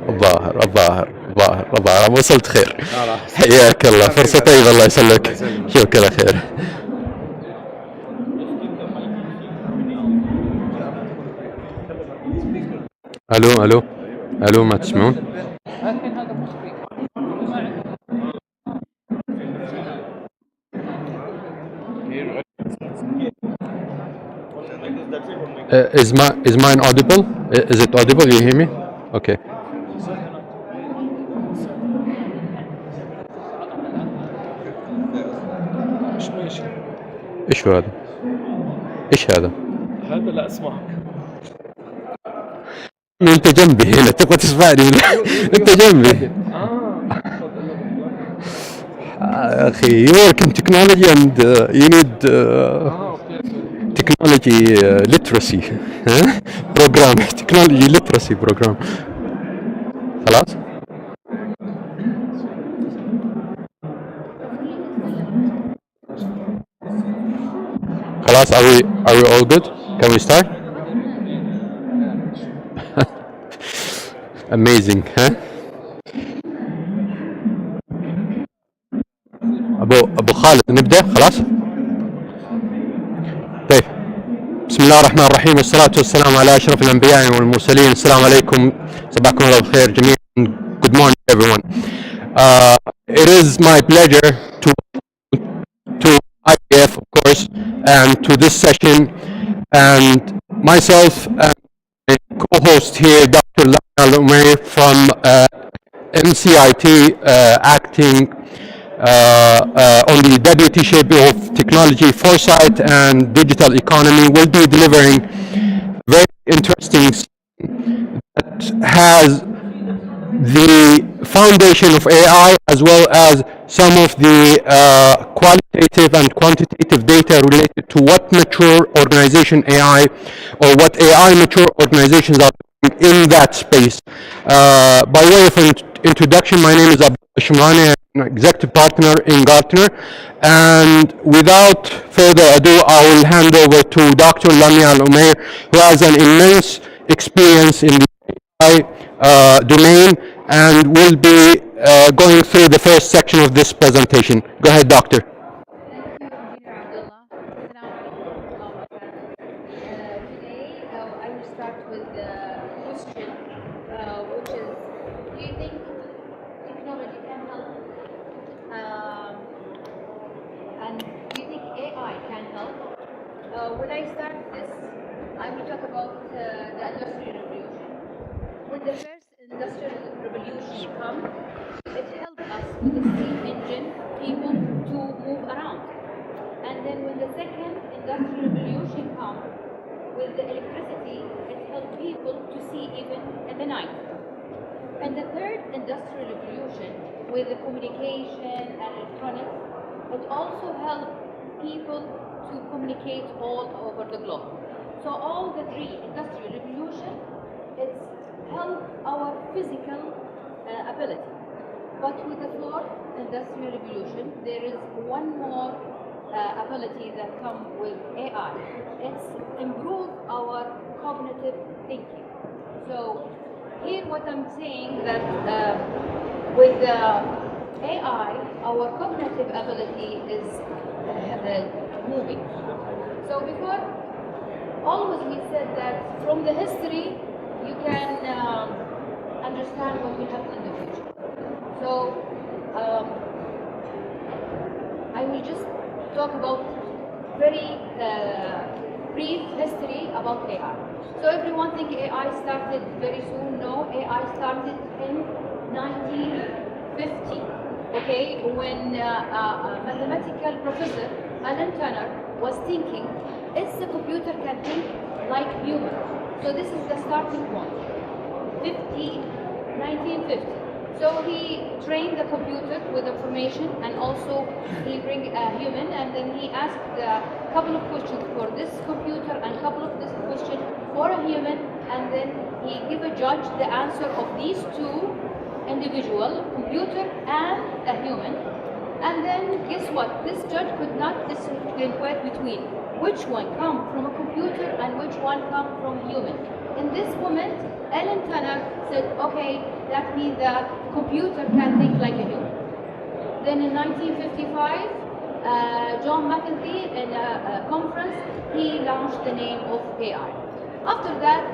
الظاهر وصلت خير. خلاص حياك الله، فرصة طيبة، الله يسلمك. الله يسلمك. شوف كذا خير. الو ما تسمعون؟ is mine audible? Is it audible? You hear me? Okay. ماشي. ايش هو هذا؟ ايش هذا؟ هذا لا اسمعك. انت جنبي هنا، تبغى تسمعني انت جنبي. اخي you work in technology and you need technology literacy program technology literacy program. خلاص خلاص are we all good? Can we start? amazing ها. ابو خالد نبدا خلاص. طيب بسم الله الرحمن الرحيم والصلاة والسلام على أشرف الأنبياء والمرسلين. السلام عليكم، صباحكم الله بالخير جميعا. Good morning everyone. It is my pleasure to IGF of course and to this session, and myself and my co-host here Dr. Lana Al-Umair from MCIT acting on the Deputyship of Technology Foresight and Digital Economy, will be delivering very interesting that has the foundation of AI as well as some of the qualitative and quantitative data related to what mature organization AI or what AI mature organizations are doing in that space. By way of introduction, my name is Abdullah Shumrani, executive partner in Gartner, and without further ado I will hand over to Dr. Lamia Al-Umair, who has an immense experience in the AI domain and will be going through the first section of this presentation. Go ahead, doctor. When I start this, I will talk about the Industrial Revolution. When the first Industrial Revolution come, it helped us with the steam engine, people to move around. And then when the second Industrial Revolution come, with the electricity, it helped people to see even in the night. And the third Industrial Revolution, with the communication and electronics, it also helped people to communicate all over the globe. So all the three Industrial Revolution, it's helped our physical ability. But with the fourth Industrial Revolution, there is one more ability that comes with AI. It's improve our cognitive thinking. So here what I'm saying that with AI, our cognitive ability is moving. So before, always we said that from the history you can understand what will happen in the future. So I will just talk about very brief history about AI. So everyone think AI started very soon. No, AI started in 1950. Okay, when a mathematical professor, Alan Turner, was thinking, is the computer can think like human? So this is the starting point, 1950. So he trained the computer with information, and also he bring a human, and then he asked a couple of questions for this computer and a couple of this question for a human, and then he give a judge the answer of these two individual, computer and a human. And then guess what? This judge could not distinguish between which one come from a computer and which one come from a human. in this moment, Ellen Tanner said, okay, that means the computer can think like a human. Then in 1955, John McAfee in a conference, he launched the name of AI. After that,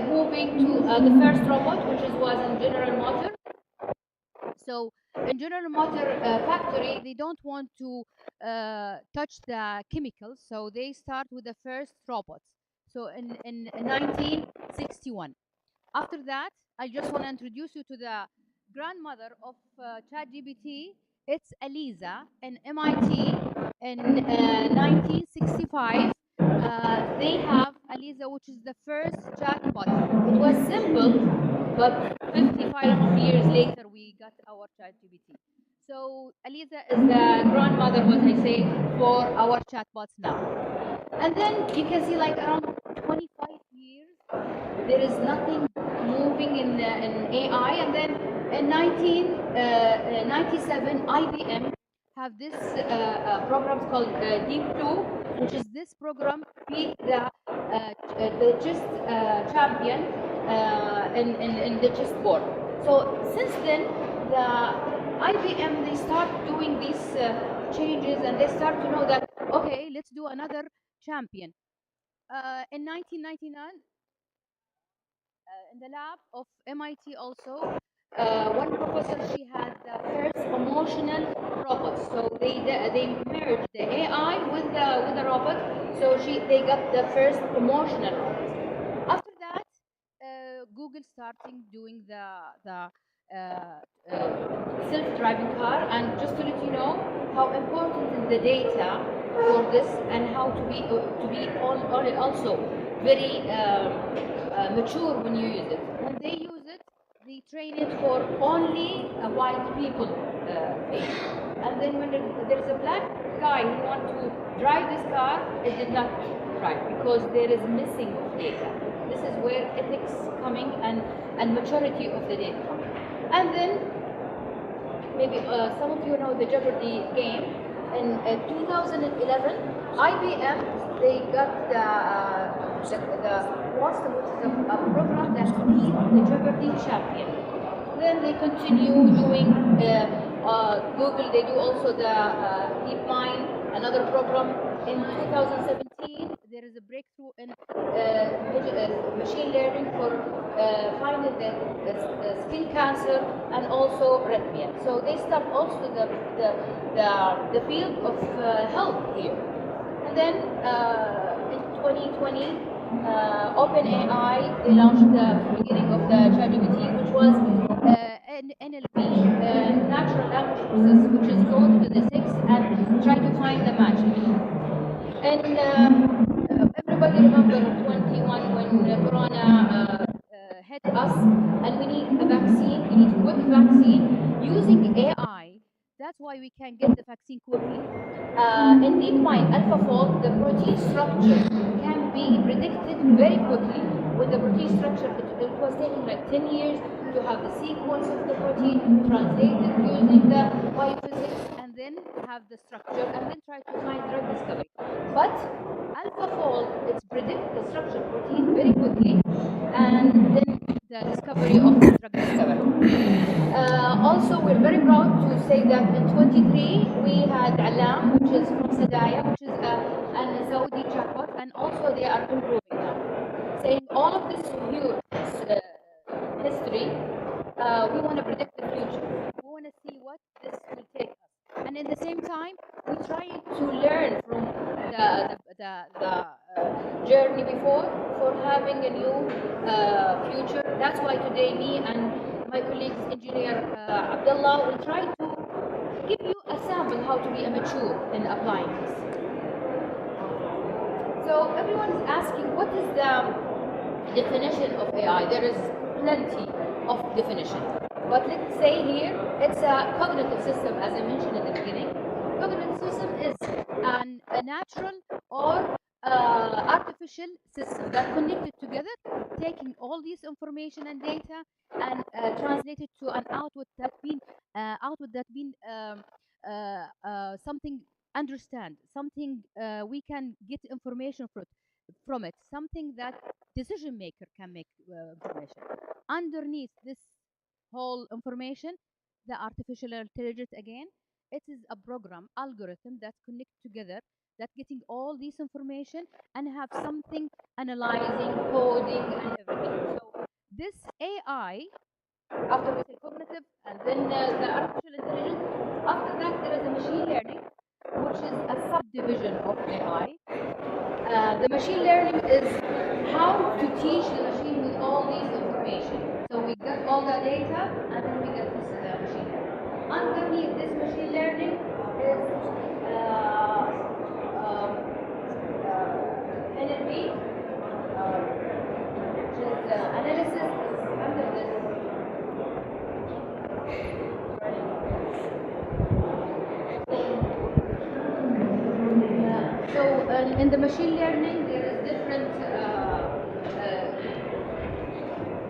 moving to the first robot, which was in General Motors. So in General Motor factory, they don't want to touch the chemicals, so they start with the first robots. So in 1961. After that, I just want to introduce you to the grandmother of ChatGPT. It's Eliza in MIT in 1965. They have Eliza, which is the first chatbot. It was simple, but 55 years later, we got our ChatGPT. So Eliza is the grandmother, what I say, for our chatbots now. And then you can see like around 25 years, there is nothing moving in AI. And then in 1997, IBM have this program called Deep Blue, which is this program beat the chess champion in the chessboard. So since then, the IBM, they start doing these changes, and they start to know that, okay, let's do another champion. In 1999, in the lab of MIT also, one professor, she had the first emotional robot. So they merged the AI with the robot. So they got the first emotional robot. After that, Google starting doing self-driving car. And just to let you know how important is the data for this, and how to be also very mature when you use it. When they use it, they train it for only white people face. And then when there's a black guy who wants to drive this car, it did not drive because there is missing of data. This is where ethics coming, and maturity of the data coming. And then maybe some of you know the Jeopardy game. In 2011, IBM, they got the Boston, which is a program that beat the Jeopardy champion. Then they continue doing Google. They do also the DeepMind, another program. In 2017, there is a breakthrough in machine learning for finding the skin cancer and also arrhythmia. So they start also the field of health here. And then in 2020, OpenAI, they launched the beginning of the ChatGPT, which was an NLP, natural language process, which is go to the text and try to find the match. And everybody remember 21 when Corona hit us, and we need a vaccine. We need quick vaccine using AI. That's why we can get the vaccine quickly. In DeepMind AlphaFold, the protein structure can be predicted very quickly. With the protein structure, it was taking like 10 years to have the sequence of the protein translated using the biophysics, and then have the structure, and then try to find drug discovery. But AlphaFold, it predicts the structure protein very quickly, and then the discovery of the drug discovery. Also, we're very proud to say that in 23 we had Alam, which is from Sadaya, which is an Saudi chatbot, and also they are improving now. Saying all of this huge history, we want to predict the future. We want to see what this will take us, and at the same time, we try to learn from the journey before for having a new future. That's why today me and my colleagues, engineer Abdullah, will try to give you a sample how to be a mature in applying this. So everyone is asking, what is the definition of AI? There is plenty of definition. But let's say here, it's a cognitive system, as I mentioned in the beginning. Cognitive system is a natural or artificial system that connected together, taking all this information and data and translate it to an output that been something understand, something we can get information from it, something that decision maker can make information. Underneath this whole information, the artificial intelligence again, it is a program algorithm that connect together, that getting all this information and have something analyzing, coding, and everything. So this AI, after we say cognitive, and then the artificial intelligence, after that there is a machine learning, which is a subdivision of AI. The machine learning is how to teach the machine with all these information. So we get all the data and then we get this machine learning. Underneath this machine learning is NLP, which is analysis under this. So in the machine learning, there is different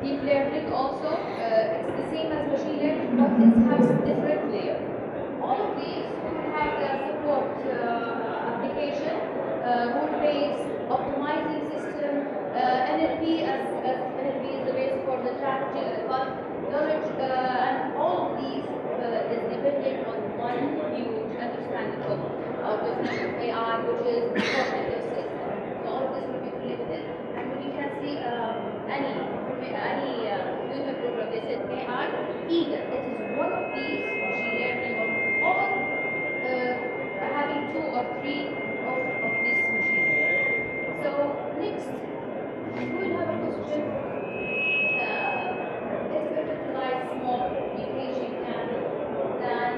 deep learning also. It's the same as machine learning, but it has different layers. All of these have the support application, rule-based, optimizing system, NLP as NLP is the base for the strategy, knowledge, and all of these is dependent on one huge understanding of definition of AI, which is cognitive system. So all of this will be collected, and when you can see any YouTube program, they said AI, either it is one of these machine learning or having two or three of this machine learning. So next, we will have a question. It's better to like small mutation can than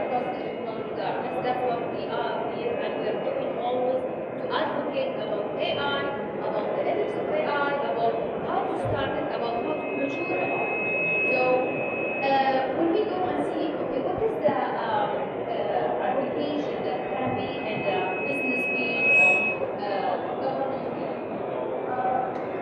cross the technology darkness. That's what we are here, and we are talking always to advocate about AI, about the ethics of AI, about how to start it, about how to mature about it. So when we go and see, okay, what is the application that can be in the business field or government field?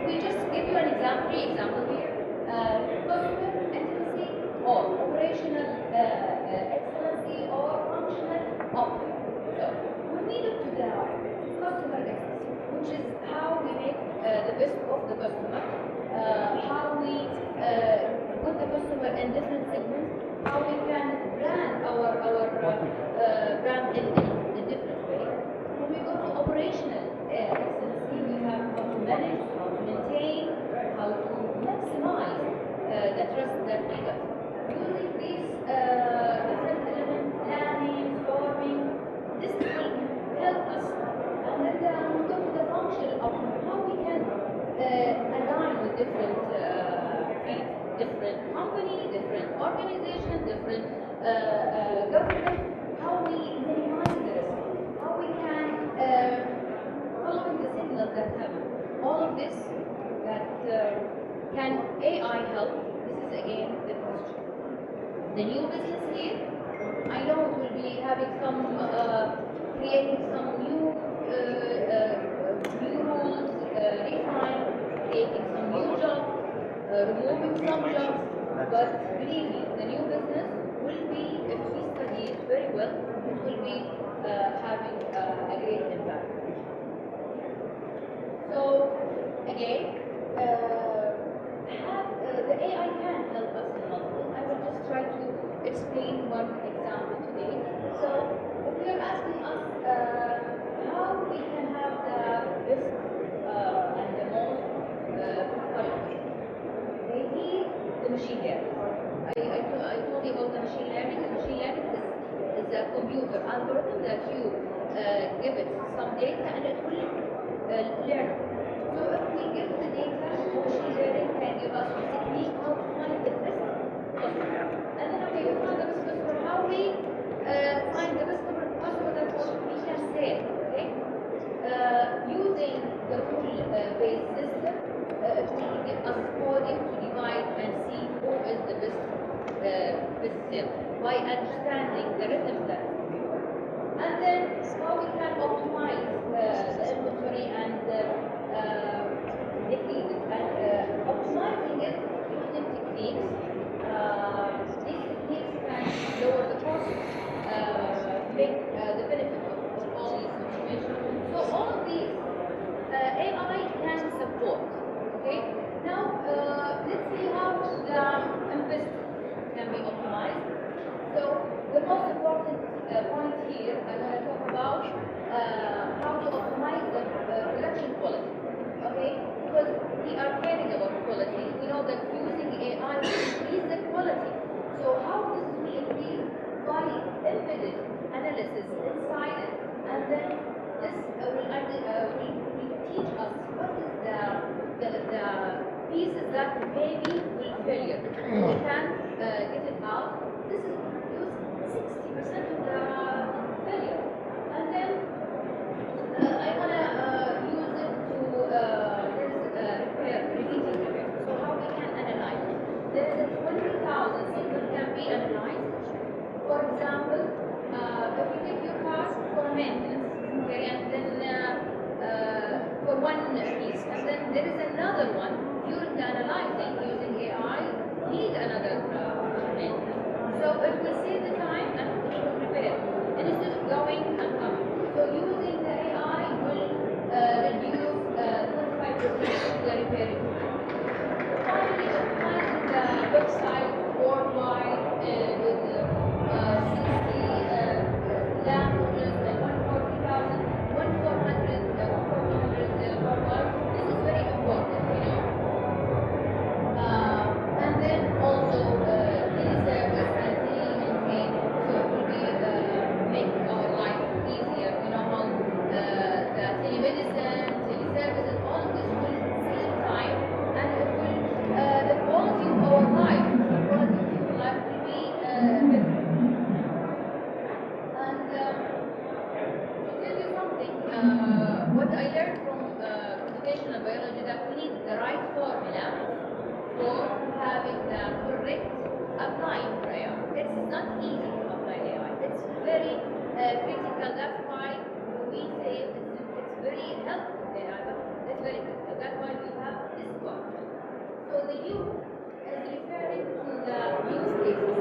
We just give you an example, three examples here. Customer intimacy or operational excellency or functional optimum. So when we look to the customer intimacy, which is how we make the best of the customer, how we put the customer in different segments, how we can brand our brand in different ways. When we go to operational excellency, we have how to manage, how to maintain, how to maximize the trust that we got. Using these different elements, planning, storming, this will help us. And then we go to the function of how we can align with different fields, different company, different organization, different government, how we minimize the risk, how we can following the signals that happen. All of this that can AI help? This is again the question. The new business here, I know it will be having some creating some new rules, refine, creating some new jobs, removing some jobs. But believe me, the new business will be, if we study it very well, it will be having a great impact. So again, the AI can help us in multiple. I will just try to explain one example today. So if you are asking us how we can have the best and the most qualified, they need the machine learning. I told you about the machine learning. The machine learning is a computer algorithm that you give it some data and it will learn. So if we give the data, machine learning can give us a technique how to find the best customer. And then okay, we found the best customer. How we find the best customer that we can sell, okay? Using the rule-based system, it will give us coding to divide and see who is the best sale by understanding the rhythm that. And then how we can optimize the inventory and decrease it. And optimizing it using techniques. These techniques can lower the cost, make the benefit of all these information. So all of these AI that baby will failure. We can get it out. This is produce 60% of the failure. And then I want to use it to repair, repeating repair. So how we can analyze it? There is 20,000 symptoms can be analyzed. For example, if you take your car for maintenance, okay, and then for one piece, and then there is another one during the analyzing using AI need another maintenance. So it will save the time and it will repair instead of going and coming. So using the AI will reduce 25% of the repairing time. Finally, optimizing the website worldwide with 60 languages, like 140,000, 1,400 worldwide. This is very important, you know. And then also teleservice and tele-maintain, so it will be make our life easier. You know how the telemedicine, teleservices, all of this will save time, and it will the quality of our life, the quality of our life will be better. And to tell you something, what I learned from computational biology, that we need the right formula for having the correct applying for AI. It's not easy to apply AI. It's very critical. That's why we say it's very helpful AI, but it's very critical. That's why we have this part. So the youth is referring to the use cases.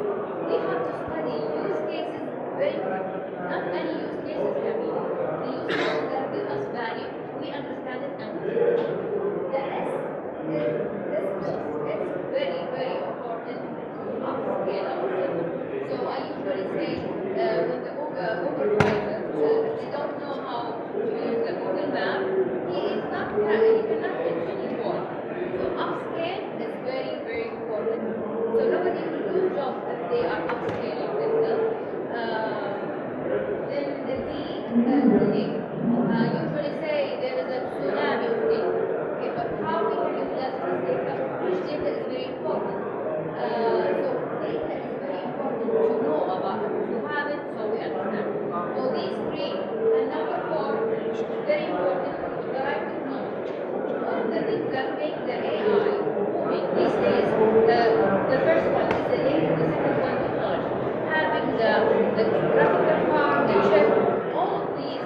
They have to study use cases very quickly. Not many use cases can be used. The use cases that give us value, we understand it and we take it. The rest is skills. It's very, very important to upscale ourselves. So I usually say when the Uber driver, they don't know how to use the Google map, he cannot continue on. So upscale is very, very important. So nobody will lose jobs if they are upscaling themselves. Then the usually say there is a tsunami of data. Okay, but how we can utilize this data? Which data is very important? So data is very important to know about it, to have it, so we understand. So these three, and number four, is very important, the right technology. One of the things that make the AI moving these days, the first one is the AI, the second one technology. Having the graphical card, the chip, all of these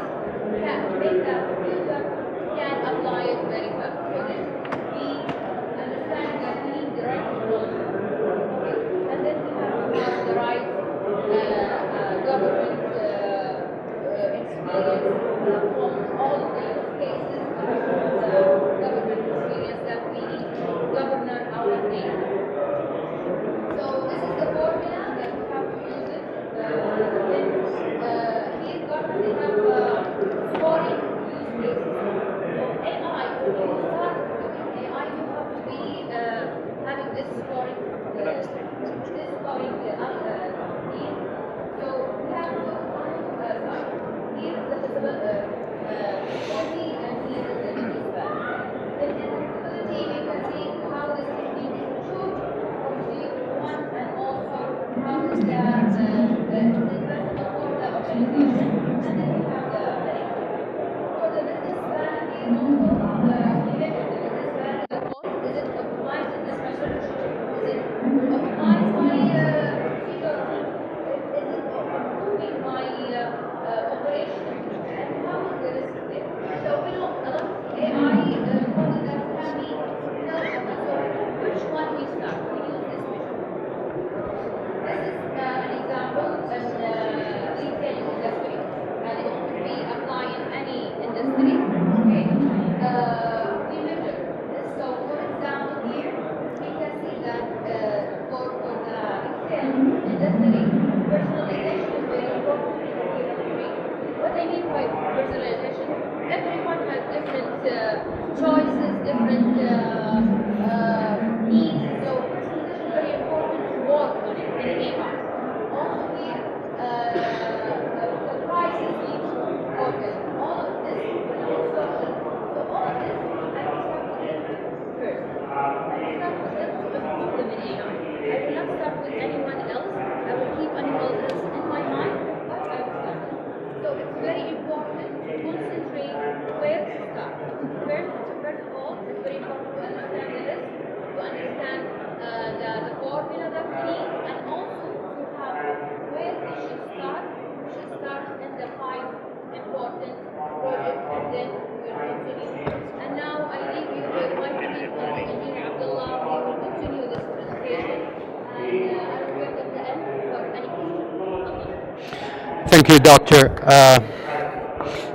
Thank you, Doctor.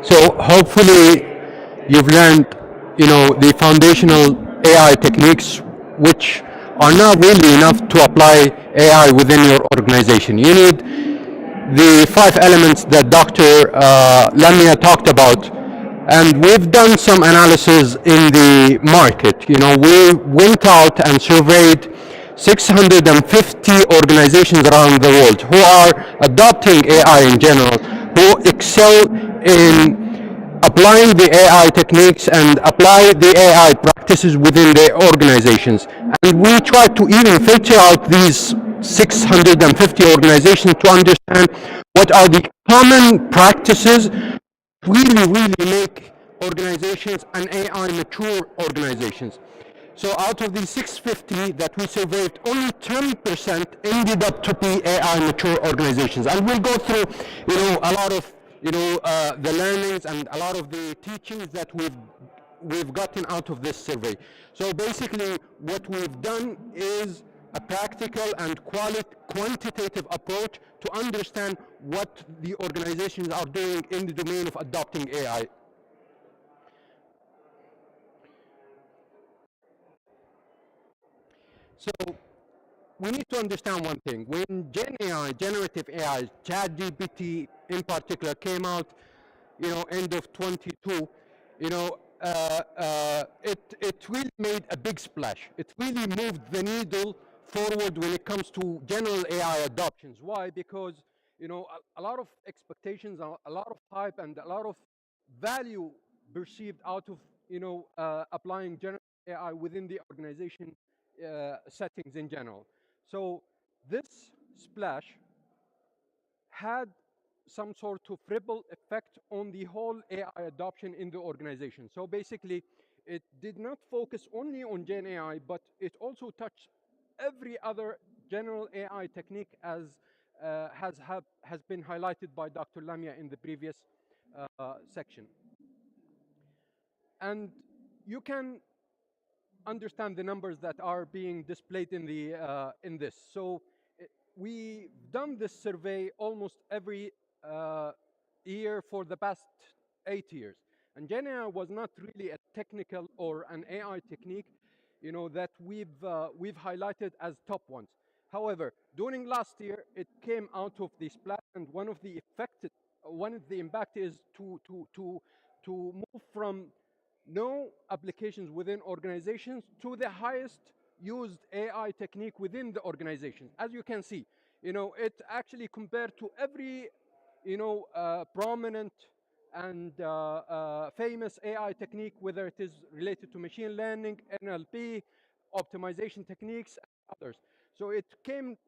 So hopefully you've learned, the foundational AI techniques, which are not really enough to apply AI within your organization. You need the 5 elements that Dr. Lamia talked about, and we've done some analysis in the market. We went out and surveyed 650 organizations around the world who are adopting AI in general, who excel in applying the AI techniques and apply the AI practices within their organizations. And we try to even filter out these 650 organizations to understand what are the common practices really make organizations and AI mature organizations. So out of the 650 that we surveyed, only 10% ended up to be AI mature organizations. And we'll go through, a lot of, the learnings and a lot of the teachings that we've gotten out of this survey. So basically, what we've done is a practical and quantitative approach to understand what the organizations are doing in the domain of adopting AI. So we need to understand one thing. When Gen AI, generative AI, ChatGPT in particular, came out, end of 22, it really made a big splash. It really moved the needle forward when it comes to general AI adoptions. Why? Because, a lot of expectations, a lot of hype, and a lot of value perceived out of, applying general AI within the organization settings in general. So this splash had some sort of ripple effect on the whole AI adoption in the organization. So basically, it did not focus only on Gen AI, but it also touched every other general AI technique, as has been highlighted by Dr. Lamia in the previous section. And you can understand the numbers that are being displayed in this. So we've done this survey almost every year for the past 8 years. And Gen AI was not really a technical or an AI technique, that we've highlighted as top ones. However, during last year, it came out of the splash, and one of the impact is to move from no applications within organizations to the highest used AI technique within the organization. As you can see, it actually compared to every, prominent and famous AI technique, whether it is related to machine learning, NLP, optimization techniques, and others. So it came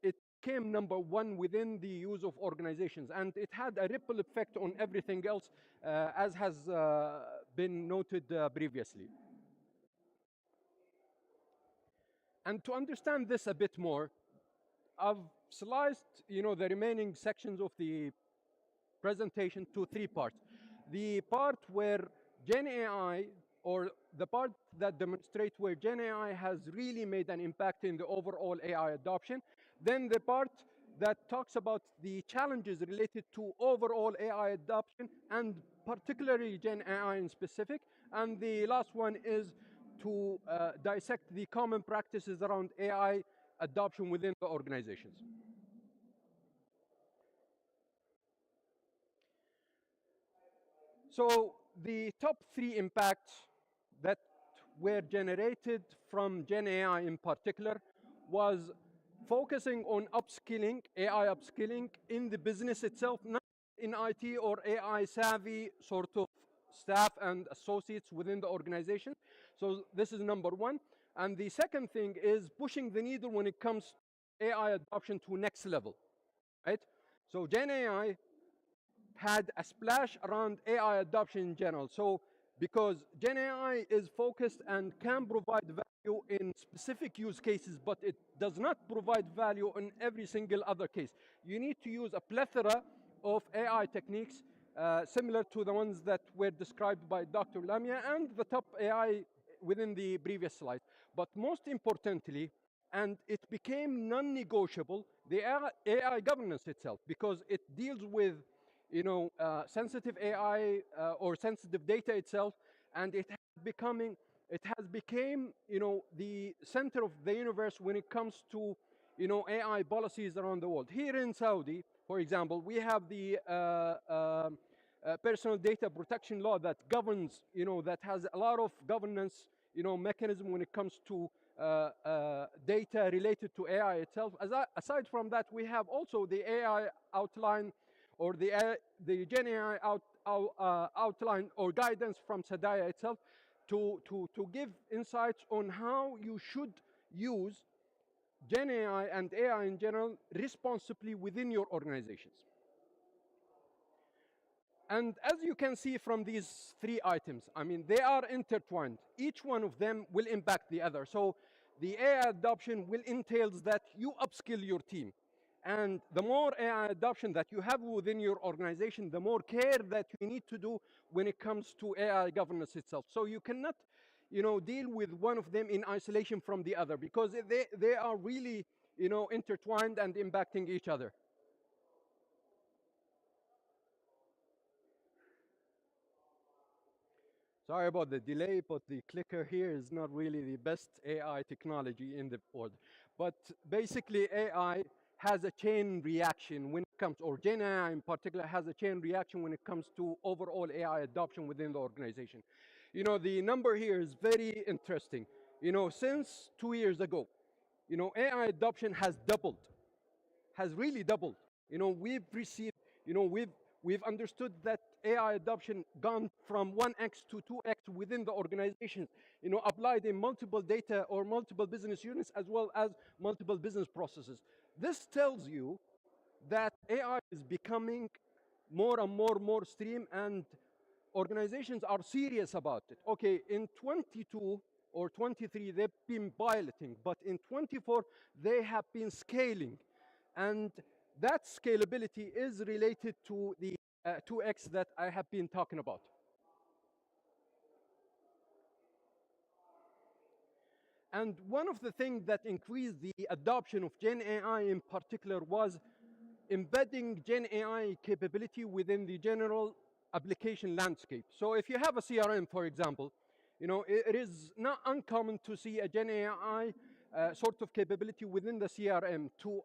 number one within the use of organizations, and it had a ripple effect on everything else, as has been noted previously. And to understand this a bit more, I've sliced, the remaining sections of the presentation to 3 parts. The part where Gen AI, or the part that demonstrates where Gen AI has really made an impact in the overall AI adoption. Then the part that talks about the challenges related to overall AI adoption, and particularly Gen AI in specific. And the last one is to dissect the common practices around AI adoption within the organizations. So the top 3 impacts that were generated from Gen AI in particular was focusing on upskilling, AI upskilling in the business itself, not in IT or AI savvy sort of staff and associates within the organization. So this is number 1. And the second thing is pushing the needle when it comes to AI adoption to next level, right? So Gen AI had a splash around AI adoption in general. So because Gen AI is focused and can provide value in specific use cases, but it does not provide value in every single other case. You need to use a plethora of AI techniques similar to the ones that were described by Dr. Lamia and the top AI within the previous slide. But most importantly, and it became non-negotiable, the AI governance itself, because it deals with sensitive AI or sensitive data itself, and it has become the center of the universe when it comes to AI policies around the world. Here in Saudi, for example, we have the personal data protection law that governs, that has a lot of governance, mechanism when it comes to data related to AI itself. Aside from that, we have also the AI outline or the Gen AI outline or guidance from Sadaya itself to give insights on how you should use Gen AI and AI in general responsibly within your organizations. And as you can see from these three items, I mean, they are intertwined. Each one of them will impact the other. So the AI adoption will entails that you upskill your team. And the more AI adoption that you have within your organization, the more care that you need to do when it comes to AI governance itself. So you cannot, deal with one of them in isolation from the other, because they are really, intertwined and impacting each other. Sorry about the delay, but the clicker here is not really the best AI technology in the world. But basically, AI has a chain reaction when it comes, or Gen AI in particular has a chain reaction when it comes to overall AI adoption within the organization. The number here is very interesting. Since 2 years ago, AI adoption has doubled, has really doubled. We've received, we've understood that AI adoption gone from 1x to 2x within the organization, applied in multiple data or multiple business units as well as multiple business processes. This tells you that AI is becoming more and more stream, and organizations are serious about it. Okay, in 22 or 23, they've been piloting, but in 24, they have been scaling. And that scalability is related to the 2x that I have been talking about. And one of the things that increased the adoption of Gen AI in particular was embedding Gen AI capability within the general application landscape. So if you have a CRM, for example, it is not uncommon to see a Gen AI sort of capability within the CRM to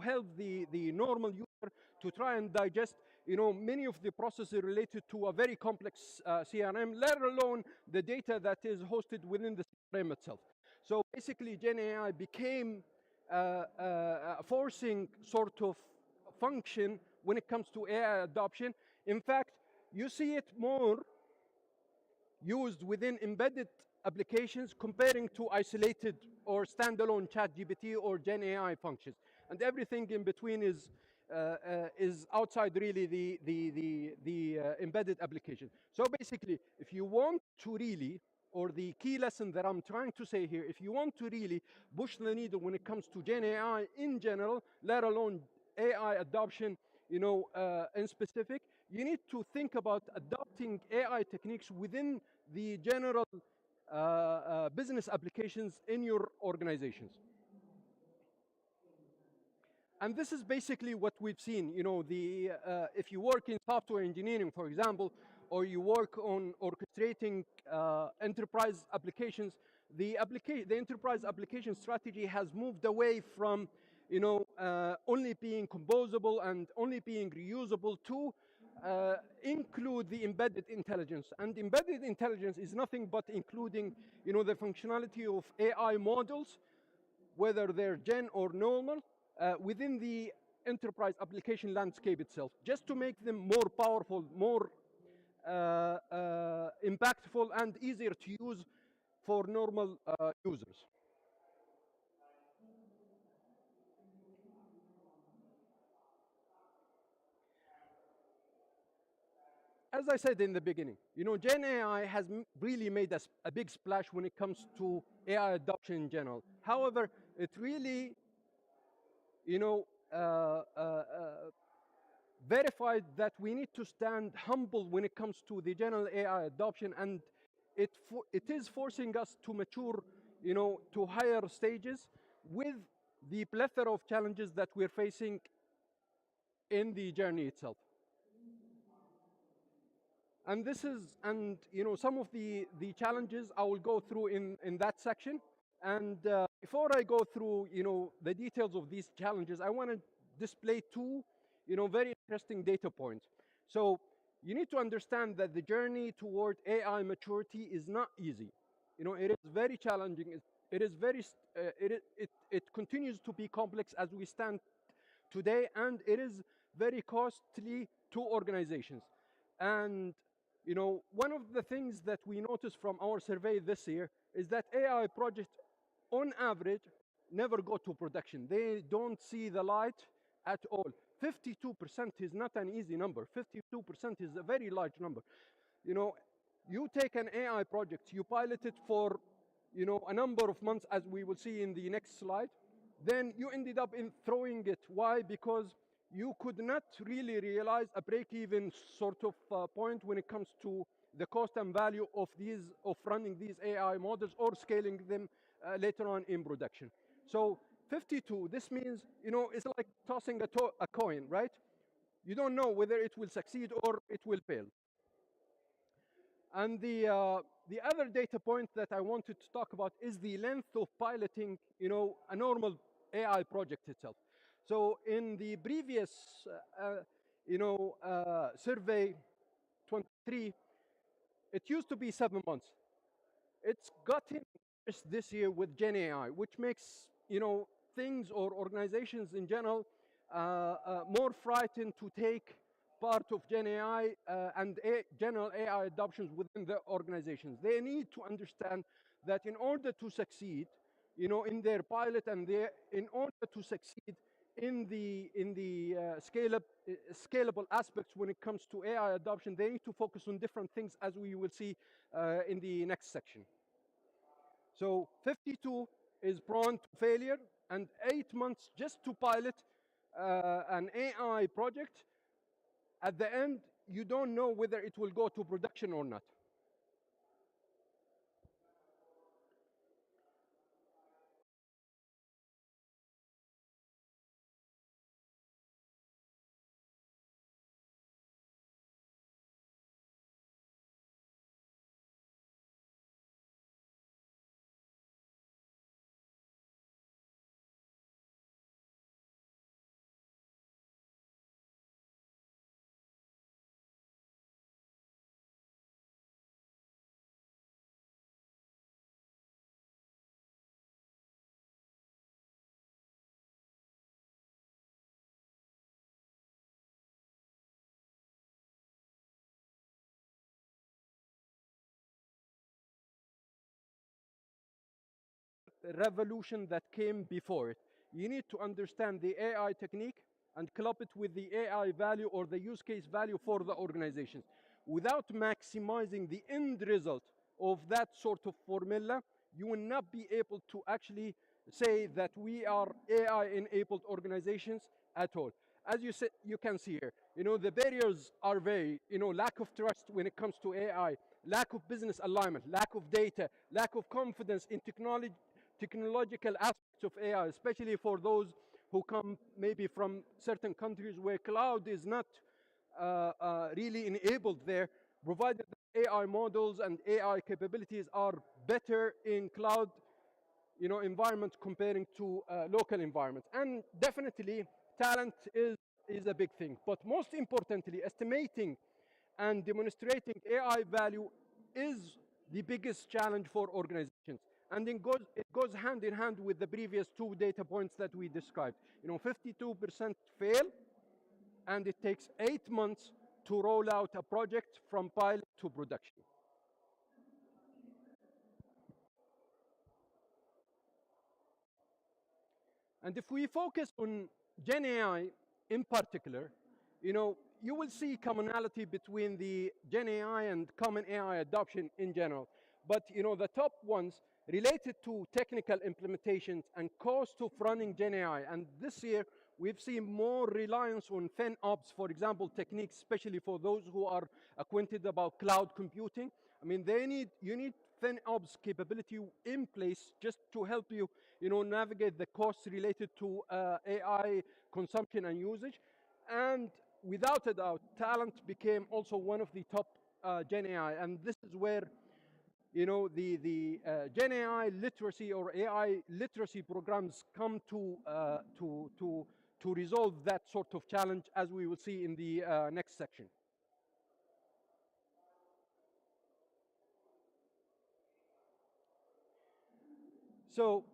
help the normal user to try and digest, many of the processes related to a very complex CRM, let alone the data that is hosted within the CRM itself. So basically, Gen AI became forcing sort of function when it comes to AI adoption. In fact, you see it more used within embedded applications comparing to isolated or standalone ChatGPT or Gen AI functions, and everything in between is outside really the embedded application. So basically, if you want to really, or the key lesson that I'm trying to say here, if you want to really push the needle when it comes to Gen AI in general, let alone AI adoption, in specific, you need to think about adopting AI techniques within the general business applications in your organizations. And this is basically what we've seen. If you work in software engineering, for example, or you work on orchestrating enterprise applications, the enterprise application strategy has moved away from only being composable and only being reusable to include the embedded intelligence. And embedded intelligence is nothing but including the functionality of AI models, whether they're gen or normal, within the enterprise application landscape itself, just to make them more powerful, more impactful, and easier to use for normal users. As I said in the beginning, Gen AI has really made a big splash when it comes to AI adoption in general. However, it really, verified that we need to stand humble when it comes to the general AI adoption, and it is forcing us to mature, to higher stages with the plethora of challenges that we're facing in the journey itself. And this is, and some of the challenges I will go through in that section. And before I go through, the details of these challenges, I want to display two, very interesting data points. So you need to understand that the journey toward AI maturity is not easy. It is very challenging. It is very, it continues to be complex as we stand today, and it is very costly to organizations. And one of the things that we noticed from our survey this year is that AI projects, on average, never go to production. They don't see the light at all. 52% is not an easy number. 52% is a very large number. You know, you take an AI project, you pilot it for a number of months, as we will see in the next slide. Then you ended up in throwing it. Why? Because you could not really realize a break-even sort of point when it comes to the cost and value of running these AI models or scaling them later on in production. So 52, this means it's like tossing a coin, right? You don't know whether it will succeed or it will fail. And the other data point that I wanted to talk about is the length of piloting, a normal AI project itself. So in the previous, survey 23, it used to be 7 months. It's gotten worse this year with Gen AI, which makes things or organizations in general more frightened to take part of Gen AI and general AI adoptions within the organizations. They need to understand that in order to succeed, in their pilot, and in order to succeed in the scalable aspects when it comes to AI adoption, they need to focus on different things, as we will see in the next section. So 52 is prone to failure, and 8 months just to pilot an AI project. At the end, you don't know whether it will go to production or not. Revolution that came before it. You need to understand the AI technique and club it with the AI value or the use case value for the organizations. Without maximizing the end result of that sort of formula, you will not be able to actually say that we are AI-enabled organizations at all. As you can see here, the barriers are very, lack of trust when it comes to AI, lack of business alignment, lack of data, lack of confidence in technological aspects of AI, especially for those who come maybe from certain countries where cloud is not really enabled there, provided that AI models and AI capabilities are better in cloud environment comparing to local environments. And definitely talent is a big thing. But most importantly, estimating and demonstrating AI value is the biggest challenge for organizations. And it goes hand in hand with the previous two data points that we described. 52% fail, and it takes 8 months to roll out a project from pilot to production. And if we focus on Gen AI in particular, you will see commonality between the Gen AI and common AI adoption in general. But the top ones related to technical implementations and cost of running Gen AI. And this year, we've seen more reliance on FinOps, for example, techniques, especially for those who are acquainted about cloud computing. I mean, you need FinOps capability in place just to help you, navigate the costs related to AI consumption and usage. And without a doubt, talent became also one of the top Gen AI, and this is where the Gen AI literacy or AI literacy programs come to resolve that sort of challenge, as we will see in the next section. So,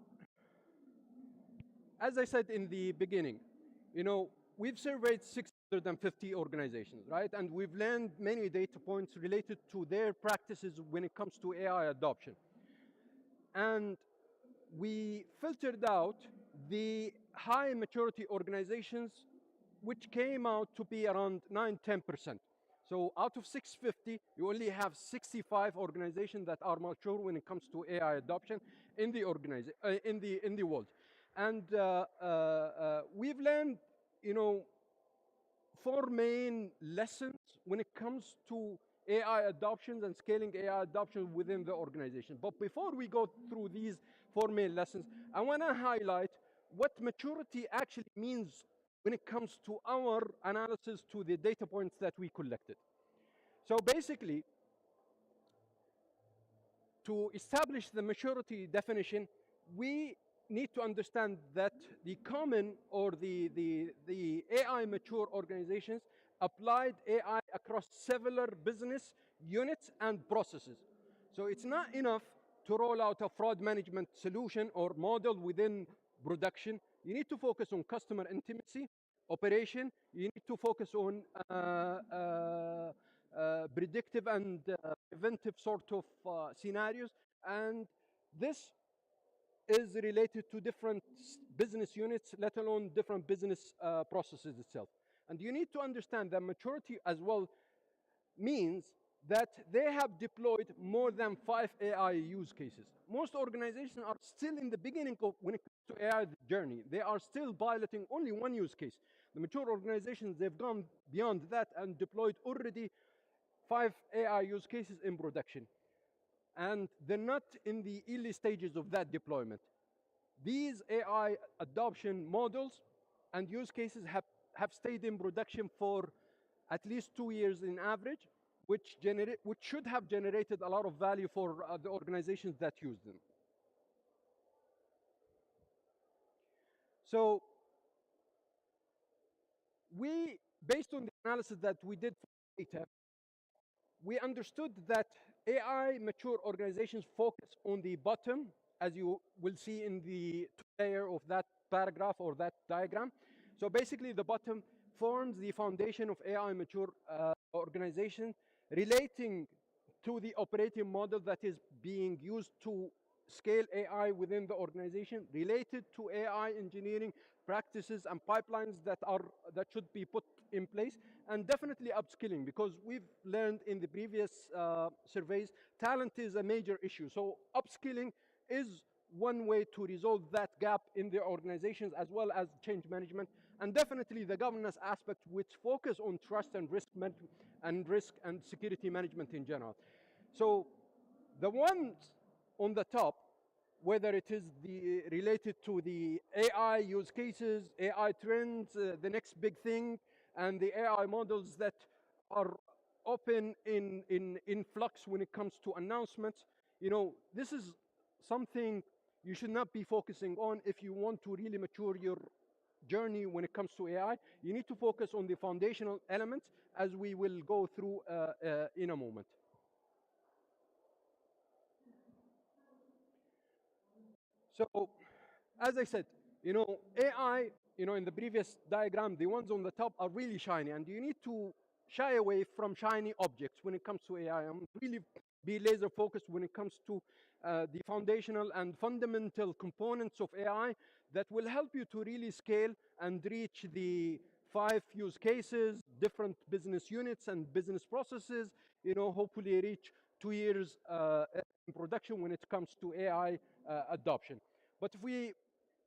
as I said in the beginning, we've surveyed 650 organizations, right? And we've learned many data points related to their practices when it comes to AI adoption. And we filtered out the high maturity organizations, which came out to be around 9-10%. So out of 650, you only have 65 organizations that are mature when it comes to AI adoption in the in the world. And we've learned, four main lessons when it comes to AI adoptions and scaling AI adoption within the organization. But before we go through these four main lessons, I want to highlight what maturity actually means when it comes to our analysis to the data points that we collected. So basically, to establish the maturity definition, we need to understand that the common or the AI mature organizations applied AI across several business units and processes. So it's not enough to roll out a fraud management solution or model within production. You need to focus on customer intimacy, operation. You need to focus on predictive and preventive sort of scenarios. And this is related to different business units, let alone different business processes itself. And you need to understand that maturity as well means that they have deployed more than 5 AI use cases. Most organizations are still in the beginning of when it comes to AI journey. They are still piloting only one use case. The mature organizations, they've gone beyond that and deployed already 5 AI use cases in production. And they're not in the early stages of that deployment. These AI adoption models and use cases have stayed in production for at least 2 years in average, which should have generated a lot of value for the organizations that use them. So based on the analysis that we did for data, we understood that AI mature organizations focus on the bottom, as you will see in the layer of that paragraph or that diagram. So basically, the bottom forms the foundation of AI mature organization, relating to the operating model that is being used to scale AI within the organization, related to AI engineering practices and pipelines that should be put in place, and definitely upskilling, because we've learned in the previous surveys, talent is a major issue. So upskilling is one way to resolve that gap in the organizations, as well as change management, and definitely the governance aspect, which focus on trust and risk and security management in general. So the ones on the top, whether it is related to the AI use cases, AI trends, the next big thing, and the AI models that are open in flux when it comes to announcements, this is something you should not be focusing on if you want to really mature your journey when it comes to AI. You need to focus on the foundational elements, as we will go through in a moment. So, as I said, AI, in the previous diagram, the ones on the top are really shiny, and you need to shy away from shiny objects when it comes to AI. And really be laser focused when it comes to the foundational and fundamental components of AI that will help you to really scale and reach the 5 use cases, different business units and business processes, hopefully reach 2 years in production when it comes to AI adoption. But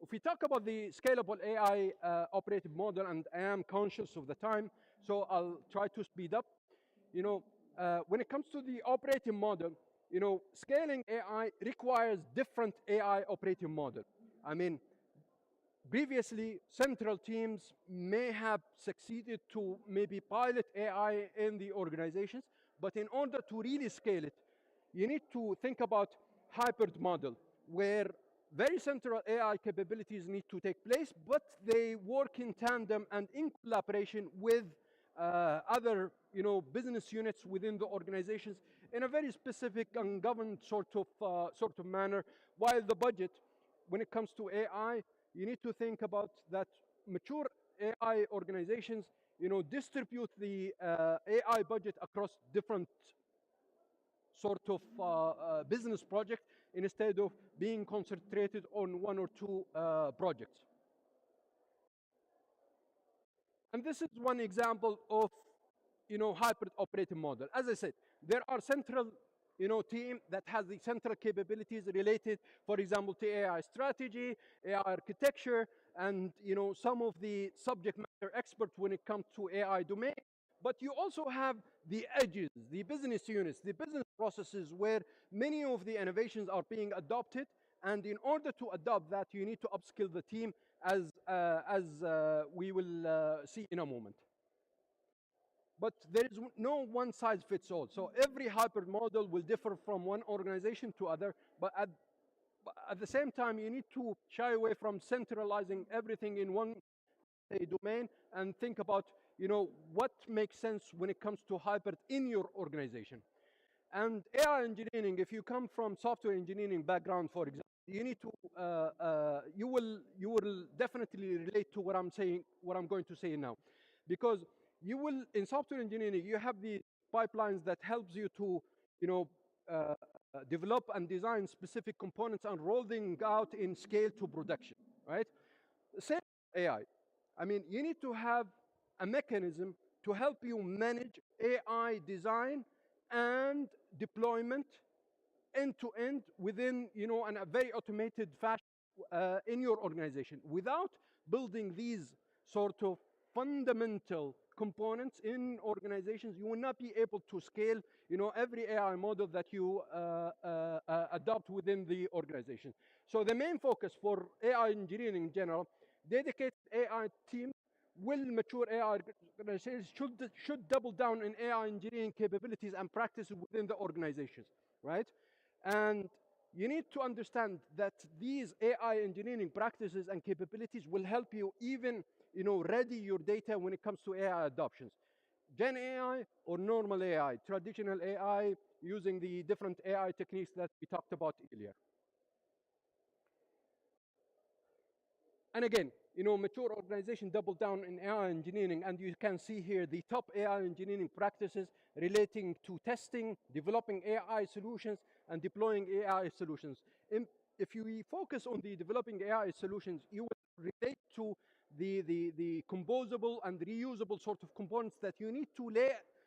if we talk about the scalable AI operating model, and I am conscious of the time, so I'll try to speed up. When it comes to the operating model, scaling AI requires different AI operating model. I mean, previously, central teams may have succeeded to maybe pilot AI in the organizations, But in order to really scale it, you need to think about hybrid model where very central AI capabilities need to take place, but they work in tandem and in collaboration with other business units within the organizations in a very specific and governed sort of manner. While the budget, when it comes to AI, you need to think about that mature AI organizations distribute the AI budget across different sort of business project instead of being concentrated on one or two projects. And this is one example of hybrid operating model. As I said, there are central team that has the central capabilities related, for example, to AI strategy, AI architecture, and some of the subject matter experts when it comes to AI domain. But you also have the edges, the business units, the business processes where many of the innovations are being adopted. And in order to adopt that, you need to upskill the team as we will see in a moment. But there is no one size fits all. So every hybrid model will differ from one organization to other. But at the same time, you need to shy away from centralizing everything in one domain and think about what makes sense when it comes to hybrid in your organization. And AI engineering, if you come from software engineering background, for example, you need to you will definitely relate to what I'm saying, what I'm going to say now, because you will in software engineering you have the pipelines that helps you to develop and design specific components and roll them out in scale to production, right? Same AI. I mean, you need to have a mechanism to help you manage AI design and deployment end to end within, in a very automated fashion in your organization. Without building these sort of fundamental components in organizations, you will not be able to scale, every AI model that you adopt within the organization. So the main focus for AI engineering in general, dedicated AI team will mature AI organizations should double down in AI engineering capabilities and practices within the organizations, right? And you need to understand that these AI engineering practices and capabilities will help you even, ready your data when it comes to AI adoptions. Gen AI or normal AI, traditional AI, using the different AI techniques that we talked about earlier. And again, mature organization double down in AI engineering, and you can see here the top AI engineering practices relating to testing, developing AI solutions, and deploying AI solutions. If you focus on the developing AI solutions, you will relate to the composable and reusable sort of components that you need to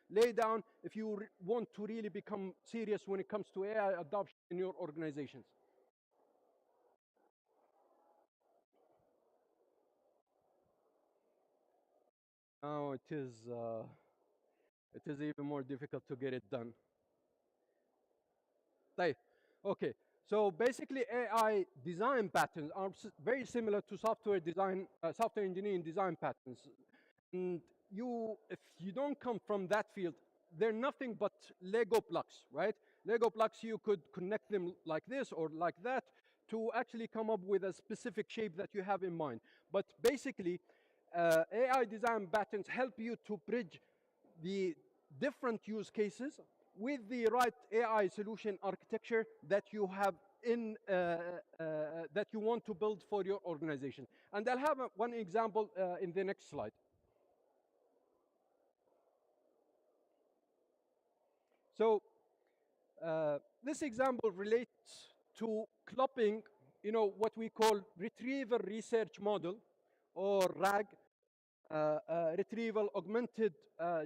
lay down if you want to really become serious when it comes to AI adoption in your organizations. Now it is even more difficult to get it done. Okay, so basically AI design patterns are very similar to software engineering design patterns. And if you don't come from that field, they're nothing but Lego blocks, right? Lego blocks, you could connect them like this or like that to actually come up with a specific shape that you have in mind. But basically, AI design patterns help you to bridge the different use cases with the right AI solution architecture that you have that you want to build for your organization. And I'll have one example in the next slide. So this example relates to clubbing, what we call retrieval research model, or RAG, retrieval augmented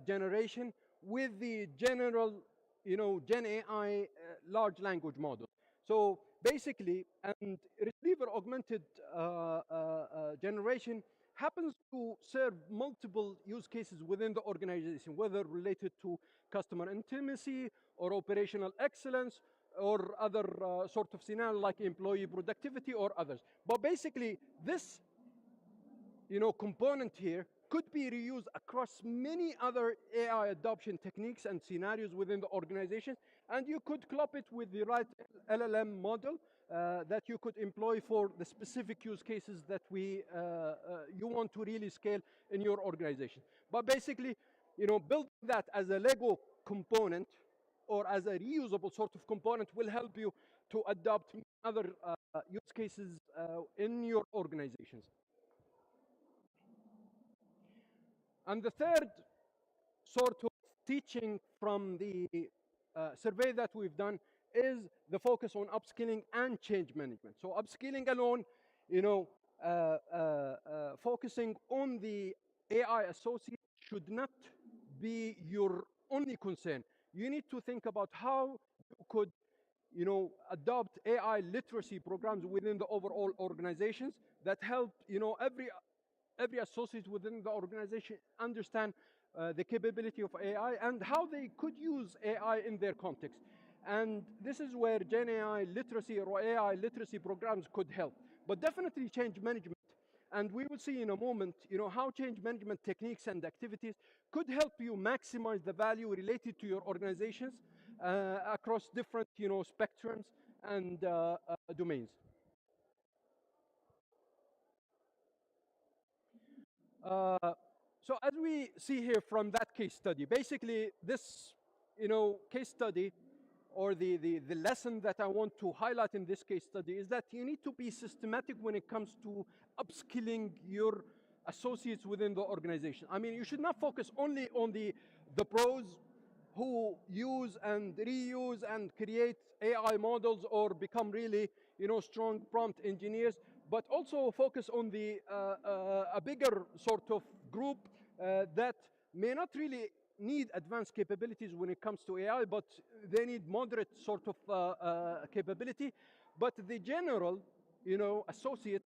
generation, with the general, Gen AI large language model. So basically, and retrieval augmented generation happens to serve multiple use cases within the organization, whether related to customer intimacy or operational excellence or other sort of scenario like employee productivity or others. But basically, this component here could be reused across many other AI adoption techniques and scenarios within the organization, and you could club it with the right LLM model that you could employ for the specific use cases that you want to really scale in your organization. But basically, building that as a Lego component or as a reusable sort of component will help you to adopt other use cases in your organizations. And the third sort of teaching from the survey that we've done is the focus on upskilling and change management. So upskilling alone, focusing on the AI associate should not be your only concern. You need to think about how you could adopt AI literacy programs within the overall organizations that help every associate within the organization understand the capability of AI and how they could use AI in their context. And this is where Gen AI literacy or AI literacy programs could help. But definitely change management. And we will see in a moment, how change management techniques and activities could help you maximize the value related to your organizations across different, spectrums and domains. So as we see here from that case study, basically this, case study or the lesson that I want to highlight in this case study is that you need to be systematic when it comes to upskilling your associates within the organization. I mean, you should not focus only on the pros who use and reuse and create AI models or become really, strong prompt engineers, but also focus on the a bigger sort of group that may not really need advanced capabilities when it comes to AI, but they need moderate sort of capability. But the general, associate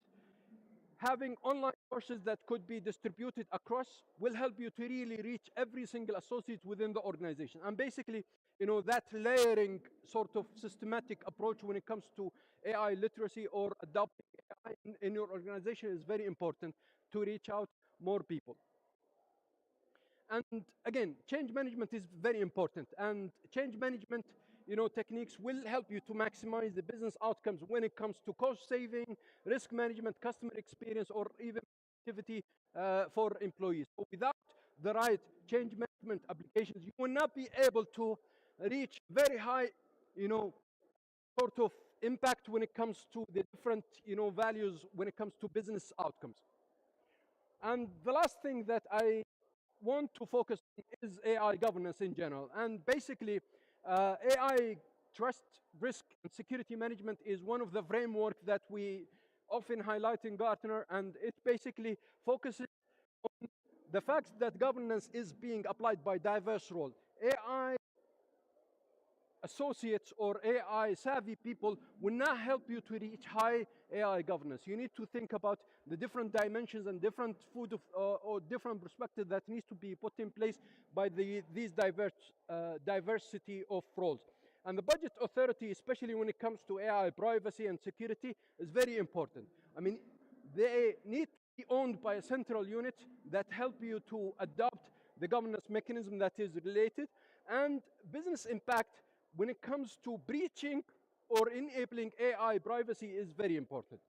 having online courses that could be distributed across will help you to really reach every single associate within the organization. And basically, that layering sort of systematic approach when it comes to AI literacy or adopting AI in your organization is very important to reach out more people. And again, change management is very important. And change management, techniques will help you to maximize the business outcomes when it comes to cost saving, risk management, customer experience, or even activity for employees. So without the right change management applications, you will not be able to reach very high, sort of impact when it comes to the different, values when it comes to business outcomes. And the last thing that I want to focus on is AI governance in general. And basically, AI trust, risk, and security management is one of the framework that we often highlight in Gartner, and it basically focuses on the fact that governance is being applied by diverse roles. AI associates or AI savvy people will not help you to reach high AI governance. You need to think about the different dimensions and different food of, or different perspective that needs to be put in place by these diversity of roles. And the budget authority, especially when it comes to AI privacy and security, is very important. I mean, they need to be owned by a central unit that help you to adopt the governance mechanism that is related. And business impact when it comes to breaching or enabling AI privacy is very important.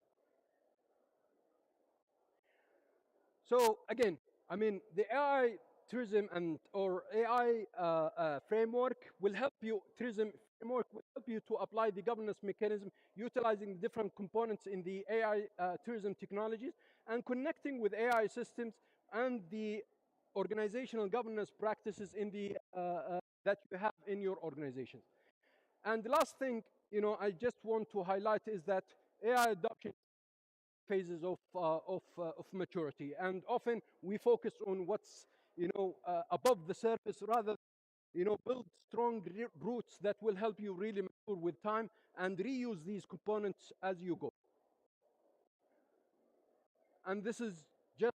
So again, I mean, the AI tourism and or AI framework will help you, tourism framework will help you to apply the governance mechanism, utilizing different components in the AI tourism technologies and connecting with AI systems and the organizational governance practices in the that you have in your organization. And the last thing, I just want to highlight is that AI adoption phases of maturity, and often we focus on what's above the surface rather build strong roots that will help you really mature with time and reuse these components as you go. And this is just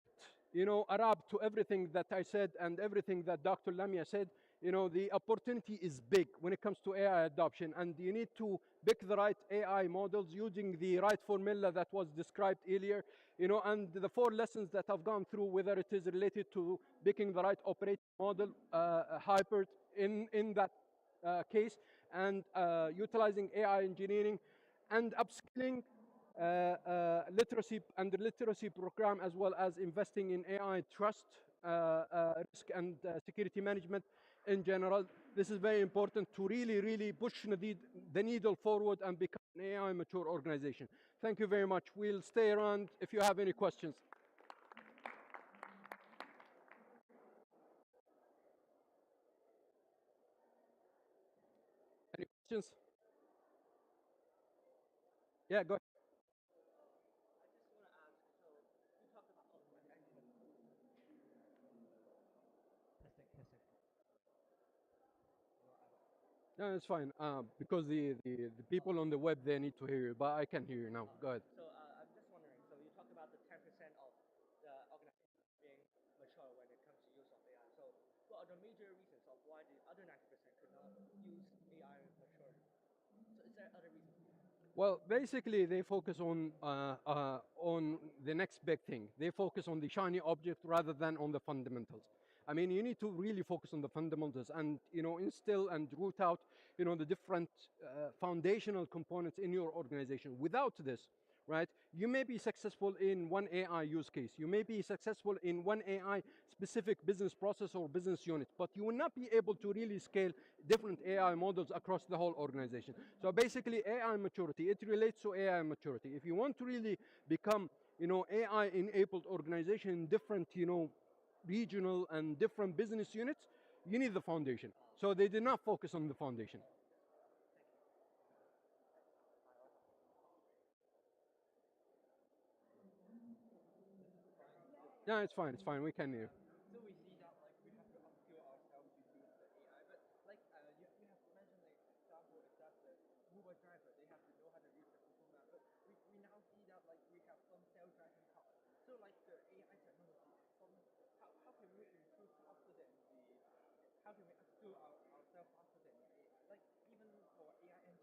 a wrap to everything that I said and everything that Dr. Lamia said. the opportunity is big when it comes to AI adoption, and you need to pick the right AI models using the right formula that was described earlier, and the four lessons that I've gone through, whether it is related to picking the right operating model, hybrid in that case, and utilizing AI engineering, and upskilling, literacy and the literacy program, as well as investing in AI trust, risk, and security management in general. This is very important to really, really push the needle forward and become an AI mature organization. Thank you very much. We'll stay around if you have any questions. Any questions? Yeah, go ahead. No, it's fine. Because the people on the web, they need to hear you, but I can hear you now. Go ahead. So I'm just wondering, so you talked about the 10% of the organization being mature when it comes to use of AI. So what are the major reasons of why the other 90% could not use AI maturely? So is there other reasons? Well, basically, they focus on the next big thing. They focus on the shiny object rather than on the fundamentals. I mean, you need to really focus on the fundamentals and instill and root out the different foundational components in your organization. Without this, right? You may be successful in one AI use case. You may be successful in one AI specific business process or business unit, but you will not be able to really scale different AI models across the whole organization. So basically, AI maturity, it relates to AI maturity. If you want to really become, AI enabled organization in different, regional and different business units, you need the foundation. So they did not focus on the foundation. Yeah, it's fine. It's fine. We can hear. So we see that like we have to upskill ourselves to use the AI, but like you have mentioned an example is that the Uber driver they have to know how to use the Google Map, but we now see that like we have some self-driving cars. So like the AI technology, from how can we improve faster than the how can we upskill ourselves faster than the AI? Like even for AI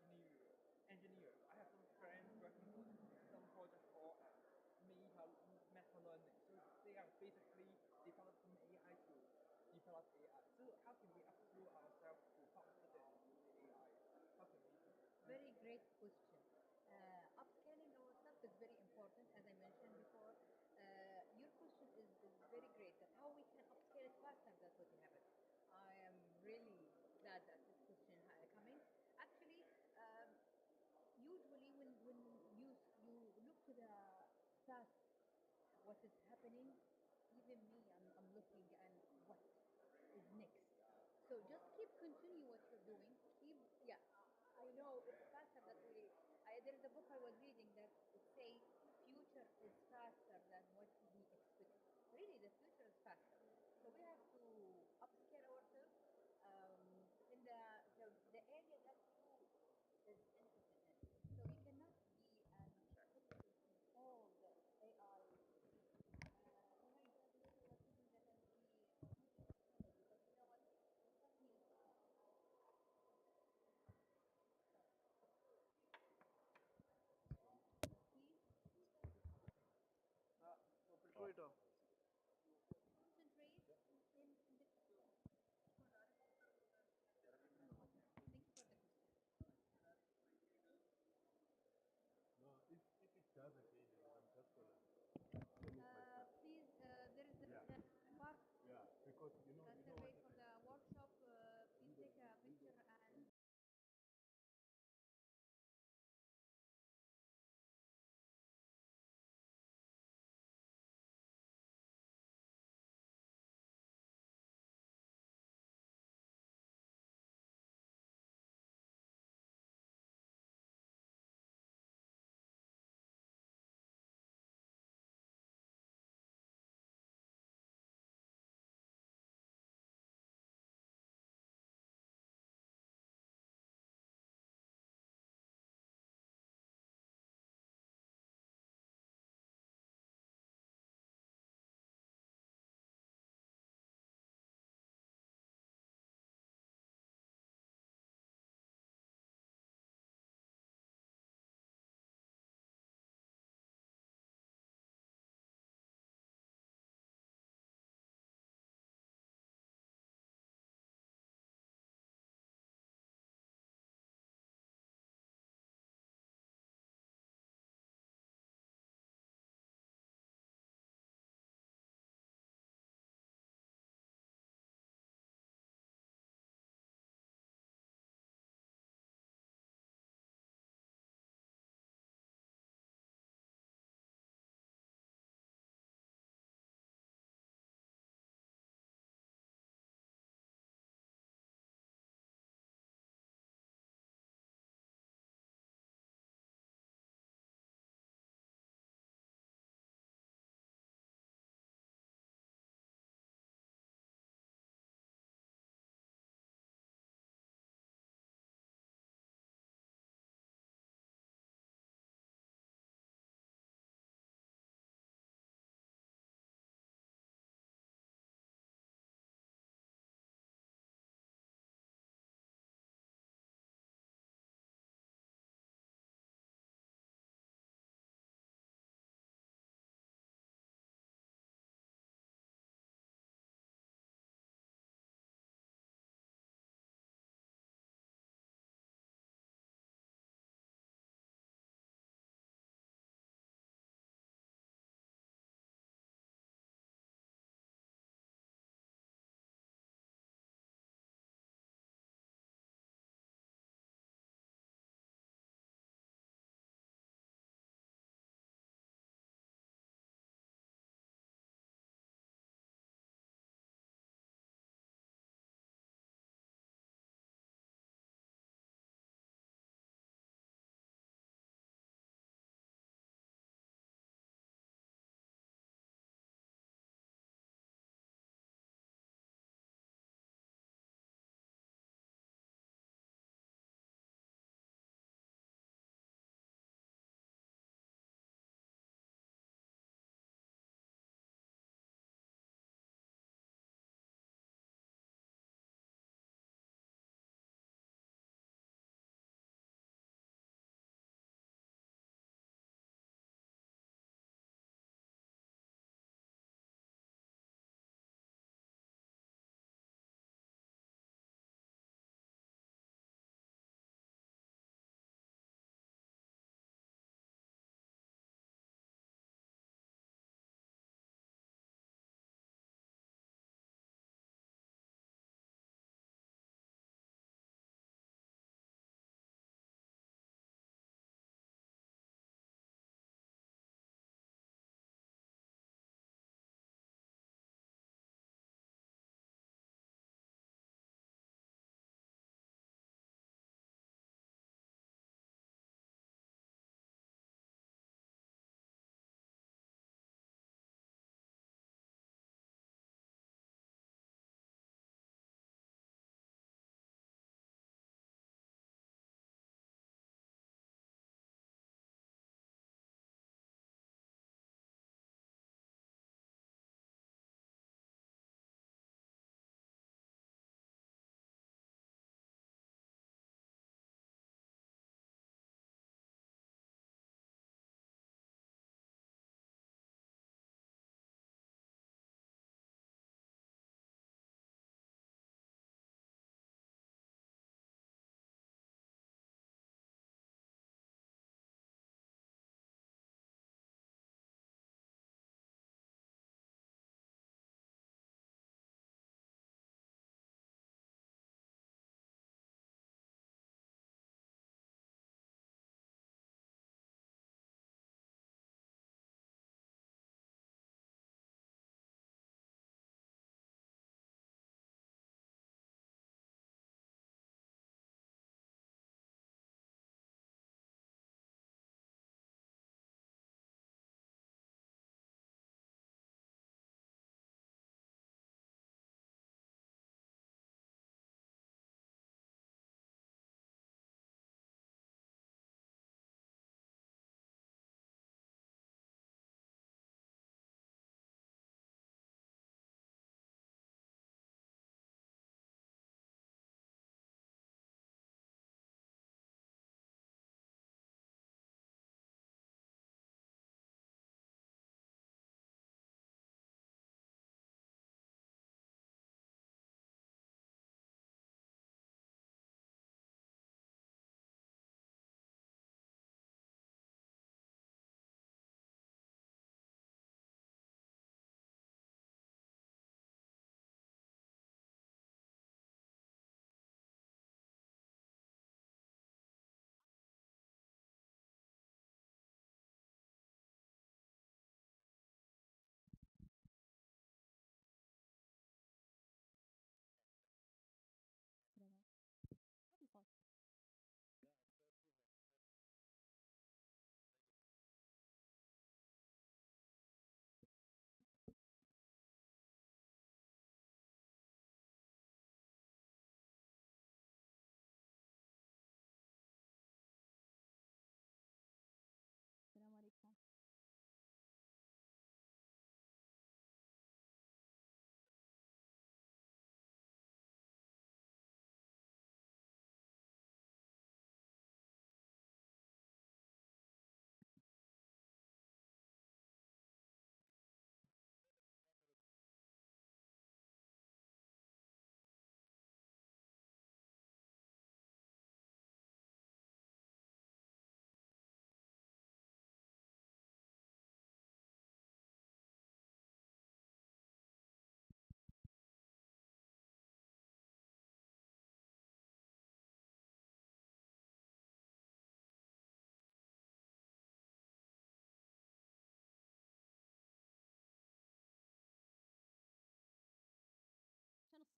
engineers, I have some friends working on some project for meta learning. So they are basically developing AI to develop AI. So how can we upskill ourselves to faster than the AI? How can we do this? Very great question. Upscaling ourselves is very important, as I mentioned before. Your question is very great. That how we can upscale it faster. That's what you have it. I am really glad that this question coming. Actually, usually when you look to the past, what is happening, even me, I'm looking and what is next. So just keep continue what you're doing. Keep, yeah. I know it's faster that we. There is a book I was reading that it says future is faster than what we expect. Really, the future is faster. So we have to upscale ourselves in the area that you is interested in. So you cannot be an specialist in all the AI. Oh my God, this is what you do that I see. But you know what? Please, please Operator. concentrate in the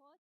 الصوت.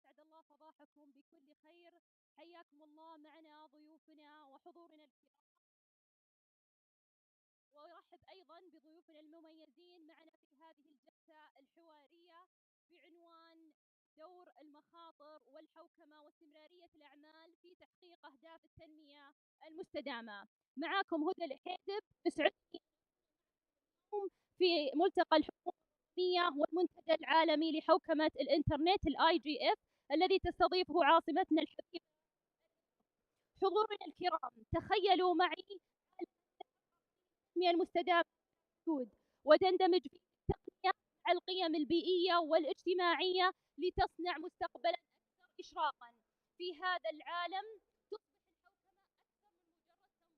سعد الله صباحكم بكل خير. حياكم الله معنا ضيوفنا وحضورنا الكرام، وأرحب أيضا بضيوفنا المميزين معنا في هذه الجلسة الحوارية بعنوان دور المخاطر والحوكمة واستمرارية الأعمال في تحقيق أهداف التنمية المستدامة. معكم هدى الحيدب، تسعدني في ملتقى الحكومة الرقمية والمنتدى العالمي لحوكمة الإنترنت IGF الذي تستضيفه عاصمتنا الحبيبة. حضورنا الكرام، تخيلوا معي التنمية المستدامة وتندمج في التقنية مع القيم البيئية والاجتماعية لتصنع مستقبلا أكثر إشراقا. في هذا العالم تصبح الحوكمة أكثر من مجرد تنظيم،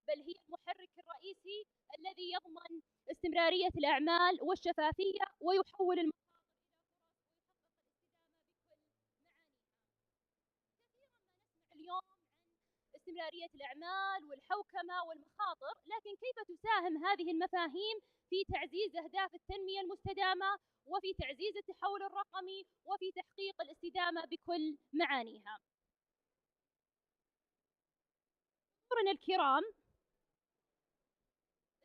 بل هي المحرك الرئيسي الذي يضمن استمرارية الأعمال والشفافية ويحول المخاطر إلى فرص ويحقق الاستدامة بكل معانيها. كثيرا ما نسمع اليوم عن استمرارية الأعمال والحوكمة والمخاطر، لكن كيف تساهم هذه المفاهيم في تعزيز أهداف التنمية المستدامة وفي تعزيز التحول الرقمي وفي تحقيق الاستدامة بكل معانيها؟ حضورنا الكرام،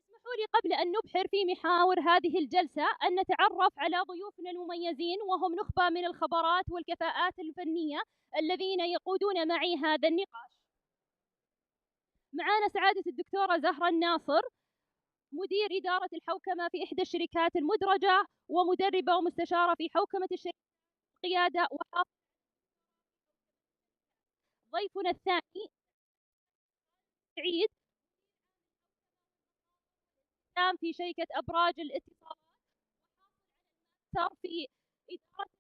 اسمحوا لي قبل أن نبحر في محاور هذه الجلسة أن نتعرف على ضيوفنا المميزين، وهم نخبة من الخبرات والكفاءات الفنية الذين يقودون معي هذا النقاش. معنا سعادة الدكتورة زهرة الناصر، مدير إدارة الحوكمة في إحدى الشركات المدرجة ومدربة ومستشارة في حوكمة الشركات القيادة وحافظ. ضيفنا الثاني سعيد في شركة أبراج الاتصالات وحاصل في إدارة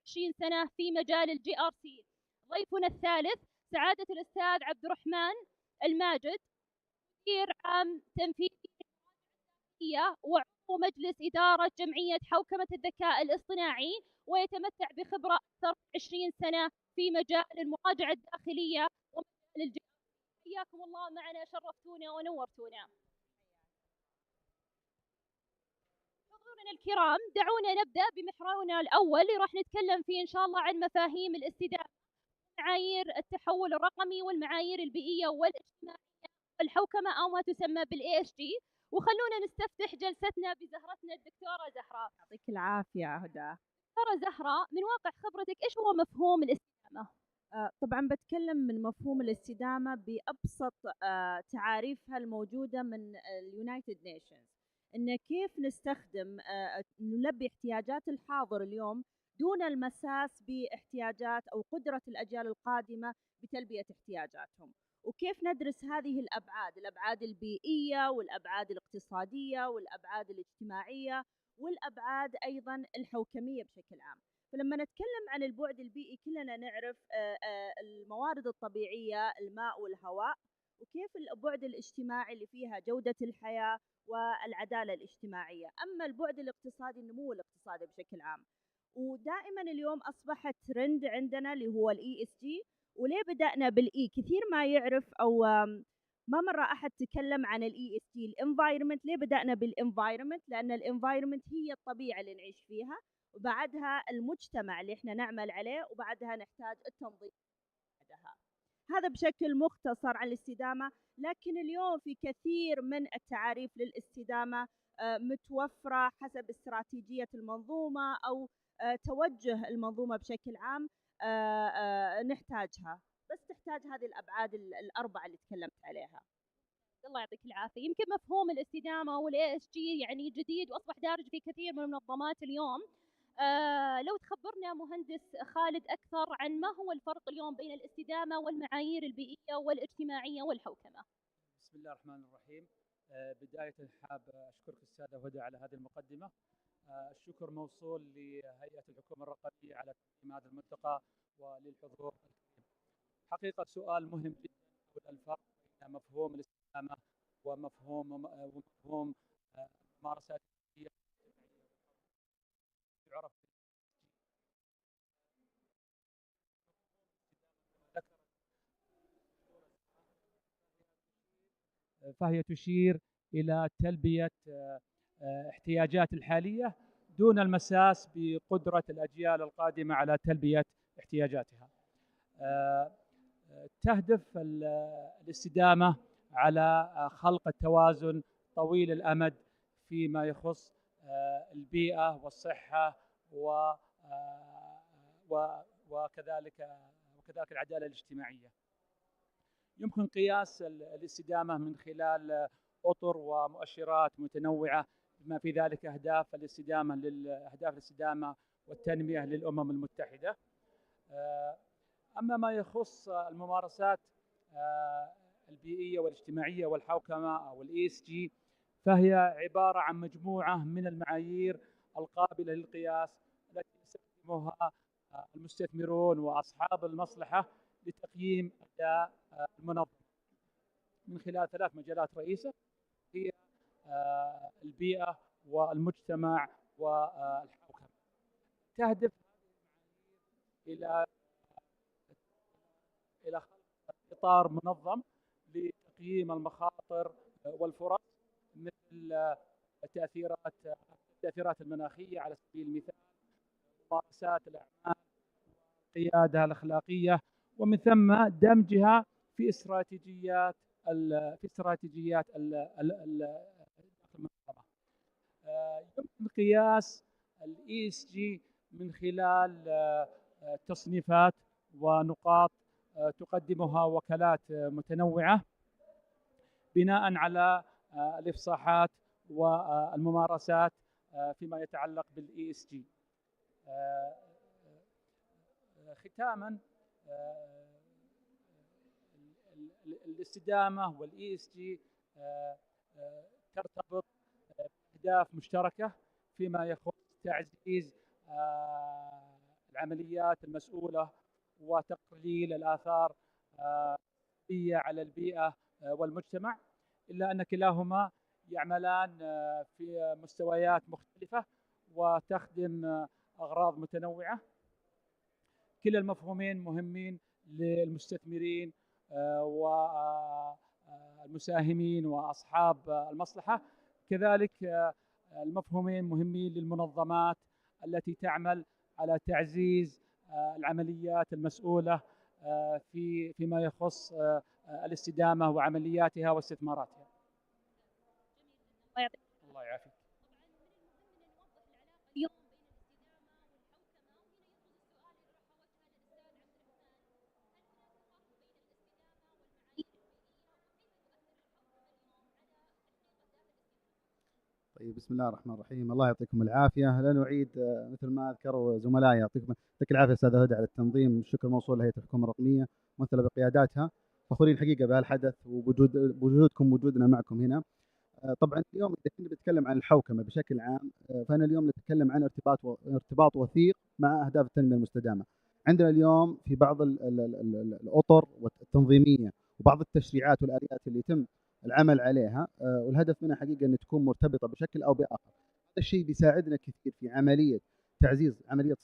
20 سنة في مجال GRC. ضيفنا الثالث سعادة الأستاذ عبد الرحمن الماجد، مدير عام تنفيذي وعضو مجلس إدارة جمعية حوكمة الذكاء الاصطناعي، ويتمتع بخبرة أكثر من 20 سنة في مجال المراجعة الداخلية ومجال الجهة. حياكم الله معنا، شرفتونا ونورتونا. حضورنا الكرام، دعونا نبدأ بمحورنا الأول اللي راح نتكلم فيه إن شاء الله عن مفاهيم الاستدامة، معايير التحول الرقمي والمعايير البيئية والاجتماعية والحوكمة أو ما تسمى بالASG. وخلونا نستفتح جلستنا بزهرتنا الدكتورة زهراء. يعطيك العافية هدى. دكتورة زهراء، من واقع خبرتك إيش هو مفهوم الاستدامة؟ طبعا بتكلم من مفهوم الاستدامة بأبسط تعاريفها الموجودة من اليونايتد نيشنز، إن كيف نستخدم نلبي احتياجات الحاضر اليوم دون المساس باحتياجات أو قدرة الأجيال القادمة بتلبية احتياجاتهم، وكيف ندرس هذه الأبعاد البيئية والأبعاد الاقتصادية والأبعاد الاجتماعية والأبعاد أيضا الحوكمية بشكل عام. فلما نتكلم عن البعد البيئي كلنا نعرف الموارد الطبيعية، الماء والهواء، وكيف البعد الاجتماعي اللي فيها جودة الحياة والعدالة الاجتماعية. أما البعد الاقتصادي، النمو الاقتصادي بشكل عام. ودائما اليوم أصبحت ترند عندنا اللي هو الESG، وليه بدأنا بالإي؟ كثير ما يعرف أو ما مرة أحد تكلم عن الإي اس تي الانفايرمنت. ليه بدأنا بالانفايرمنت؟ لأن الانفايرمنت هي الطبيعة اللي نعيش فيها، وبعدها المجتمع اللي احنا نعمل عليه، وبعدها نحتاج التنظيم بعدها. هذا بشكل مختصر عن الاستدامة. لكن اليوم في كثير من التعاريف للاستدامة متوفرة حسب استراتيجية المنظومة أو توجه المنظومة بشكل عام نحتاجها، بس تحتاج هذه الأبعاد الأربعة اللي تكلمت عليها. الله يعطيك العافية. يمكن مفهوم الاستدامة والاي اس جي يعني جديد وأصبح دارج في كثير من المنظمات اليوم. لو تخبرنا مهندس خالد أكثر عن ما هو الفرق اليوم بين الاستدامة والمعايير البيئية والاجتماعية والحوكمة. بسم الله الرحمن الرحيم. بداية حاب أشكرك أستاذة هدى على هذه المقدمة. الشكر موصول لهيئة الحكومة الرقمية على تنظيم هذا الملتقى وللحضور الكريم. حقيقة سؤال مهم جدا، الفرق بين مفهوم الاستدامة ومفهوم ممارسات يعرف فهي تشير إلى تلبية احتياجات الحالية دون المساس بقدرة الأجيال القادمة على تلبية احتياجاتها. تهدف الاستدامة على خلق التوازن طويل الأمد فيما يخص البيئة والصحة وكذلك العدالة الاجتماعية. يمكن قياس الاستدامة من خلال أطر ومؤشرات متنوعة، بما في ذلك أهداف الاستدامة والتنمية للأمم المتحدة. أما ما يخص الممارسات البيئية والاجتماعية والحوكمة أو الESG، فهي عبارة عن مجموعة من المعايير القابلة للقياس التي يستخدمها المستثمرون وأصحاب المصلحة لتقييم أداء المنظمة من خلال 3 مجالات رئيسة، هي البيئة والمجتمع والحوكمة. تهدف إلى خلق إطار منظم لتقييم المخاطر والفرص، مثل التأثيرات المناخية على سبيل المثال، ممارسات الأعمال، القيادة الأخلاقية، ومن ثم دمجها في استراتيجيات المنظمة. يمكن قياس الESG من خلال تصنيفات ونقاط تقدمها وكالات متنوعة بناء على الإفصاحات والممارسات فيما يتعلق بالESG. ختاما، الاستدامة والESG ترتبط بأهداف مشتركة فيما يخص تعزيز العمليات المسؤولة وتقليل الآثار السلبية على البيئة والمجتمع، إلا أن كلاهما يعملان في مستويات مختلفة وتخدم أغراض متنوعة. كلا المفهومين مهمين للمستثمرين والمساهمين وأصحاب المصلحة، كذلك المفهومين مهمين للمنظمات التي تعمل على تعزيز العمليات المسؤولة فيما يخص الاستدامة وعملياتها واستثماراتها. الله يعافيك. طيب، بسم الله الرحمن الرحيم. الله يعطيكم العافية. لا نعيد مثل ما ذكروا زملائي، يعطيك العافية أستاذة هدى على التنظيم. الشكر موصول لهيئة الحكومة الرقمية ممثلة بقياداتها. فخورين الحقيقة بهالحدث وبوجودكم وجودنا معكم هنا. طبعا اليوم إذا كنا بنتكلم عن الحوكمة بشكل عام، فأنا اليوم نتكلم عن ارتباط وثيق مع أهداف التنمية المستدامة. عندنا اليوم في بعض الأطر التنظيمية وبعض التشريعات والآليات اللي يتم العمل عليها، والهدف منها حقيقة أن تكون مرتبطة بشكل أو بآخر. هذا الشيء بيساعدنا كثير في عملية تعزيز عملية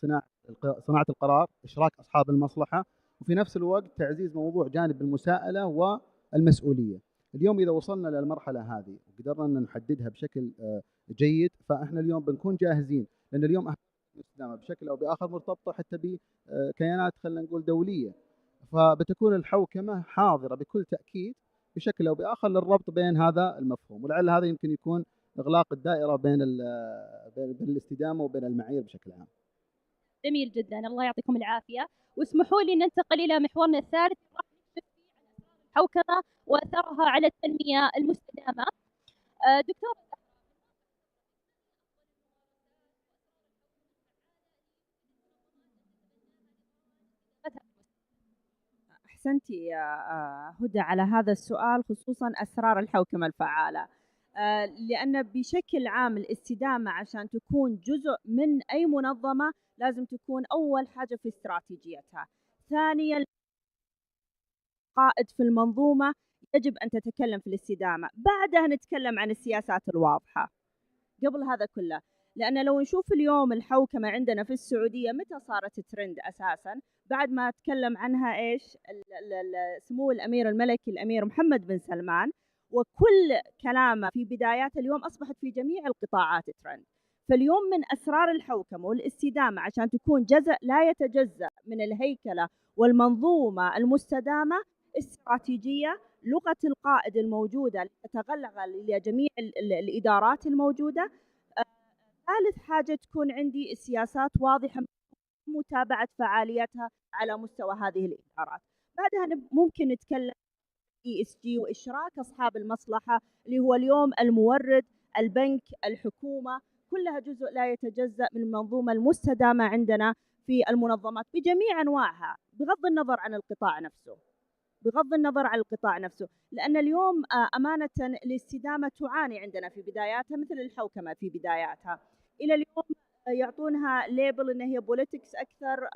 صناعة القرار، إشراك أصحاب المصلحة، وفي نفس الوقت تعزيز موضوع جانب المساءلة والمسؤولية. اليوم إذا وصلنا للمرحلة هذه وقدرنا أن نحددها بشكل جيد، فإحنا اليوم بنكون جاهزين، لأن اليوم الاستدامة بشكل أو بآخر مرتبطة حتى بكيانات خلينا نقول دولية، فبتكون الحوكمة حاضرة بكل تأكيد بشكل أو بآخر للربط بين هذا المفهوم. ولعل هذا يمكن يكون إغلاق الدائرة بين الاستدامة وبين المعايير بشكل عام. جميل جدا، الله يعطيكم العافية. واسمحوا لي ننتقل إلى محورنا الثالث، راح نكشف فيه عن الحوكمة وأثرها على التنمية المستدامة. دكتور، أحسنتي يا هدى على هذا السؤال، خصوصا أسرار الحوكمة الفعالة. لأن بشكل عام الاستدامة عشان تكون جزء من أي منظمة لازم تكون أول حاجة في استراتيجيتها. ثانيا، قائد في المنظومة يجب أن تتكلم في الاستدامة، بعدها نتكلم عن السياسات الواضحة قبل هذا كله. لأن لو نشوف اليوم الحوكمة عندنا في السعودية متى صارت ترند أساساً؟ بعد ما تكلم عنها إيش سمو الأمير الملكي الأمير محمد بن سلمان، وكل كلامه في بدايات اليوم أصبحت في جميع القطاعات ترند. فاليوم من أسرار الحوكمة والاستدامة عشان تكون جزء لا يتجزأ من الهيكلة والمنظومة المستدامة، استراتيجية، لغة القائد الموجودة لتتغلغل لجميع الإدارات الموجودة. ثالث حاجة تكون عندي السياسات واضحة، متابعة فعاليتها على مستوى هذه الإدارات. بعدها ممكن نتكلم ESG وإشراك أصحاب المصلحة اللي هو اليوم المورد، البنك، الحكومة، كلها جزء لا يتجزأ من المنظومة المستدامة عندنا في المنظمات بجميع أنواعها، بغض النظر عن القطاع نفسه. لأن اليوم أمانة الاستدامة تعاني عندنا في بداياتها مثل الحوكمة في بداياتها، إلى اليوم يعطونها ليبل إن هي بوليتكس أكثر،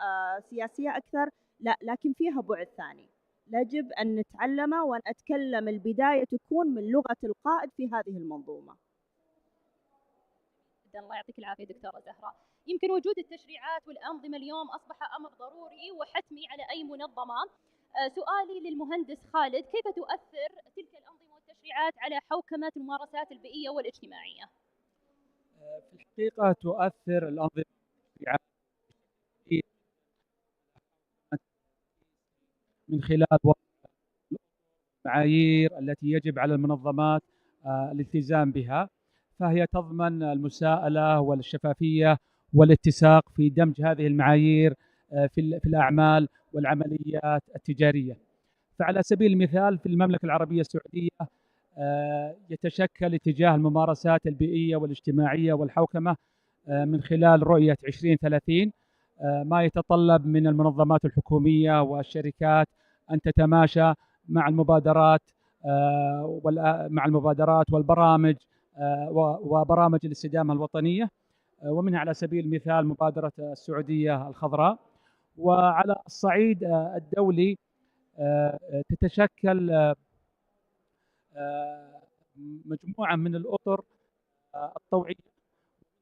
سياسية أكثر. لا، لكن فيها بعد ثاني يجب أن نتعلمه ونتكلم. البداية تكون من لغة القائد في هذه المنظومة. الله يعطيك العافية دكتورة زهراء. يمكن وجود التشريعات والأنظمة اليوم أصبح أمر ضروري وحتمي على أي منظمة. سؤالي للمهندس خالد، كيف تؤثر تلك الأنظمة والتشريعات على حوكمة الممارسات البيئية والاجتماعية؟ في الحقيقة تؤثر الأنظمة والتشريعات من خلال المعايير التي يجب على المنظمات الالتزام بها، فهي تضمن المساءلة والشفافية والاتساق في دمج هذه المعايير في الأعمال والعمليات التجارية. فعلى سبيل المثال في المملكة العربية السعودية يتشكل اتجاه الممارسات البيئية والاجتماعية والحوكمة من خلال رؤية 2030 ما يتطلب من المنظمات الحكومية والشركات أن تتماشى مع المبادرات والبرامج وبرامج الاستدامة الوطنية، ومنها على سبيل المثال مبادرة السعودية الخضراء. وعلى الصعيد الدولي تتشكل مجموعة من الأطر الطوعية،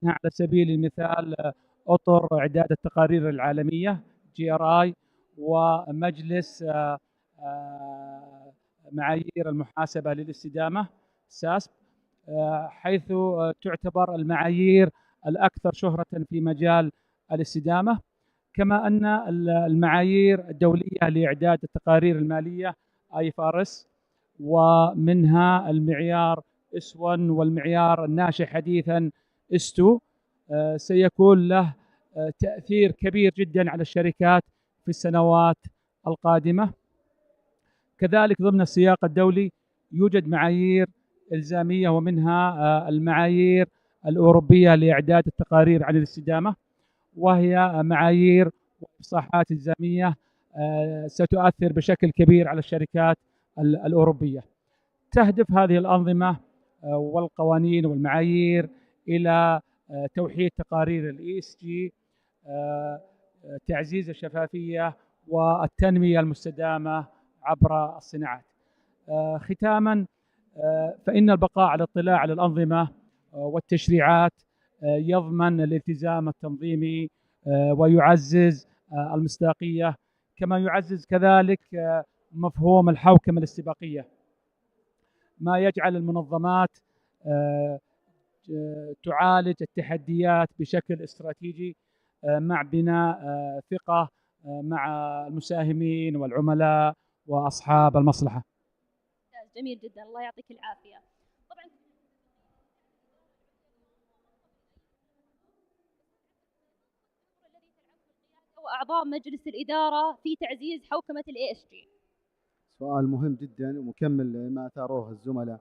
على سبيل المثال أطر إعداد التقارير العالمية GRI، ومجلس معايير المحاسبة للاستدامة SASB، حيث تعتبر المعايير الأكثر شهرة في مجال الاستدامة، كما أن المعايير الدولية لإعداد التقارير المالية IFRS، ومنها المعيار S1 والمعيار الناشئ حديثا S2 سيكون له تأثير كبير جدا على الشركات في السنوات القادمة. كذلك ضمن السياق الدولي يوجد معايير إلزامية، ومنها المعايير الأوروبية لإعداد التقارير عن الاستدامة، وهي معايير وإصلاحات إلزامية ستؤثر بشكل كبير على الشركات الأوروبية. تهدف هذه الأنظمة والقوانين والمعايير إلى توحيد تقارير الESG، تعزيز الشفافية والتنمية المستدامة عبر الصناعات. ختاما، فإن البقاء على الاطلاع على الأنظمة والتشريعات يضمن الالتزام التنظيمي ويعزز المصداقية كما يعزز كذلك مفهوم الحوكمة الاستباقية، ما يجعل المنظمات تعالج التحديات بشكل استراتيجي مع بناء ثقة مع المساهمين والعملاء وأصحاب المصلحة. جميل جدا، الله يعطيك العافية. طبعا وأعضاء مجلس الإدارة في تعزيز حوكمة ال ESG. سؤال مهم جدا ومكمل لما أثاروه الزملاء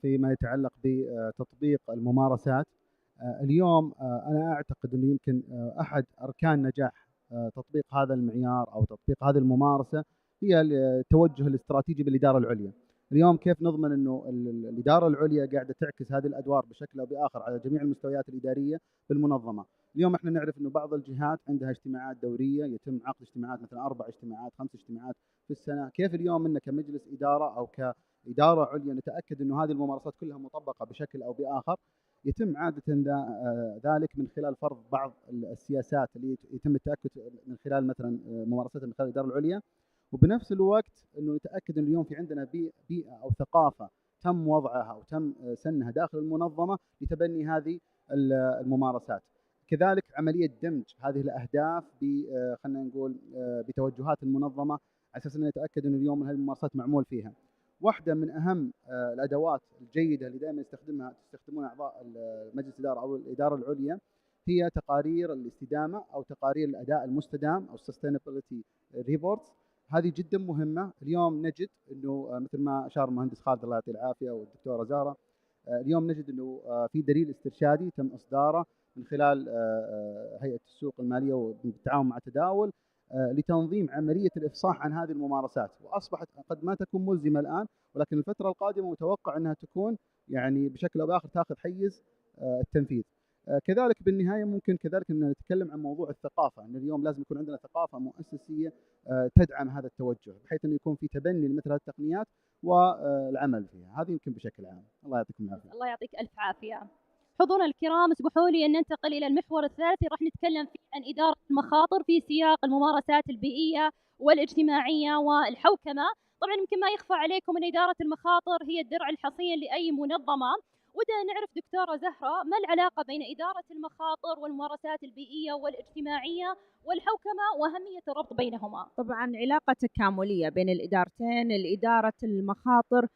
فيما يتعلق بتطبيق الممارسات. اليوم أنا أعتقد أنه يمكن أحد أركان نجاح تطبيق هذا المعيار أو تطبيق هذه الممارسة هي التوجه الاستراتيجي بالإدارة العليا. اليوم كيف نضمن أنه الإدارة العليا قاعدة تعكس هذه الأدوار بشكل أو بآخر على جميع المستويات الإدارية بالمنظمة. اليوم احنا نعرف أنه بعض الجهات عندها اجتماعات دورية، يتم عقد اجتماعات مثلا 4 اجتماعات 5 اجتماعات في السنة. كيف اليوم أنك كمجلس إدارة أو كإدارة عليا نتأكد أنه هذه الممارسات كلها مطبقة بشكل أو بآخر؟ يتم عادة ذلك من خلال فرض بعض السياسات اللي يتم التأكد من خلال مثلا ممارستها من خلال الإدارة العليا، وبنفس الوقت أنه نتأكد أن اليوم في عندنا بيئة أو ثقافة تم وضعها أو تم سنها داخل المنظمة لتبني هذه الممارسات. كذلك عملية دمج هذه الأهداف خلينا نقول بتوجهات المنظمة على أساس أن نتأكد أن اليوم هذه الممارسات معمول فيها. واحدة من أهم الأدوات الجيدة اللي دائما يستخدمونها أعضاء مجلس الإدارة أو الإدارة العليا هي تقارير الاستدامة أو تقارير الأداء المستدام أو sustainability reports. هذه جدا مهمة. اليوم نجد أنه مثل ما أشار المهندس خالد الله يعطيه العافية والدكتورة زارة، اليوم نجد أنه في دليل استرشادي تم إصداره من خلال هيئة السوق المالية وبالتعاون مع تداول لتنظيم عملية الإفصاح عن هذه الممارسات، وأصبحت قد ما تكون ملزمة الآن، ولكن الفترة القادمة متوقع أنها تكون يعني بشكل أو بآخر تأخذ حيز التنفيذ. كذلك بالنهاية ممكن كذلك أن نتكلم عن موضوع الثقافة، أن اليوم لازم يكون عندنا ثقافة مؤسسية تدعم هذا التوجه بحيث أنه يكون في تبني لمثل هذه التقنيات والعمل فيها. هذه يمكن بشكل عام. الله يعطيكم العافية. الله يعطيك ألف عافية. حضورنا الكرام، اسمحوا لي أن ننتقل إلى المحور الثالث راح نتكلم فيه عن إدارة المخاطر في سياق الممارسات البيئية والاجتماعية والحوكمة. طبعا يمكن ما يخفى عليكم أن إدارة المخاطر هي الدرع الحصين لأي منظمة. ودنا نعرف دكتورة زهرة، ما العلاقة بين إدارة المخاطر والممارسات البيئية والاجتماعية والحوكمة وأهمية الربط بينهما؟ طبعا علاقة تكاملية بين الإدارتين. الإدارة المخاطر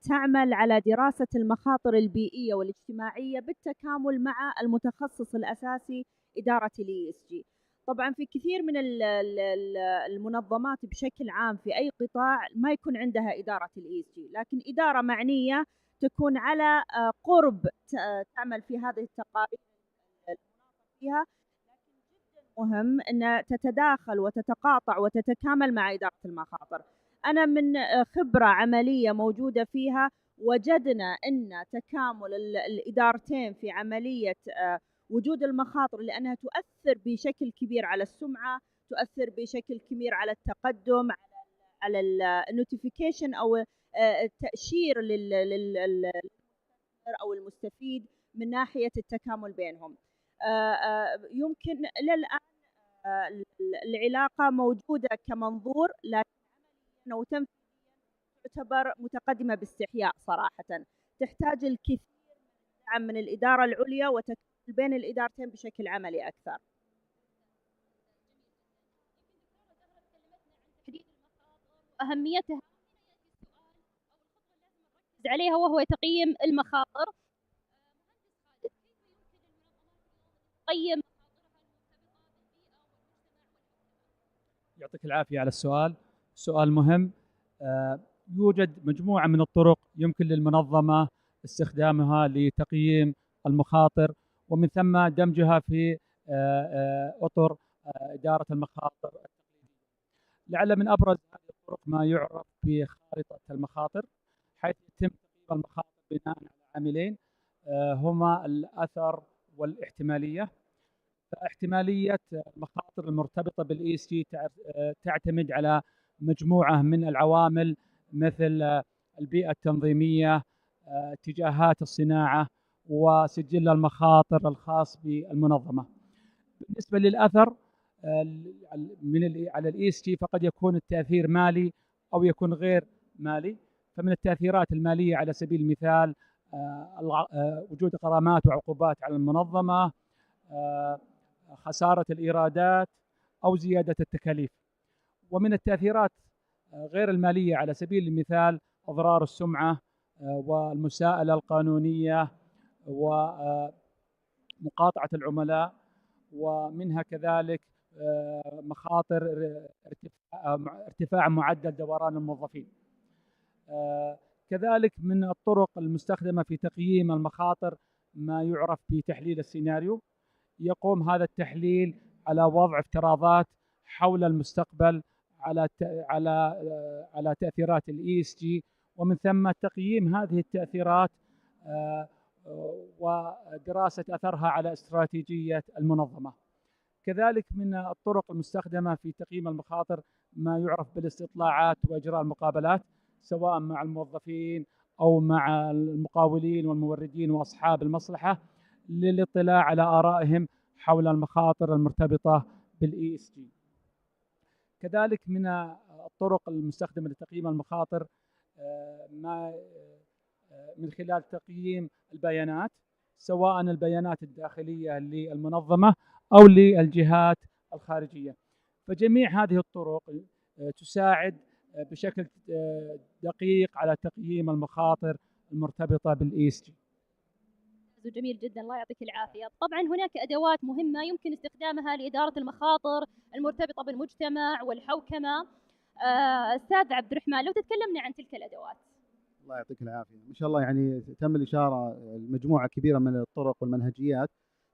تعمل على دراسة المخاطر البيئية والاجتماعية بالتكامل مع المتخصص الأساسي إدارة ال ESG. طبعا في كثير من المنظمات بشكل عام في أي قطاع ما يكون عندها إدارة ال ESG، لكن إدارة معنية تكون على قرب تعمل في هذه التقارير فيها. مهم أن تتداخل وتتقاطع وتتكامل مع إدارة المخاطر. أنا من خبرة عملية موجودة فيها وجدنا أن تكامل الإدارتين في عملية وجود المخاطر، لأنها تؤثر بشكل كبير على السمعة، تؤثر بشكل كبير على التقدم، على النوتيفيكيشن أو التأشير أو المستفيد من ناحية التكامل بينهم. يمكن للآن العلاقة موجودة كمنظور، لكن وتنفيذيا تعتبر متقدمة باستحياء صراحة. تحتاج الكثير من الإدارة العليا وتكامل بين الإدارتين بشكل عملي أكثر. أهميتها عليها وهو تقييم المخاطر. قيم. يعطيك العافية على السؤال. سؤال مهم. يوجد مجموعة من الطرق يمكن للمنظمة استخدامها لتقييم المخاطر، ومن ثم دمجها في أطر إدارة المخاطر التقليدية. لعل من أبرز هذه الطرق ما يعرف بخارطة المخاطر، حيث يتم تقييم المخاطر بناء على عاملين هما الأثر والاحتمالية. فاحتمالية المخاطر المرتبطة بالESG تعتمد على مجموعة من العوامل مثل البيئة التنظيمية، اتجاهات الصناعة، وسجل المخاطر الخاص بالمنظمة. بالنسبة للأثر على الاي اس جي فقد يكون التاثير مالي او يكون غير مالي. فمن التاثيرات الماليه على سبيل المثال وجود غرامات وعقوبات على المنظمه، خساره الايرادات او زياده التكاليف. ومن التاثيرات غير الماليه على سبيل المثال اضرار السمعه والمساءله القانونيه ومقاطعه العملاء، ومنها كذلك مخاطر ارتفاع معدل دوران الموظفين. كذلك من الطرق المستخدمة في تقييم المخاطر ما يعرف بتحليل السيناريو. يقوم هذا التحليل على وضع افتراضات حول المستقبل على تأثيرات الاي اس جي، ومن ثم تقييم هذه التأثيرات ودراسة أثرها على استراتيجية المنظمة. كذلك من الطرق المستخدمة في تقييم المخاطر ما يعرف بالاستطلاعات وإجراء المقابلات، سواء مع الموظفين أو مع المقاولين والموردين وأصحاب المصلحة، للاطلاع على آرائهم حول المخاطر المرتبطة بالاي اس جي. كذلك من الطرق المستخدمة لتقييم المخاطر ما من خلال تقييم البيانات، سواء البيانات الداخلية للمنظمة أو للجهات الخارجية. فجميع هذه الطرق تساعد بشكل دقيق على تقييم المخاطر المرتبطة بالاي اس جي. جميل جدا، الله يعطيك العافية. طبعا هناك أدوات مهمة يمكن استخدامها لإدارة المخاطر المرتبطة بالمجتمع والحوكمة. أستاذ عبد الرحمن، لو تتكلمنا عن تلك الأدوات. الله يعطيك العافية. ما شاء الله، يعني تم الإشارة لمجموعة كبيرة من الطرق والمنهجيات.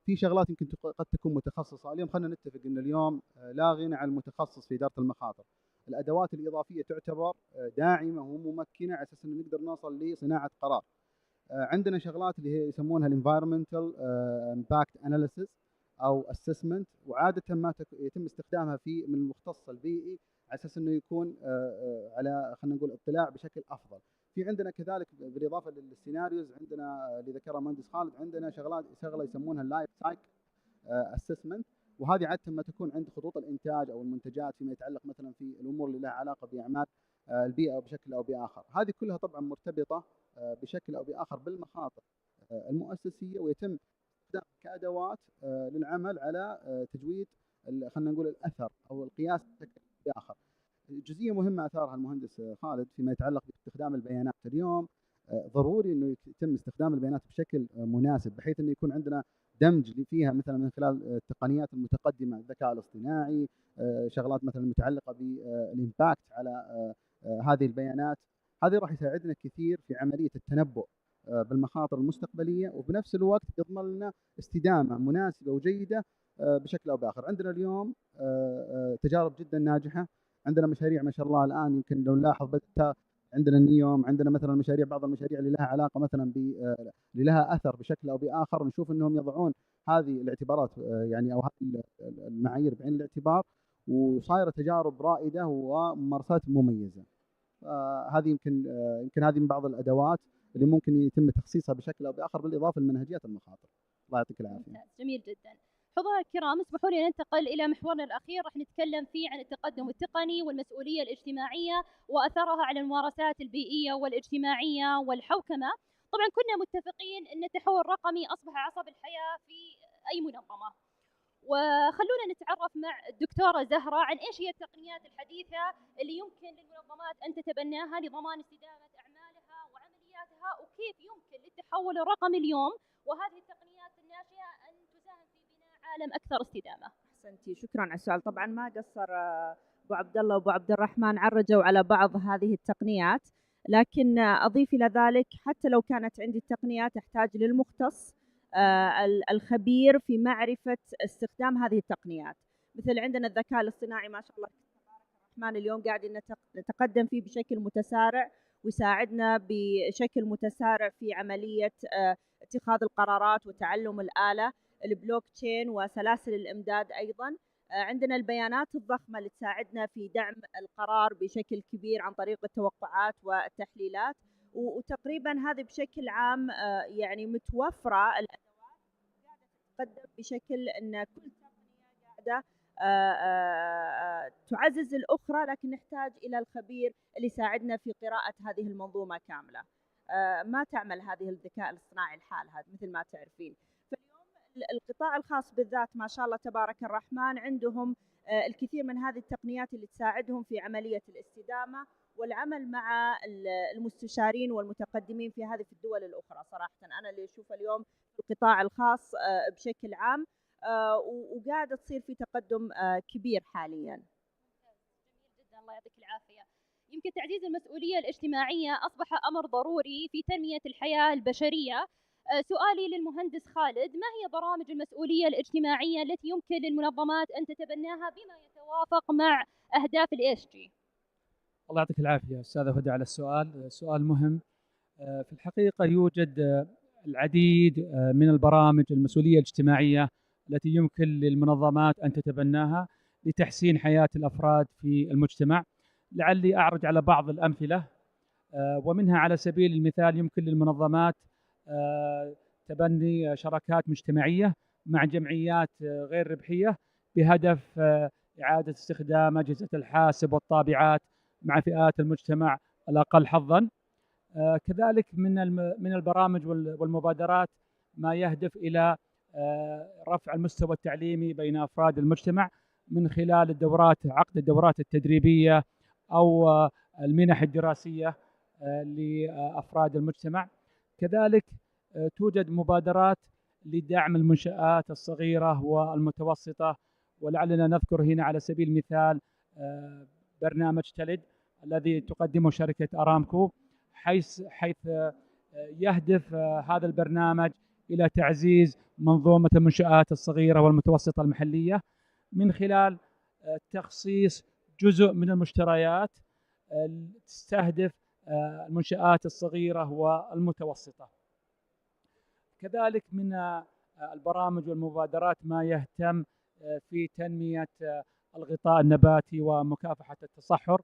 في شغلات يمكن قد تكون متخصصة. اليوم خلينا نتفق أن اليوم لا غنى عن المتخصص في إدارة المخاطر. الأدوات الإضافية تعتبر داعمة وممكنة على أساس أن نقدر نوصل لصناعة قرار. عندنا شغلات اللي هي يسمونها الانفايرمنتال امباكت اناليسيس او اسسمنت، وعاده ما يتم استخدامها من المختص البيئي على اساس انه يكون على خلينا نقول اطلاع بشكل افضل. في عندنا كذلك بالاضافه للسيناريوز، عندنا اللي ذكرها مهندس خالد، عندنا شغله يسمونها اللايف سايكل اسسمنت، وهذه عاده ما تكون عند خطوط الانتاج او المنتجات فيما يتعلق مثلا في الامور اللي لها علاقه باعمال البيئه بشكل او باخر. هذه كلها طبعا مرتبطه بشكل او باخر بالمخاطر المؤسسيه، ويتم استخدامها كادوات للعمل على تجويد خلينا نقول الاثر او القياس بشكل باخر. جزئيه مهمه اثارها المهندس خالد فيما يتعلق باستخدام البيانات. اليوم ضروري انه يتم استخدام البيانات بشكل مناسب، بحيث انه يكون عندنا دمج فيها مثلا من خلال التقنيات المتقدمه، الذكاء الاصطناعي، شغلات مثلا متعلقه بالامباكت على هذه البيانات. هذه راح يساعدنا كثير في عمليه التنبؤ بالمخاطر المستقبليه، وبنفس الوقت يضمن لنا استدامه مناسبه وجيده بشكل او باخر. عندنا اليوم تجارب جدا ناجحه، عندنا مشاريع ما شاء الله الان يمكن لو نلاحظ بدأت عندنا النيوم، عندنا مثلا مشاريع، بعض المشاريع اللي لها علاقه مثلا اللي لها اثر بشكل او باخر، نشوف انهم يضعون هذه الاعتبارات يعني او هذه المعايير بعين الاعتبار، وصايره تجارب رائده وممارسات مميزه. هذه يمكن هذه من بعض الادوات اللي ممكن يتم تخصيصها بشكل او باخر، بالاضافه لمنهجيات المخاطر. الله يعطيك العافيه. جميل جدا. حضور الكرام، اسمحوا لي ننتقل الى محورنا الاخير، راح نتكلم فيه عن التقدم التقني والمسؤوليه الاجتماعيه واثرها على الممارسات البيئيه والاجتماعيه والحوكمه. طبعا كنا متفقين ان التحول الرقمي اصبح عصب الحياه في اي منظمه، وخلونا نتعرف مع الدكتورة زهرة عن إيش هي التقنيات الحديثة اللي يمكن للمنظمات أن تتبناها لضمان استدامة أعمالها وعملياتها، وكيف يمكن للتحول الرقمي اليوم وهذه التقنيات الناشئة أن تساهم في بناء عالم أكثر استدامة. أحسنتي، شكرا على السؤال. طبعا ما قصر أبو عبد الله وأبو عبد الرحمن، عرجوا على بعض هذه التقنيات، لكن أضيف إلى ذلك حتى لو كانت عندي التقنيات أحتاج للمختص الخبير في معرفة استخدام هذه التقنيات. مثل عندنا الذكاء الاصطناعي ما شاء الله تبارك الرحمن، اليوم قاعدين نتقدم فيه بشكل متسارع، ويساعدنا بشكل متسارع في عملية اتخاذ القرارات وتعلم الآلة، البلوك تشين وسلاسل الإمداد. أيضا عندنا البيانات الضخمة اللي تساعدنا في دعم القرار بشكل كبير عن طريق التوقعات والتحليلات، وتقريبا هذه بشكل عام يعني متوفرة الأدوات قاعدة تتقدم بشكل أن كل تقنية قاعدة تعزز الأخرى، لكن نحتاج إلى الخبير اللي يساعدنا في قراءة هذه المنظومة كاملة. ما تعمل هذه الذكاء الاصطناعي الحال هذا مثل ما تعرفين. فاليوم القطاع الخاص بالذات ما شاء الله تبارك الرحمن عندهم الكثير من هذه التقنيات اللي تساعدهم في عملية الاستدامة والعمل مع المستشارين والمتقدمين في هذه الدول الأخرى. صراحة أنا اللي أشوف اليوم في القطاع الخاص بشكل عام وقاعدة تصير في تقدم كبير حاليا. جميل جدا، الله يعطيك العافية. يمكن تعزيز المسؤولية الاجتماعية أصبح أمر ضروري في تنمية الحياة البشرية. سؤالي للمهندس خالد، ما هي برامج المسؤولية الاجتماعية التي يمكن للمنظمات أن تتبناها بما يتوافق مع أهداف ال ESG؟ الله يعطيك العافية أستاذة هدى على السؤال، سؤال مهم. في الحقيقة يوجد العديد من البرامج المسؤولية الاجتماعية التي يمكن للمنظمات أن تتبناها لتحسين حياة الأفراد في المجتمع. لعلي أعرج على بعض الأمثلة، ومنها على سبيل المثال يمكن للمنظمات تبني شراكات مجتمعية مع جمعيات غير ربحية بهدف إعادة استخدام أجهزة الحاسب والطابعات مع فئات المجتمع الأقل حظاً. كذلك من البرامج والمبادرات ما يهدف إلى رفع المستوى التعليمي بين أفراد المجتمع من خلال عقد الدورات التدريبية أو المنح الدراسية لأفراد المجتمع. كذلك توجد مبادرات لدعم المنشآت الصغيرة والمتوسطة، ولعلنا نذكر هنا على سبيل المثال برنامج تلد الذي تقدمه شركة أرامكو، حيث يهدف هذا البرنامج إلى تعزيز منظومة المنشآت الصغيرة والمتوسطة المحلية من خلال تخصيص جزء من المشتريات تستهدف المنشآت الصغيرة والمتوسطة. كذلك من البرامج والمبادرات ما يهتم في تنمية الغطاء النباتي ومكافحة التصحر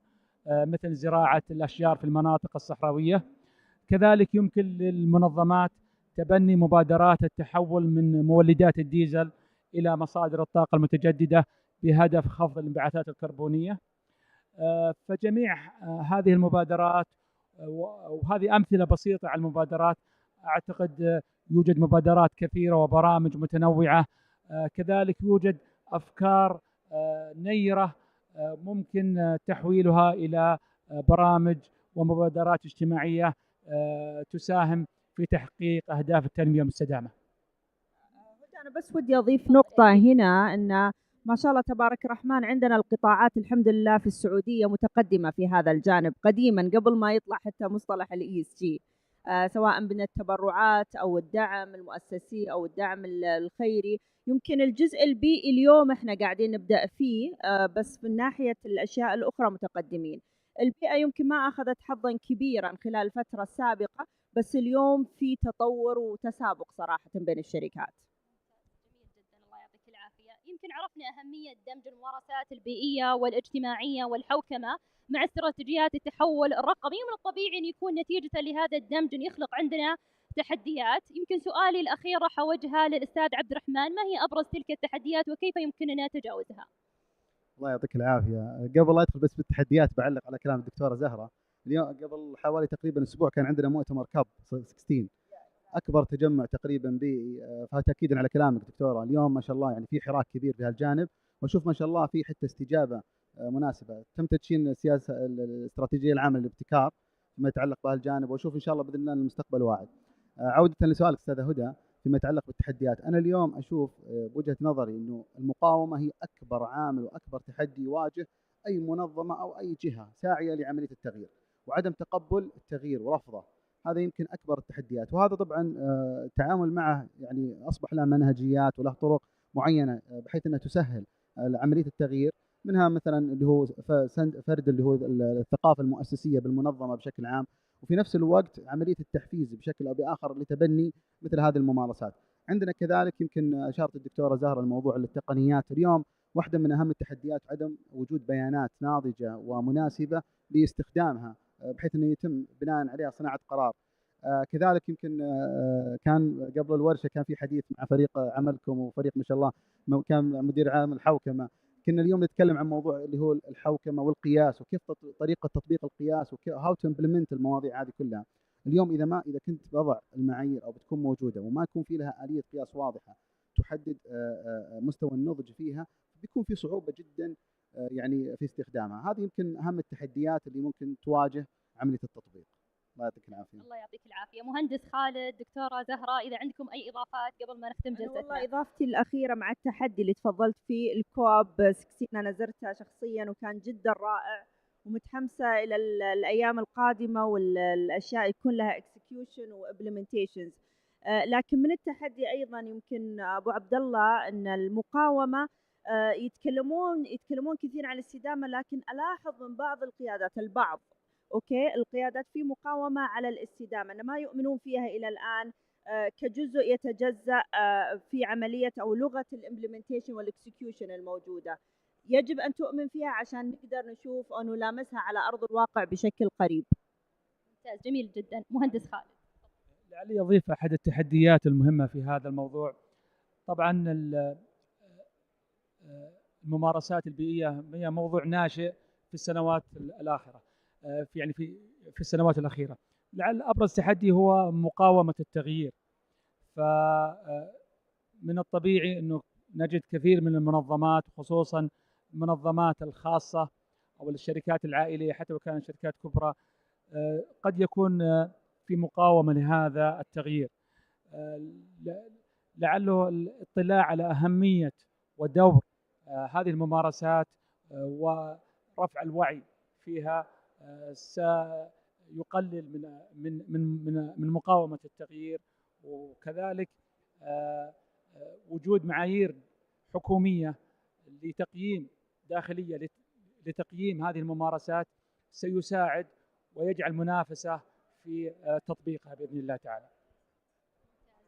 مثل زراعة الأشجار في المناطق الصحراوية. كذلك يمكن للمنظمات تبني مبادرات التحول من مولدات الديزل إلى مصادر الطاقة المتجددة بهدف خفض الانبعاثات الكربونية. فجميع هذه المبادرات، وهذه أمثلة بسيطة على المبادرات، أعتقد يوجد مبادرات كثيرة وبرامج متنوعة. كذلك يوجد أفكار نيرة ممكن تحويلها إلى برامج ومبادرات اجتماعية تساهم في تحقيق أهداف التنمية المستدامة. أنا بس ودي أضيف نقطة هنا، أن ما شاء الله تبارك الرحمن عندنا القطاعات الحمد لله في السعودية متقدمة في هذا الجانب قديما قبل ما يطلع حتى مصطلح ال ESG، سواء من التبرعات أو الدعم المؤسسي أو الدعم الخيري. يمكن الجزء البيئي اليوم احنا قاعدين نبدأ فيه، بس من ناحية الأشياء الأخرى متقدمين. البيئة يمكن ما أخذت حظا كبيرا خلال الفترة السابقة، بس اليوم في تطور وتسابق صراحة بين الشركات. جميل جدا، الله يعطيك العافية. يمكن عرفنا أهمية دمج الممارسات البيئية والاجتماعية والحوكمة مع استراتيجيات التحول الرقمي، ومن الطبيعي أن يكون نتيجة لهذا الدمج أن يخلق عندنا تحديات. يمكن سؤالي الأخير راح أوجهه للأستاذ عبد الرحمن، ما هي أبرز تلك التحديات وكيف يمكننا تجاوزها؟ الله يعطيك العافية. قبل لا أدخل بس بالتحديات بعلق على كلام الدكتورة زهرة. اليوم قبل حوالي تقريبا أسبوع كان عندنا مؤتمر كاب 16، أكبر تجمع تقريبا بيئي. فتأكيدا على كلامك دكتورة، اليوم ما شاء الله يعني في حراك كبير في هالجانب، وأشوف ما شاء الله في حتى استجابة مناسبة. تم تدشين السياسة الاستراتيجية العامة للابتكار فيما يتعلق بهالجانب، وأشوف إن شاء الله بإذن الله المستقبل واعد. عودة لسؤالك أستاذة هدى فيما يتعلق بالتحديات، أنا اليوم أشوف بوجهة نظري إنه المقاومة هي أكبر عامل وأكبر تحدي يواجه أي منظمة أو أي جهة ساعية لعملية التغيير، وعدم تقبل التغيير ورفضه هذا يمكن أكبر التحديات. وهذا طبعا التعامل معه يعني أصبح له منهجيات وله طرق معينة بحيث أنها تسهل عملية التغيير. منها مثلا اللي هو فرد اللي هو الثقافة المؤسسية بالمنظمة بشكل عام، وفي نفس الوقت عملية التحفيز بشكل أو بآخر لتبني مثل هذه الممارسات. عندنا كذلك يمكن أشارت الدكتورة زهرة الموضوع التقنيات. اليوم واحدة من أهم التحديات عدم وجود بيانات ناضجة ومناسبة لاستخدامها بحيث أنه يتم بناء عليها صناعة قرار. كذلك يمكن كان قبل الورشة كان في حديث مع فريق عملكم وفريق ما شاء الله كان مدير عام الحوكمة، كنا اليوم نتكلم عن موضوع اللي هو الحوكمه والقياس، وكيف طريقه تطبيق القياس، وكيف هاو تو امبلمنت المواضيع هذه كلها. اليوم اذا كنت بضع المعايير او بتكون موجوده وما يكون في لها اليه قياس واضحه تحدد مستوى النضج فيها، بيكون في صعوبه جدا يعني في استخدامها. هذه يمكن اهم التحديات اللي ممكن تواجه عمليه التطبيق. الله يعطيك العافيه. الله يعطيك العافيه. مهندس خالد، دكتوره زهراء، اذا عندكم اي اضافات قبل ما نختم أنا جلستنا. والله إضافتي الأخيرة مع التحدي اللي تفضلت فيه، الكوب 16 أنا زرتها شخصيا وكان جدا رائع، ومتحمسة إلى الأيام القادمة والأشياء يكون لها execution و implementations. لكن من التحدي أيضا يمكن أبو عبد الله أن المقاومة يتكلمون كثير عن الاستدامة، لكن ألاحظ من بعض القيادات البعض أوكي القيادات في مقاومة على الاستدامة، أن ما يؤمنون فيها إلى الآن كجزء يتجزأ في عملية أو لغة الإمبلمنتيشن والإكسكيوشن الموجودة. يجب أن تؤمن فيها عشان نقدر نشوف أو نلامسها على أرض الواقع بشكل قريب. ممتاز، جميل جدا. مهندس خالد. لعلي أضيف أحد التحديات المهمة في هذا الموضوع. طبعا الممارسات البيئية هي موضوع ناشئ في السنوات الآخرة، في السنوات الأخيرة. لعل أبرز تحدي هو مقاومة التغيير. فمن الطبيعي أنه نجد كثير من المنظمات، خصوصا المنظمات الخاصة أو الشركات العائلية حتى لو كانت شركات كبرى، قد يكون في مقاومة لهذا التغيير. لعله الاطلاع على أهمية ودور هذه الممارسات ورفع الوعي فيها سيقلل من مقاومة التغيير. وكذلك وجود معايير حكومية لتقييم داخلية لتقييم هذه الممارسات سيساعد ويجعل منافسة في تطبيقها بإذن الله تعالى.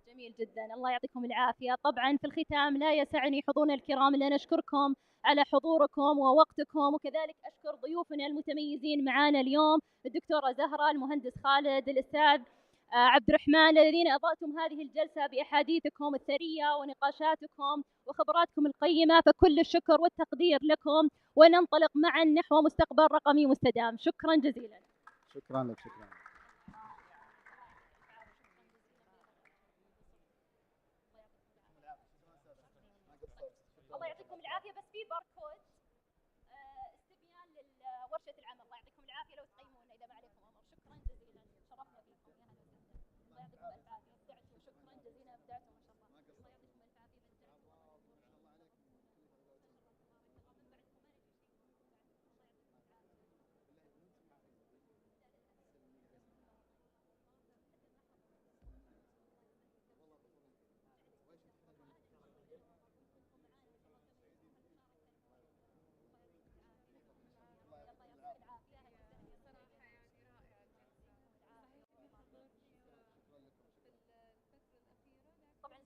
جميل جدا، الله يعطيكم العافية. طبعا في الختام لا يسعني حضورنا الكرام إلا نشكركم على حضوركم ووقتكم، وكذلك أشكر ضيوفنا المتميزين معنا اليوم، الدكتورة زهراء، المهندس خالد، الأستاذ عبد الرحمن، الذين أضأتم هذه الجلسة بأحاديثكم الثرية ونقاشاتكم وخبراتكم القيمة، فكل الشكر والتقدير لكم، وننطلق معا نحو مستقبل رقمي مستدام. شكرا جزيلا. شكرا لك. شكرا. الله يعطيكم العافية. بس في باركود استبيان لورشة العمل. الله يعطيكم العافية لو تقيمونا إذا ما عليكم أمر. شكرا جزيلا، شرفنا فيكم. يا هلا وسهلا. الله يعطيكم الف عافية. ابدعتوا، شكرا جزيلا، ابدعتوا ما شاء الله. الله يعطيكم الف عافية. طبعا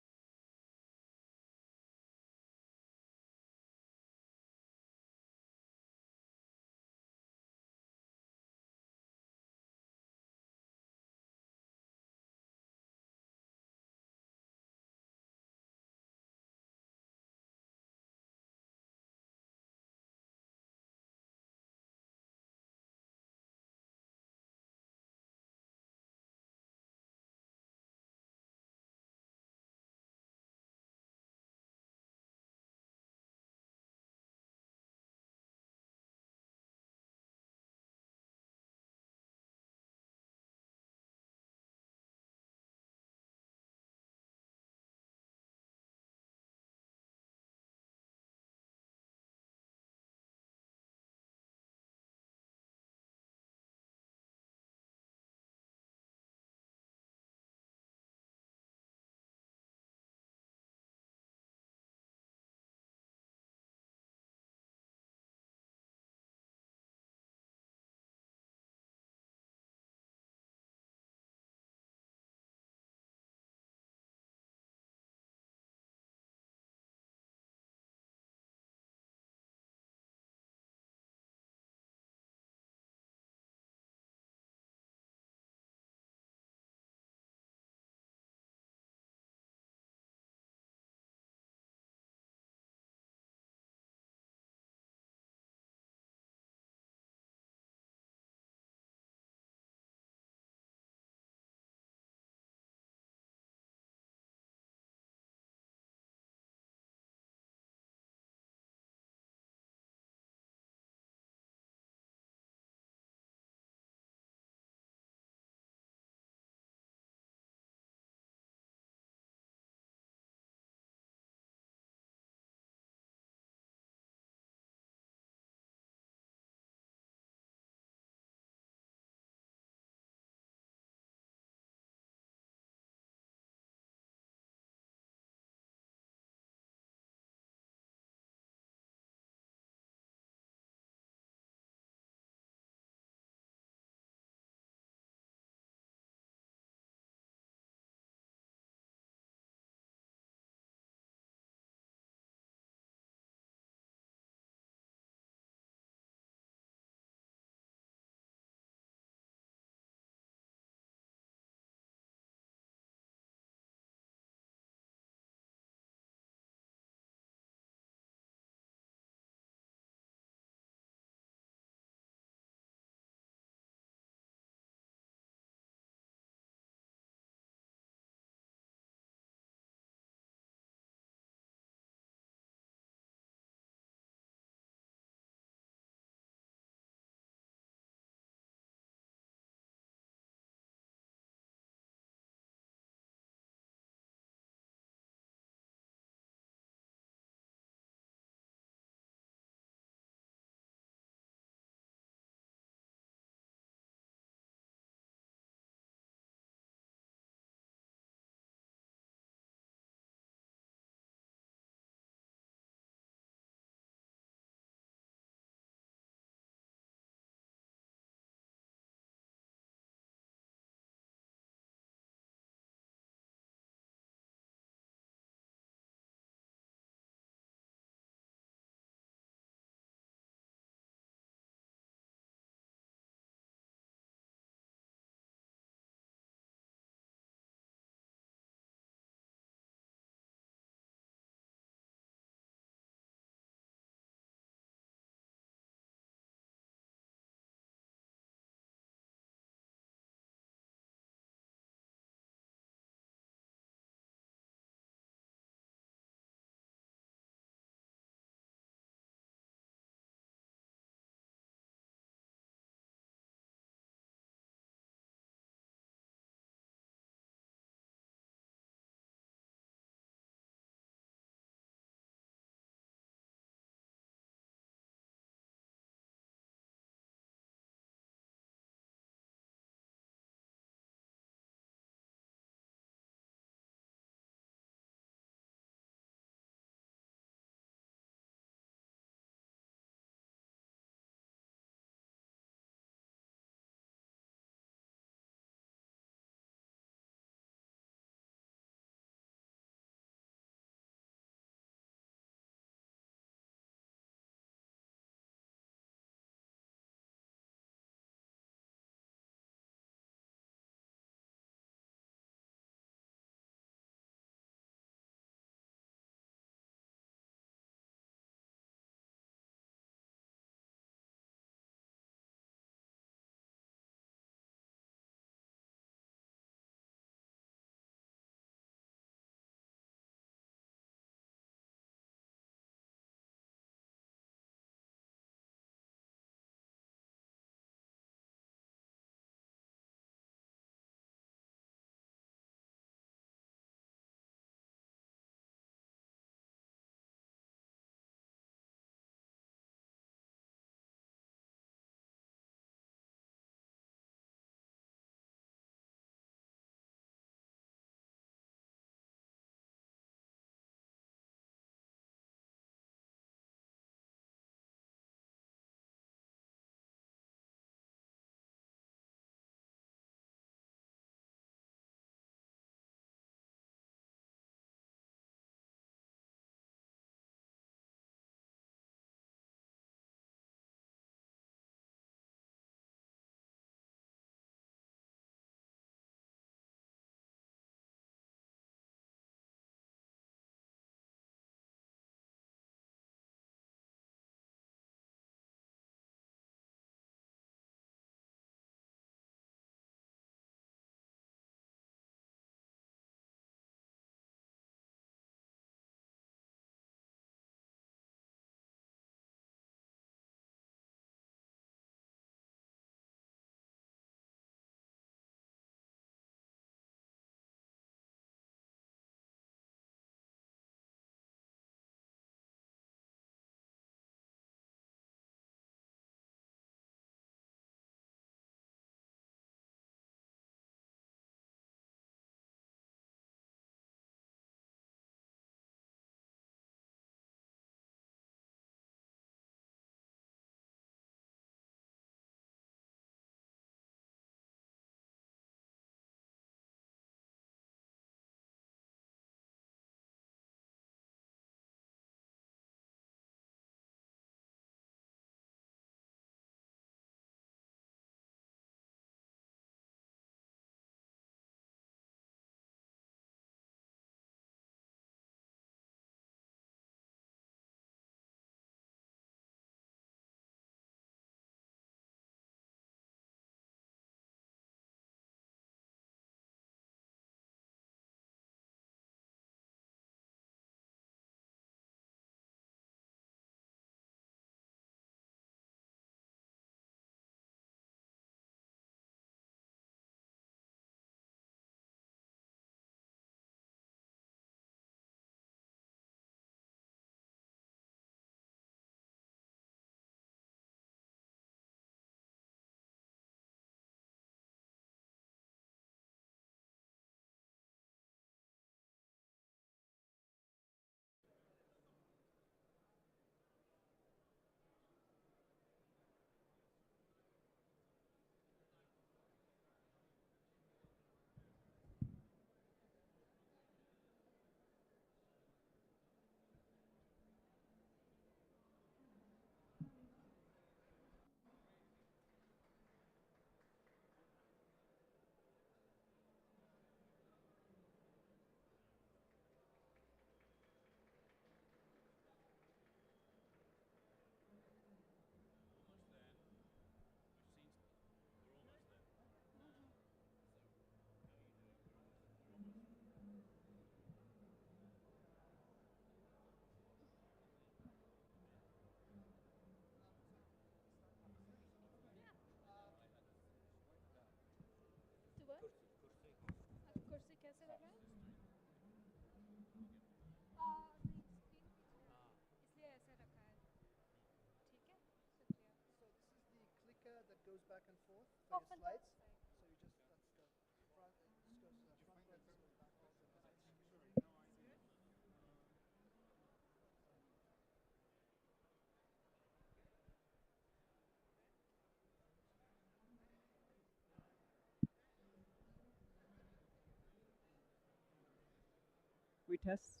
We test.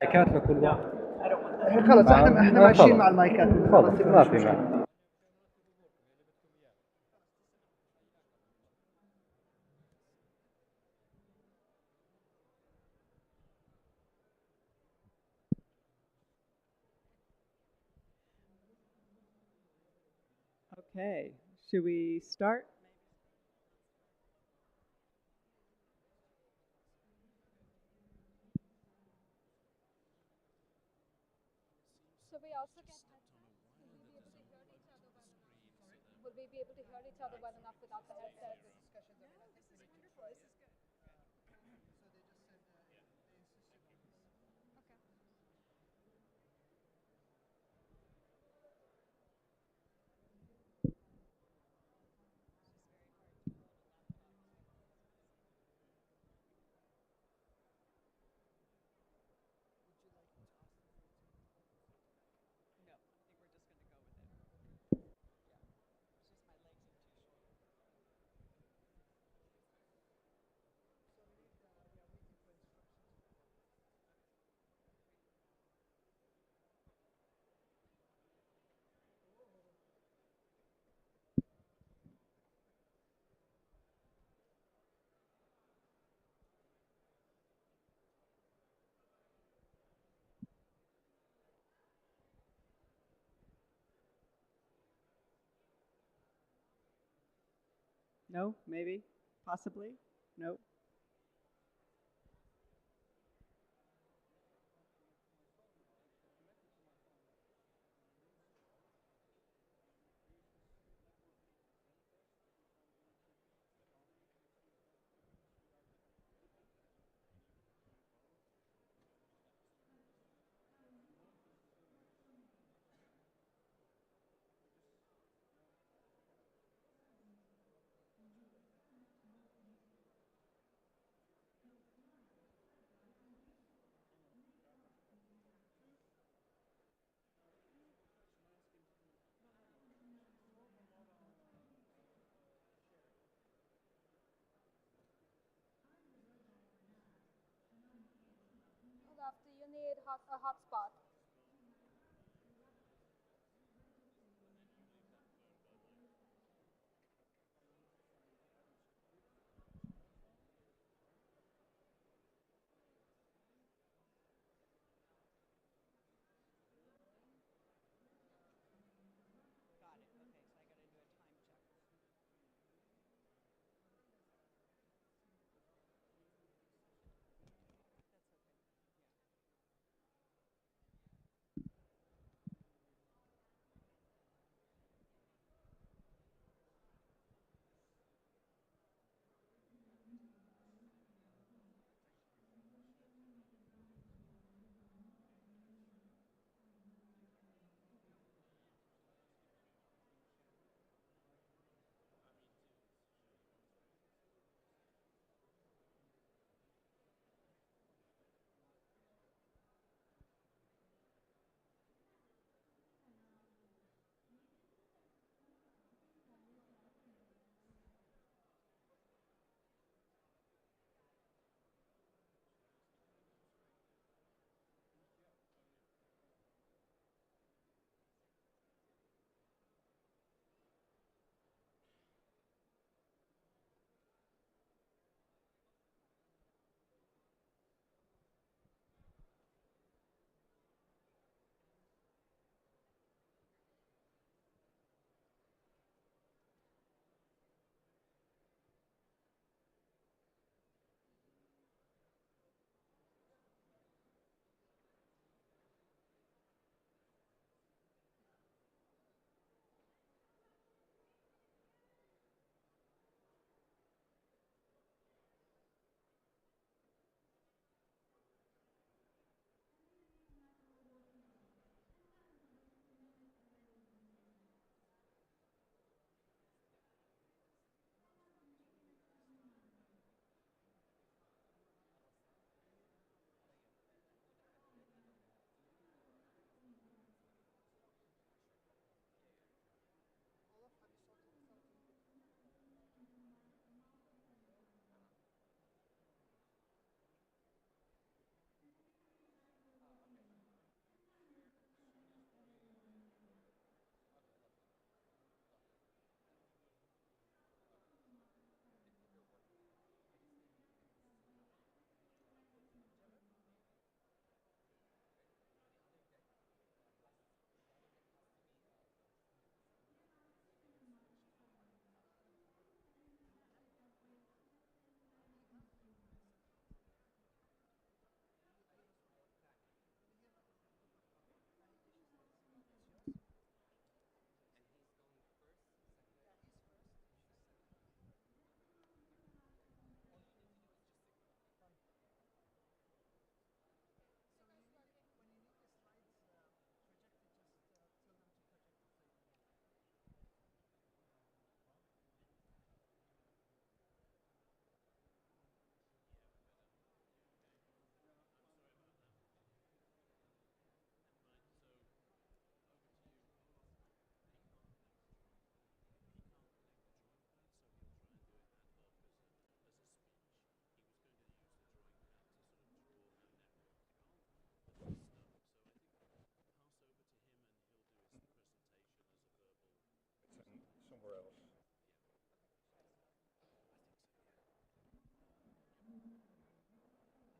مايكات لكل واحد. خلاص احنا ماشيين مع المايكات. خلاص ما في مانع. Okay, should we start? So we also can will we be able to hear each other well enough without the headsets? No, maybe, possibly, no. After you need a hotspot.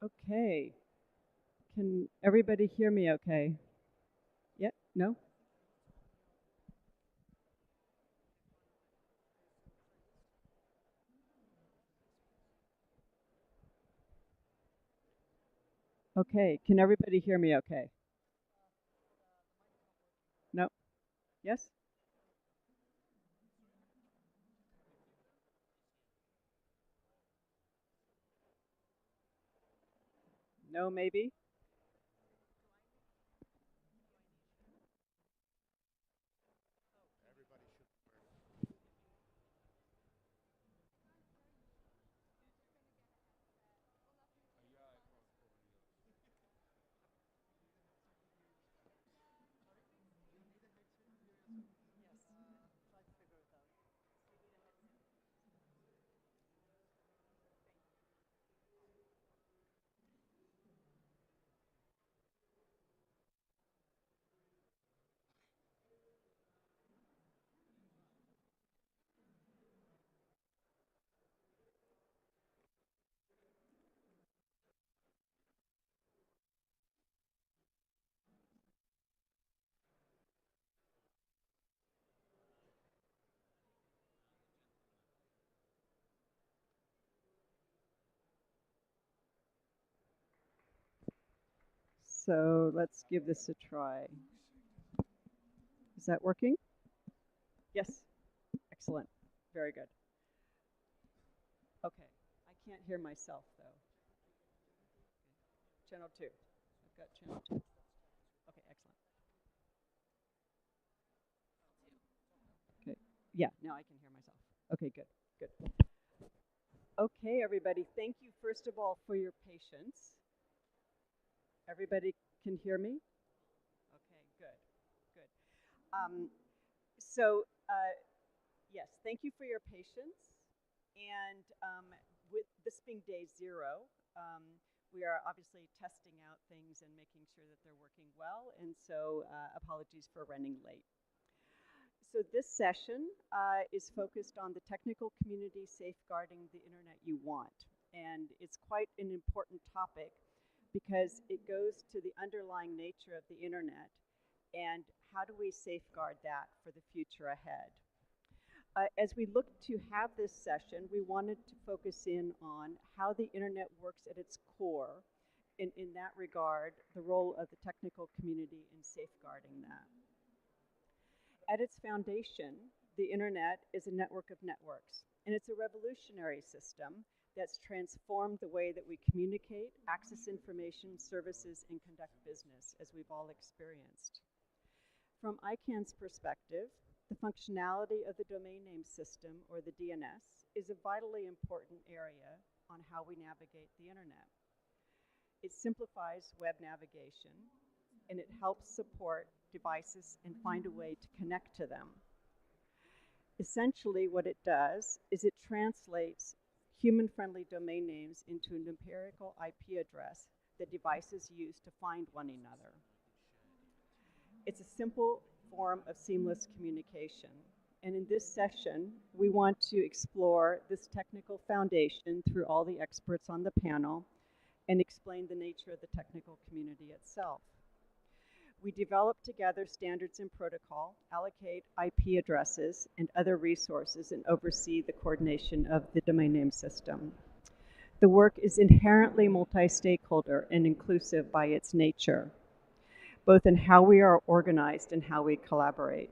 Okay. Can everybody hear me okay? Yeah? No? Okay. Can everybody hear me okay? No? Yes? No, maybe? So let's give this a try. Is that working? Yes. Excellent. Very good. Okay. I can't hear myself though. Channel 2. I've got channel 2. Okay, excellent. Okay. Yeah, now I can hear myself. Okay, good. Good. Okay, everybody. Thank you first of all for your patience. Everybody can hear me? Okay, good. Good. So, yes, thank you for your patience. And with this being day 0, we are obviously testing out things and making sure that they're working well. And so apologies for running late. So this session is focused on the technical community safeguarding the internet you want. And it's quite an important topic because it goes to the underlying nature of the internet and how do we safeguard that for the future ahead. As we look to have this session, we wanted to focus in on how the internet works at its core, in that regard, the role of the technical community in safeguarding that. At its foundation, the internet is a network of networks, and it's a revolutionary system that's transformed the way that we communicate, access information, services, and conduct business, as we've all experienced. From ICANN's perspective, the functionality of the domain name system, or the DNS, is a vitally important area on how we navigate the internet. It simplifies web navigation, and it helps support devices and find a way to connect to them. Essentially, what it does is it translates human-friendly domain names into an empirical IP address that devices use to find one another. It's a simple form of seamless communication. And in this session, we want to explore this technical foundation through all the experts on the panel and explain the nature of the technical community itself. We develop together standards and protocol, allocate IP addresses and other resources, and oversee the coordination of the domain name system. The work is inherently multi-stakeholder and inclusive by its nature, both in how we are organized and how we collaborate.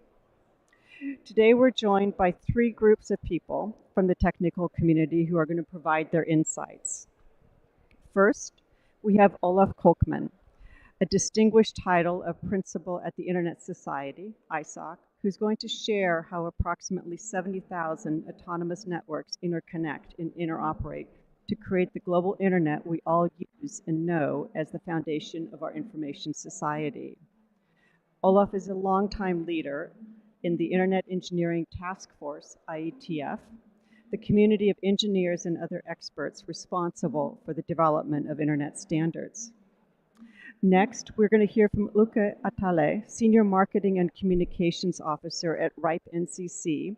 Today, we're joined by 3 groups of people from the technical community who are going to provide their insights. First, we have Olaf Kolkman, a distinguished title of principal at the Internet Society, ISOC, who's going to share how approximately 70,000 autonomous networks interconnect and interoperate to create the global internet we all use and know as the foundation of our information society. Olaf is a longtime leader in the Internet Engineering Task Force, IETF, the community of engineers and other experts responsible for the development of Internet standards. Next, we're going to hear from Uke Atale, Senior Marketing and Communications Officer at RIPE NCC,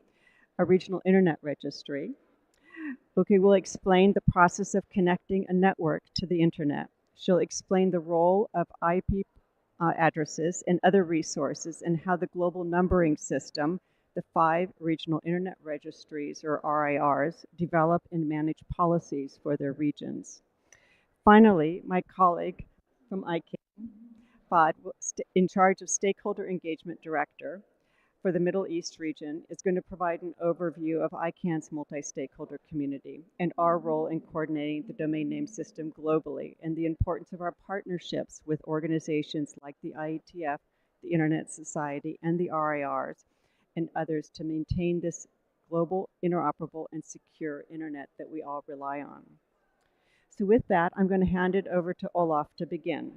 a regional internet registry. Uke will explain the process of connecting a network to the internet. She'll explain the role of IP addresses and other resources and how the global numbering system, the 5 regional internet registries or RIRs, develop and manage policies for their regions. Finally, my colleague from ICANN, Fad, in charge of Stakeholder Engagement Director for the Middle East region, is going to provide an overview of ICANN's multi-stakeholder community and our role in coordinating the domain name system globally and the importance of our partnerships with organizations like the IETF, the Internet Society, and the RIRs, and others to maintain this global, interoperable, and secure internet that we all rely on. So with that, I'm going to hand it over to Olaf to begin.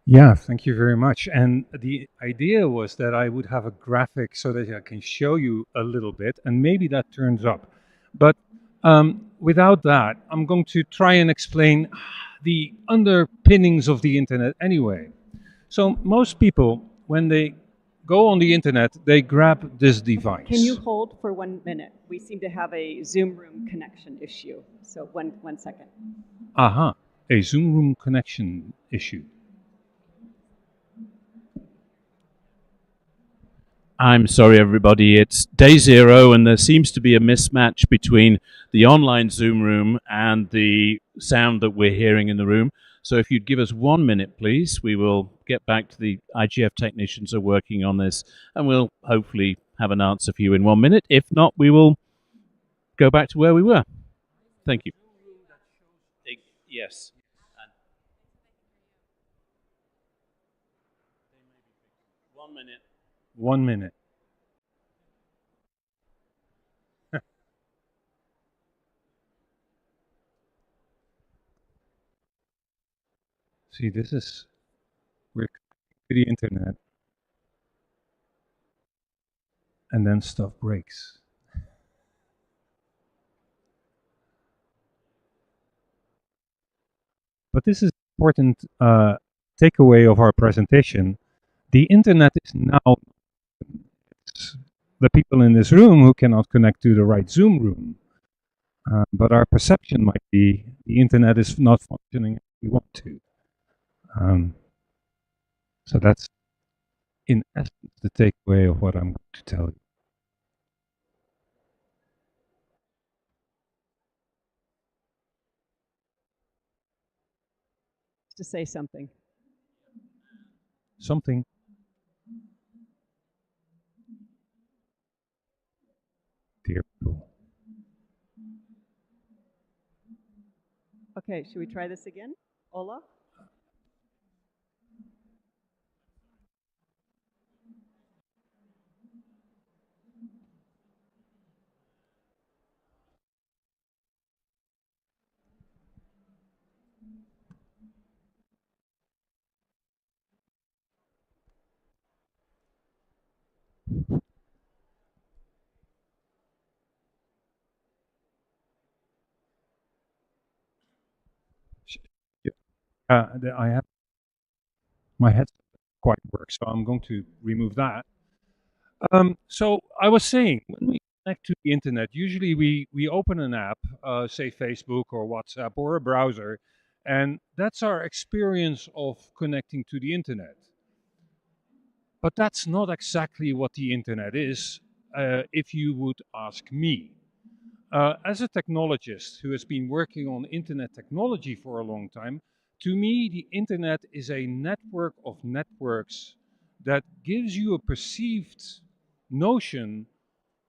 Yeah, thank you very much. And the idea was that I would have a graphic so that I can show you a little bit, and maybe that turns up. But without that, I'm going to try and explain the underpinnings of the internet anyway. So most people, when they go on the internet, they grab this device. Can you hold for 1 minute? We seem to have a Zoom room connection issue. So one second. Aha, a Zoom room connection issue. I'm sorry, everybody. It's day 0, and there seems to be a mismatch between the online Zoom room and the sound that we're hearing in the room. So if you'd give us 1 minute, please, we will get back to the IGF technicians who are working on this, and we'll hopefully have an answer for you in 1 minute. If not, we will go back to where we were. Thank you. Yes. 1 minute. 1 minute. See, this is, we're connected to the internet, and then stuff breaks. But this is important takeaway of our presentation. The internet is now the people in this room who cannot connect to the right Zoom room. But our perception might be the internet is not functioning as we want to. So that's, in essence, the takeaway of what I'm going to tell you. To say something. Something. Dear people. Okay, should we try this again? Ola? I have my headset quite works, so I'm going to remove that. So I was saying, when we connect to the internet, usually we open an app, say Facebook or WhatsApp or a browser, and that's our experience of connecting to the internet. But that's not exactly what the internet is, if you would ask me. As a technologist who has been working on internet technology for a long time, to me, the internet is a network of networks that gives you a perceived notion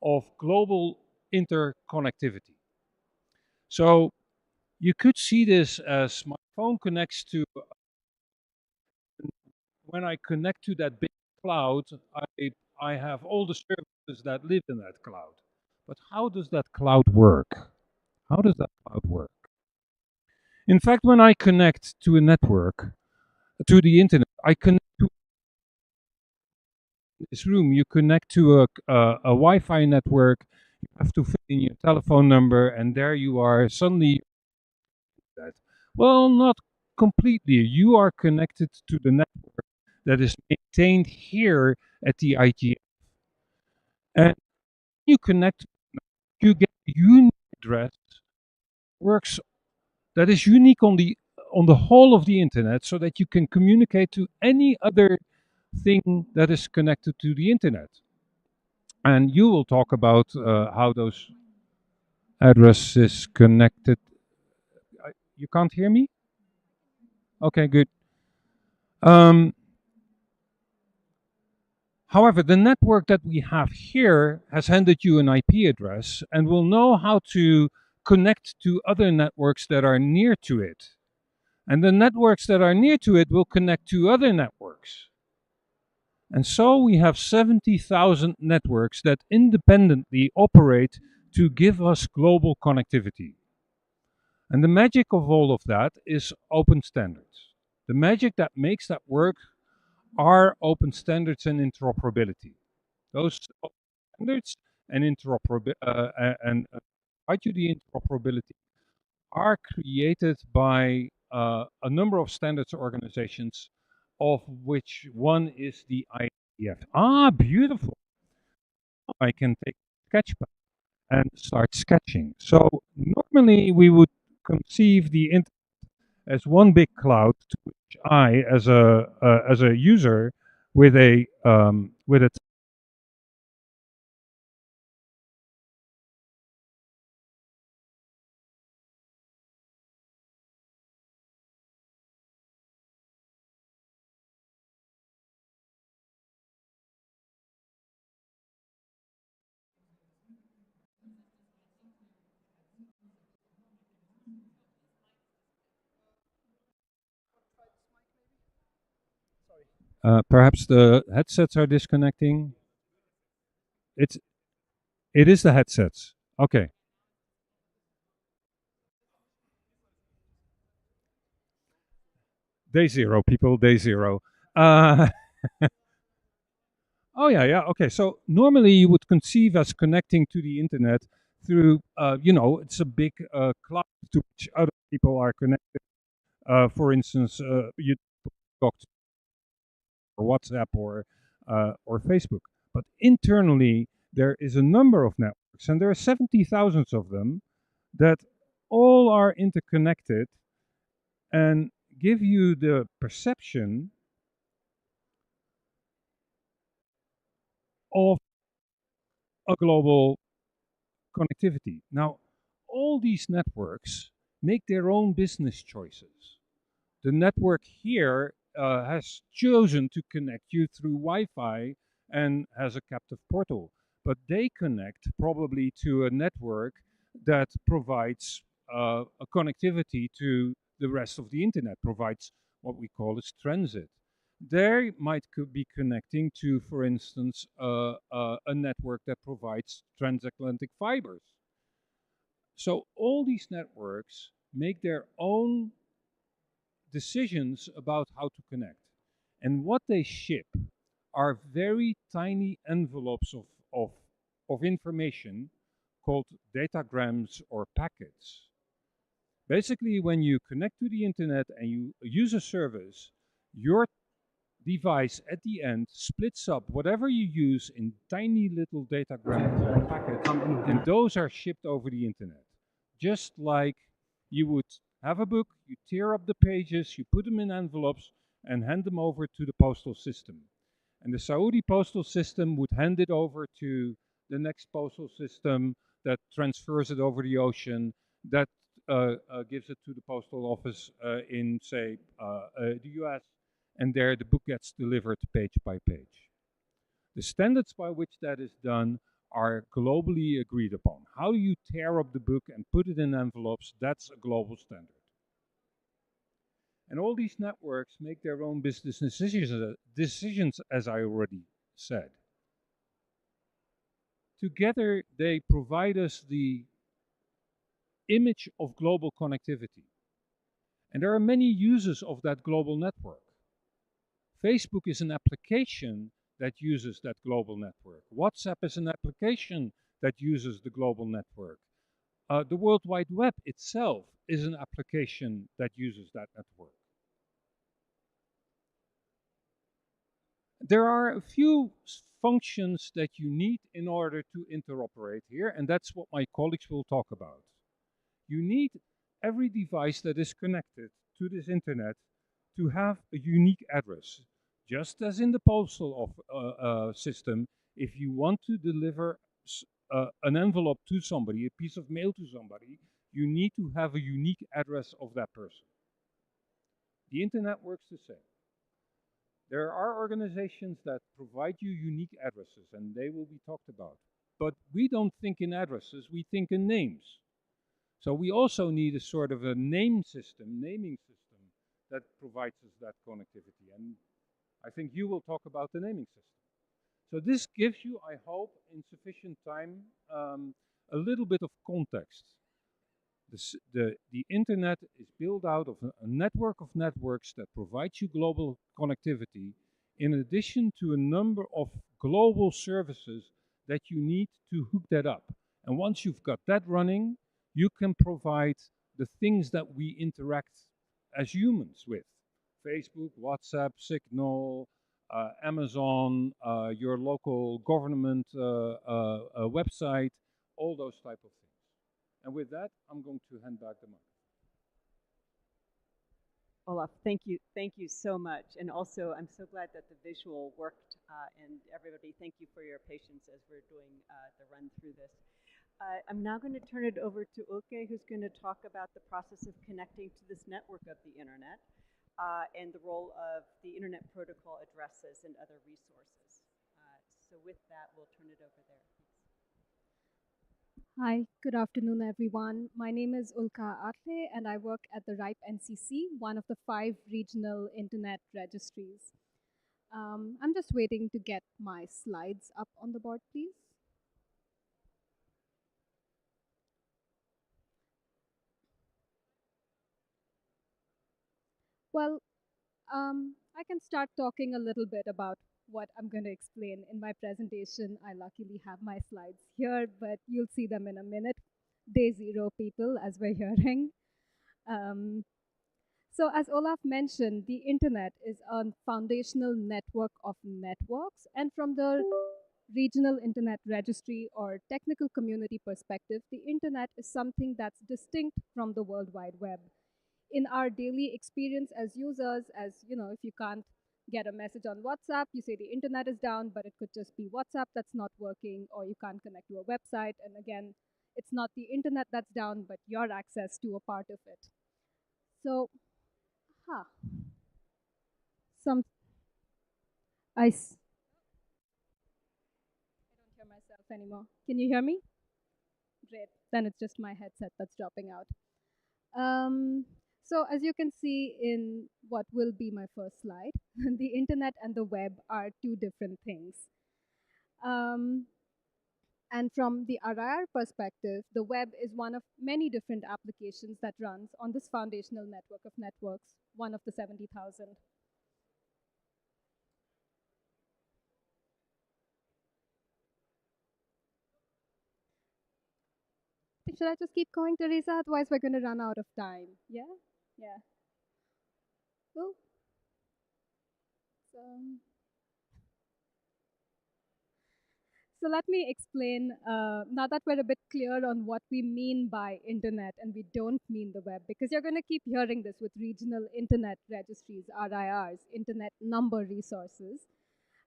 of global interconnectivity. So you could see this as my phone connects to, when I connect to that big cloud, I have all the services that live in that cloud. But how does that cloud work? How does that cloud work? In fact, when I connect to a network, to the internet, I connect to this room. You connect to a Wi-Fi network. You have to fill in your telephone number, and there you are. Suddenly, that. Well, not completely. You are connected to the network that is maintained here at the IGF, and you connect you get a unique address works that is unique on the whole of the internet, so that you can communicate to any other thing that is connected to the internet. And you will talk about how those addresses connected. You can't hear me? Okay, good. However, the network that we have here has handed you an IP address and will know how to connect to other networks that are near to it. And the networks that are near to it will connect to other networks. And so we have 70,000 networks that independently operate to give us global connectivity. And the magic of all of that is open standards. The magic that makes that work are open standards and interoperability. Those standards and interoperability are created by a number of standards organizations, of which one is the IGF. Ah, beautiful. I can take Sketchpad and start sketching. So normally we would conceive the internet as one big cloud to which I, as a user with a perhaps the headsets are disconnecting. It is the headsets. Okay. Day zero, people. Day zero. Uh, oh yeah. Okay. So normally you would conceive as connecting to the internet through, it's a big cloud to which other people are connected. For instance, you talk to or WhatsApp or Facebook. But internally, there is a number of networks, and there are 70,000 of them that all are interconnected and give you the perception of a global connectivity. Now, all these networks make their own business choices. The network here has chosen to connect you through Wi-Fi and has a captive portal, but they connect probably to a network that provides a connectivity to the rest of the internet, provides what we call as transit. They might be connecting to, for instance, a network that provides transatlantic fibers. So all these networks make their own decisions about how to connect. And what they ship are very tiny envelopes of information called datagrams or packets. Basically, when you connect to the internet and you use a service, your device at the end splits up whatever you use in tiny little datagram packets, and those are shipped over the internet. Just like you would have a book, you tear up the pages, you put them in envelopes, and hand them over to the postal system. And the Saudi postal system would hand it over to the next postal system that transfers it over the ocean, that gives it to the postal office in, say, the US, and there the book gets delivered page by page. The standards by which that is done are globally agreed upon. How you tear up the book and put it in envelopes, that's a global standard. And all these networks make their own business decisions, as I already said. Together, they provide us the image of global connectivity. And there are many uses of that global network. Facebook is an application that uses that global network. WhatsApp is an application that uses the global network. The World Wide Web itself is an application that uses that network. There are a few functions that you need in order to interoperate here, and that's what my colleagues will talk about. You need every device that is connected to this internet to have a unique address. Just as in the postal system, if you want to deliver an envelope to somebody, a piece of mail to somebody, you need to have a unique address of that person. The internet works the same. There are organizations that provide you unique addresses, and they will be talked about. But we don't think in addresses, we think in names. So we also need a sort of a naming system that provides us that connectivity. And I think you will talk about the naming system. So this gives you, I hope, in sufficient time, a little bit of context. The internet is built out of a network of networks that provides you global connectivity, in addition to a number of global services that you need to hook that up. And once you've got that running, you can provide the things that we interact as humans with. Facebook, WhatsApp, Signal, Amazon, your local government website, all those type of things. And with that, I'm going to hand back the mic. Olaf, thank you so much. And also, I'm so glad that the visual worked, and everybody, thank you for your patience as we're doing the run through this. I'm now going to turn it over to Ulke, who's going to talk about the process of connecting to this network of the internet, and the role of the internet protocol addresses and other resources. So with that, we'll turn it over there. Hi, good afternoon, everyone. My name is Ulka Atle, and I work at the RIPE NCC, one of the 5 regional internet registries. I'm just waiting to get my slides up on the board, please. Well, I can start talking a little bit about what I'm going to explain in my presentation. I luckily have my slides here, but you'll see them in a minute. Day 0 people, as we're hearing. So as Olaf mentioned, the internet is a foundational network of networks, and from the regional internet registry or technical community perspective, the internet is something that's distinct from the World Wide Web. In our daily experience as users, as you know, if you can't get a message on WhatsApp, you say the internet is down, but it could just be WhatsApp that's not working, or you can't connect to a website, and again, it's not the internet that's down, but your access to a part of it. So, I don't hear myself anymore. Can you hear me? Great. Then it's just my headset that's dropping out. So as you can see in what will be my first slide, the internet and the web are 2 different things. And from the RIR perspective, the web is one of many different applications that runs on this foundational network of networks, one of the 70,000. Should I just keep going, Teresa? Otherwise, we're going to run out of time. Yeah? Yeah. Cool. So let me explain, now that we're a bit clear on what we mean by internet and we don't mean the web, because you're going to keep hearing this with regional internet registries, RIRs, internet number resources.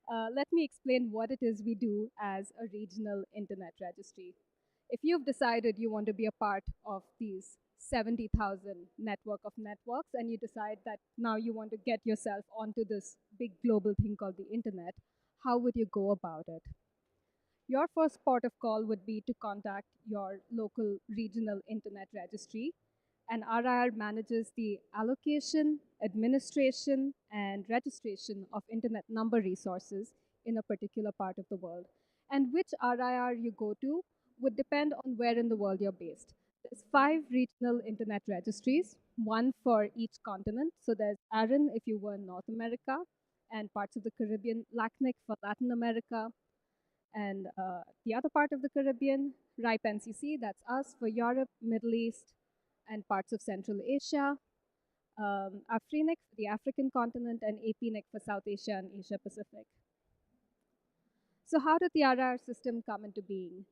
Let me explain what it is we do as a regional internet registry. If you've decided you want to be a part of these 70,000 network of networks, and you decide that now you want to get yourself onto this big global thing called the internet, how would you go about it? Your first port of call would be to contact your local regional internet registry, and RIR manages the allocation, administration, and registration of internet number resources in a particular part of the world. And which RIR you go to would depend on where in the world you're based. There's 5 regional internet registries, one for each continent. So there's ARIN if you were in North America, and parts of the Caribbean, LACNIC for Latin America, and the other part of the Caribbean, RIPE NCC, that's us for Europe, Middle East, and parts of Central Asia, AFRINIC for the African continent, and APNIC for South Asia and Asia Pacific. So how did the RR system come into being?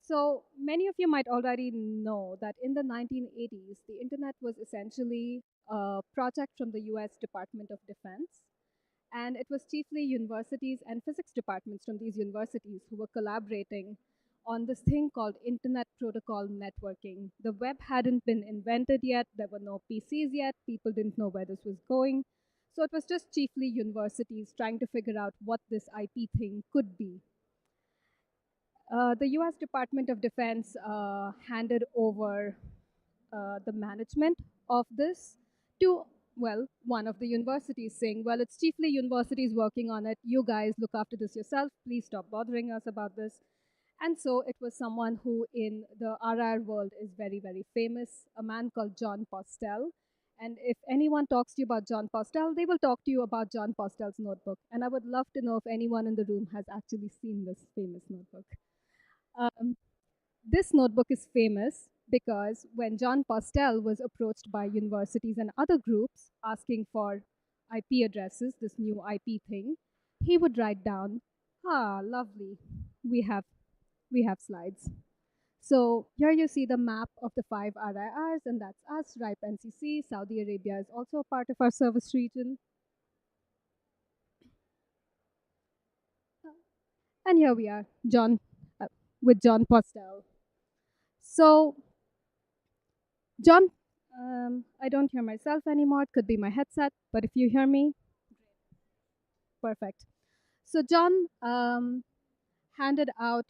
So many of you might already know that in the 1980s, the internet was essentially a project from the US Department of Defense. And it was chiefly universities and physics departments from these universities who were collaborating on this thing called Internet Protocol Networking. The web hadn't been invented yet, there were no PCs yet, people didn't know where this was going. So it was just chiefly universities trying to figure out what this IP thing could be. The US Department of Defense handed over the management of this to, well, one of the universities, saying, well, it's chiefly universities working on it. You guys look after this yourself. Please stop bothering us about this. And so it was someone who in the RR world is very, very famous, a man called John Postel. And if anyone talks to you about John Postel, they will talk to you about John Postel's notebook. And I would love to know if anyone in the room has actually seen this famous notebook. This notebook is famous because when John Postel was approached by universities and other groups asking for IP addresses, this new IP thing, he would write down, lovely, we have slides. So here you see the map of the 5 RIRs, and that's us, RIPE NCC. Saudi Arabia is also a part of our service region. And here we are, with John Postel. So, John, I don't hear myself anymore. It could be my headset, but if you hear me, perfect. So John handed out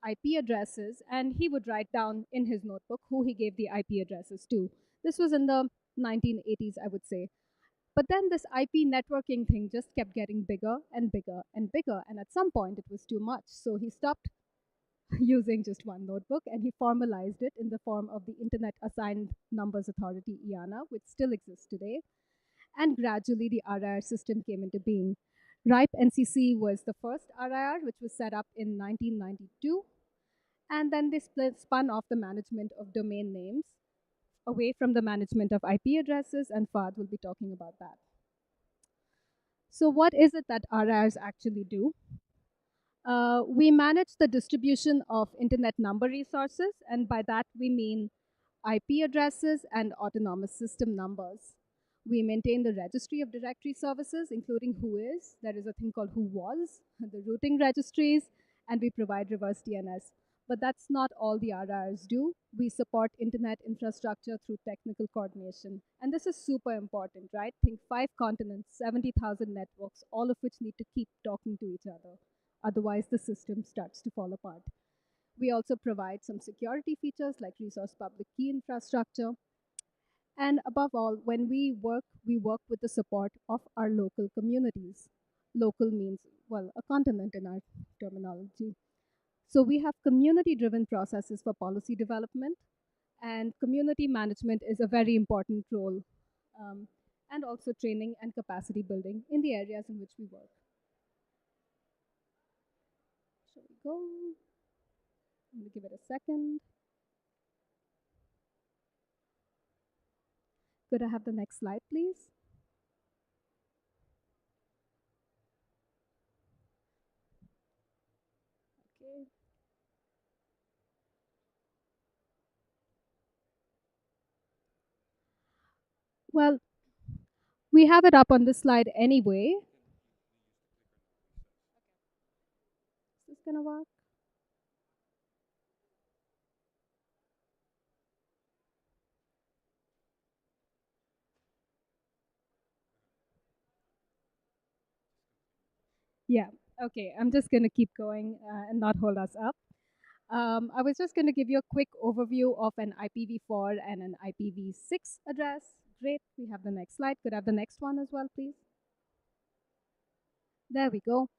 IP addresses, and he would write down in his notebook who he gave the IP addresses to. This was in the 1980s, I would say. But then this IP networking thing just kept getting bigger and bigger and bigger, and at some point it was too much. So he stopped using just one notebook, and he formalized it in the form of the Internet Assigned Numbers Authority, IANA, which still exists today. And gradually the RIR system came into being. RIPE NCC was the first RIR, which was set up in 1992. And then they spun off the management of domain names away from the management of IP addresses, and Fahd will be talking about that. So what is it that RIRs actually do? We manage the distribution of internet number resources, and by that we mean IP addresses and autonomous system numbers. We maintain the registry of directory services, including whois. There is a thing called whowas, the routing registries, and we provide reverse DNS. But that's not all the RIRs do. We support internet infrastructure through technical coordination. And this is super important, right? Think 5 continents, 70,000 networks, all of which need to keep talking to each other. Otherwise, the system starts to fall apart. We also provide some security features like resource public key infrastructure. And above all, when we work with the support of our local communities. Local means, well, a continent in our terminology. So we have community-driven processes for policy development, and community management is a very important role, and also training and capacity building in the areas in which we work. Shall we go? I'm going to give it a second. Could I have the next slide, please? Okay. Well, we have it up on this slide anyway. Is this going to work? Yeah, okay, I'm just going to keep going and not hold us up. I was just going to give you a quick overview of an IPv4 and an IPv6 address. Great, we have the next slide. Could I have the next one as well, please? There we go.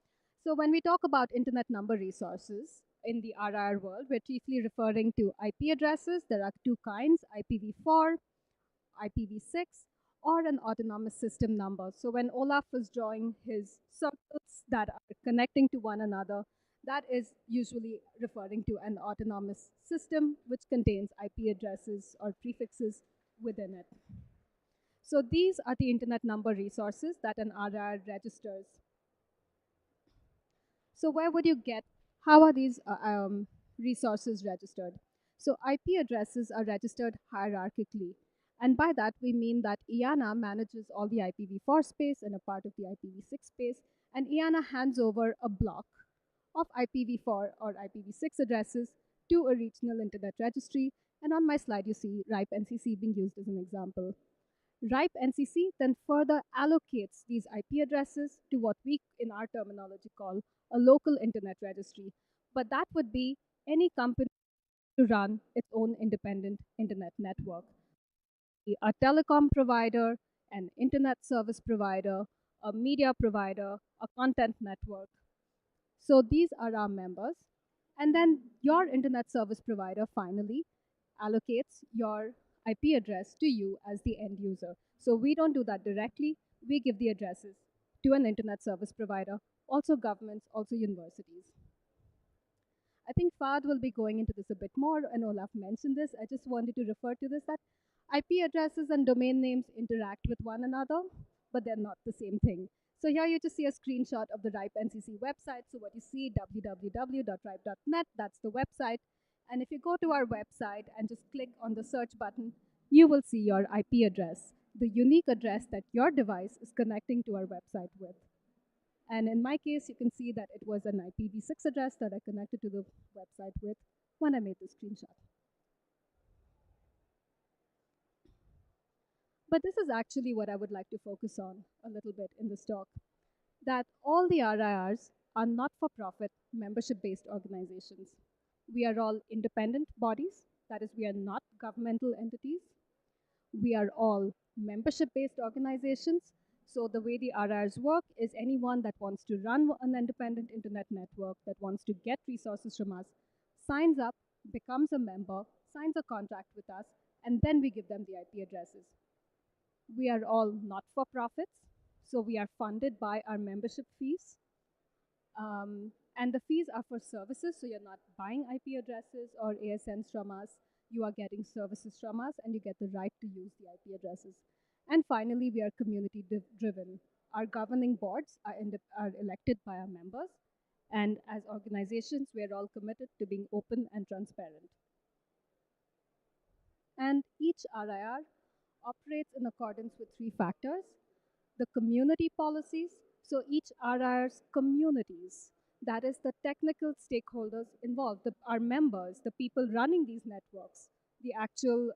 So when we talk about internet number resources in the RIR world, we're chiefly referring to IP addresses. There are 2 kinds, IPv4, IPv6, or an autonomous system number. So when Olaf was drawing his circles that are connecting to one another, that is usually referring to an autonomous system which contains IP addresses or prefixes within it. So these are the internet number resources that an RIR registers. So where would you get, how are these resources registered? So IP addresses are registered hierarchically. And by that, we mean that IANA manages all the IPv4 space and a part of the IPv6 space, and IANA hands over a block of IPv4 or IPv6 addresses to a regional internet registry. And on my slide, you see RIPE NCC being used as an example. RIPE NCC then further allocates these IP addresses to what we, in our terminology, call a local internet registry. But that would be any company to run its own independent internet network. A telecom provider, an internet service provider, a media provider, a content network. So these are our members. And then your internet service provider finally allocates your IP address to you as the end user. So we don't do that directly. We give the addresses to an internet service provider, also governments, also universities. I think Fahd will be going into this a bit more, and Olaf mentioned this. I just wanted to refer to this, that IP addresses and domain names interact with one another, but they're not the same thing. So here you just see a screenshot of the RIPE NCC website. So what you see, www.ripe.net, that's the website. And if you go to our website and just click on the search button, you will see your IP address, the unique address that your device is connecting to our website with. And in my case, you can see that it was an IPv6 address that I connected to the website with when I made the screenshot. But this is actually what I would like to focus on a little bit in this talk, that all the RIRs are not-for-profit, membership-based organizations. We are all independent bodies, that is, we are not governmental entities. We are all membership-based organizations. So the way the RIRs work is anyone that wants to run an independent internet network, that wants to get resources from us, signs up, becomes a member, signs a contract with us, and then we give them the IP addresses. We are all not-for-profits, so we are funded by our membership fees. And the fees are for services, so you're not buying IP addresses or ASNs from us. You are getting services from us, and you get the right to use the IP addresses. And finally, we are community-driven. Our governing boards are elected by our members, and as organizations, we are all committed to being open and transparent. And each RIR operates in accordance with three factors: the community policies, so each RIR's communities, that is the technical stakeholders involved, our members, the people running these networks, the actual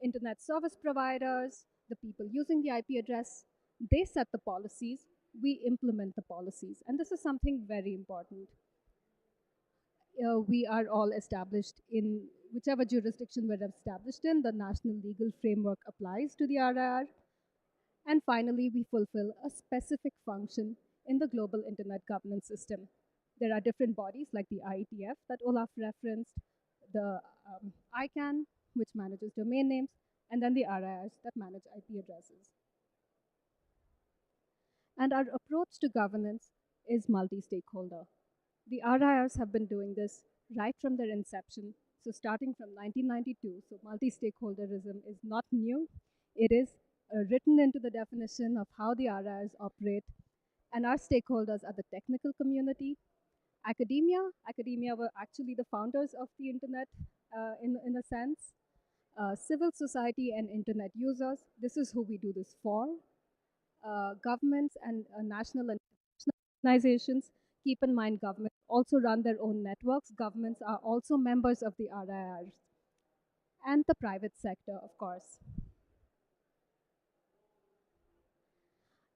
internet service providers, the people using the IP address, they set the policies, we implement the policies. And this is something very important. We are all established in whichever jurisdiction we're established in, the national legal framework applies to the RIR. And finally, we fulfill a specific function in the global internet governance system. There are different bodies like the IETF that Olaf referenced, the ICANN, which manages domain names, and then the RIRs that manage IP addresses. And our approach to governance is multi-stakeholder. The RIRs have been doing this right from their inception. So starting from 1992, so multi-stakeholderism is not new. It is written into the definition of how the RIRs operate. And our stakeholders are the technical community, academia. Academia were actually the founders of the internet in a sense. Civil society and internet users, this is who we do this for. Governments and national and international organizations, keep in mind governments also run their own networks. Governments are also members of the RIRs. And the private sector, of course.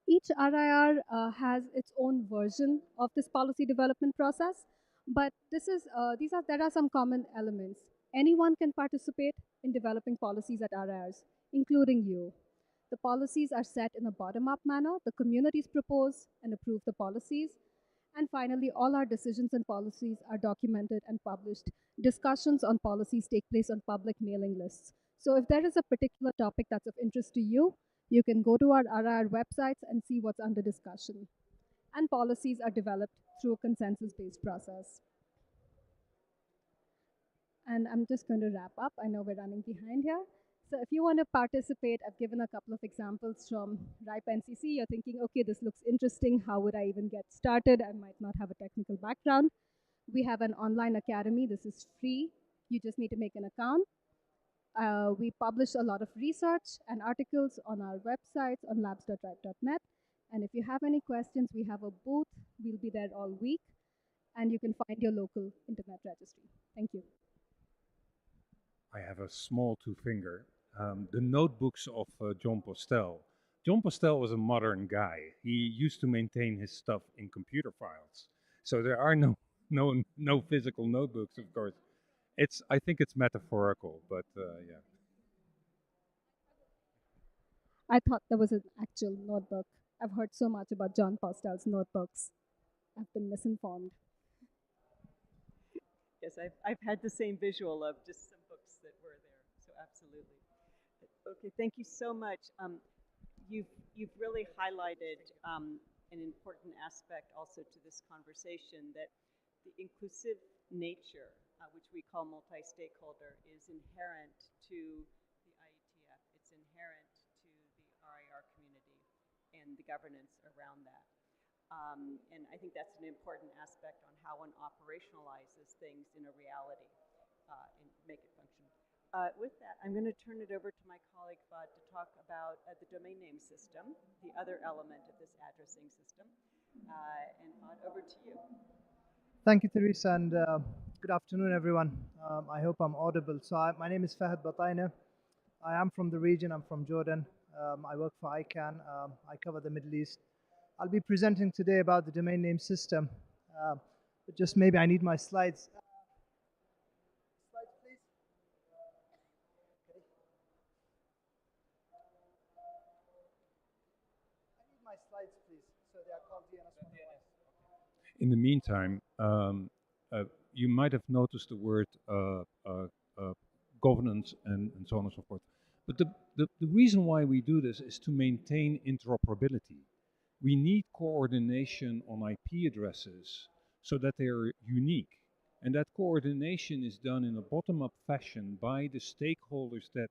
Each RIR has its own version of this policy development process, but there are some common elements. Anyone can participate in developing policies at RIRs, including you. The policies are set in a bottom-up manner. The communities propose and approve the policies. And finally, all our decisions and policies are documented and published. Discussions on policies take place on public mailing lists. So if there is a particular topic that's of interest to you, you can go to our RIR websites and see what's under discussion. And policies are developed through a consensus-based process. And I'm just going to wrap up. I know we're running behind here. So if you want to participate, I've given a couple of examples from RIPE NCC. You're thinking, okay, this looks interesting. How would I even get started? I might not have a technical background. We have an online academy. This is free. You just need to make an account. We publish a lot of research and articles on our websites on labs.ripe.net. And if you have any questions, we have a booth. We'll be there all week. And you can find your local internet registry. Thank you. I have a small two-finger. The notebooks of John Postel. John Postel was a modern guy. He used to maintain his stuff in computer files. So there are no physical notebooks, of course. I think it's metaphorical, but yeah. I thought there was an actual notebook. I've heard so much about John Postel's notebooks. I've been misinformed. Yes, I've had the same visual of just some books that were there. So absolutely. Okay, thank you so much. You've really highlighted an important aspect also to this conversation, that the inclusive nature, which we call multi-stakeholder, is inherent to the IETF. It's inherent to the RIR community and the governance around that. And I think that's an important aspect on how one operationalizes things in a reality and make it function. With that, I'm going to turn it over to my colleague Fahd to talk about the domain name system, the other element of this addressing system. And Fahd, over to you. Thank you, Teresa, and good afternoon, everyone. I hope I'm audible. So my name is Fahd Bataina. I am from the region. I'm from Jordan. I work for ICANN. I cover the Middle East. I'll be presenting today about the domain name system. But just maybe I need my slides. Slides, please. Okay. I need my slides, please. So they are called DNS 101. In the meantime, you might have noticed the word governance and so on and so forth. But the reason why we do this is to maintain interoperability. We need coordination on IP addresses so that they are unique. And that coordination is done in a bottom-up fashion by the stakeholders that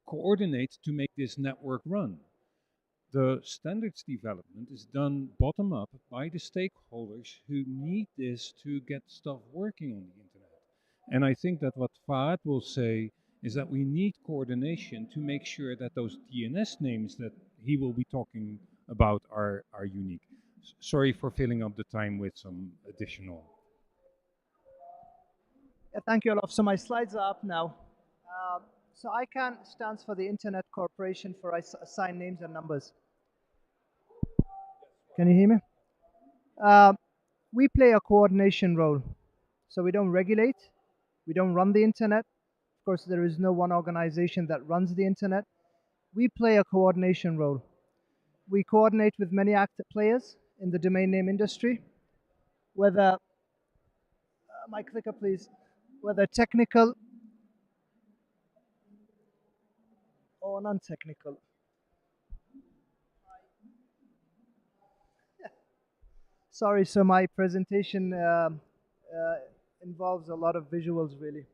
coordinate to make this network run. The standards development is done bottom-up by the stakeholders who need this to get stuff working on the internet. And I think that what Fahd will say is that we need coordination to make sure that those DNS names that he will be talking about are unique. Sorry for filling up the time with some additional. Yeah, thank you, Olaf. So my slides are up now. So ICANN stands for the Internet Corporation for Assigned Names and Numbers. Can you hear me? We play a coordination role. So we don't regulate. We don't run the internet. Of course, there is no one organization that runs the internet. We play a coordination role. We coordinate with many active players in the domain name industry, whether, my clicker please, whether technical or non-technical. Sorry, so my presentation involves a lot of visuals, really.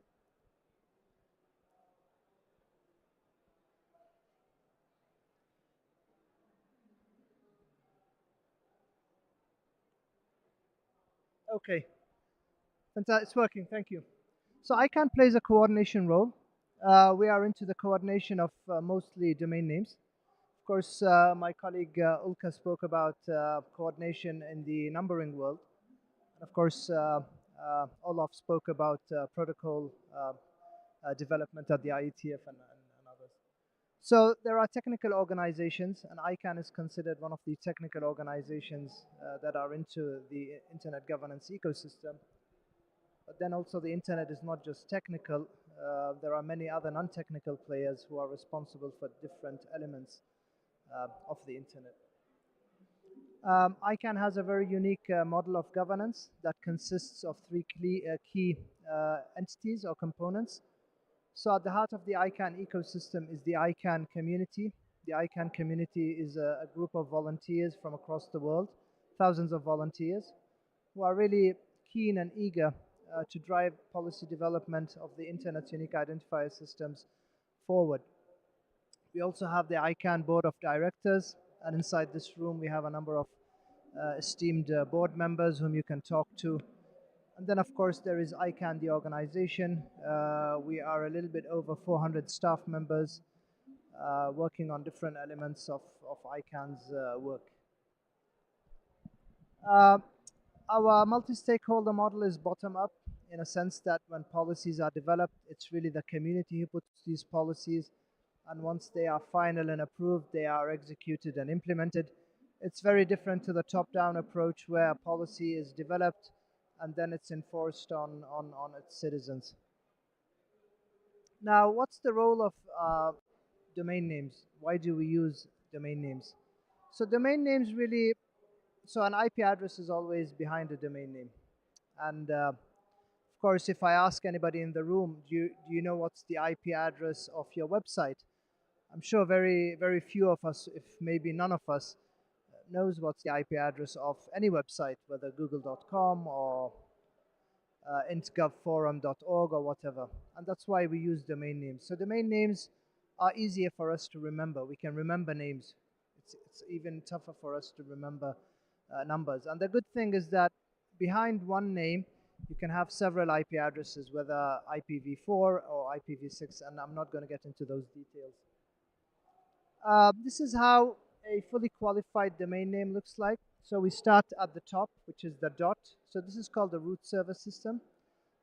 Okay, fantastic. It's working. Thank you. So ICANN plays a coordination role. We are into the coordination of mostly domain names. Of course, my colleague Ulka spoke about coordination in the numbering world. And of course, Olaf spoke about protocol development at the IETF and others. So there are technical organizations, and ICANN is considered one of the technical organizations that are into the internet governance ecosystem. But then also the internet is not just technical. There are many other non-technical players who are responsible for different elements of the internet. ICANN has a very unique model of governance that consists of three key entities or components. So at the heart of the ICANN ecosystem is the ICANN community. The ICANN community is a group of volunteers from across the world, thousands of volunteers, who are really keen and eager to drive policy development of the Internet's unique identifier systems forward. We also have the ICANN board of directors, and inside this room we have a number of esteemed board members whom you can talk to. And then, of course, there is ICANN, the organization. We are a little bit over 400 staff members working on different elements of ICANN's work. Our multi-stakeholder model is bottom-up in a sense that when policies are developed, it's really the community who puts these policies, and once they are final and approved, they are executed and implemented. It's very different to the top-down approach where a policy is developed and then it's enforced on its citizens. Now, what's the role of domain names? Why do we use domain names? So domain names really, so an IP address is always behind a domain name. And of course, if I ask anybody in the room, do you know what's the IP address of your website? I'm sure very few of us, if maybe none of us, knows what's the IP address of any website, whether google.com or intgovforum.org or whatever. And that's why we use domain names. So domain names are easier for us to remember. We can remember names. It's even tougher for us to remember numbers. And the good thing is that behind one name, you can have several IP addresses, whether IPv4 or IPv6, and I'm not going to get into those details. This is how a fully qualified domain name looks like. So we start at the top, which is the dot. So this is called the root server system.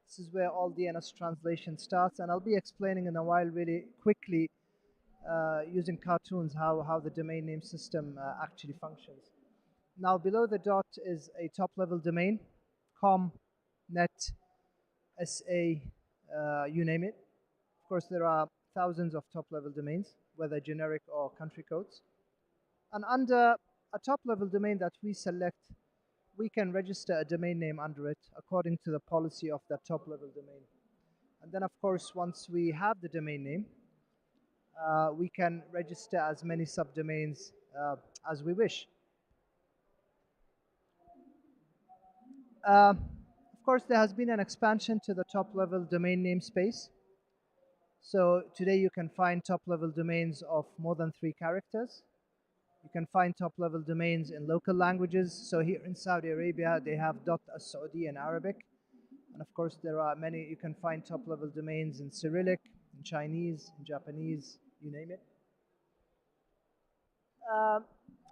This is where all DNS translation starts, and I'll be explaining in a while really quickly using cartoons how the domain name system actually functions. Now below the dot is a top-level domain, com, net, SA, you name it. Of course, there are thousands of top-level domains, whether generic or country codes. And under a top-level domain that we select, we can register a domain name under it according to the policy of that top-level domain. And then, of course, once we have the domain name, we can register as many subdomains as we wish. Of course, there has been an expansion to the top-level domain name space. So today you can find top-level domains of more than 3 characters. You can find top-level domains in local languages. So here in Saudi Arabia, they have .as-Saudi in Arabic. And of course, there are many, you can find top-level domains in Cyrillic, in Chinese, in Japanese, you name it.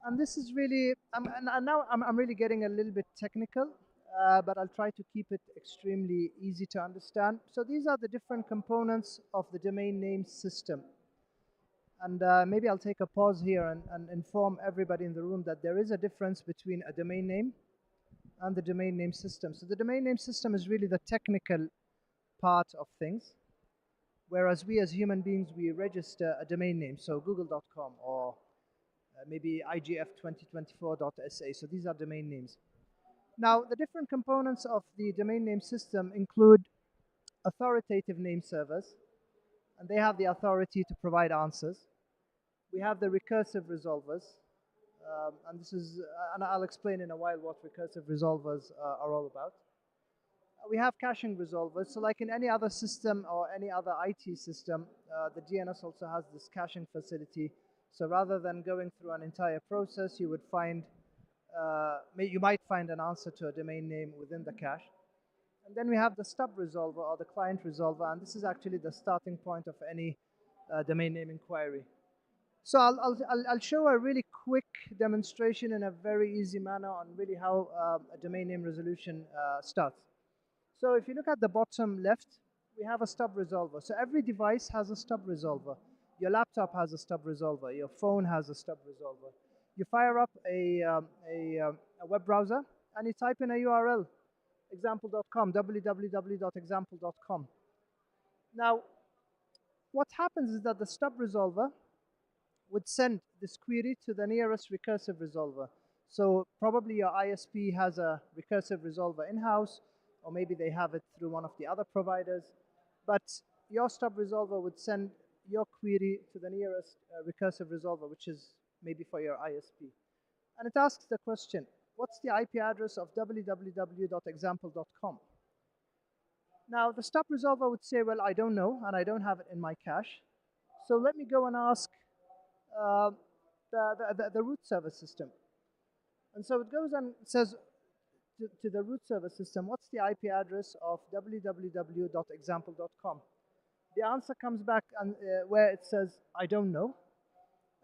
And this is really, and now I'm really getting a little bit technical, but I'll try to keep it extremely easy to understand. So these are the different components of the domain name system. And maybe I'll take a pause here and inform everybody in the room that there is a difference between a domain name and the domain name system. So the domain name system is really the technical part of things, whereas we as human beings, we register a domain name, so google.com or maybe IGF2024.SA. So these are domain names. Now, the different components of the domain name system include authoritative name servers, and they have the authority to provide answers. We have the recursive resolvers, and this is, and I'll explain in a while what recursive resolvers are all about. We have caching resolvers, so like in any other system or any other IT system, the DNS also has this caching facility. So rather than going through an entire process, you would find, you might find an answer to a domain name within the cache. And then we have the stub resolver or the client resolver, and this is actually the starting point of any domain name inquiry. So I'll show a really quick demonstration in a very easy manner on really how a domain name resolution starts. So if you look at the bottom left, we have a stub resolver. So every device has a stub resolver. Your laptop has a stub resolver. Your phone has a stub resolver. You fire up a web browser and you type in a URL, example.com, www.example.com. Now, what happens is that the stub resolver would send this query to the nearest recursive resolver. So probably your ISP has a recursive resolver in-house, or maybe they have it through one of the other providers. But your stub resolver would send your query to the nearest recursive resolver, which is maybe for your ISP. And it asks the question, what's the IP address of www.example.com? Now, the stub resolver would say, well, I don't know, and I don't have it in my cache. So let me go and ask uh, the root server system. And so it goes and says to the root server system, what's the IP address of www.example.com? The answer comes back and, where it says, I don't know.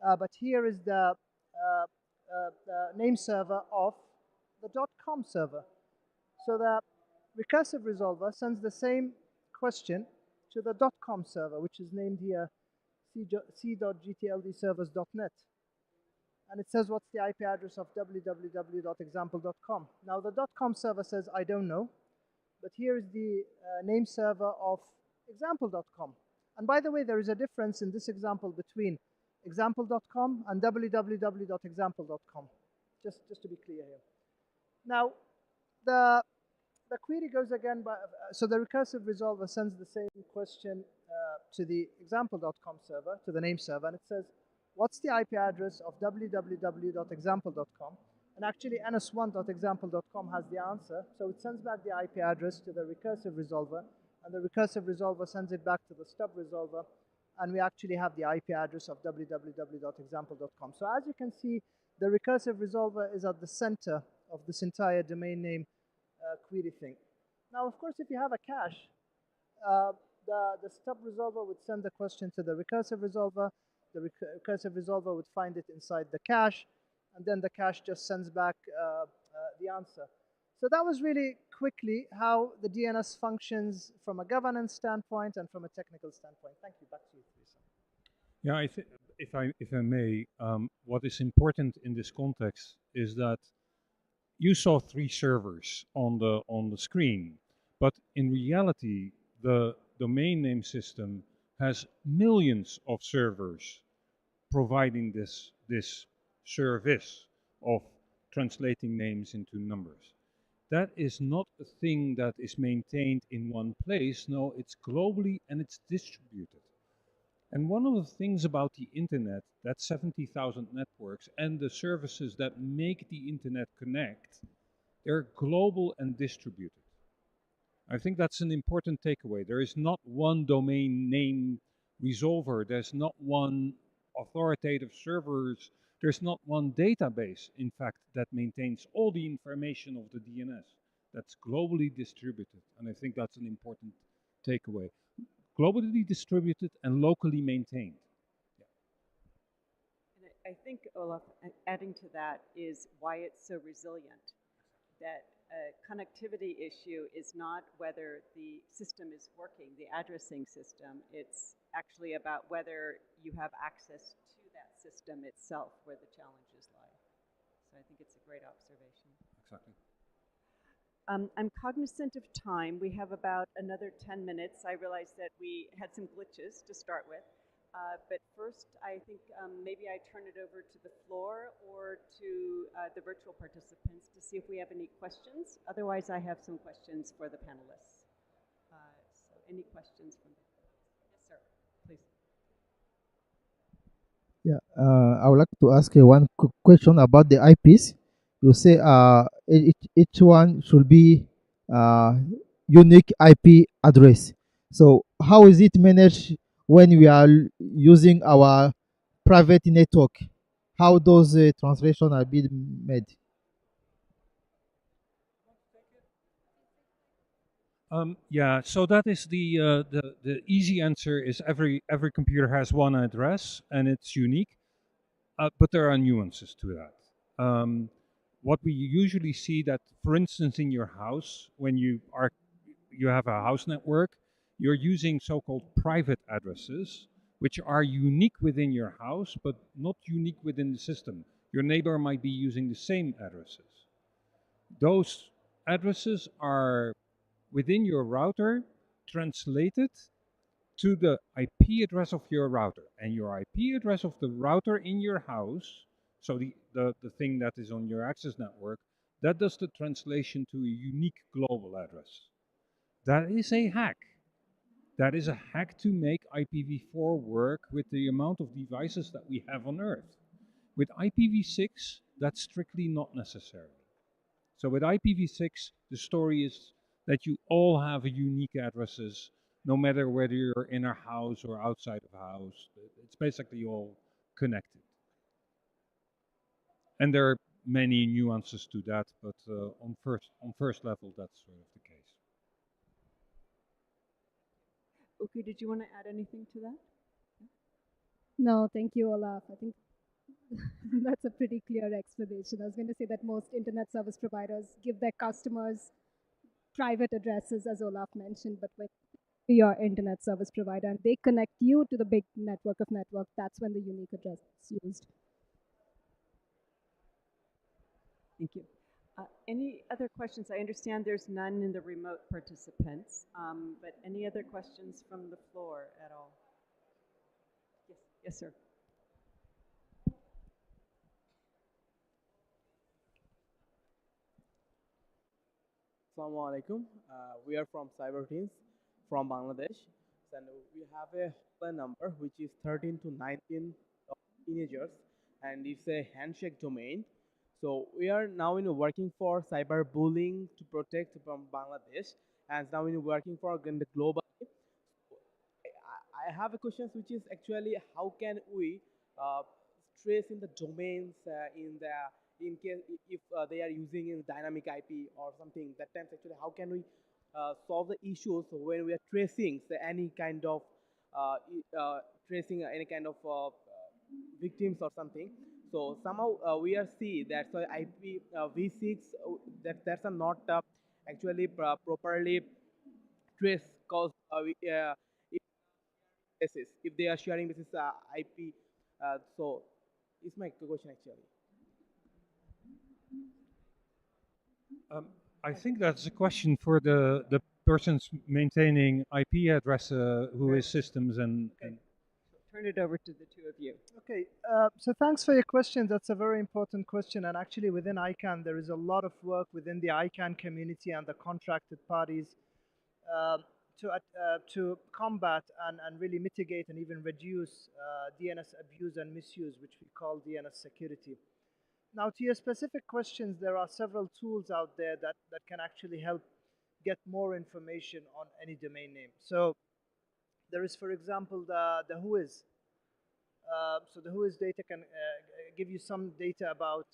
But here is the name server of the .com server. So the recursive resolver sends the same question to the .com server, which is named here c.gtldservers.net. And it says, what's the IP address of www.example.com? Now, the .com server says, I don't know. But here is the name server of example.com. And by the way, there is a difference in this example between example.com and www.example.com, just to be clear here. Now, the query goes again by, so the recursive resolver sends the same question to the example.com server, to the name server, and it says, what's the IP address of www.example.com? And actually, ns1.example.com has the answer, so it sends back the IP address to the recursive resolver, and the recursive resolver sends it back to the stub resolver, and we actually have the IP address of www.example.com. So as you can see, the recursive resolver is at the center of this entire domain name query thing. Now, of course, if you have a cache, the stub resolver would send the question to the recursive resolver. The recursive resolver would find it inside the cache, and then the cache just sends back the answer. So that was really quickly how the DNS functions from a governance standpoint and from a technical standpoint. Thank you. Back to you, Teresa. Yeah, if I may, what is important in this context is that you saw 3 servers on the screen, but in reality, the domain name system has millions of servers providing this service of translating names into numbers. That is not a thing that is maintained in one place. No, it's globally and it's distributed. And one of the things about the internet, that 70,000 networks and the services that make the internet connect, they're global and distributed. I think that's an important takeaway. There is not one domain name resolver. There's not one authoritative servers. There's not one database, in fact, that maintains all the information of the DNS. That's globally distributed. And I think that's an important takeaway. Globally distributed and locally maintained. And I think, Olaf, adding to that is why it's so resilient. That a connectivity issue is not whether the system is working, the addressing system. It's actually about whether you have access to that system itself where the challenges lie. So I think it's a great observation. Exactly. I'm cognizant of time. We have about another 10 minutes. I realize that we had some glitches to start with. But first, I think maybe I turn it over to the floor or to the virtual participants to see if we have any questions. Otherwise, I have some questions for the panelists. So any questions from them? Yes, sir, please. Yeah, I would like to ask you one question about the IPs. You say each one should be unique IP address. So how is it managed when we are using our private network? How those translations are being made? Yeah, so that is the easy answer is every computer has one address and it's unique, but there are nuances to that. What we usually see that, for instance, in your house, when you have a house network, you're using so-called private addresses, which are unique within your house, but not unique within the system. Your neighbor might be using the same addresses. Those addresses are within your router translated to the IP address of your router. And your IP address of the router in your house, so the thing that is on your access network, that does the translation to a unique global address. That is a hack. That is a hack to make IPv4 work with the amount of devices that we have on Earth. With IPv6, that's strictly not necessary. So with IPv6, the story is that you all have unique addresses no matter whether you're in a house or outside of a house. It's basically all connected. And there are many nuances to that, but on first level, that's sort of the case. Uki, did you want to add anything to that? No, thank you, Olaf. I think that's a pretty clear explanation. I was going to say that most internet service providers give their customers private addresses, as Olaf mentioned, but when your internet service provider and they connect you to the big network of networks, that's when the unique address is used. Thank you. Any other questions? I understand there's none in the remote participants, but any other questions from the floor at all? Yes, yes, sir. Assalamu alaikum. We are from Cyber Teams from Bangladesh, and we have a hotline number which is 13 to 19 of teenagers, and it's a handshake domain. So we are now working for cyberbullying to protect from Bangladesh, and now working for the global. I have a question which is actually how can we trace in the domains in case if they are using in dynamic IP or something that times actually how can we solve the issues when we are tracing say, any kind of tracing any kind of victims or something. So somehow we are see that so IP V6 that's are not actually properly trace cause basis if they are sharing this is IP. So it's my question actually. I think that's a question for the persons maintaining IP address who is systems and Turn it over to the two of you. Okay, so thanks for your question. That's a very important question. And actually, within ICANN, there is a lot of work within the ICANN community and the contracted parties uh, to combat and really mitigate and even reduce DNS abuse and misuse, which we call DNS security. Now, to your specific questions, there are several tools out there that can actually help get more information on any domain name. So there is, for example, the Whois. So the Whois data can give you some data about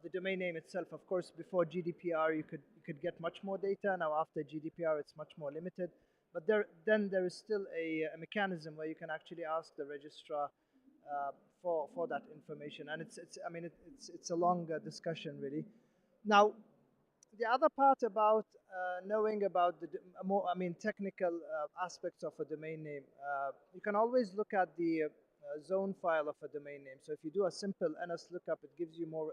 the domain name itself. Of course, before GDPR, you could get much more data. Now, after GDPR, it's much more limited. But then there is still a mechanism where you can actually ask the registrar for that information, and it's a long discussion really. Now, the other part about knowing about the more technical aspects of a domain name, you can always look at the zone file of a domain name. So if you do a simple NS lookup, it gives you more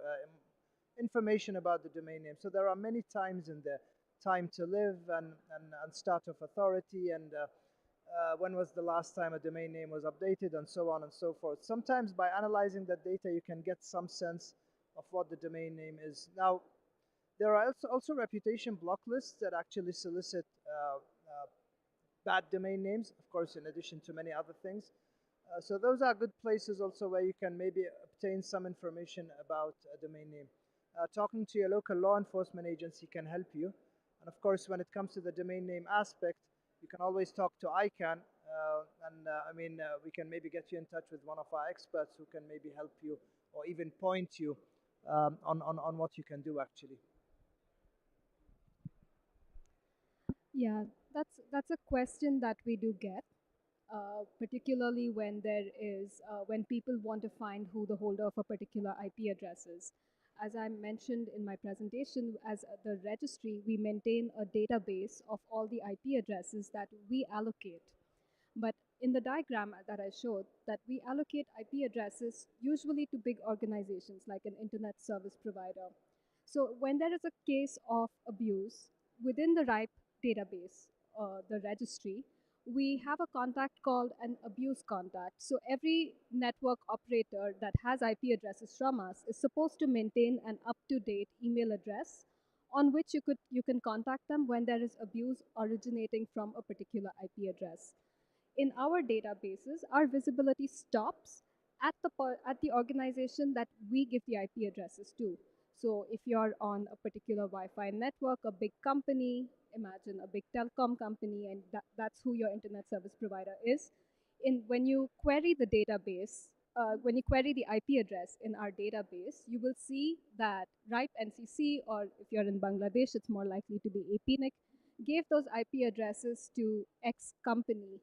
information about the domain name. So there are many times in the time to live and start of authority and when was the last time a domain name was updated and so on and so forth. Sometimes by analyzing that data, you can get some sense of what the domain name is. Now, there are also reputation block lists that actually solicit bad domain names, of course, in addition to many other things. So those are good places also where you can maybe obtain some information about a domain name. Talking to your local law enforcement agency can help you. And of course, when it comes to the domain name aspect, you can always talk to ICANN. We can maybe get you in touch with one of our experts who can maybe help you or even point you on what you can do actually. Yeah, that's a question that we do get, particularly when when people want to find who the holder of a particular IP address is. As I mentioned in my presentation, as the registry, we maintain a database of all the IP addresses that we allocate. But in the diagram that I showed, that we allocate IP addresses usually to big organizations like an internet service provider. So when there is a case of abuse within the RIPE database, the registry, we have a contact called an abuse contact. So every network operator that has IP addresses from us is supposed to maintain an up-to-date email address on which you can contact them when there is abuse originating from a particular IP address. In our databases, our visibility stops at the organization that we give the IP addresses to. So if you're on a particular Wi-Fi network, a big company, imagine a big telecom company, and that's who your internet service provider is. When you query the database, when you query the IP address in our database, you will see that RIPE NCC, or if you're in Bangladesh, it's more likely to be APNIC, gave those IP addresses to X company,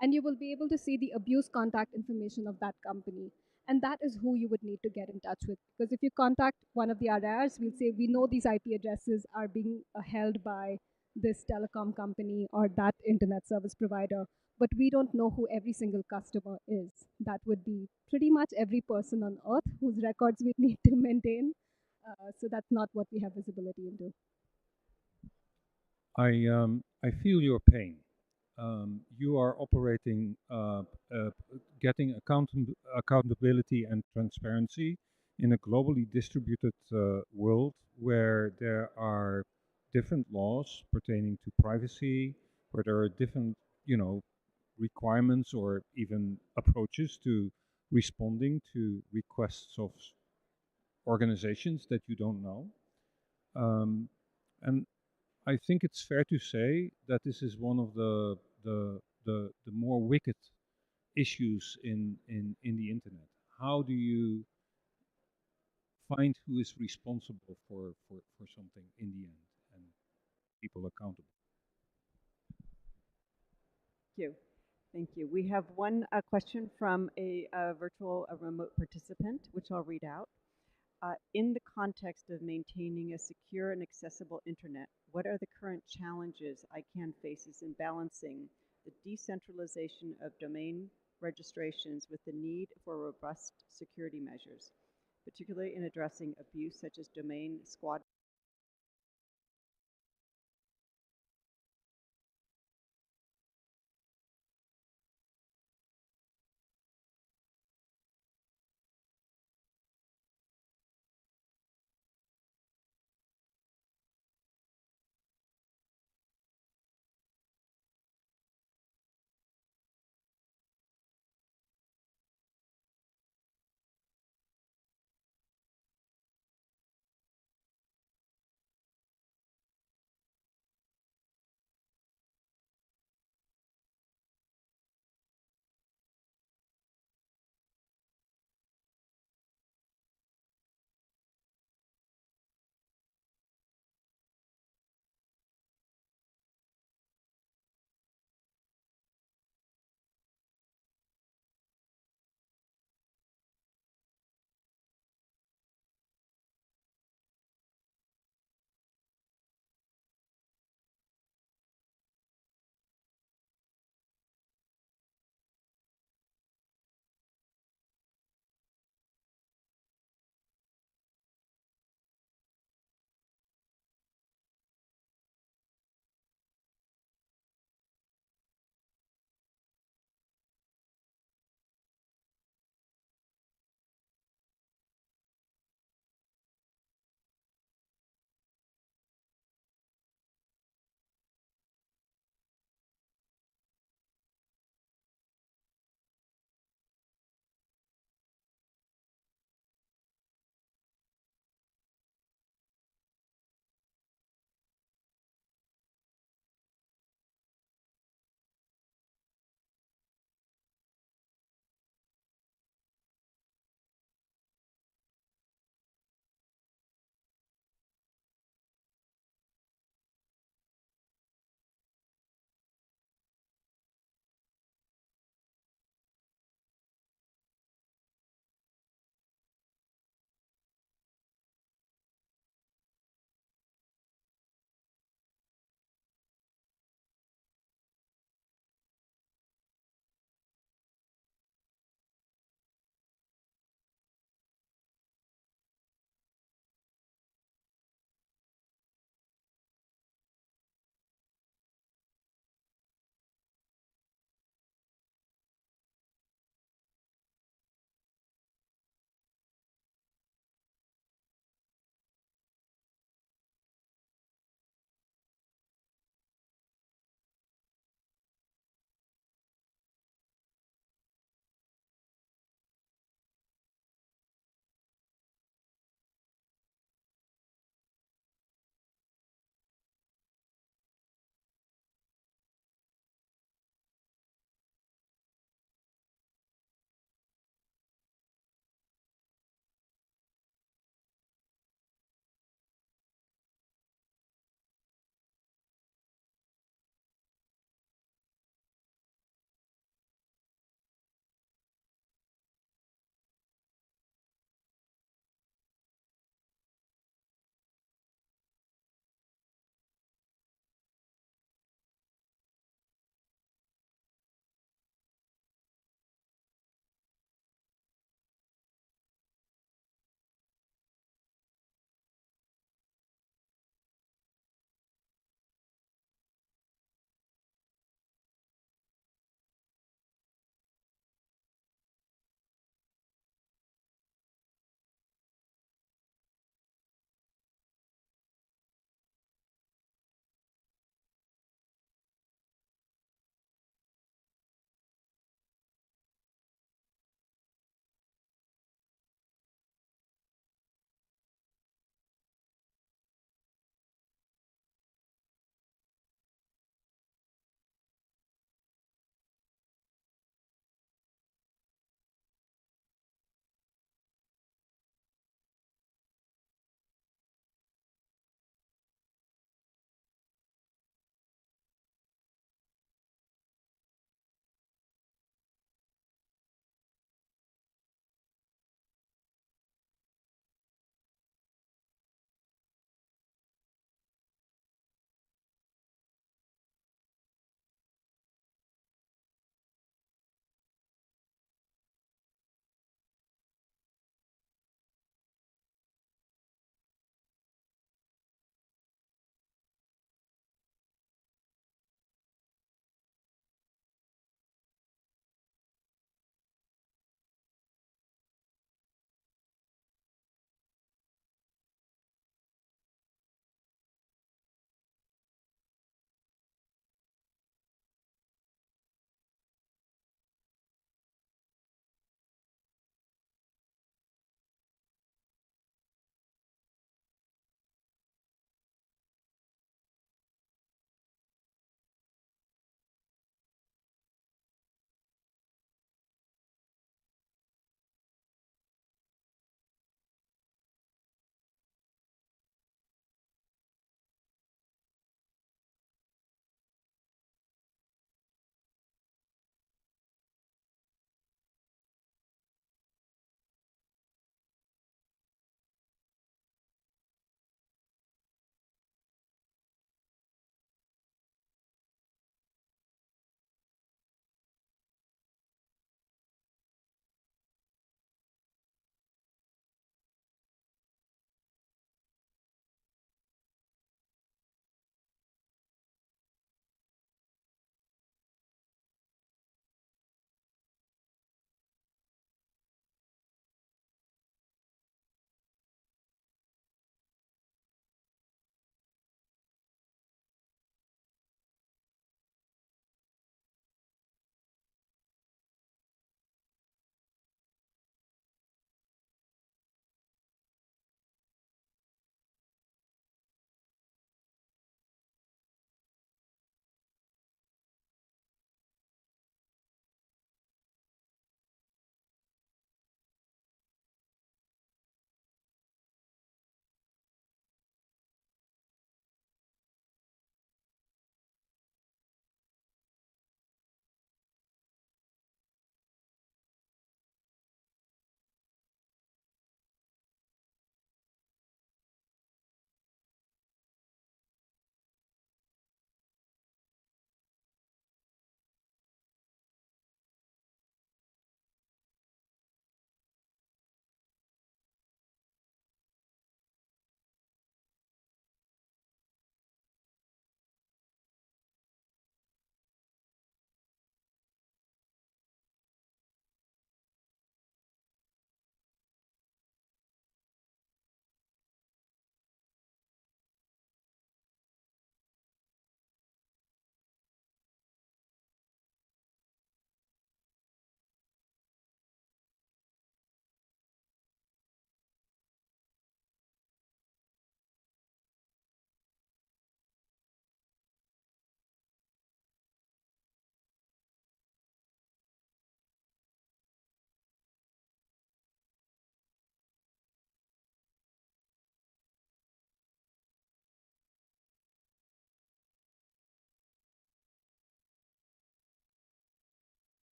and you will be able to see the abuse contact information of that company. And that is who you would need to get in touch with. Because if you contact one of the RRs, we'll say, we know these IP addresses are being held by this telecom company or that internet service provider, but we don't know who every single customer is. That would be pretty much every person on earth whose records we need to maintain. So that's not what we have visibility into. I feel your pain. You are operating, getting accountability and transparency in a globally distributed world where there are different laws pertaining to privacy, where there are different, requirements or even approaches to responding to requests of organizations that you don't know. And I think it's fair to say that this is one of the more wicked issues in the internet. How do you find who is responsible for something in the end and people accountable? Thank you. Thank you. We have one question from a virtual remote participant, which I'll read out. In the context of maintaining a secure and accessible internet, what are the current challenges ICANN faces in balancing the decentralization of domain registrations with the need for robust security measures, particularly in addressing abuse such as domain squat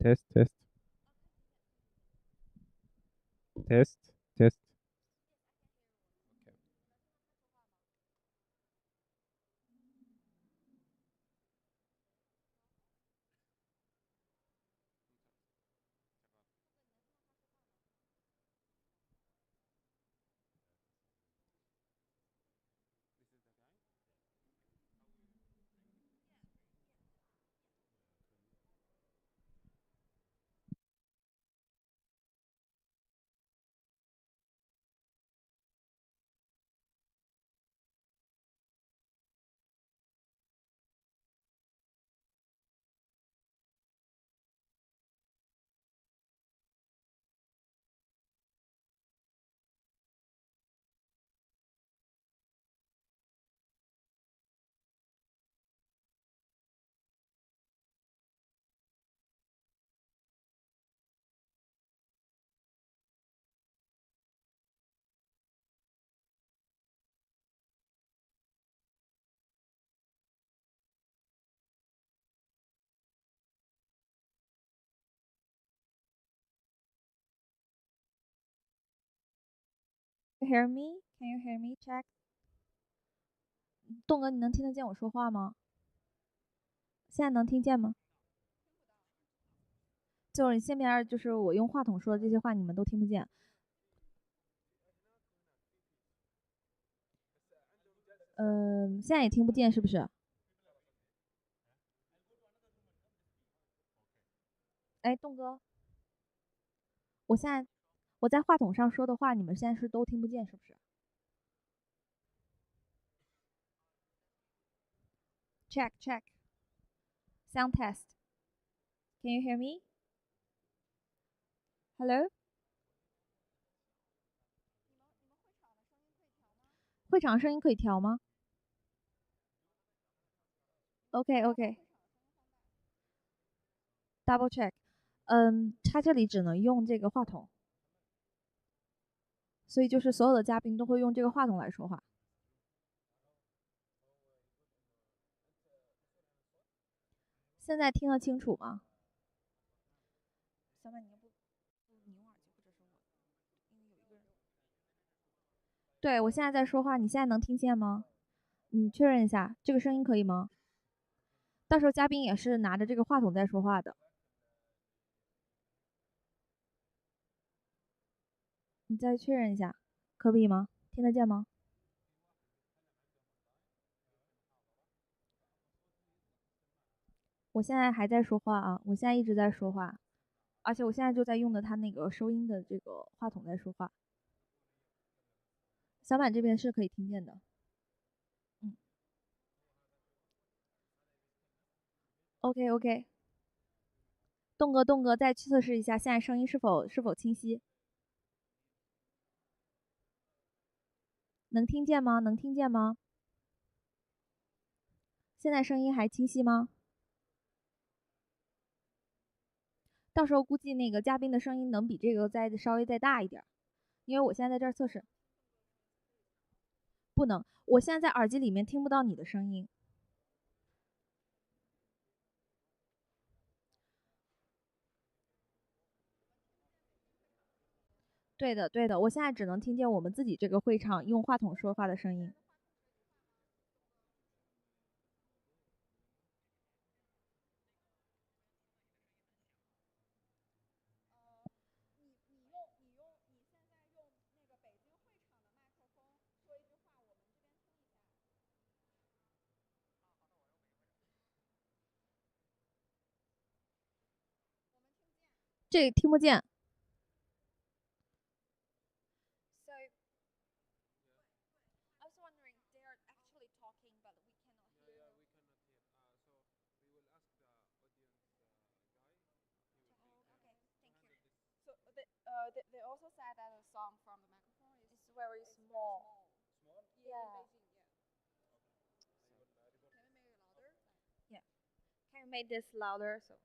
Test, test, test, test. Hear me? Can you hear me? Check. 栋哥，你能听得见我说话吗？现在能听见吗？就是你下面就是我用话筒说的这些话，你们都听不见。现在也听不见是不是？哎，栋哥，我在话筒上说的话，你们现在是都听不见是不是？Check check. Sound test. Can you hear me? Hello? 会场声音可以调吗？OK OK. Double check. 它这里只能用这个话筒，所以就是所有的嘉宾都会用这个话筒来说话。现在听得清楚吗？小满，你要不拧耳机，或者是我，因为有一个人。对，我现在在说话，你现在能听见吗？你确认一下，这个声音可以吗？到时候嘉宾也是拿着这个话筒在说话的。你再确认一下，可以吗？听得见吗？我现在还在说话啊，我现在一直在说话，而且我现在就在用的它那个收音的这个话筒在说话。小满这边是可以听见的。OK OK。栋哥，再测试一下，现在声音是否清晰？能听见吗？能听见吗？现在声音还清晰吗？到时候估计那个嘉宾的声音能比这个再稍微再大一点，因为我现在在这儿测试。不能，我现在在耳机里面听不到你的声音。对的，对的，我现在只能听见我们自己这个会场用话筒说话的声音。这听不见。They also said that the song from the microphone is very small. Yeah. Can we make it louder? Yeah. Can you made this louder, so.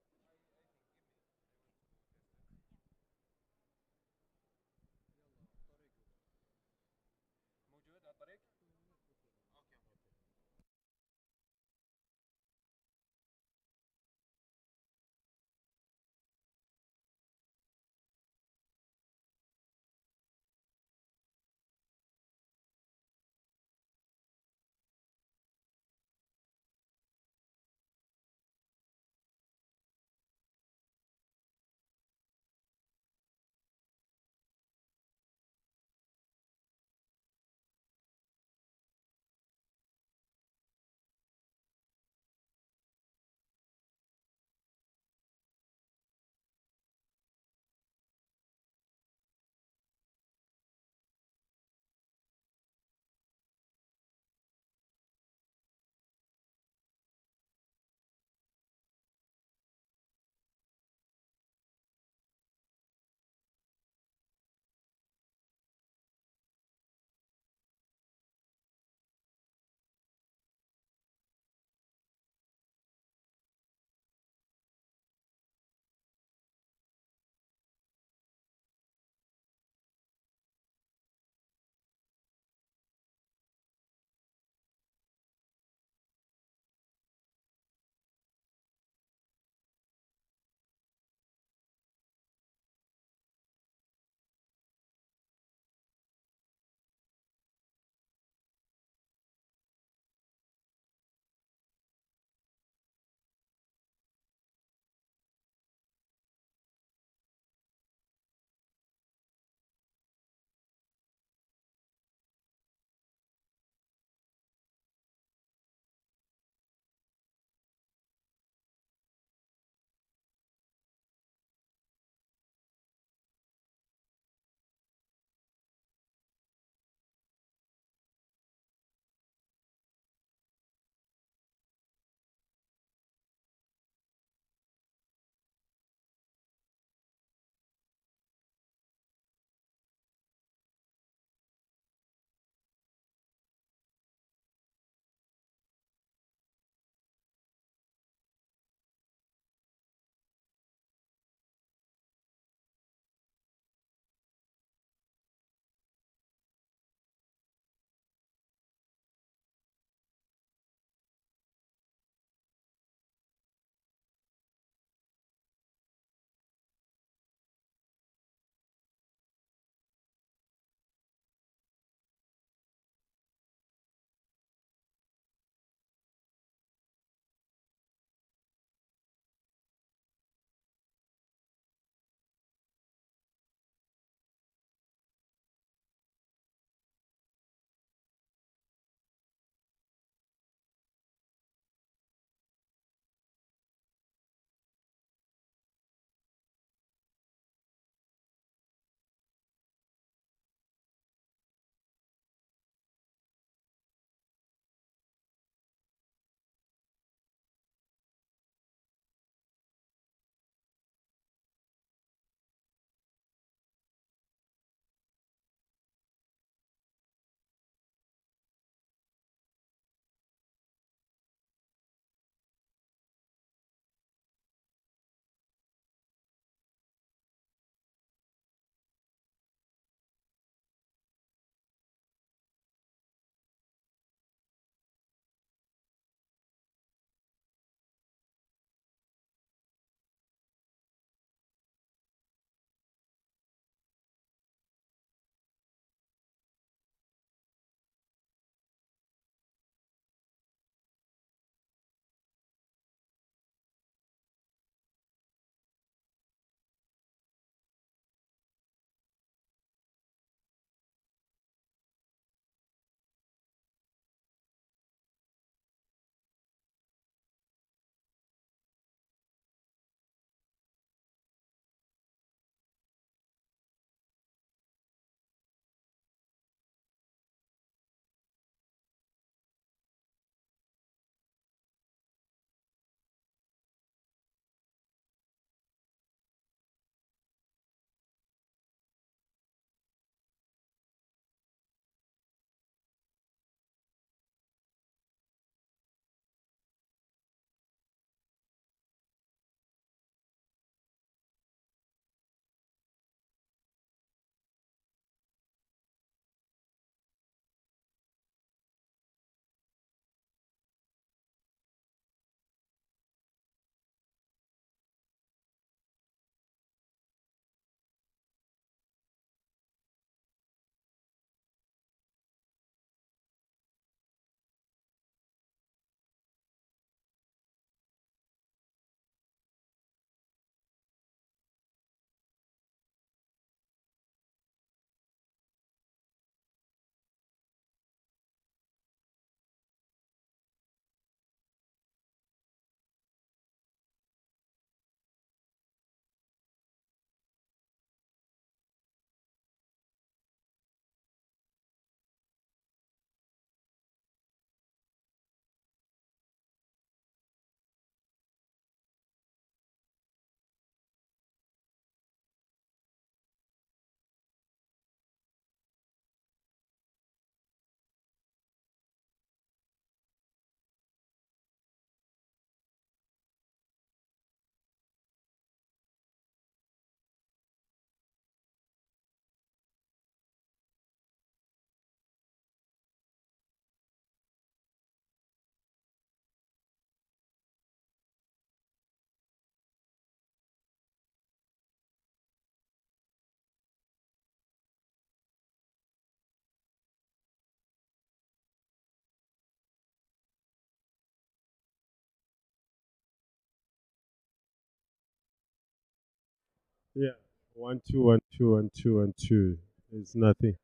Yeah. 1 2 1 2 1 2 1 2. It's nothing.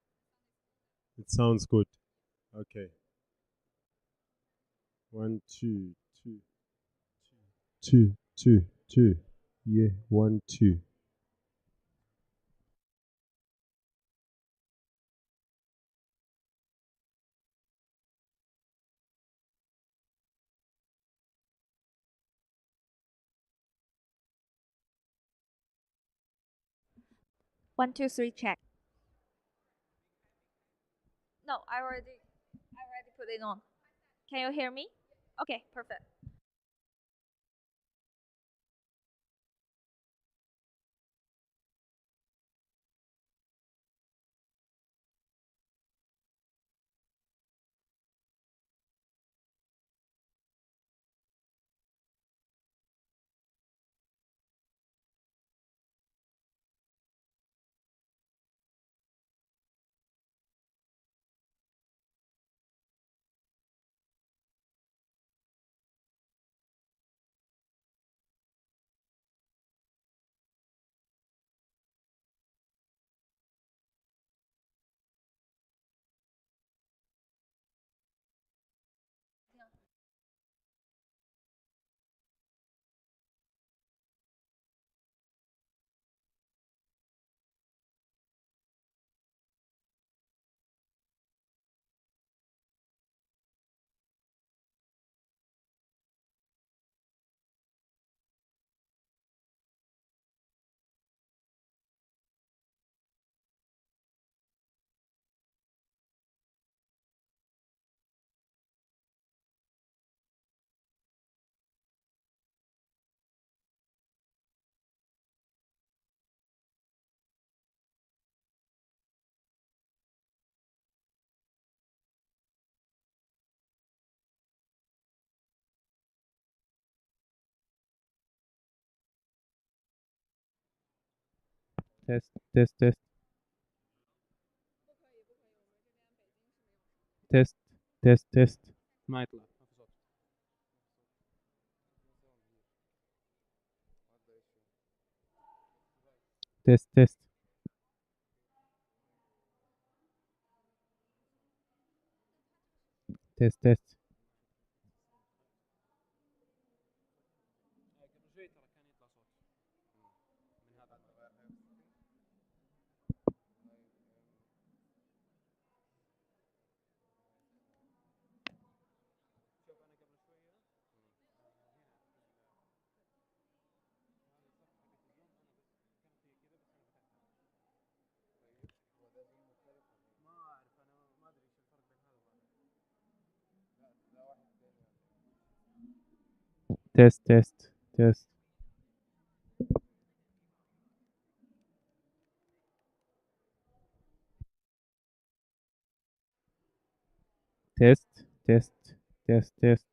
It sounds good. Okay. 1 2 2 2 2. Yeah. 1 2. 1 2 3 check. No, I already put it on. Can you hear me? Okay, perfect. Test, test, test. Test, test, test. ما يطلع. Test, test. Test, test. Test, test, test. Test, test, test, test.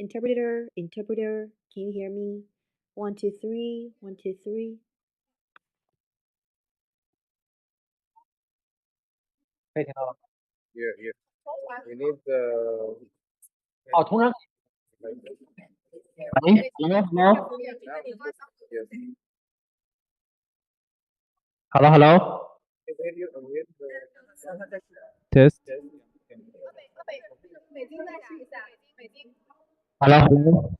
Interpreter, interpreter, can you hear me? 1, 2, 3, 1, 2, 3. 可以听到吗？ Yeah, yeah. We need the. 哦，同声。喂，hello，hello。Hello，hello。Test。Hello，hello。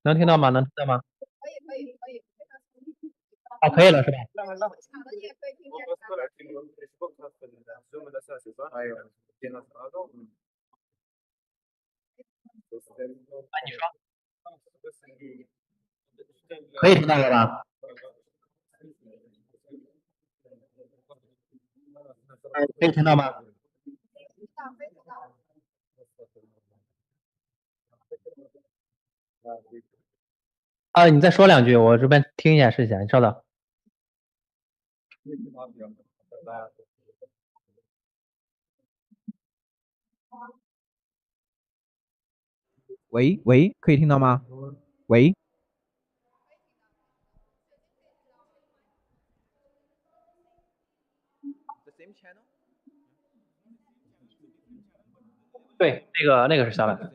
能听到吗？能听到吗？哦，可以了是吧？ الزوم الاساسي صح؟ ايوه. 你说。可以听到了吧？可以听到吗？你再说两句，我这边听一下试一下，你稍等。喂喂，可以听到吗？喂。对，那个是小懒。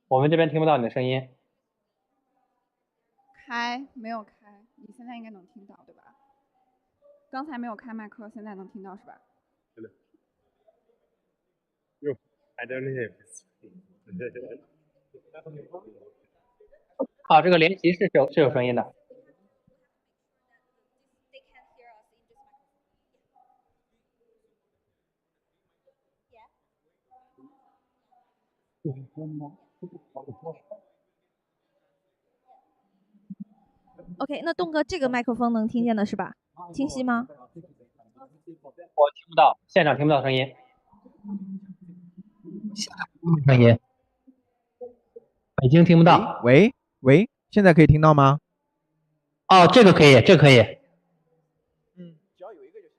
我们这边听不到你的声音。开没有开，你现在应该能听到对吧？刚才没有开麦克，现在能听到是吧？ Yo, I don't hear this. 好，这个连习是有声音的。OK， 那东哥这个麦克风能听见的是吧？清晰吗？我听不到，现场听不到声音。声音。北京听不到。喂喂，现在可以听到吗？哦，这个可以，这个可以。只要有一个就行。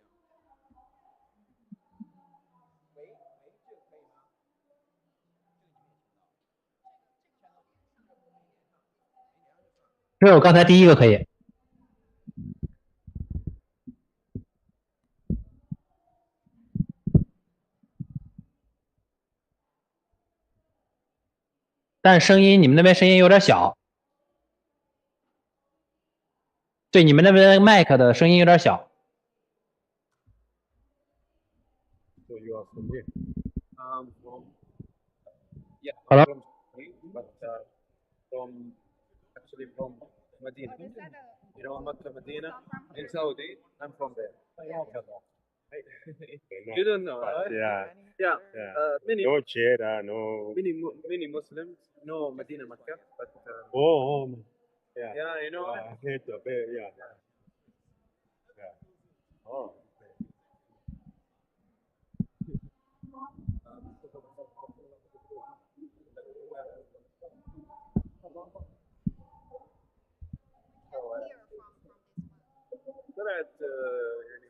只有刚才第一个可以。但声音你们那边声音有点小。对，你们那边麦克的声音有点小。So you are from here? From. Yeah. Hello? From Spain, but from actually from Medina. You know Makkah, Medina in Saudi. I'm from there. You don't know, right? Yeah. Yeah. Many. No Jeddah, no. Many Muslims know Medina, Makkah, but. Oh. Yeah. Yeah, you know. I hate the bear. Yeah. Yeah. Oh. طلعت يعني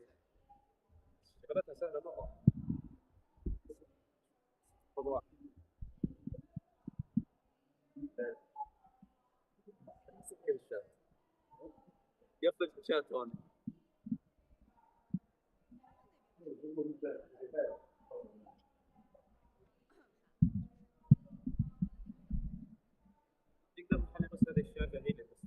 شغلتها سهله مره. خضوع. سكر الشات. يفضل الشات هون. تقدر تخلي بس هذه الشاشه هي اللي بس.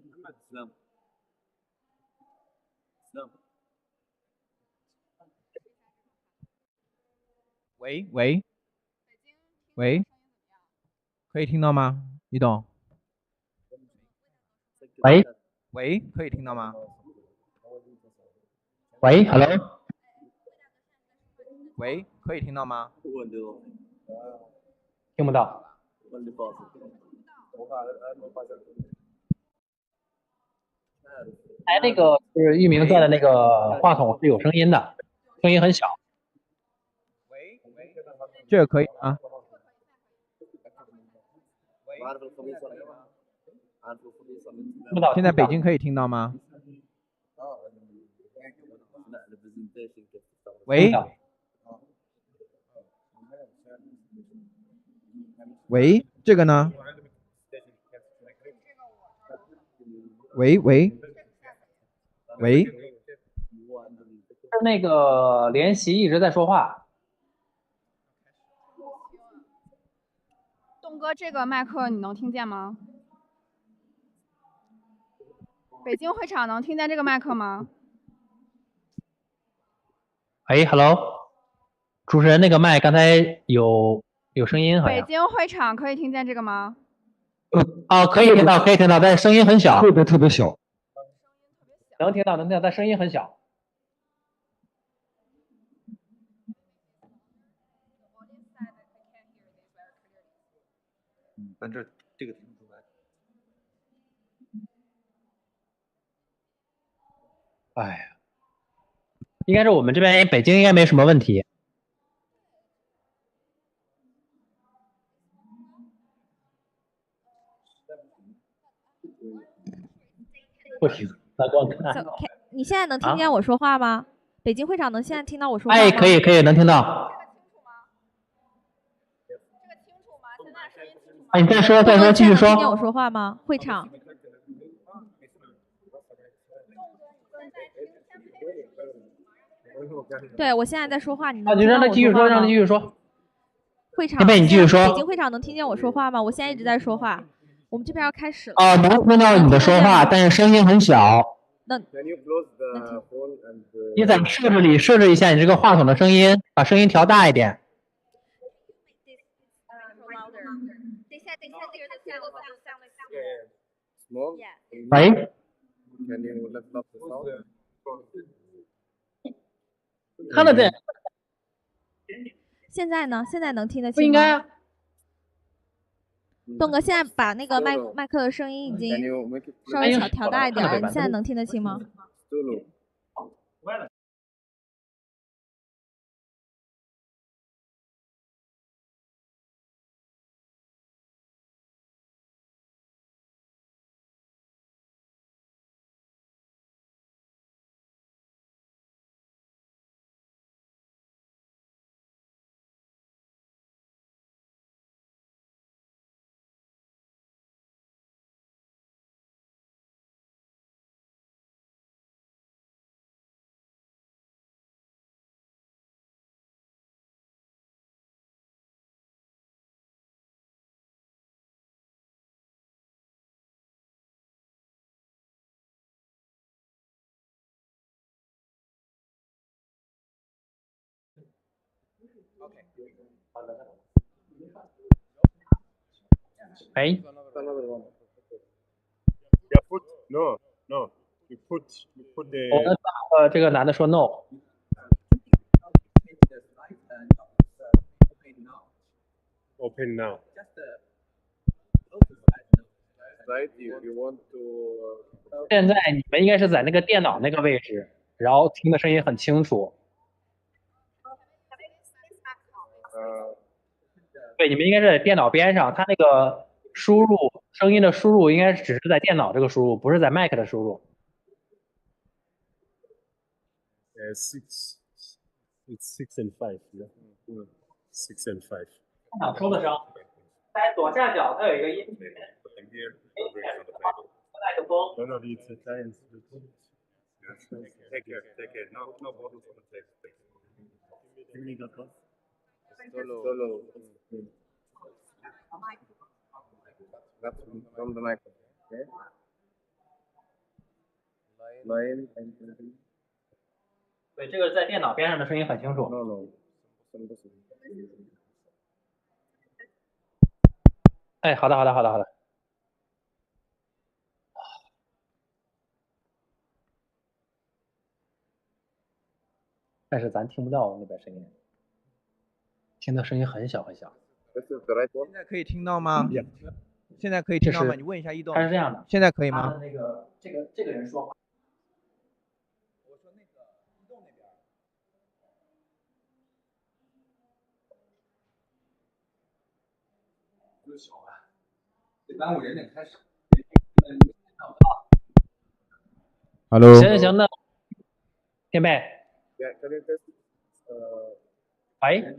محمد اسلام. اسلام. 喂喂喂，可以听到吗？李董。喂喂，可以听到吗？喂 ，Hello。喂，可以听到吗？听不到。哎，那个是玉明在的那个话筒是有声音的，声音很小。这个可以吗？现在北京可以听到吗？喂？喂，这个呢？喂喂喂，是那个联席一直在说话。东哥，这个麦克你能听见吗？北京会场能听见这个麦克吗？哎，Hello， 主持人，那个麦刚才有声音好像。北京会场可以听见这个吗？哦，可以听到，可以听到，但是声音很小。特别小。能听到，能听到，但声音很小。但这个听不出来。哎呀，应该是我们这边北京应该没什么问题。不行，那光看。 So,你现在能听见我说话吗？北京会场能现在听到我说话吗？哎，可以，可以，能听到。哎，你再说，再说，继续说。能听见我说话吗？会场。对，我现在在说话，你能听到我说话吗？让他继续说，让他继续说。会场，贝贝，你继续说。北京会场能听见我说话吗？我现在一直在说话。我们这边要开始了。哦，能听到你的说话，但是声音很小。你在设置里设置一下你这个话筒的声音，把声音调大一点。喂？看得见。现在呢？现在能听得清吗？不应该啊。东哥，现在把那个麦克的声音已经稍微调大一点了，你现在能听得清吗？哎。No, no. You put the. 这个男的说 no。Open now. Right? You want to. 现在你们应该是在那个电脑那个位置，然后听的声音很清楚。对，你们应该是在电脑边上，它那个输入声音的输入应该只是在电脑这个输入，不是在麦克的输入。It's 6 and 5. Yeah? 6 and 5. 电脑说的声，在左下角它有一个音频。麦克风。No, it's a science. Take care. No bottles on the table. Give me that one. Solo. That's from the microphone. Okay. Line and. 对，这个在电脑边上的声音很清楚。No. 哎，好的。但是咱听不到那边声音。听的声音很小很小。 This is the right one. 现在可以听到吗？ Yeah. 现在可以听到吗？这是你问一下易栋。它是这样的，现在可以吗？他的那个这个人说话。我说那个移动那边。就是小啊，这耽误人家开始。Hello。行行行，那天贝。Yeah, can you test? 喂。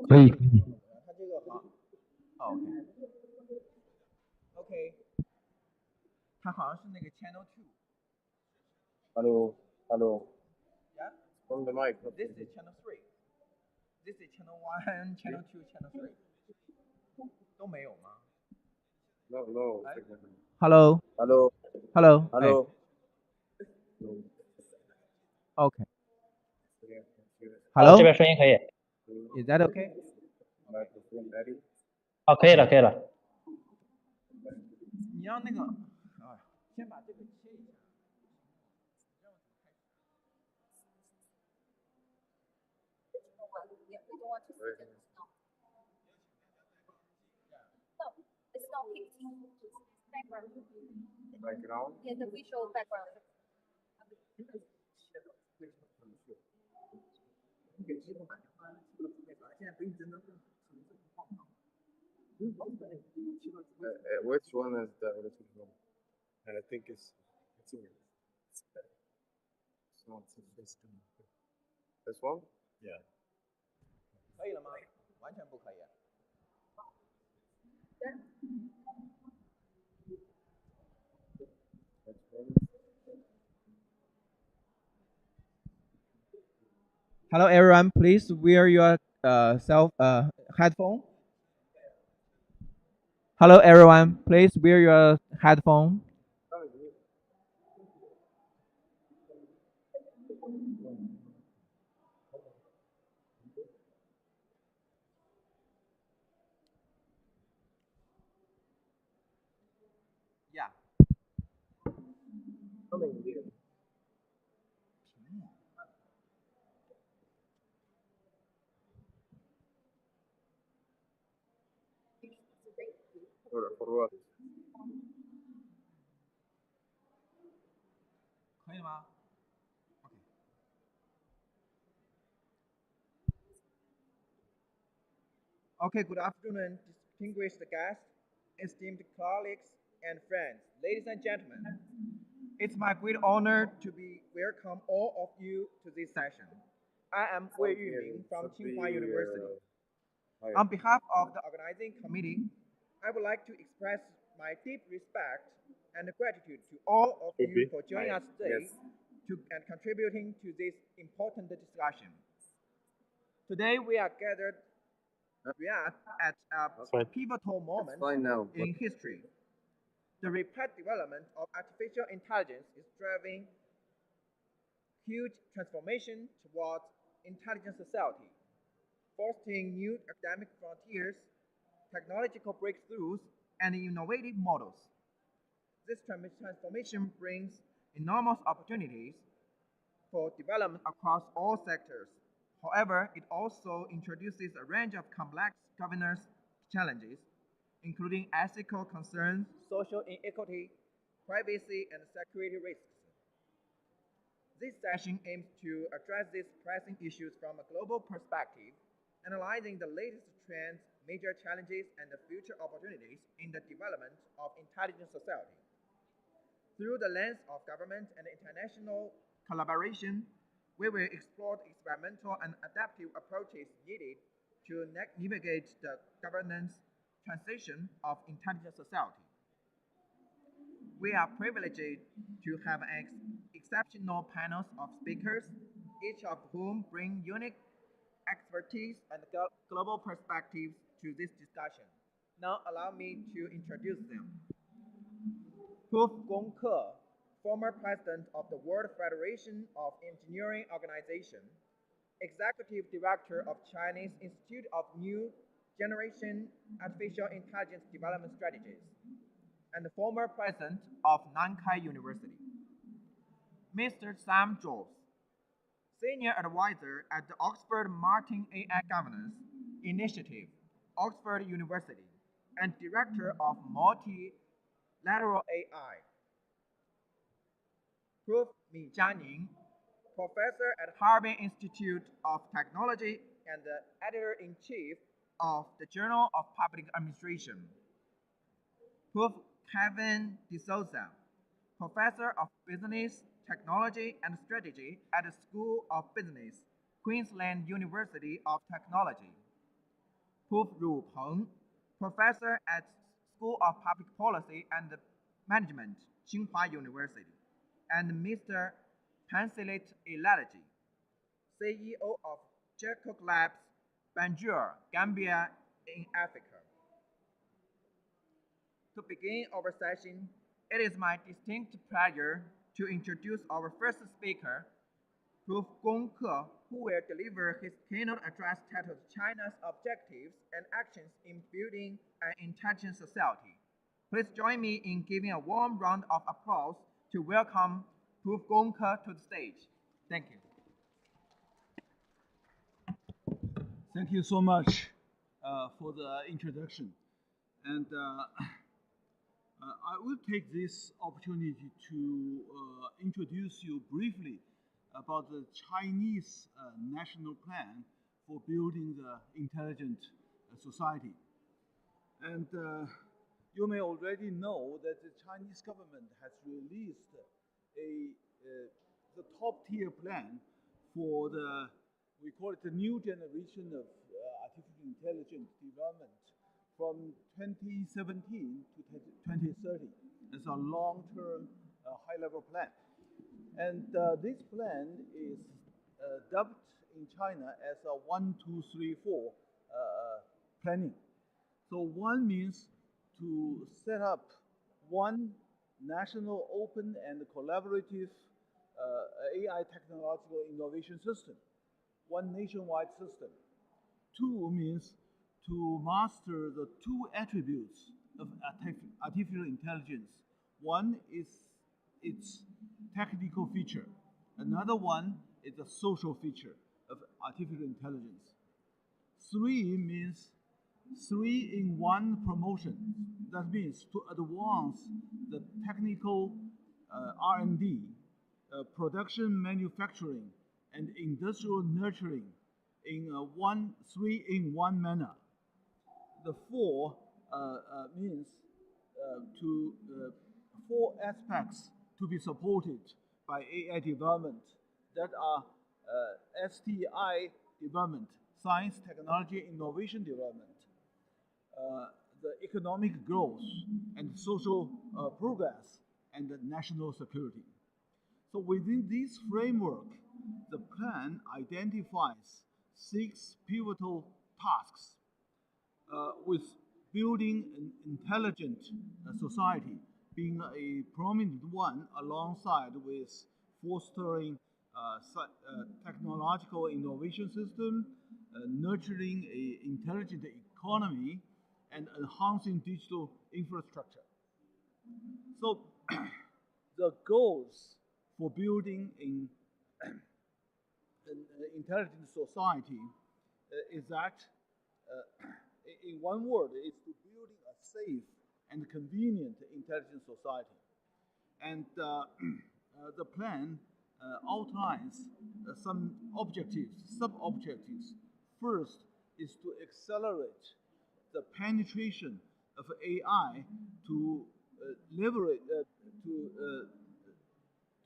可以。他这个好。OK。OK。他好像是那个 Channel 2。Hello, hello. Yeah. From the mic. This is Channel 3. This is Channel 1, Channel 2, Channel 3. 都没有吗 No, no.？Hello. Hello. Hello. Hello. OK. 好， Hello. 这边声音可以。Is that okay? Microphone ready? 好，可以了，可以了。你让那个啊，先把这个切一下。Background. Yeah, the visual background. Which one is the original one? And I think it's not this one? Yeah. 可以了吗？完全不可以。Hello everyone, please wear your headphone. Hello everyone, please wear your headphone. Yeah. For what? 可以吗 Okay, good afternoon, distinguished guests, esteemed colleagues, and friends. Ladies and gentlemen, it's my great honor to welcome all of you to this session. I am Wei Yuming from Tsinghua University. On behalf of the organizing committee, I would like to express my deep respect and gratitude to all of you for joining us today and contributing to this important discussion. Today we are gathered at a pivotal moment in history. The rapid development of artificial intelligence is driving huge transformation towards intelligent society, fostering new academic frontiers, technological breakthroughs, and innovative models. This transformation brings enormous opportunities for development across all sectors. However, it also introduces a range of complex governance challenges, including ethical concerns, social inequity, privacy, and security risks. This session aims to address these pressing issues from a global perspective, analyzing the latest trends, major challenges, and the future opportunities in the development of intelligent society. Through the lens of government and international collaboration, we will explore the experimental and adaptive approaches needed to navigate the governance transition of intelligent society. We are privileged to have exceptional panels of speakers, each of whom bring unique expertise and global perspectives to this discussion. Now allow me to introduce them. Prof. Gong Ke, former president of the World Federation of Engineering Organization, executive director of Chinese Institute of New Generation Artificial Intelligence Development Strategies, and the former president of Nankai University. Mr. Sam Jones, senior advisor at the Oxford Martin AI Governance Initiative, Oxford University, and director of Multilateral AI. Prof. Mi Jianing, professor at Harbin Institute of Technology and the editor-in-chief of the Journal of Public Administration. Prof. Kevin D'Souza, professor of Business, Technology and Strategy at the School of Business, Queensland University of Technology. Prof. Ru Peng, professor at School of Public Policy and Management, Tsinghua University. And Mr. Panselit Elalaji, CEO of Jacob Labs, Banjul, Gambia in Africa. To begin our session, it is my distinct pleasure to introduce our first speaker, Prof. Gong Ke, who will deliver his keynote address titled China's Objectives and Actions in Building an Intelligent Society. Please join me in giving a warm round of applause to welcome Prof. Gong Ke to the stage. Thank you. Thank you so much for the introduction. And I will take this opportunity to introduce you briefly about the Chinese national plan for building the intelligent society. And you may already know that the Chinese government has released the top-tier plan for we call it the new generation of artificial intelligence development from 2017 to 2030. It's a long-term, high-level plan. And this plan is dubbed in China as a 1, 2, 3, 4 planning. So 1 means to set up one national open and collaborative AI technological innovation system, one nationwide system. 2 means to master the 2 attributes of artificial intelligence. One is its technical feature. Another one is the social feature of artificial intelligence. 3 means 3-in-1 promotion. That means to advance the technical R&D, production manufacturing, and industrial nurturing in a 3-in-1 manner. The 4 means 4 aspects to be supported by AI development that are STI development, science, technology, innovation development, the economic growth and social progress, and the national security. So within this framework, the plan identifies 6 pivotal tasks with building an intelligent society being a prominent one, alongside with fostering technological innovation system, nurturing an intelligent economy, and enhancing digital infrastructure. So the goals for building an intelligent society is that, in one word, is to building a safe and convenient intelligent society. And the plan outlines some objectives, sub-objectives. First is to accelerate the penetration of AI to leverage,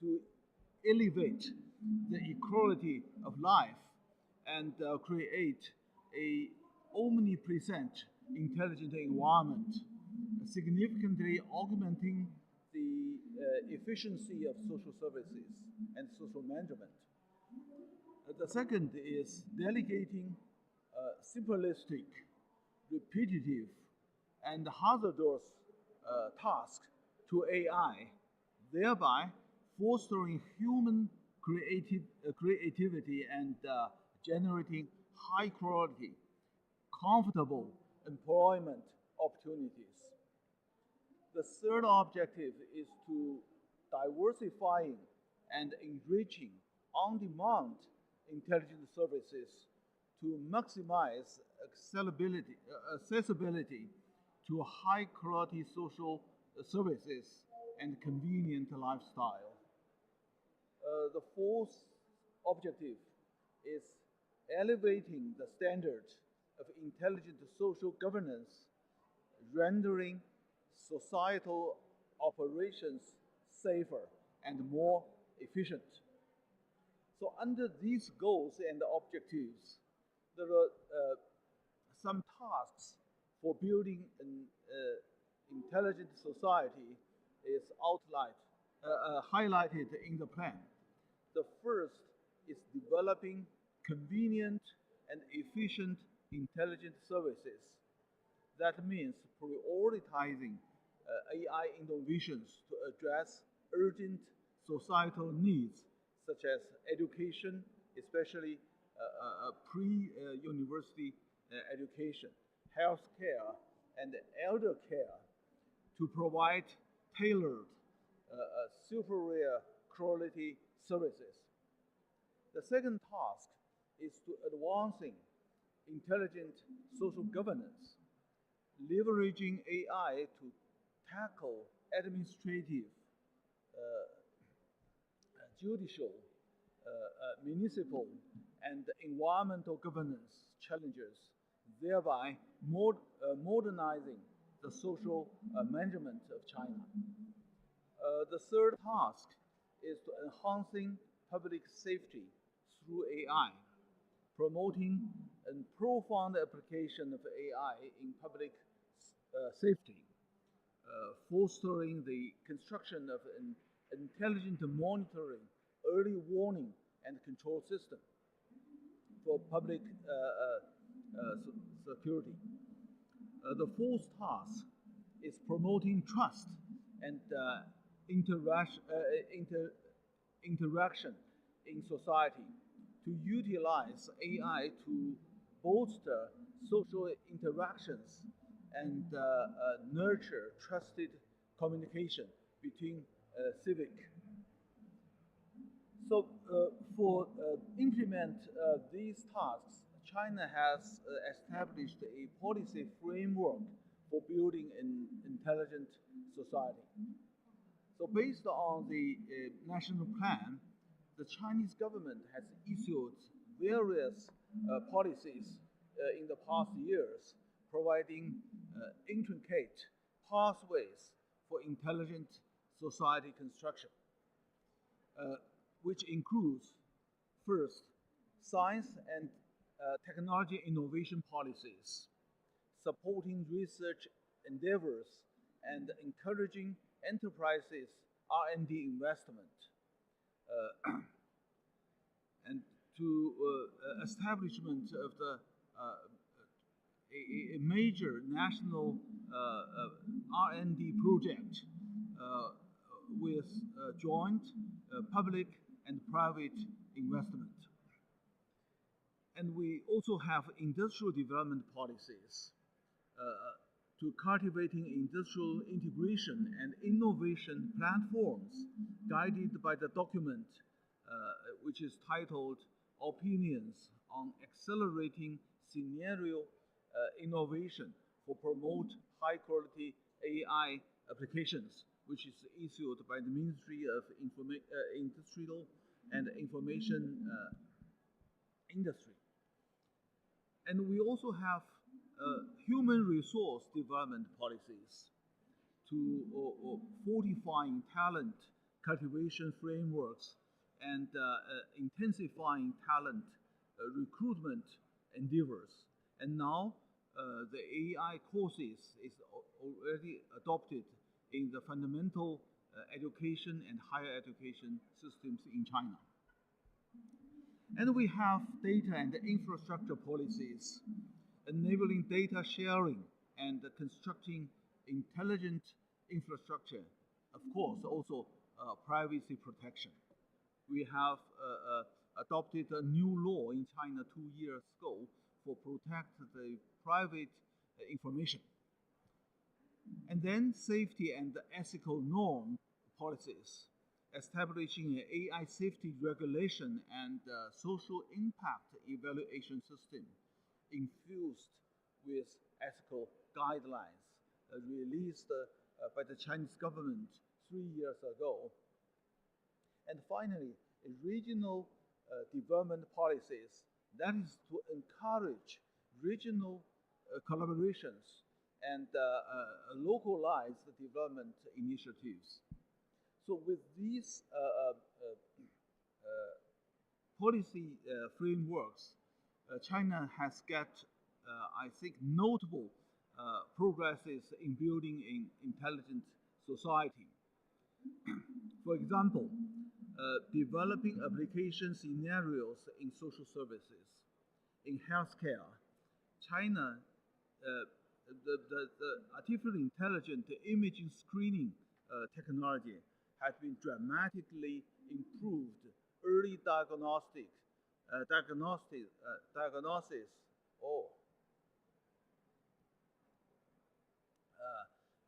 to elevate the equality of life and create a omnipresent intelligent environment, significantly augmenting the efficiency of social services and social management. The second is delegating simplistic, repetitive, and hazardous tasks to AI, thereby fostering human creativity and generating high quality, comfortable employment opportunities. The third objective is to diversifying and enriching on-demand intelligence services to maximize accessibility to high-quality social services and convenient lifestyle. The fourth objective is elevating the standard of intelligent social governance, rendering societal operations safer and more efficient. So under these goals and objectives, there are some tasks for building an intelligent society is highlighted in the plan. The first is developing convenient and efficient intelligent services. That means prioritizing AI innovations to address urgent societal needs such as education, especially pre-university education, healthcare, and elder care, to provide tailored, superior quality services. The second task is to advancing intelligent social governance, leveraging AI to tackle administrative, judicial, municipal, and environmental governance challenges, thereby modernizing the social management of China. The third task is to enhancing public safety through AI, promoting a profound application of AI in public safety, fostering the construction of an intelligent monitoring, early warning, and control system for public security. The fourth task is promoting trust and interaction in society to utilize AI to bolster social interactions and nurture trusted communication between civic. So for implement these tasks, China has established a policy framework for building an intelligent society. So based on the national plan, the Chinese government has issued various policies in the past years, providing intricate pathways for intelligent society construction, which includes, first, science and technology innovation policies, supporting research endeavors and encouraging enterprises R&D investment, and to establishment of the a major national R&D project with joint public and private investment. And we also have industrial development policies to cultivating industrial integration and innovation platforms guided by the document which is titled Opinions on Accelerating Scenario Innovation for Promote High Quality AI Applications, which is issued by the Ministry of Industrial and Information Industry. And we also have human resource development policies to fortifying talent cultivation frameworks and intensifying talent recruitment endeavors. And now the AI courses is already adopted in the fundamental education and higher education systems in China. And we have data and infrastructure policies enabling data sharing and constructing intelligent infrastructure. Of course, also privacy protection. We have adopted a new law in China 2 years ago for protect the private information. And then safety and ethical norm policies, establishing an AI safety regulation and social impact evaluation system infused with ethical guidelines released by the Chinese government 3 years ago. And finally, regional development policies, that is to encourage regional collaborations and localized development initiatives. So with these policy frameworks, China has got, I think, notable progresses in building an intelligent society. For example, developing application scenarios in social services, in healthcare. China, the artificial intelligent imaging screening technology has been dramatically improved. Early diagnosis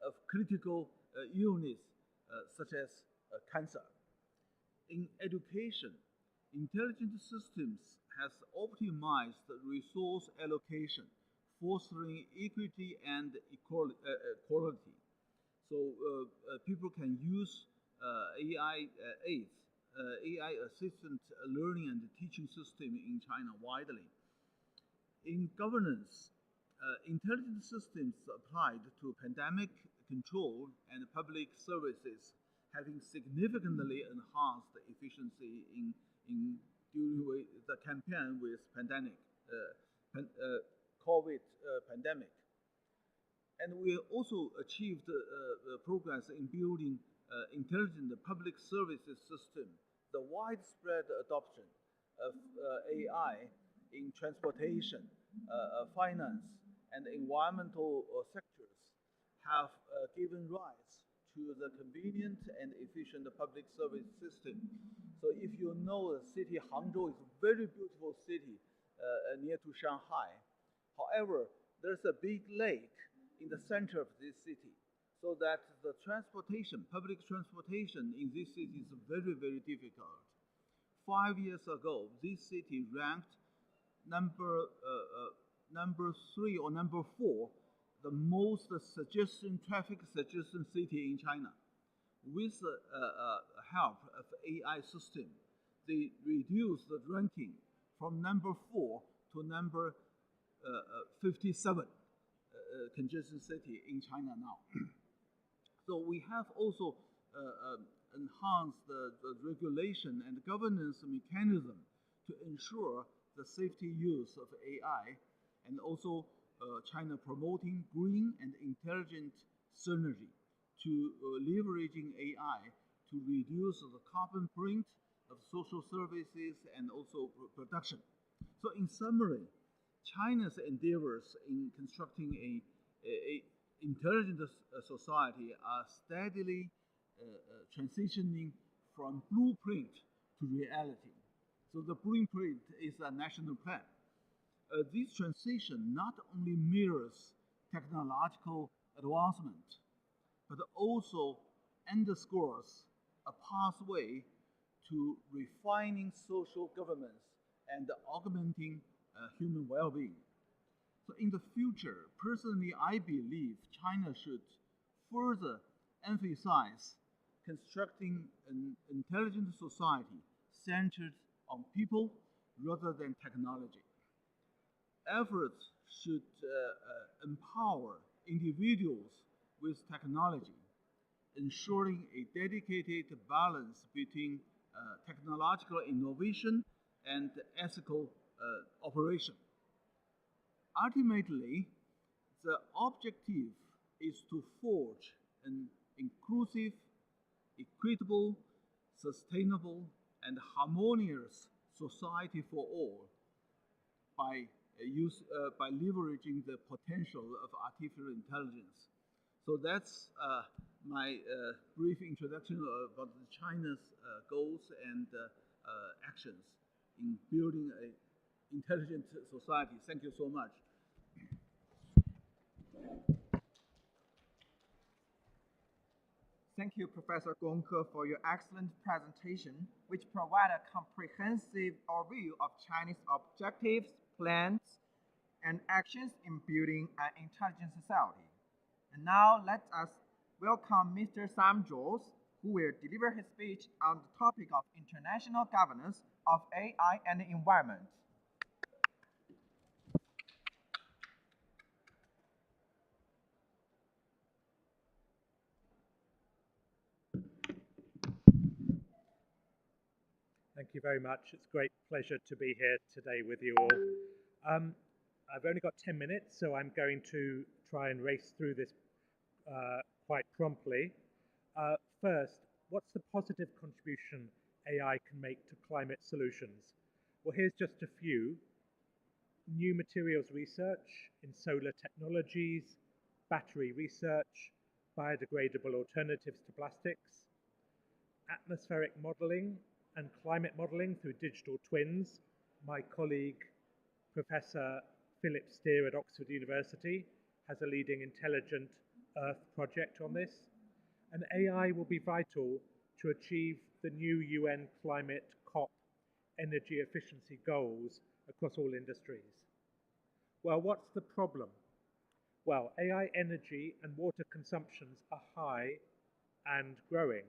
of critical illness such as cancer. In education, intelligent systems has optimized resource allocation, fostering equity and equality. So people can use AI aids, AI assistant learning and teaching system in China widely. In governance, intelligent systems applied to pandemic control and public services having significantly enhanced the efficiency in during the campaign with COVID pandemic. And we also achieved progress in building intelligent public services system. The widespread adoption of AI in transportation, finance, and environmental sectors have given rise to the convenient and efficient public service system. So if you know the city Hangzhou is a very beautiful city near to Shanghai. However, there's a big lake in the center of this city, so that the transportation, public transportation in this city is very, very difficult. 5 years ago, this city ranked number 3 or number 4, the most traffic suggestion city in China. With the help of AI system, they reduced the ranking from number 4 to number 57 congestion city in China now. So we have also enhanced the regulation and governance mechanism to ensure the safety use of AI, and also China promoting green and intelligent synergy to leveraging AI to reduce the carbon print of social services and also production. So in summary, China's endeavors in constructing a intelligent society are steadily transitioning from blueprint to reality. So the blueprint is a national plan. This transition not only mirrors technological advancement, but also underscores a pathway to refining social governance and augmenting human well-being. So in the future, personally, I believe China should further emphasize constructing an intelligent society centered on people rather than technology. Efforts should empower individuals with technology, ensuring a dedicated balance between technological innovation and ethical operation. Ultimately, the objective is to forge an inclusive, equitable, sustainable, and harmonious society for all by by leveraging the potential of artificial intelligence. So that's my brief introduction about China's goals and actions in building an intelligent society. Thank you so much. Thank you, Professor Gongke, for your excellent presentation, which provided a comprehensive overview of Chinese objectives, plans, and actions in building an intelligent society. And now let us welcome Mr. Sam Jones, who will deliver his speech on the topic of international governance of AI and the environment. Thank you very much. It's a great pleasure to be here today with you all. I've only got 10 minutes, so I'm going to try and race through this quite promptly. First, what's the positive contribution AI can make to climate solutions? Well, here's just a few. New materials research in solar technologies, battery research, biodegradable alternatives to plastics, atmospheric modeling and climate modeling through digital twins. My colleague, Professor Philip Steer at Oxford University, has a leading intelligent Earth project on this. And AI will be vital to achieve the new UN climate COP energy efficiency goals across all industries. Well, what's the problem? Well, AI energy and water consumptions are high and growing.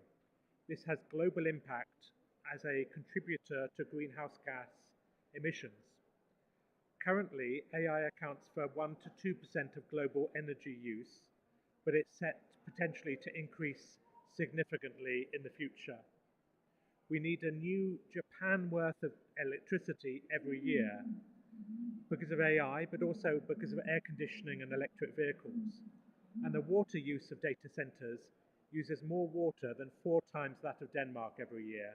This has global impact as a contributor to greenhouse gas emissions. Currently, AI accounts for 1 to 2% of global energy use, but it's set potentially to increase significantly in the future. We need a new Japan worth of electricity every year because of AI, but also because of air conditioning and electric vehicles. And the water use of data centers uses more water than 4 times that of Denmark every year.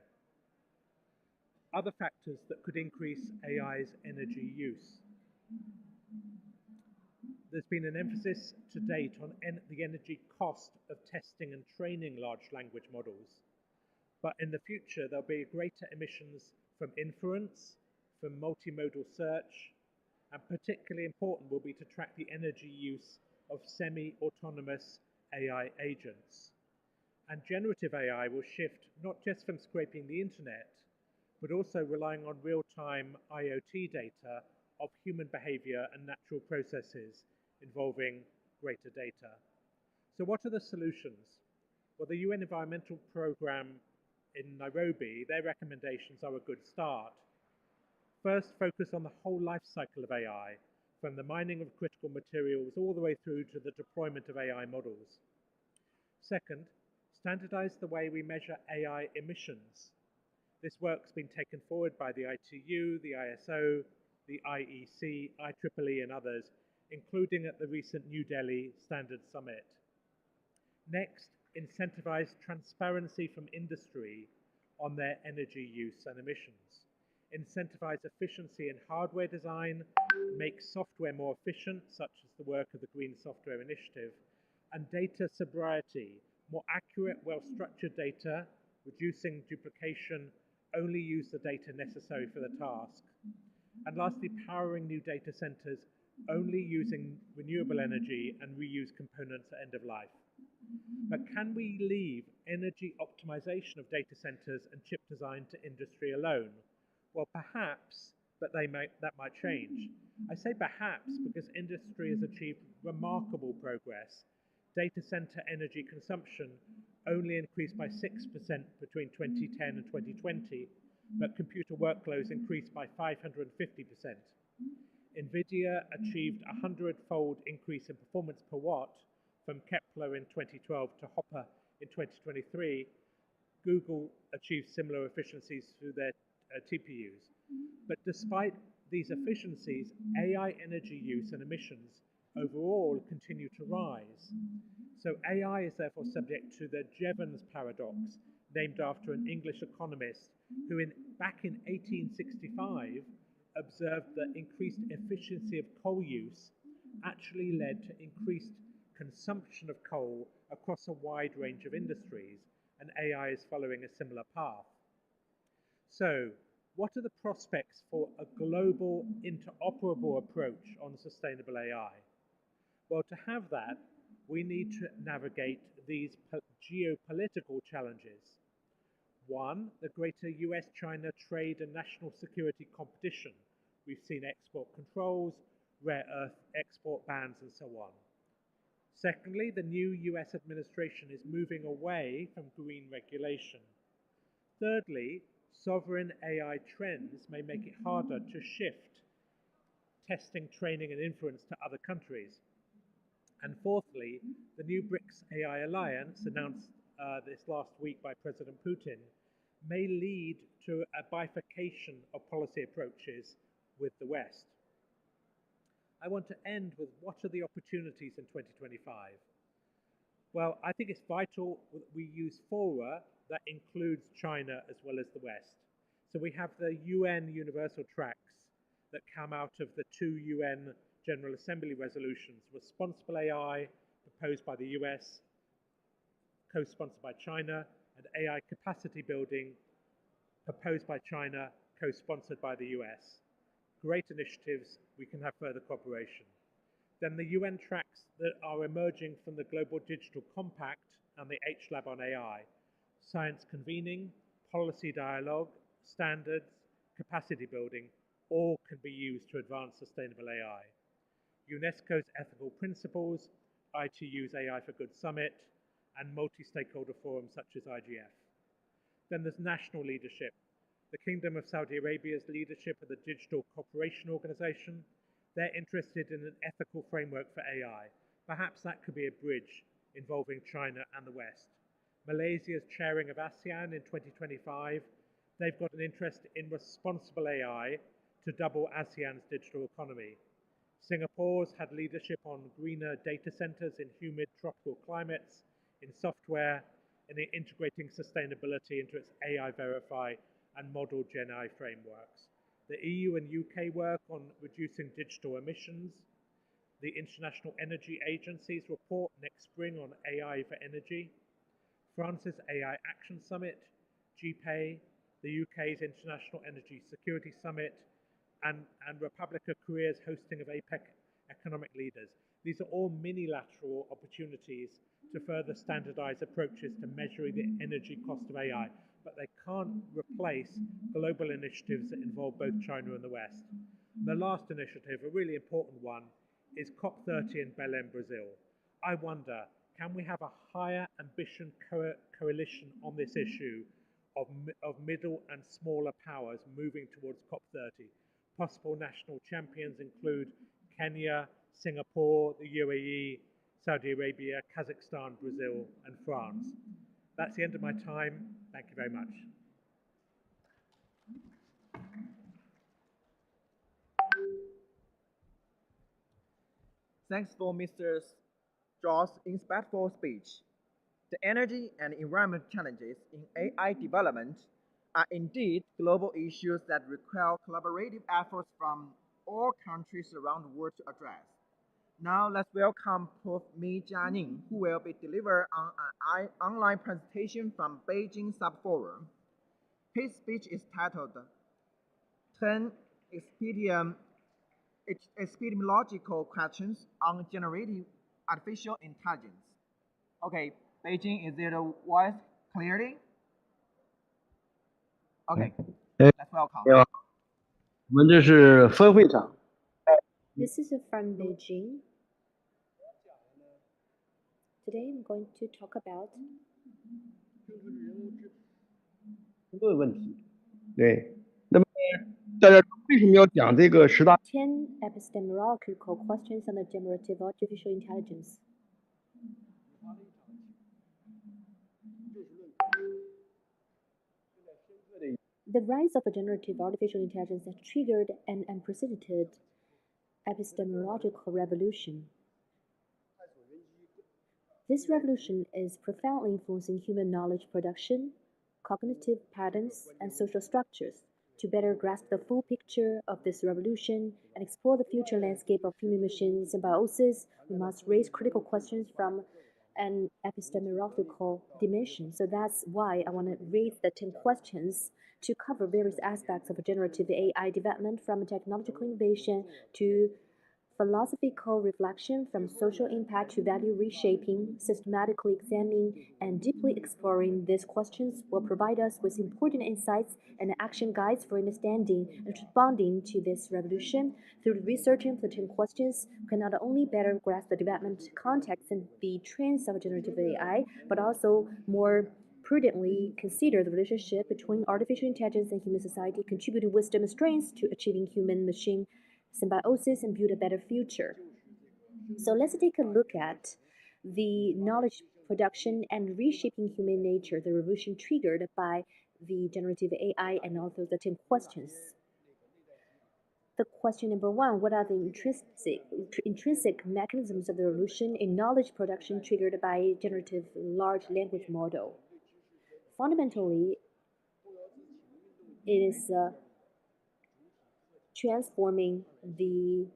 Other factors that could increase AI's energy use. There's been an emphasis to date on the energy cost of testing and training large language models. But in the future, there'll be greater emissions from inference, from multimodal search, and particularly important will be to track the energy use of semi-autonomous AI agents. And generative AI will shift not just from scraping the internet, but also relying on real-time IoT data of human behavior and natural processes involving greater data. So what are the solutions? Well, the UN Environmental Programme in Nairobi, their recommendations are a good start. First, focus on the whole life cycle of AI, from the mining of critical materials all the way through to the deployment of AI models. Second, standardize the way we measure AI emissions. This work's been taken forward by the ITU, the ISO, the IEC, IEEE, and others, including at the recent New Delhi Standards Summit. Next, incentivize transparency from industry on their energy use and emissions. Incentivize efficiency in hardware design, make software more efficient, such as the work of the Green Software Initiative, and data sobriety, more accurate, well-structured data, reducing duplication, only use the data necessary for the task. And lastly, powering new data centers, only using renewable energy and reuse components at end of life. But can we leave energy optimization of data centers and chip design to industry alone? Well, perhaps, but that might change. I say perhaps because industry has achieved remarkable progress. Data center energy consumption only increased by 6% between 2010 and 2020, but computer workloads increased by 550%. NVIDIA achieved a 100-fold increase in performance per watt from Kepler in 2012 to Hopper in 2023. Google achieved similar efficiencies through their TPUs. But despite these efficiencies, AI energy use and emissions overall continue to rise. So AI is therefore subject to the Jevons paradox, named after an English economist who back in 1865 observed that increased efficiency of coal use actually led to increased consumption of coal across a wide range of industries, and AI is following a similar path. So, what are the prospects for a global interoperable approach on sustainable AI? Well, to have that, we need to navigate these geopolitical challenges. One, the greater US-China trade and national security competition. We've seen export controls, rare earth export bans, and so on. Secondly, the new US administration is moving away from green regulation. Thirdly, sovereign AI trends may make it harder to shift testing, training, and inference to other countries. And fourthly, the new BRICS AI alliance, announced this last week by President Putin, may lead to a bifurcation of policy approaches with the West. I want to end with what are the opportunities in 2025? Well, I think it's vital that we use fora that includes China as well as the West. So we have the UN Universal Tracks that come out of the 2 UN General Assembly resolutions: Responsible AI, proposed by the US, co-sponsored by China, and AI Capacity Building, proposed by China, co-sponsored by the US. Great initiatives, we can have further cooperation. Then the UN tracks that are emerging from the Global Digital Compact and the H-Lab on AI: science convening, policy dialogue, standards, capacity building, all can be used to advance sustainable AI. UNESCO's ethical principles, ITU's AI for Good Summit, and multi-stakeholder forums such as IGF. Then there's national leadership. The Kingdom of Saudi Arabia's leadership of the Digital Cooperation Organization, they're interested in an ethical framework for AI. Perhaps that could be a bridge involving China and the West. Malaysia's chairing of ASEAN in 2025, they've got an interest in responsible AI to double ASEAN's digital economy. Singapore's had leadership on greener data centers in humid tropical climates, in software, and in integrating sustainability into its AI Verify and Model Gen AI frameworks. The EU and UK work on reducing digital emissions. The International Energy Agency's report next spring on AI for energy. France's AI Action Summit, GPay, the UK's International Energy Security Summit, and Republic of Korea's hosting of APEC economic leaders. These are all minilateral opportunities to further standardize approaches to measuring the energy cost of AI, but they can't replace global initiatives that involve both China and the West. The last initiative, a really important one, is COP30 in Belém, Brazil. I wonder, can we have a higher ambition coalition on this issue of middle and smaller powers moving towards COP30? Possible national champions include Kenya, Singapore, the UAE, Saudi Arabia, Kazakhstan, Brazil, and France. That's the end of my time. Thank you very much. Thanks for Mr. Zhou's insightful speech. The energy and environment challenges in AI development are indeed global issues that require collaborative efforts from all countries around the world to address. Now let's welcome Prof. Mi Jianing, who will be delivered on an online presentation from Beijing Subforum. His speech is titled 10 Epidemiological Questions on Generative Artificial Intelligence. Okay, Beijing, is there a voice clearly? Okay, let's welcome. 我们这是分会场。 This is from Beijing. Today I'm going to talk about 论问题。对，那么大家为什么要讲这个10大？ 10 epistemological questions on the generative artificial intelligence. The rise of a generative artificial intelligence has triggered an unprecedented epistemological revolution. This revolution is profoundly influencing human knowledge production, cognitive patterns, and social structures. To better grasp the full picture of this revolution and explore the future landscape of human machine symbiosis, we must raise critical questions from an epistemological dimension. So that's why I want to raise the 10 questions to cover various aspects of generative AI development, from technological innovation to philosophical reflection, from social impact to value reshaping. Systematically examining and deeply exploring these questions will provide us with important insights and action guides for understanding and responding to this revolution. Through researching the 10 questions, we can not only better grasp the development context and the trends of generative AI, but also more prudently consider the relationship between artificial intelligence and human society, contributing wisdom and strengths to achieving human machine symbiosis and build a better future. So let's take a look at the knowledge production and reshaping human nature, the revolution triggered by the generative AI, and also the 10 questions. The question number one: what are the intrinsic mechanisms of the revolution in knowledge production triggered by generative large language model? Fundamentally, it is transforming the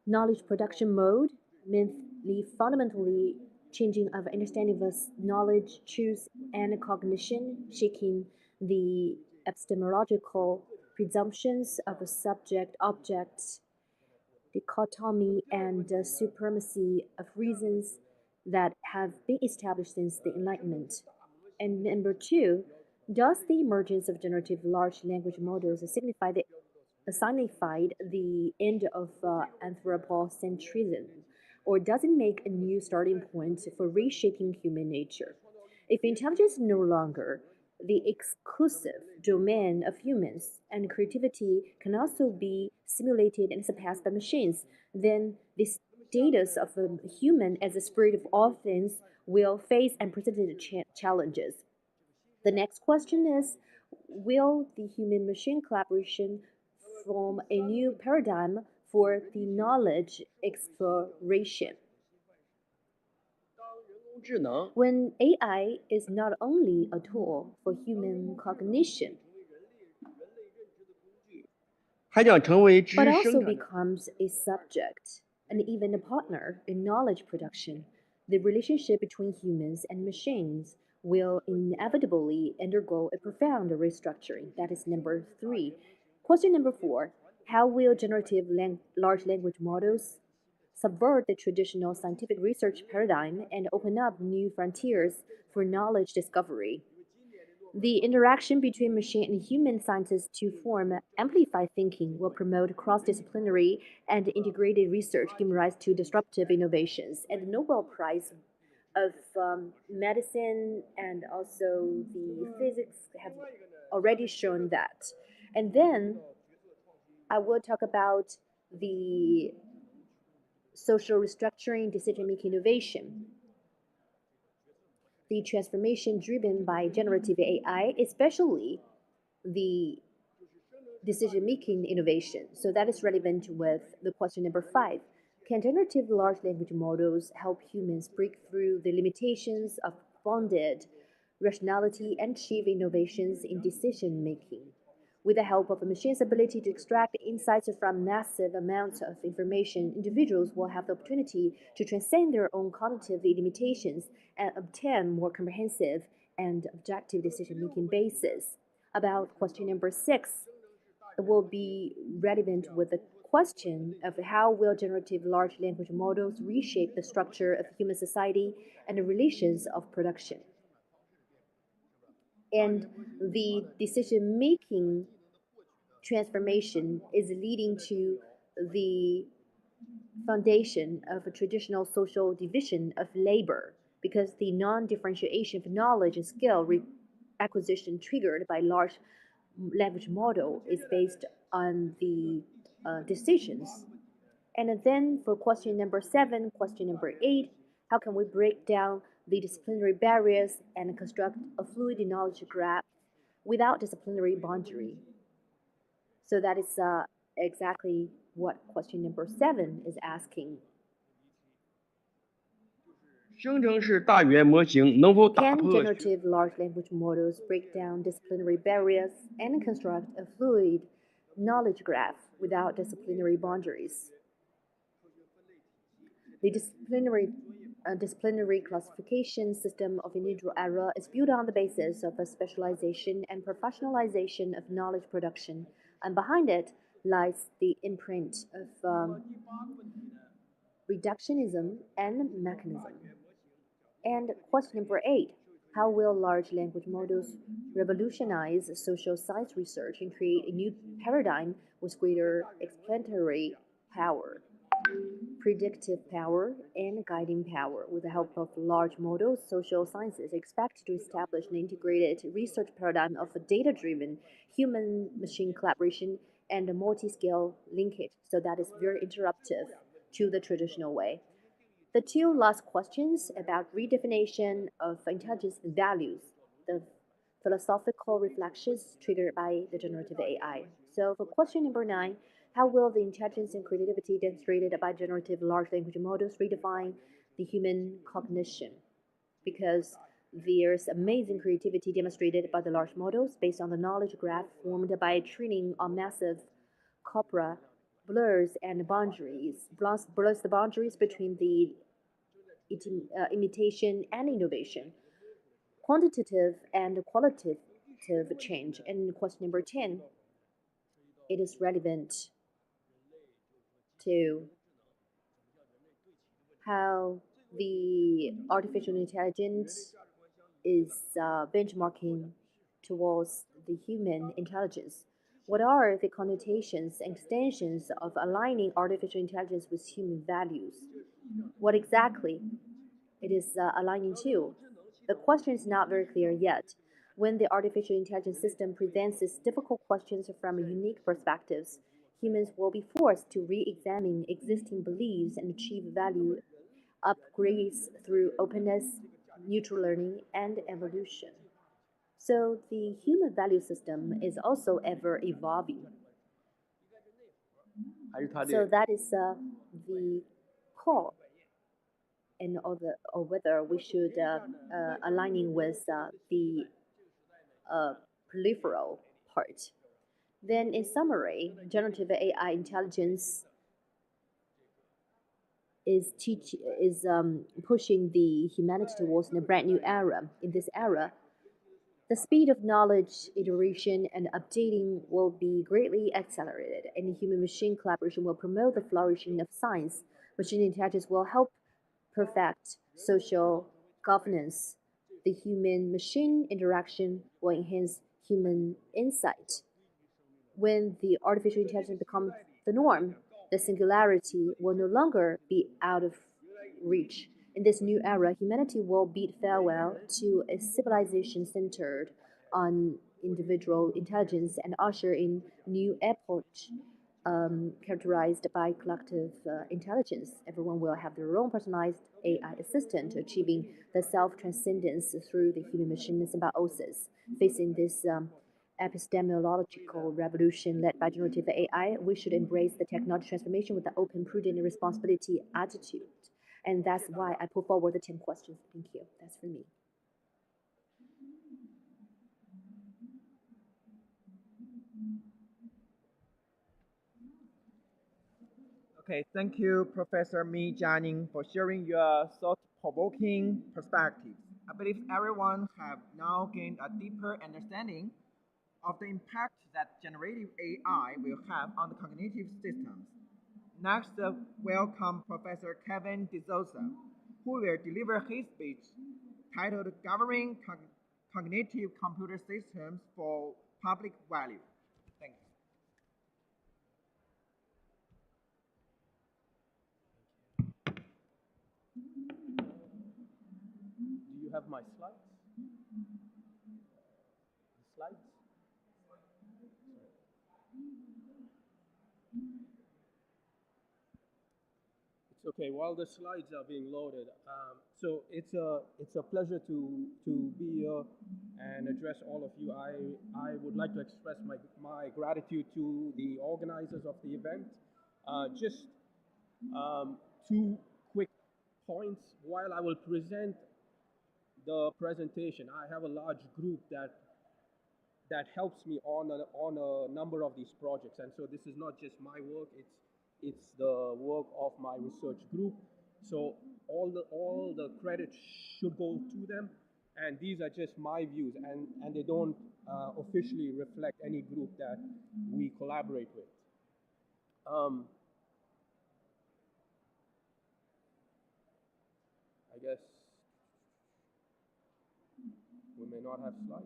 knowledge production mode, mainly fundamentally changing of understanding of knowledge, truth, and cognition, shaking the epistemological presumptions of a subject-object dichotomy and supremacy of reasons that have been established since the Enlightenment. And number two, does the emergence of generative large language models signify the end of anthropocentrism, or does it make a new starting point for reshaping human nature? If intelligence is no longer the exclusive domain of humans, and creativity can also be simulated and surpassed by machines, then the status of a human as a spirit of all things will face unprecedented challenges. The next question is, will the human machine collaboration form a new paradigm for the knowledge exploration? When AI is not only a tool for human cognition, but also becomes a subject and even a partner in knowledge production, the relationship between humans and machines will inevitably undergo a profound restructuring. That is number three. Question number four: how will generative large language models subvert the traditional scientific research paradigm and open up new frontiers for knowledge discovery? The interaction between machine and human scientists to form amplified thinking will promote cross-disciplinary and integrated research, giving rise to disruptive innovations. And the Nobel Prize of medicine and also the physics have already shown that. And then I will talk about the social restructuring, decision-making innovation. The transformation driven by generative AI, especially the decision-making innovation. So that is relevant with the question number five. Can generative large language models help humans break through the limitations of bounded rationality and achieve innovations in decision-making? With the help of a machine's ability to extract insights from massive amounts of information, individuals will have the opportunity to transcend their own cognitive limitations and obtain more comprehensive and objective decision-making basis. About question number six, it will be relevant with the question of how will generative large language models reshape the structure of human society and the relations of production. And the decision-making transformation is leading to the foundation of a traditional social division of labor, because the non-differentiation of knowledge and skill acquisition triggered by large language model is based on the decisions. And then for question number seven, question number eight, how can we break down the disciplinary barriers and construct a fluid knowledge graph without disciplinary boundary? So that is exactly what question number seven is asking. 生成式大语言模型能否打 Can 破 generative large language models break down disciplinary barriers and construct a fluid knowledge graph without disciplinary boundaries? The disciplinary classification system of individual era is built on the basis of a specialization and professionalization of knowledge production, and behind it lies the imprint of reductionism and mechanism. And question number 8, how will large language models revolutionize social science research and create a new paradigm with greater explanatory power, predictive power, and guiding power? With the help of large models, social sciences expect to establish an integrated research paradigm of data-driven human-machine collaboration and a multi-scale linkage, so that is very interruptive to the traditional way. The two last questions about redefinition of intelligence and values, the philosophical reflections triggered by the generative AI. So for question number 9, how will the intelligence and creativity demonstrated by generative large language models redefine the human cognition? Because there's amazing creativity demonstrated by the large models based on the knowledge graph formed by training on massive corpora blurs the boundaries between the imitation and innovation, quantitative and qualitative change. And question number 10, it is relevant to how the artificial intelligence is benchmarking towards the human intelligence. What are the connotations and extensions of aligning artificial intelligence with human values? What exactly it is aligning to? The question is not very clear yet. When the artificial intelligence system presents these difficult questions from unique perspectives, humans will be forced to re-examine existing beliefs and achieve value upgrades through openness, neutral learning, and evolution. So the human value system is also ever evolving. So that is the core, and or whether we should aligning with the peripheral part. Then, in summary, generative AI intelligence is pushing the humanity towards a brand new era. In this era, the speed of knowledge, iteration, and updating will be greatly accelerated, and human-machine collaboration will promote the flourishing of science. Machine intelligence will help perfect social governance. The human-machine interaction will enhance human insight. When the artificial intelligence becomes the norm, the singularity will no longer be out of reach. In this new era, humanity will bid farewell to a civilization centered on individual intelligence and usher in new epoch characterized by collective intelligence. Everyone will have their own personalized AI assistant, achieving the self-transcendence through the human-machine symbiosis. Facing this epistemological revolution led by generative AI, we should embrace the technology transformation with an open, prudent, and responsibility attitude. And that's why I put forward the 10 questions. Thank you. That's for me. Okay, thank you, Professor Mi Jianing, for sharing your thought-provoking perspectives. I believe everyone have now gained a deeper understanding of the impact that generative AI will have on the cognitive systems. Next, welcome Professor Kevin DeSouza, who will deliver his speech titled Governing Cognitive Computer Systems for Public Value. Thank you. Do you have my slides? The slides? It's okay. While the slides are being loaded, so it's a pleasure to be here and address all of you. I would like to express my gratitude to the organizers of the event. Just two quick points while I will present the presentation. I have a large group that helps me on a number of these projects, and so this is not just my work, it's the work of my research group. So all the credit should go to them, and these are just my views, and they don't officially reflect any group that we collaborate with. I guess we may not have slides.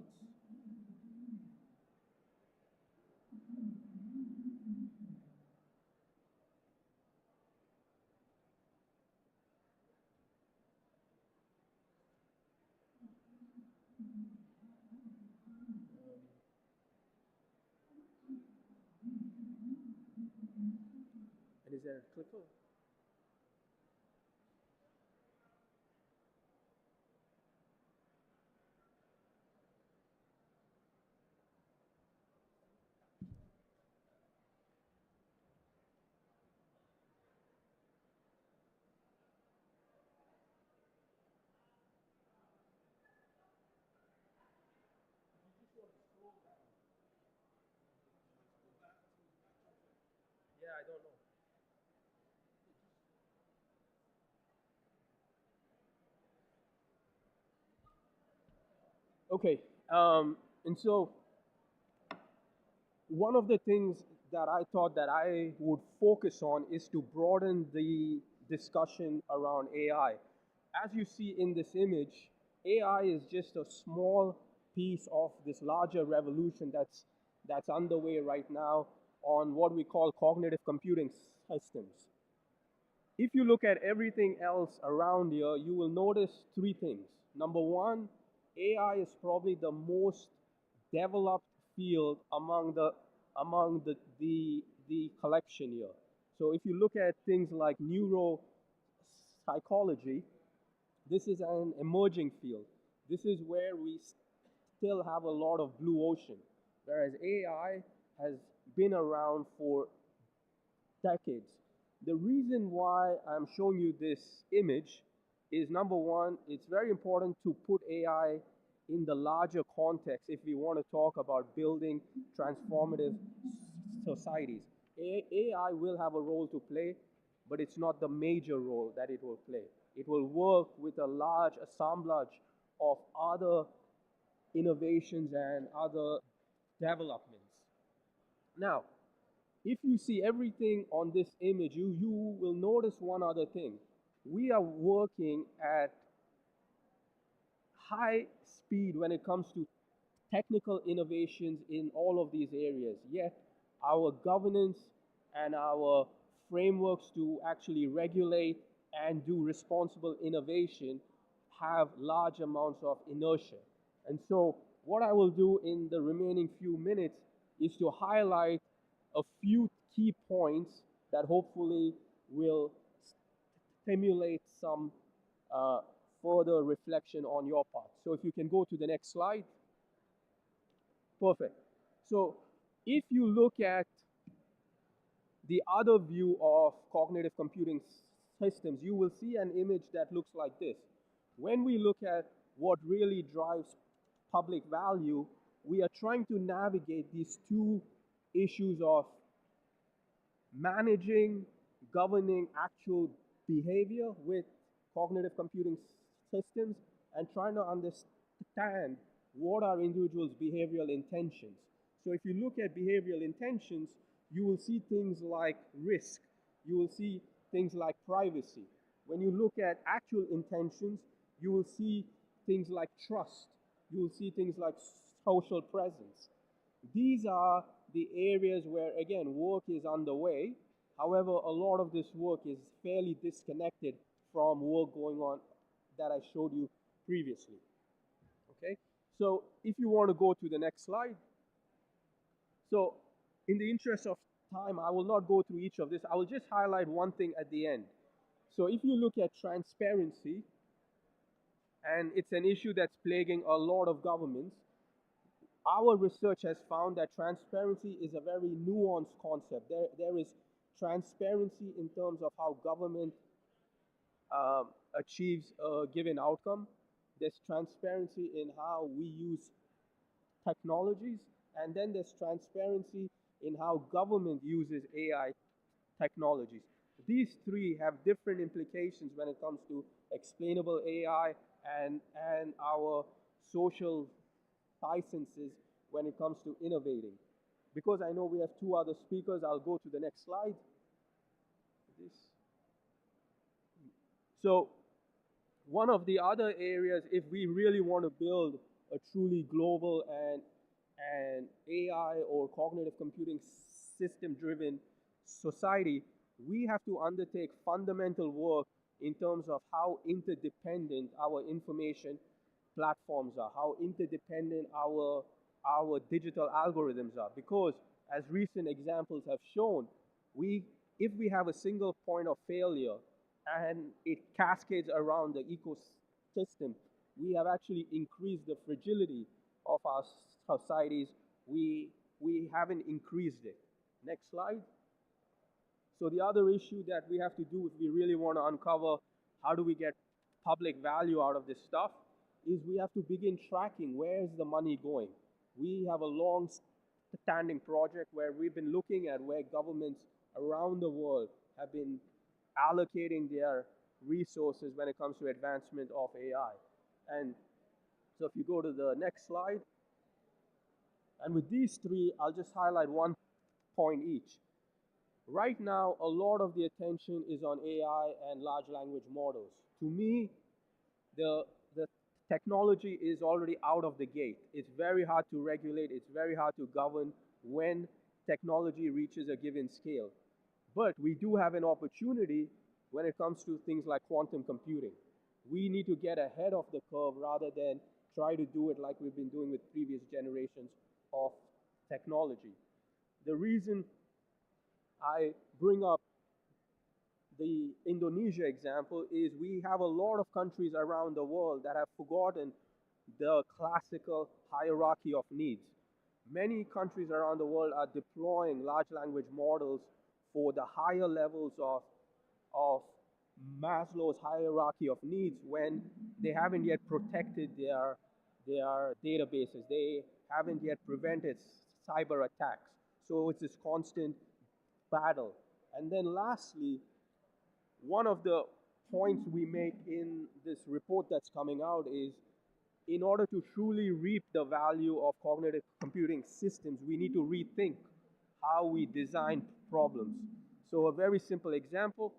And is there a clicker? Yeah, I don't know. Okay, and so one of the things that I thought that I would focus on is to broaden the discussion around AI. As you see in this image, AI is just a small piece of this larger revolution that's underway right now on what we call cognitive computing systems. If you look at everything else around here, you will notice three things. Number one, AI is probably the most developed field among the collection here. So if you look at things like neuropsychology, this is an emerging field. This is where we still have a lot of blue ocean, whereas AI has been around for decades. The reason why I'm showing you this image is, number one, it's very important to put AI in the larger context if we want to talk about building transformative societies. AI will have a role to play, but it's not the major role that it will play. It will work with a large assemblage of other innovations and other developments. Now, if you see everything on this image, you will notice one other thing. We are working at high speed when it comes to technical innovations in all of these areas, yet our governance and our frameworks to actually regulate and do responsible innovation have large amounts of inertia. And so what I will do in the remaining few minutes is to highlight a few key points that hopefully will stimulate some further reflection on your part. So if you can go to the next slide. Perfect. So if you look at the other view of cognitive computing systems, you will see an image that looks like this. When we look at what really drives public value, we are trying to navigate these two issues of managing, governing actual behavior with cognitive computing systems and trying to understand what are individuals' behavioral intentions. So if you look at behavioral intentions, you will see things like risk. You will see things like privacy. When you look at actual intentions, you will see things like trust. You will see things like social presence. These are the areas where, again, work is underway. However, a lot of this work is fairly disconnected from work going on that I showed you previously. Okay, so if you want to go to the next slide. So in the interest of time, I will not go through each of this. I will just highlight one thing at the end. So if you look at transparency, and it's an issue that's plaguing a lot of governments, our research has found that transparency is a very nuanced concept. There is transparency in terms of how government achieves a given outcome. There's transparency in how we use technologies, and then there's transparency in how government uses AI technologies. These three have different implications when it comes to explainable AI and our social licenses when it comes to innovating. Because I know we have two other speakers, I'll go to the next slide. This. So one of the other areas, if we really want to build a truly global and AI or cognitive computing system-driven society, we have to undertake fundamental work in terms of how interdependent our information platforms are, how interdependent our digital algorithms are. Because as recent examples have shown, if we have a single point of failure and it cascades around the ecosystem, we have actually increased the fragility of our societies. We haven't increased it. Next slide. So the other issue that we have to do if we really want to uncover how do we get public value out of this stuff is we have to begin tracking where is the money going. We have a long-standing project where we've been looking at where governments around the world have been allocating their resources when it comes to advancement of AI. And so if you go to the next slide, and with these three, I'll just highlight one point each. Right now, a lot of the attention is on AI and large language models. To me, the technology is already out of the gate. It's very hard to regulate, it's very hard to govern when technology reaches a given scale. But we do have an opportunity when it comes to things like quantum computing. We need to get ahead of the curve rather than try to do it like we've been doing with previous generations of technology. The reason I bring up the Indonesia example is we have a lot of countries around the world that have forgotten the classical hierarchy of needs. Many countries around the world are deploying large language models for the higher levels of Maslow's hierarchy of needs when they haven't yet protected their databases. They haven't yet prevented cyber attacks. So it's this constant battle. And then lastly, one of the points we make in this report that's coming out is in order to truly reap the value of cognitive computing systems, we need to rethink how we design problems. So a very simple example,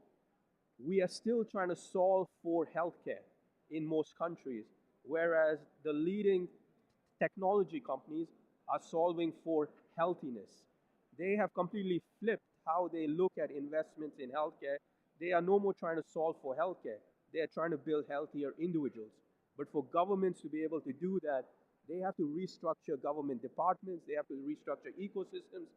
we are still trying to solve for healthcare in most countries, whereas the leading technology companies are solving for healthiness. They have completely flipped how they look at investments in healthcare. They are no more trying to solve for healthcare. They are trying to build healthier individuals. But for governments to be able to do that, they have to restructure government departments, they have to restructure ecosystems,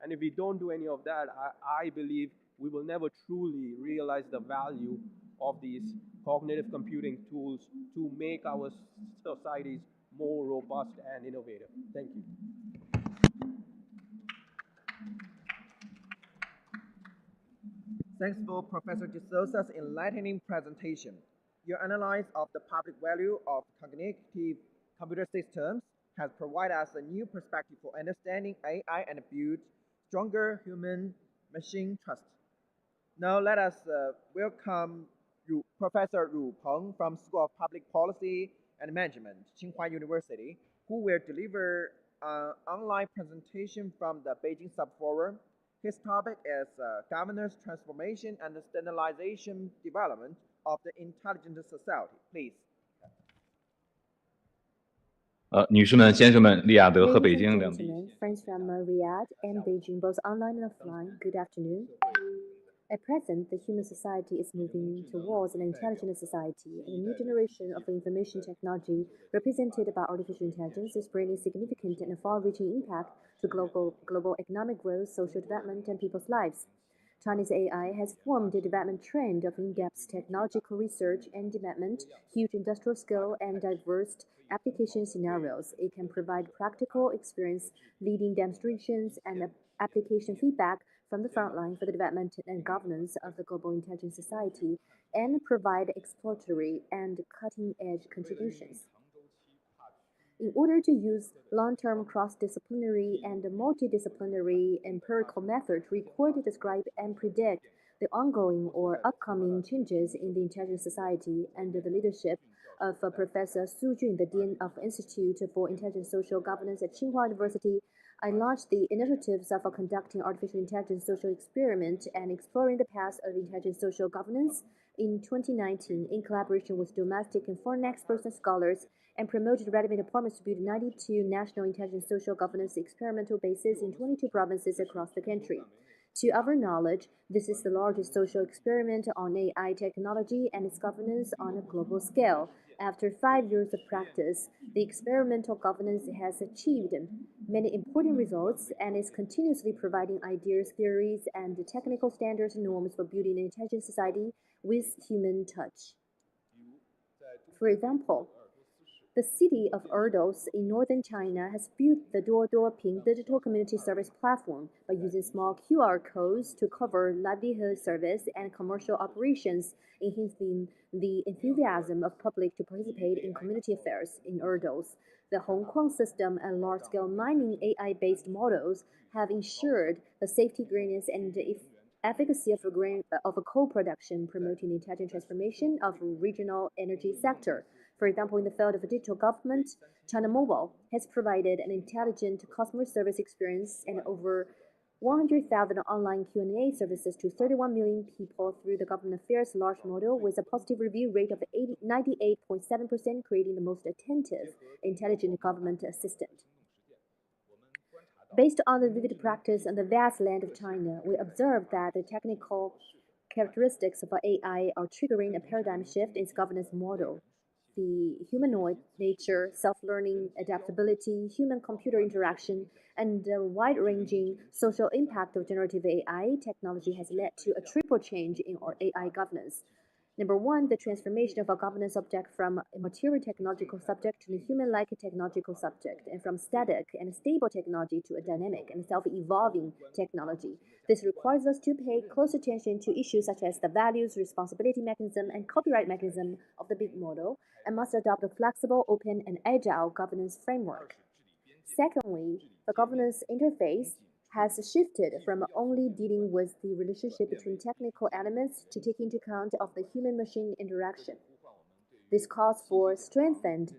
and if we don't do any of that, I believe we will never truly realize the value of these cognitive computing tools to make our societies more robust and innovative. Thank you. Thanks for Professor De Souza's enlightening presentation. Your analysis of the public value of cognitive computer systems has provided us a new perspective for understanding AI and build stronger human-machine trust. Now let us welcome Professor Ru Peng from School of Public Policy and Management, Tsinghua University, who will deliver an online presentation from the Beijing Subforum. His topic is Governance Transformation and Standardization Development of the Intelligent Society. Please. 女士们、先生们，利雅得和 Ladies 北 and 京两地。 gentlemen, friends from Riyadh and Beijing, both online and offline, good afternoon. At present, the human society is moving towards an intelligent society, and a new generation of information technology represented by artificial intelligence is bringing significant and far-reaching impact to global economic growth, social development, and people's lives. Chinese AI has formed a development trend of in-depth technological research and development, huge industrial scale, and diverse application scenarios. It can provide practical experience, leading demonstrations, and application feedback from the front line for the development and governance of the global intelligent society and provide exploratory and cutting-edge contributions. In order to use long-term cross-disciplinary and multidisciplinary empirical methods to record, describe, and predict the ongoing or upcoming changes in the intelligent society under the leadership of Professor Su Jun, the Dean of Institute for Intelligent Social Governance at Tsinghua University, I launched the initiatives of conducting artificial intelligence social experiment and exploring the path of intelligent social governance in 2019 in collaboration with domestic and foreign experts and scholars, and promoted relevant departments to build 92 national intelligent social governance experimental bases in 22 provinces across the country. To our knowledge, this is the largest social experiment on AI technology and its governance on a global scale. After 5 years of practice, the experimental governance has achieved many important results and is continuously providing ideas, theories, and technical standards and norms for building an intelligent society with human touch. For example, the city of Ordos in northern China has built the Duo digital community service platform by using small QR codes to cover livelihood service and commercial operations, enhancing the enthusiasm of public to participate in community affairs in Ordos. The Hongkong system and large-scale mining AI-based models have ensured the safety, greenness, and efficacy of a coal production, promoting the intelligent transformation of regional energy sector. For example, in the field of digital government, China Mobile has provided an intelligent customer service experience and over 100,000 online Q&A services to 31 million people through the government affairs large model with a positive review rate of 98.7%, creating the most attentive intelligent government assistant. Based on the vivid practice on the vast land of China, we observed that the technical characteristics of AI are triggering a paradigm shift in its governance model. The humanoid nature, self-learning, adaptability, human-computer interaction, and the wide-ranging social impact of generative AI technology has led to a triple change in our AI governance. Number one, the transformation of a governance object from a material technological subject to a human-like technological subject, and from static and stable technology to a dynamic and self-evolving technology. This requires us to pay close attention to issues such as the values, responsibility mechanism, and copyright mechanism of the big model, and must adopt a flexible, open, and agile governance framework. Secondly, the governance interface has shifted from only dealing with the relationship between technical elements to taking into account of the human-machine interaction. This calls for strengthened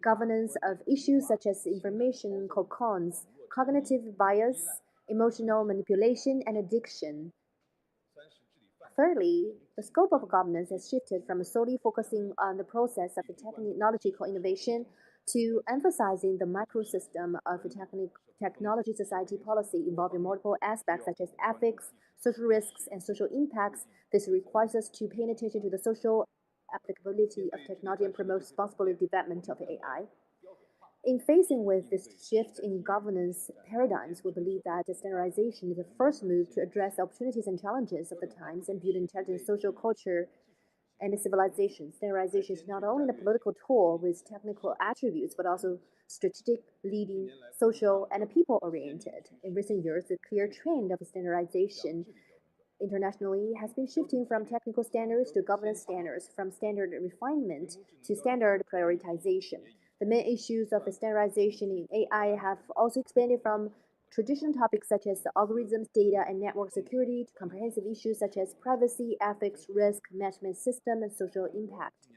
governance of issues such as information cocons, cognitive bias, emotional manipulation, and addiction. Thirdly, the scope of governance has shifted from solely focusing on the process of technological innovation to emphasizing the microsystem of technology society policy involving multiple aspects such as ethics, social risks, and social impacts. This requires us to pay attention to the social applicability of technology and promote responsible development of AI. In facing with this shift in governance paradigms, we believe that standardization is the first move to address the opportunities and challenges of the times and build intelligent social culture and civilization. Standardization is not only a political tool with technical attributes, but also strategic, leading, social, and people-oriented. In recent years, the clear trend of standardization internationally has been shifting from technical standards to governance standards, from standard refinement to standard prioritization. The main issues of standardization in AI have also expanded from traditional topics such as algorithms, data, and network security to comprehensive issues such as privacy, ethics, risk, management system, and social impact.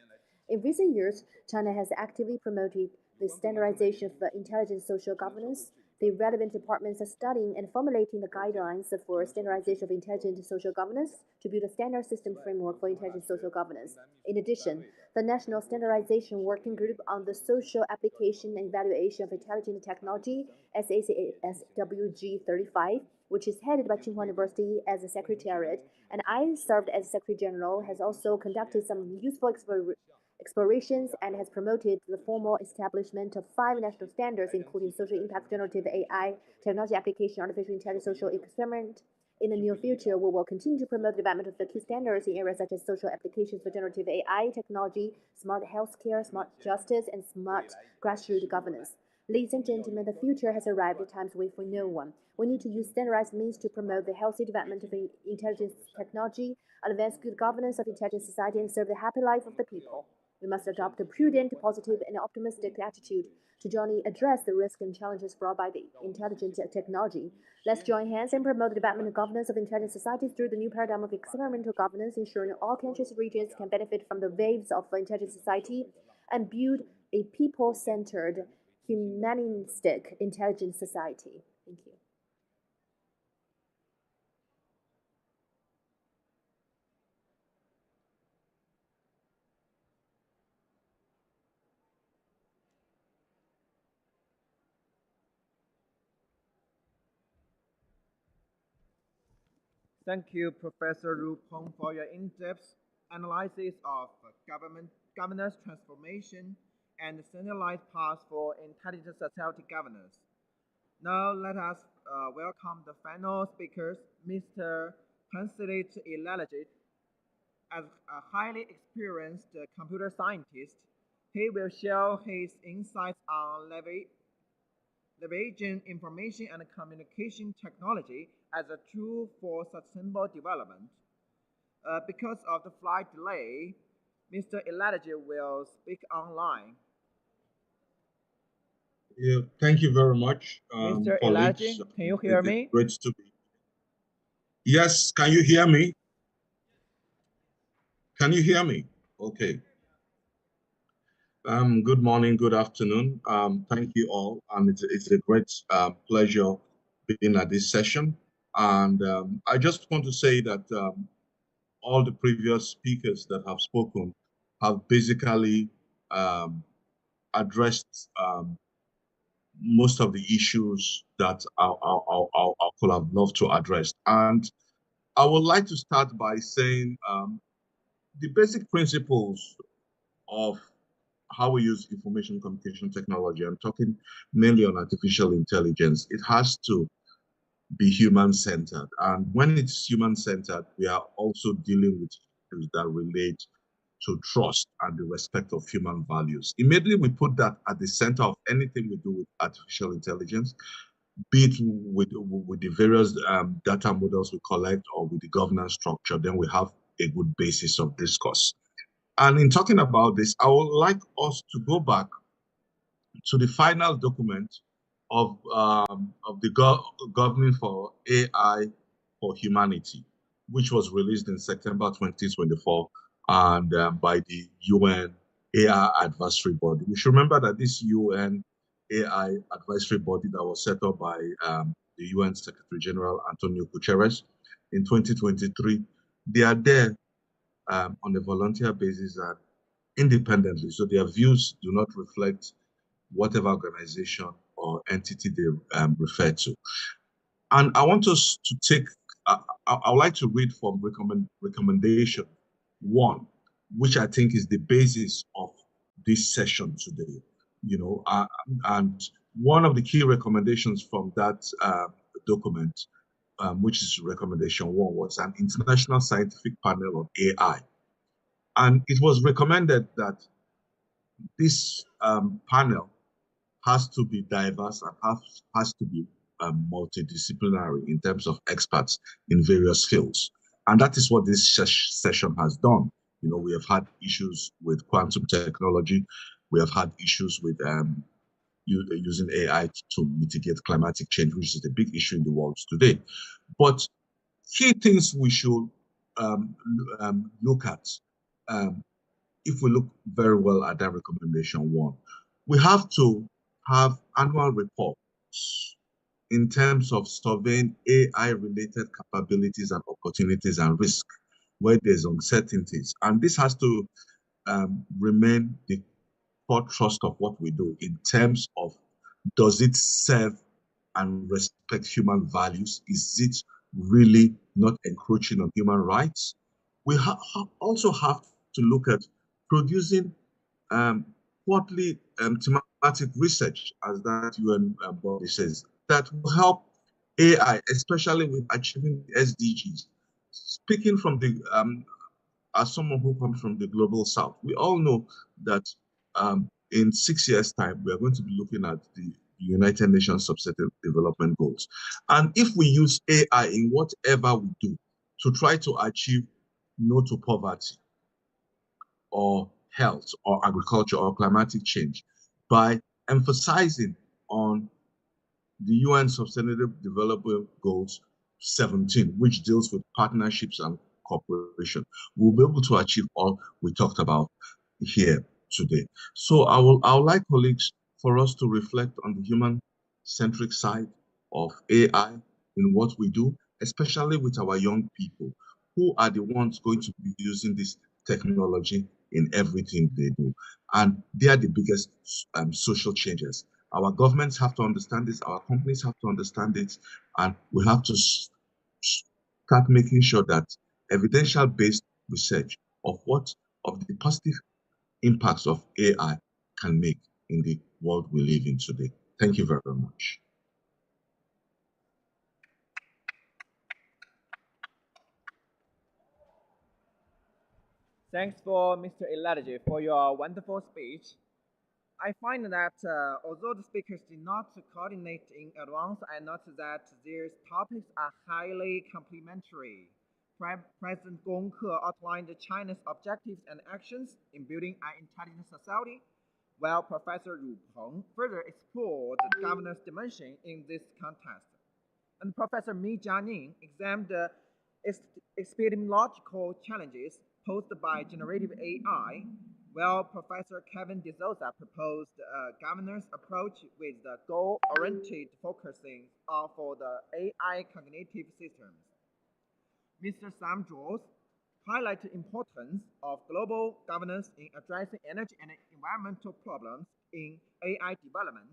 In recent years, China has actively promoted the standardization of intelligent social governance. The relevant departments are studying and formulating the guidelines for standardization of intelligent social governance to build a standard system framework for intelligent social governance. In addition, the National Standardization Working Group on the Social Application and Evaluation of Intelligent Technology, SACSWG35, which is headed by Tsinghua University as a secretariat, and I served as Secretary General, has also conducted some useful explorations and has promoted the formal establishment of 5 national standards, including social impact, generative AI, technology application, artificial intelligence, social experiment. In the near future, we will continue to promote the development of the key standards in areas such as social applications for generative AI technology, smart healthcare, smart justice, and smart grassroots governance. Ladies and gentlemen, the future has arrived at times wait for no one. We need to use standardized means to promote the healthy development of intelligence technology, advance good governance of intelligent society, and serve the happy life of the people. We must adopt a prudent, positive, and optimistic attitude to jointly address the risks and challenges brought by the intelligent technology. Let's join hands and promote the development and governance of intelligent society through the new paradigm of experimental governance, ensuring all countries and regions can benefit from the waves of intelligent society and build a people-centered, humanistic, intelligent society. Thank you. Thank you, Professor Ru Peng, for your in-depth analysis of governance transformation and centralized paths for intelligent society governance. Now let us welcome the final speakers, Mr. Pansilit Ilalajit. As a highly experienced computer scientist, he will share his insights on leveraging information and communication technology as a tool for sustainable development. Because of the flight delay, Mr. Elijah will speak online. Yeah, thank you very much, Mr. colleagues. Elijah, can you hear me? Great to be. Yes, can you hear me? Can you hear me? Okay. Good morning, good afternoon. Thank you all. It's a great pleasure being at this session. And I just want to say that all the previous speakers that have spoken have basically addressed most of the issues that I could have loved to address. And I would like to start by saying the basic principles of how we use information communication technology. I'm talking mainly on artificial intelligence. It has to be human-centered. And when it's human-centered, we are also dealing with issues that relate to trust and the respect of human values. Immediately, we put that at the center of anything we do with artificial intelligence, be it with the various data models we collect or with the governance structure, then we have a good basis of discourse. And in talking about this, I would like us to go back to the final document of the Governing for AI for Humanity, which was released in September 2024 and by the UN AI Advisory Body. We should remember that this UN AI Advisory Body that was set up by the UN Secretary General Antonio Guterres in 2023, they are there on a volunteer basis and independently. So their views do not reflect whatever organization or entity they refer to. And I want us to take, I would like to read from recommendation 1, which I think is the basis of this session today. You know, and one of the key recommendations from that document, which is recommendation 1, was an international scientific panel on AI. And it was recommended that this panel has to be diverse and has to be multidisciplinary in terms of experts in various fields. And that is what this session has done. You know, we have had issues with quantum technology. We have had issues with using AI to mitigate climatic change, which is a big issue in the world today. But key things we should look at, if we look very well at that recommendation 1, we have to have annual reports in terms of surveying AI-related capabilities and opportunities and risk where there's uncertainties. And this has to remain the core thrust of what we do in terms of, does it serve and respect human values? Is it really not encroaching on human rights? We also have to look at producing quarterly thematic research, as that UN body says, that will help AI, especially with achieving SDGs. Speaking from the, as someone who comes from the global south, we all know that in 6 years' time, we are going to be looking at the United Nations Sustainable Development Goals. And if we use AI in whatever we do to try to achieve no to poverty or health or agriculture or climatic change, by emphasizing on the UN Sustainable Development Goals 17, which deals with partnerships and cooperation, we'll be able to achieve all we talked about here today. So I would like colleagues for us to reflect on the human-centric side of AI in what we do, especially with our young people, who are the ones going to be using this technology in everything they do. And they are the biggest social changes. Our governments have to understand this, our companies have to understand it, and we have to start making sure that evidential-based research of the positive impacts of AI can make in the world we live in today. Thank you very much. Thanks for Mr. Elijah for your wonderful speech. I find that although the speakers did not coordinate in advance, I noticed that their topics are highly complementary. President Gong Ke outlined China's objectives and actions in building an intelligent society, while Professor Ru Peng further explored the governance dimension in this context. And Professor Mi Jianing examined the epistemological challenges posed by generative AI, while Professor Kevin De Souza proposed a governance approach with the goal-oriented focusing for the AI cognitive systems. Mr. Sam Jones highlighted the importance of global governance in addressing energy and environmental problems in AI development,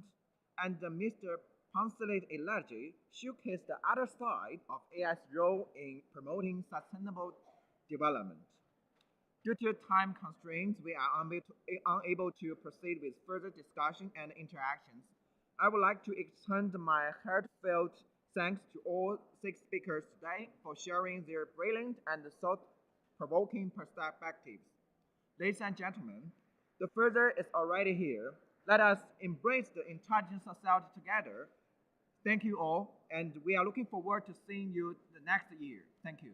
and Mr. Panselet Elijah showcased the other side of AI's role in promoting sustainable development. Due to time constraints, we are unable to proceed with further discussion and interactions. I would like to extend my heartfelt thanks to all 6 speakers today for sharing their brilliant and thought-provoking perspectives. Ladies and gentlemen, the future is already here. Let us embrace the intelligent society together. Thank you all, and we are looking forward to seeing you the next year. Thank you.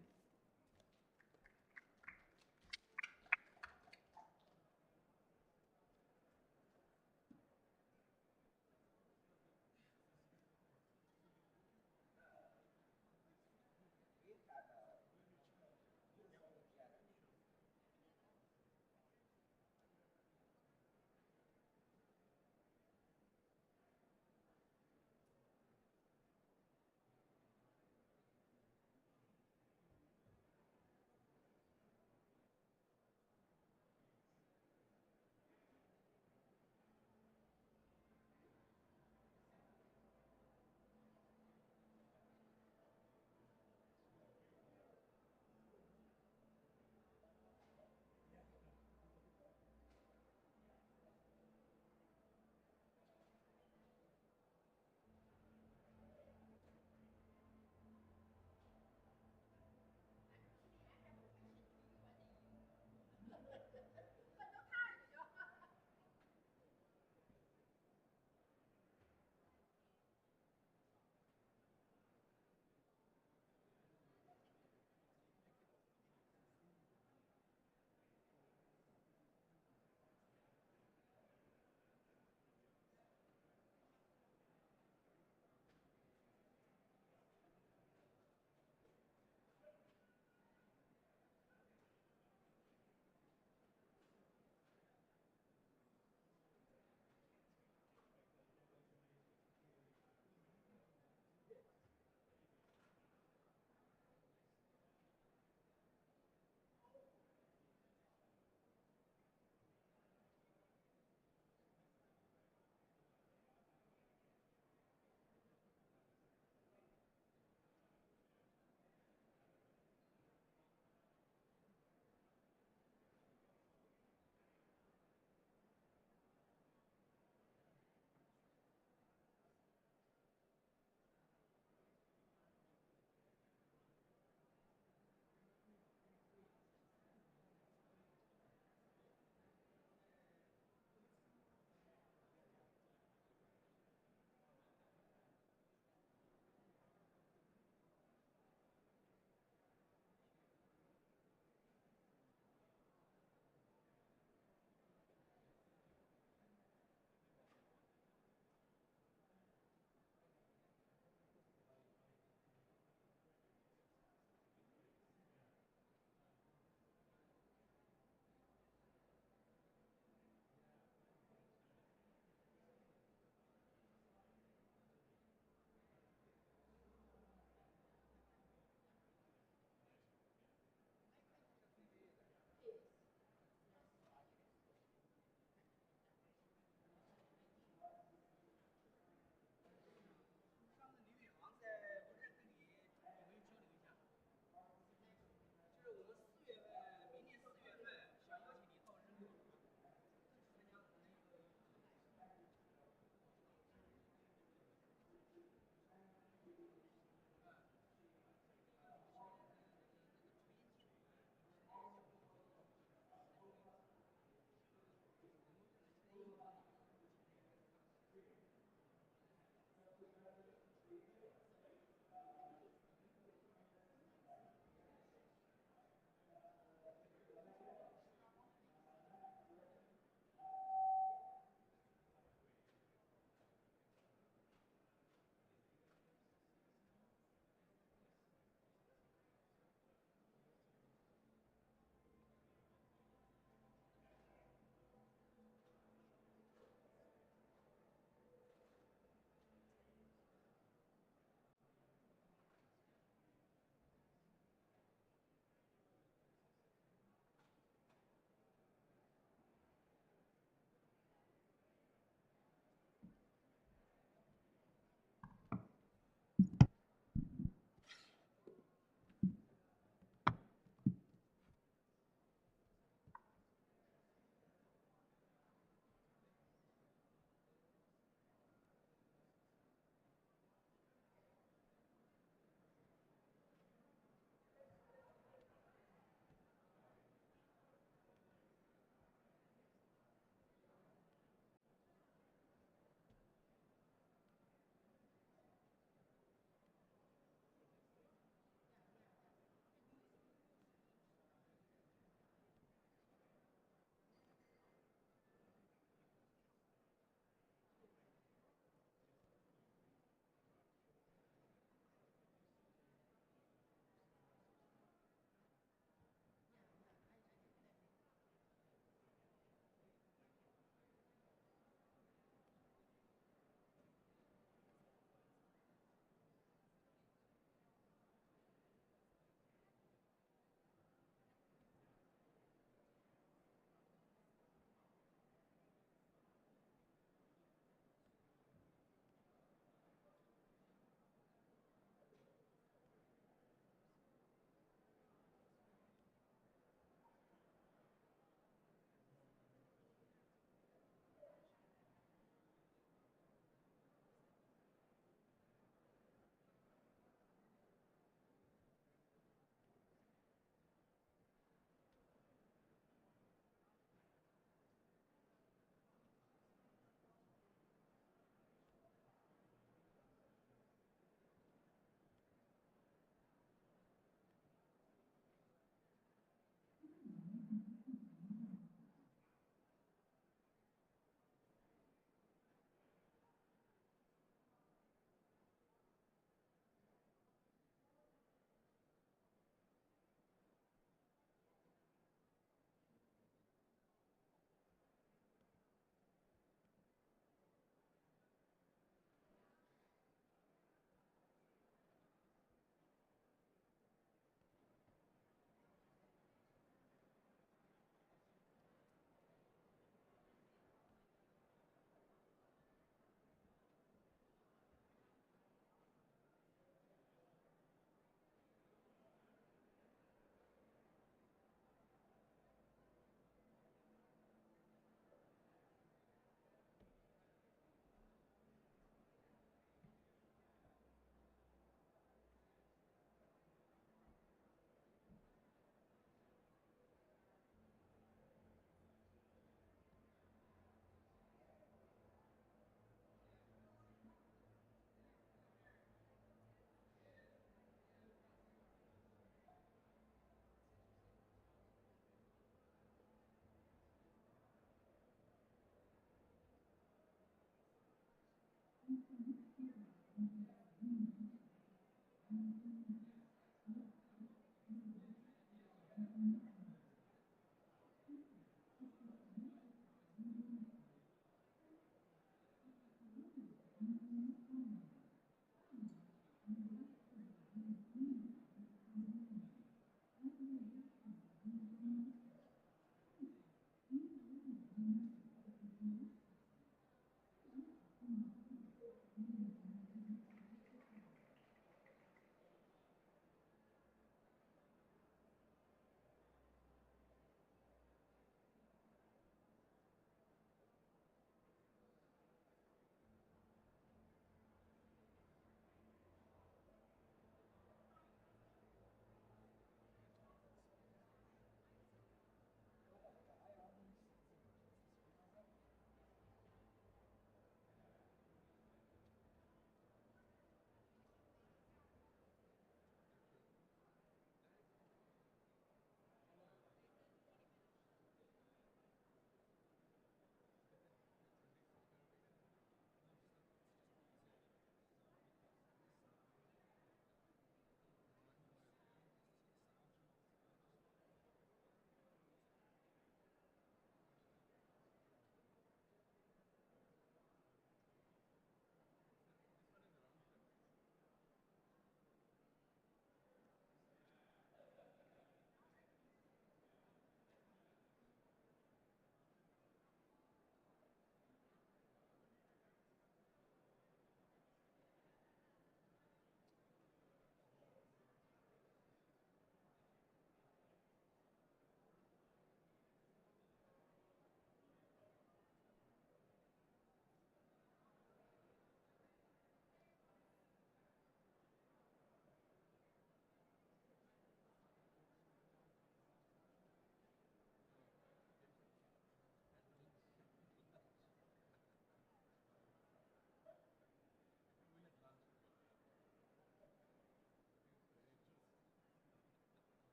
On this?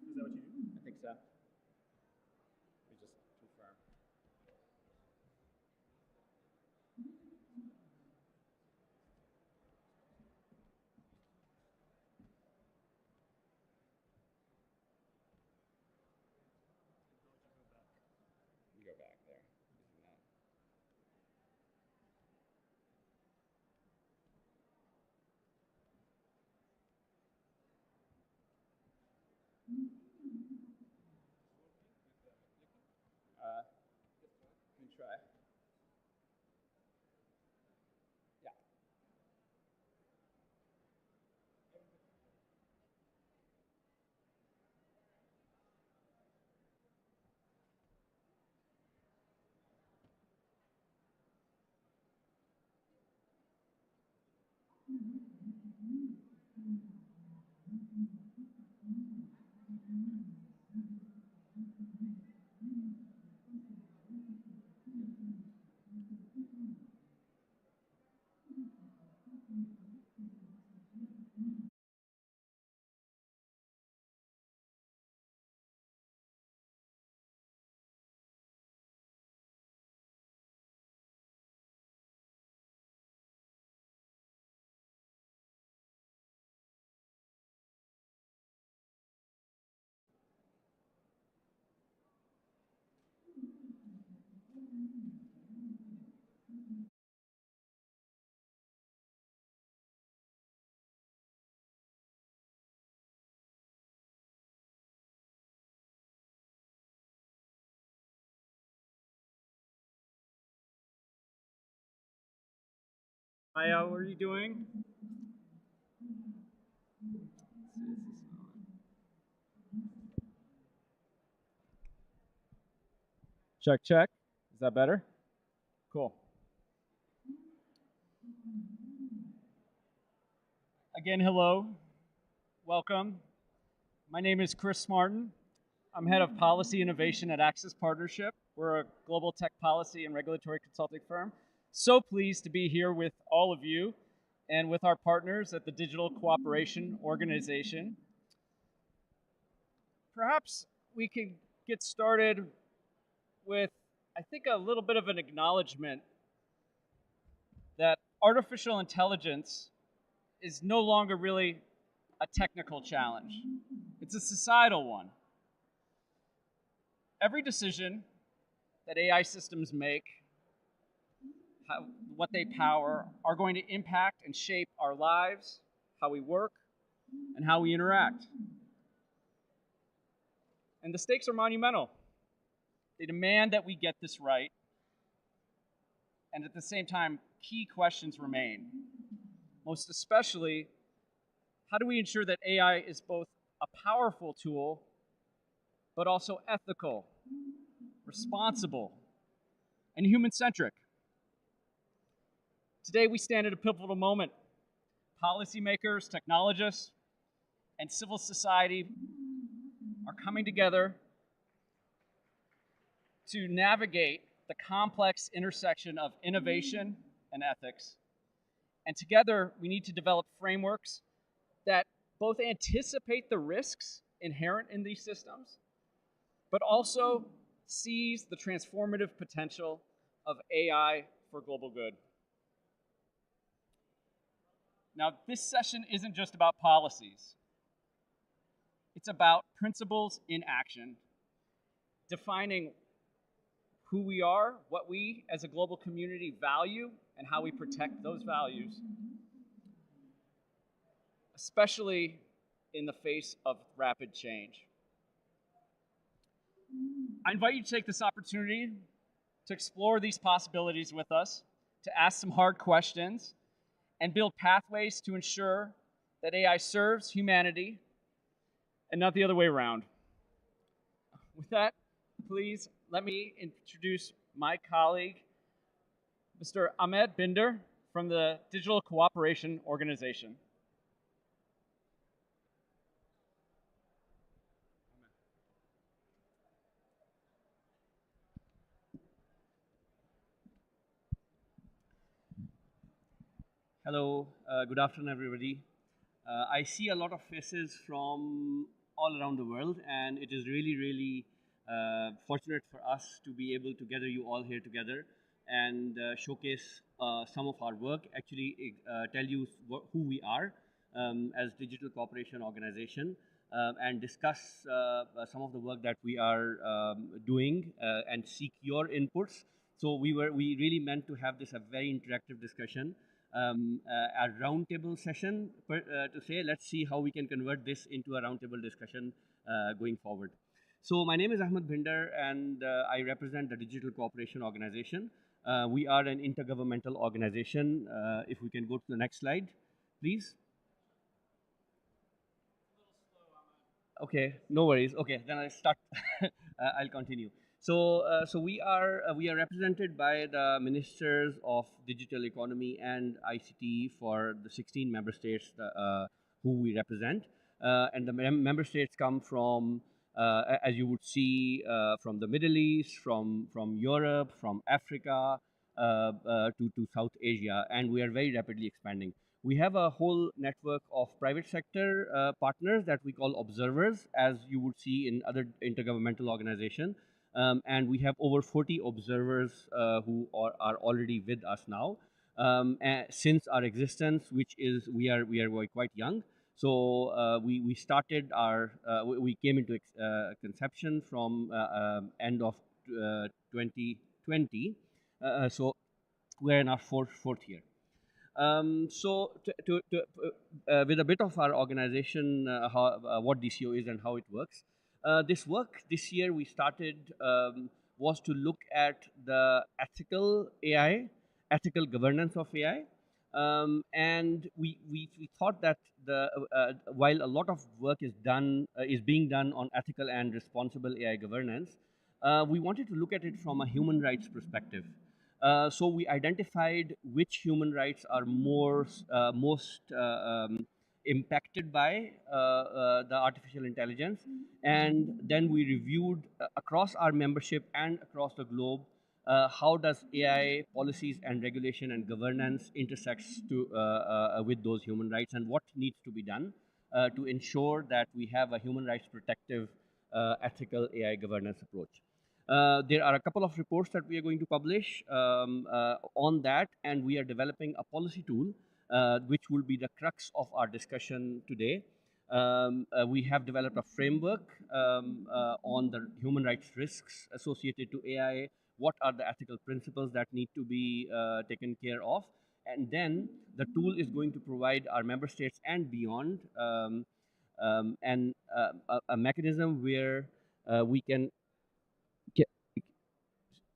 Is that what you do? I think so. Hi, how are you doing? Check, check. Is that better? Cool. Again, hello. Welcome. My name is Chris Martin. I'm head of policy innovation at Access Partnership. We're a global tech policy and regulatory consulting firm. So pleased to be here with all of you and with our partners at the Digital Cooperation Organization. Perhaps we could get started with, I think, a little bit of an acknowledgement that artificial intelligence is no longer really a technical challenge. It's a societal one. Every decision that AI systems make, what they power, are going to impact and shape our lives, how we work, and how we interact. And the stakes are monumental. They demand that we get this right. And at the same time, key questions remain. Most especially, how do we ensure that AI is both a powerful tool, but also ethical, responsible, and human-centric? Today, we stand at a pivotal moment. Policymakers, technologists, and civil society are coming together to navigate the complex intersection of innovation and ethics. And together, we need to develop frameworks that both anticipate the risks inherent in these systems, but also seize the transformative potential of AI for global good. Now, this session isn't just about policies. It's about principles in action, defining who we are, what we as a global community value, and how we protect those values, especially in the face of rapid change. I invite you to take this opportunity to explore these possibilities with us, to ask some hard questions, and build pathways to ensure that AI serves humanity and not the other way around. With that, please let me introduce my colleague, Mr. Ahmed Binder from the Digital Cooperation Organization. Hello, good afternoon, everybody. I see a lot of faces from all around the world, and it is really, really fortunate for us to be able to gather you all here together and showcase some of our work, actually tell you who we are as Digital Cooperation Organization, and discuss some of the work that we are doing and seek your inputs. So we really meant to have this a very interactive discussion. A roundtable session to say, let's see how we can convert this into a roundtable discussion going forward. So my name is Ahmed Bhinder, and I represent the Digital Cooperation Organization. We are an intergovernmental organization. If we can go to the next slide, please. Okay, no worries. Okay, then I'll start. I'll continue. So we are represented by the ministers of digital economy and ICT for the 16 member states who we represent, and the member states come from, as you would see, from the Middle East, from Europe, from Africa, to South Asia, and we are very rapidly expanding. We have a whole network of private sector partners that we call observers, as you would see in other intergovernmental organizations. And we have over 40 observers who are already with us now since our existence, which is we are quite young. So we started our we came into conception from end of 2020. So we're in our fourth year. So with a bit of our organization, what DCO is and how it works. This year we started was to look at the ethical AI, ethical governance of AI, and we thought that while a lot of work is being done on ethical and responsible AI governance, we wanted to look at it from a human rights perspective. So we identified which human rights are most impacted by the artificial intelligence, and then we reviewed across our membership and across the globe how does AI policies and regulation and governance intersects with those human rights, and what needs to be done to ensure that we have a human rights protective ethical AI governance approach. There are a couple of reports that we are going to publish on that, and we are developing a policy tool which will be the crux of our discussion today. We have developed a framework on the human rights risks associated to AI, what are the ethical principles that need to be taken care of, and then the tool is going to provide our member states and beyond a mechanism where we can.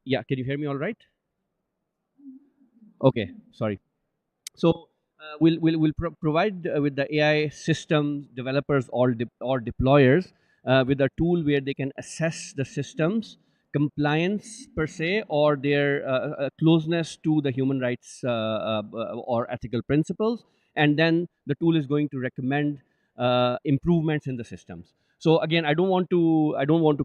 Yeah, can you hear me all right? Okay, sorry. So we'll provide with the AI system developers or deployers with a tool where they can assess the systems compliance per se, or their closeness to the human rights or ethical principles, and then the tool is going to recommend improvements in the systems. So again, I don't want to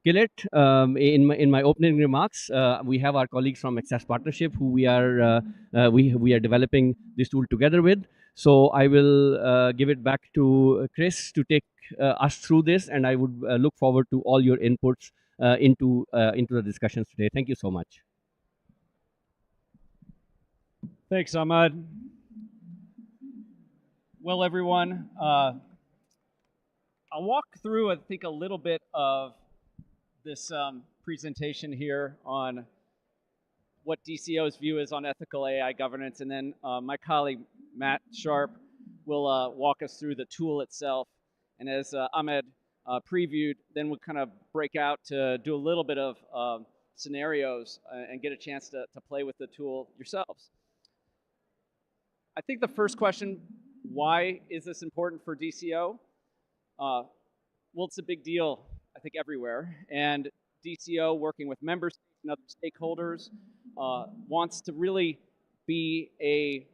kill it. In my opening remarks, we have our colleagues from Access Partnership who we are developing this tool together with. So I will give it back to Chris to take us through this, and I would look forward to all your inputs into the discussions today. Thank you so much. Thanks, Ahmad. Well, everyone, I'll walk through, I think, a little bit of this presentation here on what DCO's view is on ethical AI governance, and then my colleague Matt Sharp will walk us through the tool itself. And as Ahmed previewed, then we'll kind of break out to do a little bit of scenarios and get a chance to play with the tool yourselves. I think the first question, why is this important for DCO? Well, it's a big deal, I think, everywhere. And DCO, working with members and other stakeholders, wants to really be an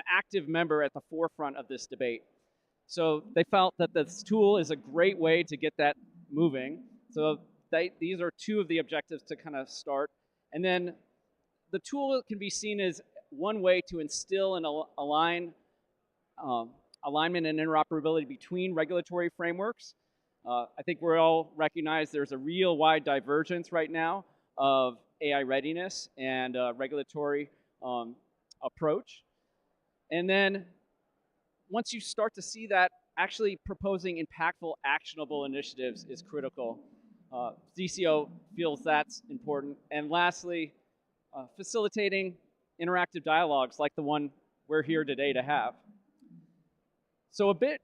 active member at the forefront of this debate. So they felt that this tool is a great way to get that moving. So these are two of the objectives to kind of start. And then the tool can be seen as one way to instill and align alignment and interoperability between regulatory frameworks. I think we all recognize there's a real wide divergence right now of AI readiness and regulatory approach. And then once you start to see that, actually proposing impactful, actionable initiatives is critical. DCO feels that's important. And lastly, facilitating interactive dialogues like the one we're here today to have. So a bit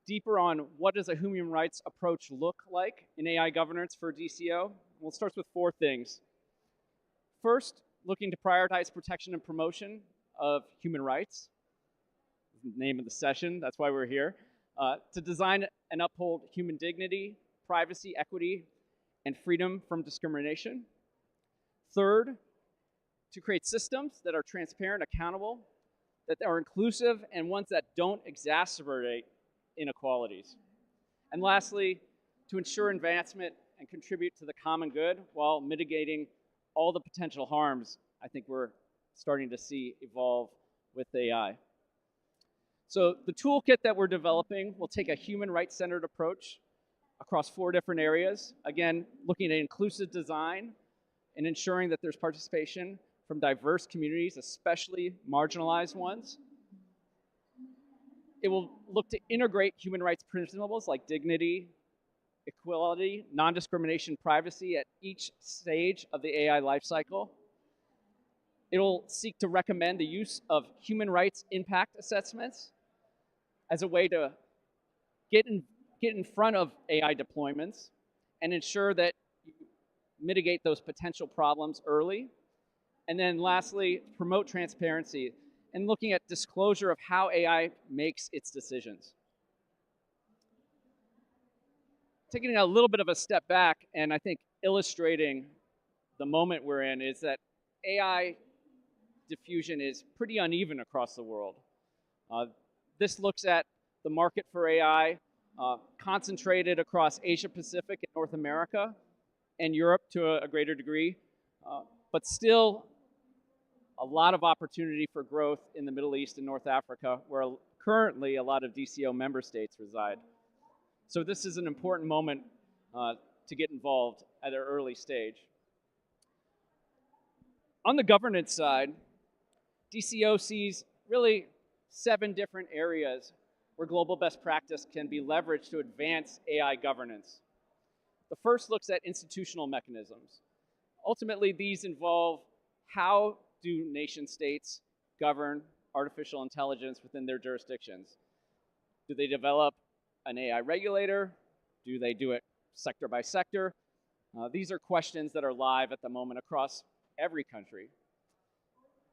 deeper on what does a human rights approach look like in AI governance for DCO? Well, it starts with 4 things. First, looking to prioritize protection and promotion of human rights. The name of the session, that's why we're here. To design and uphold human dignity, privacy, equity, and freedom from discrimination. Third, to create systems that are transparent, accountable, that are inclusive, and ones that don't exacerbate inequalities. And lastly, to ensure advancement and contribute to the common good while mitigating all the potential harms I think we're starting to see evolve with AI. So the toolkit that we're developing will take a human rights-centered approach across 4 different areas. Again, looking at inclusive design and ensuring that there's participation from diverse communities, especially marginalized ones. It will look to integrate human rights principles like dignity, equality, non-discrimination, privacy at each stage of the AI lifecycle. It will seek to recommend the use of human rights impact assessments as a way to get in front of AI deployments and ensure that you mitigate those potential problems early. And then lastly, promote transparency and looking at disclosure of how AI makes its decisions. Taking a little bit of a step back and I think illustrating the moment we're in is that AI diffusion is pretty uneven across the world. This looks at the market for AI concentrated across Asia Pacific and North America and Europe to a greater degree, but still a lot of opportunity for growth in the Middle East and North Africa, where currently a lot of DCO member states reside. So this is an important moment to get involved at an early stage. On the governance side, DCO sees really 7 different areas where global best practice can be leveraged to advance AI governance. The first looks at institutional mechanisms. Ultimately, these involve how do nation states govern artificial intelligence within their jurisdictions? Do they develop an AI regulator? Do they do it sector by sector? These are questions that are live at the moment across every country.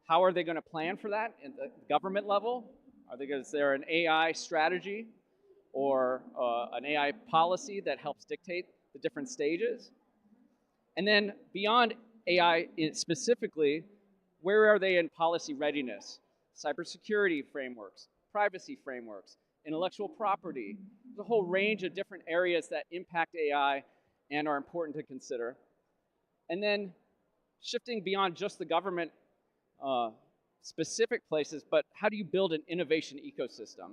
How are they going to plan for that at the government level? Is there an AI strategy or an AI policy that helps dictate the different stages? And then beyond AI specifically, where are they in policy readiness? Cybersecurity frameworks, privacy frameworks, intellectual property. There's a whole range of different areas that impact AI and are important to consider. And then shifting beyond just the government specific places, but how do you build an innovation ecosystem?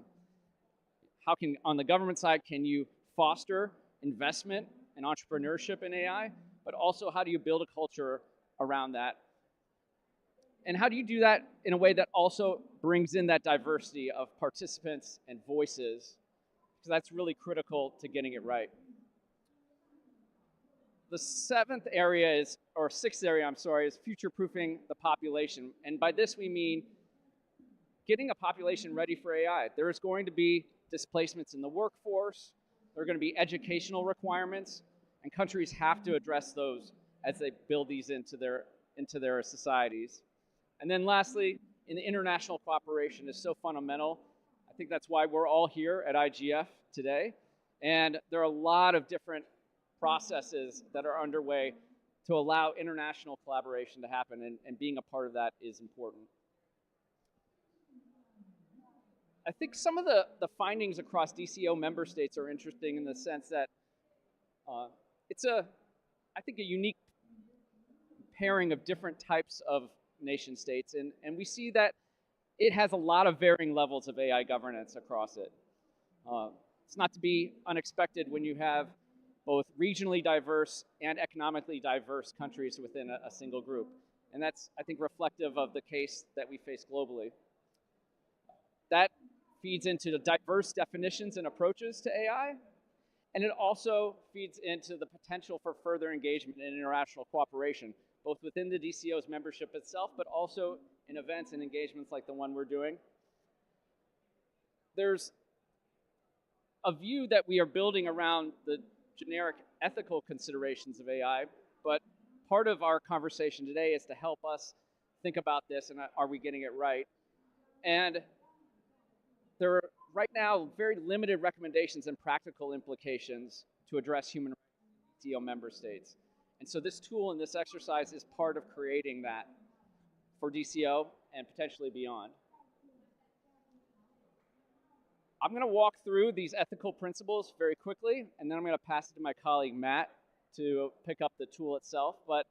How can, on the government side, can you foster investment and entrepreneurship in AI, but also how do you build a culture around that? And how do you do that in a way that also brings in that diversity of participants and voices? Because that's really critical to getting it right. The 6th area is future-proofing the population. And by this we mean getting a population ready for AI. There is going to be displacements in the workforce. There are going to be educational requirements, and countries have to address those as they build these into their societies. And then lastly, in the international cooperation is so fundamental. I think that's why we're all here at IGF today. And there are a lot of different processes that are underway to allow international collaboration to happen, and being a part of that is important. I think some of the findings across DCO member states are interesting in the sense that it's I think, a unique pairing of different types of nation states, and we see that it has a lot of varying levels of AI governance across it. It's not to be unexpected when you have both regionally diverse and economically diverse countries within a single group. And that's, I think, reflective of the case that we face globally. That feeds into the diverse definitions and approaches to AI, and it also feeds into the potential for further engagement in international cooperation, both within the DCO's membership itself, but also in events and engagements like the one we're doing. There's a view that we are building around the generic ethical considerations of AI, but part of our conversation today is to help us think about this and are we getting it right. And there are right now very limited recommendations and practical implications to address human rights WTO member states. And so this tool and this exercise is part of creating that for DCO and potentially beyond. I'm going to walk through these ethical principles very quickly, and then I'm going to pass it to my colleague Matt to pick up the tool itself. But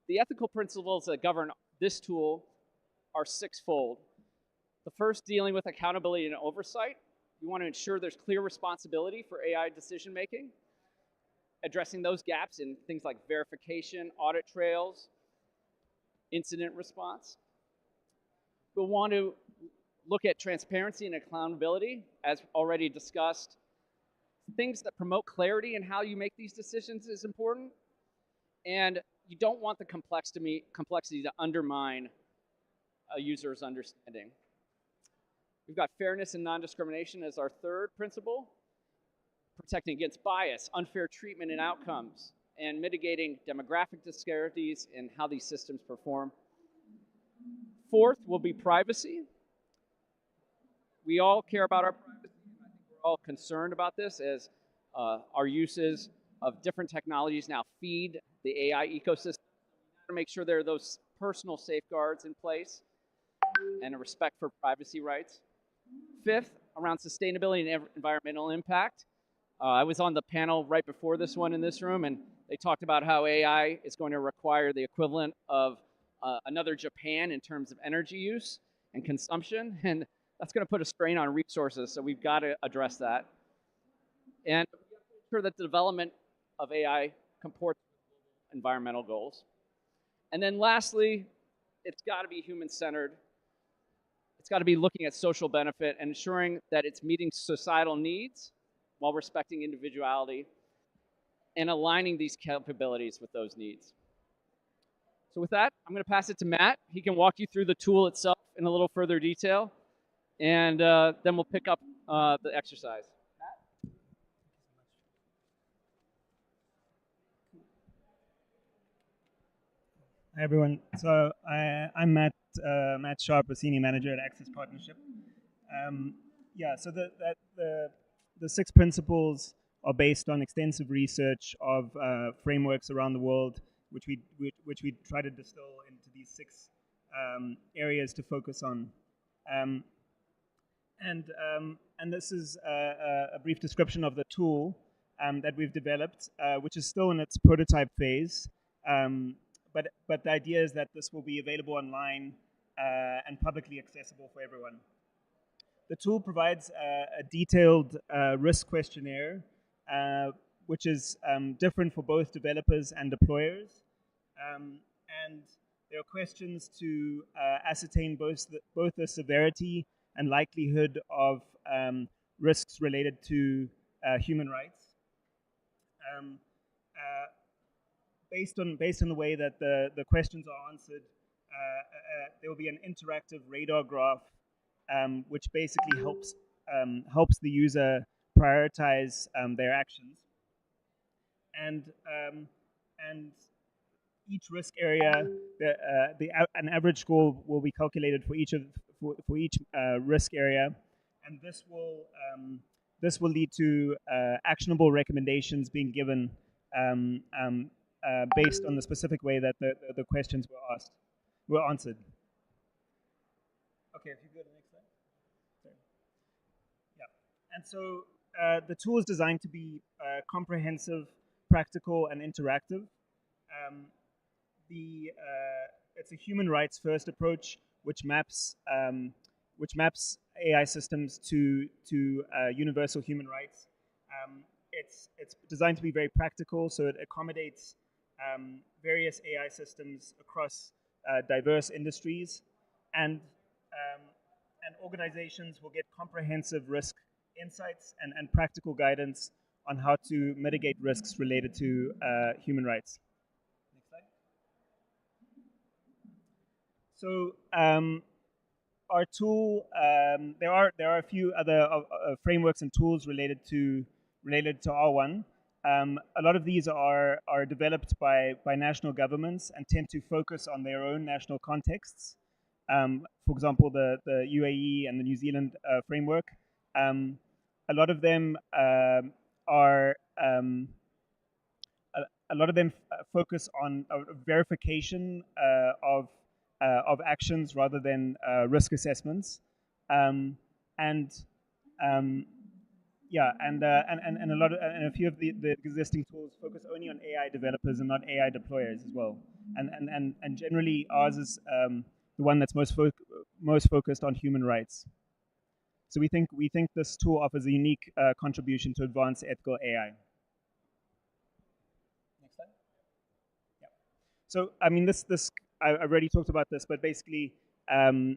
the ethical principles that govern this tool are sixfold. The first, dealing with accountability and oversight. We want to ensure there's clear responsibility for AI decision making, addressing those gaps in things like verification, audit trails, incident response. We'll want to look at transparency and accountability, as already discussed. Things that promote clarity in how you make these decisions is important. And you don't want the complexity to undermine a user's understanding. We've got fairness and non-discrimination as our third principle, protecting against bias, unfair treatment and outcomes, and mitigating demographic disparities in how these systems perform. Fourth will be privacy. We all care about our privacy, and I think we're all concerned about this as our uses of different technologies now feed the AI ecosystem. We have to make sure there are those personal safeguards in place and a respect for privacy rights. Fifth, around sustainability and environmental impact. I was on the panel right before this one in this room, and they talked about how AI is going to require the equivalent of another Japan in terms of energy use and consumption, and that's going to put a strain on resources, so we've got to address that. And we have to ensure that the development of AI comports with environmental goals. And then lastly, it's got to be human-centered. It's got to be looking at social benefit and ensuring that it's meeting societal needs while respecting individuality and aligning these capabilities with those needs. So with that, I'm going to pass it to Matt. He can walk you through the tool itself in a little further detail, and then we'll pick up the exercise. Hi everyone. So I'm Matt Sharp, a senior manager at Access Partnership. Yeah, so the 6 principles are based on extensive research of frameworks around the world, which we try to distill into these 6 areas to focus on. And this is a brief description of the tool that we've developed, which is still in its prototype phase. But the idea is that this will be available online and publicly accessible for everyone. The tool provides a detailed risk questionnaire, which is different for both developers and deployers. And there are questions to ascertain both the severity and likelihood of risks related to human rights. Based on the way that the questions are answered, there will be an interactive radar graph, which basically helps the user prioritize their actions. And each risk area, an average score will be calculated for each risk area, and this will lead to actionable recommendations being given based on the specific way that the questions were answered. Okay, if you go to the next slide. Sorry. Yeah, and so the tool is designed to be comprehensive, practical, and interactive. It's a human rights first approach, which maps AI systems to universal human rights. It's designed to be very practical, so it accommodates various AI systems across diverse industries, and organizations will get comprehensive risk insights and practical guidance on how to mitigate risks related to human rights. Next slide. So our tool, there are a few other frameworks and tools related to R1. A lot of these are developed by national governments and tend to focus on their own national contexts. For example, the UAE and the New Zealand framework. A lot of them are a lot of them focus on verification of actions rather than risk assessments, and yeah, and a few of the existing tools focus only on AI developers and not AI deployers as well. And generally ours is the one that's most focused on human rights. So we think this tool offers a unique contribution to advanced ethical AI. Next slide. Yeah. So I mean, I already talked about this, but basically, the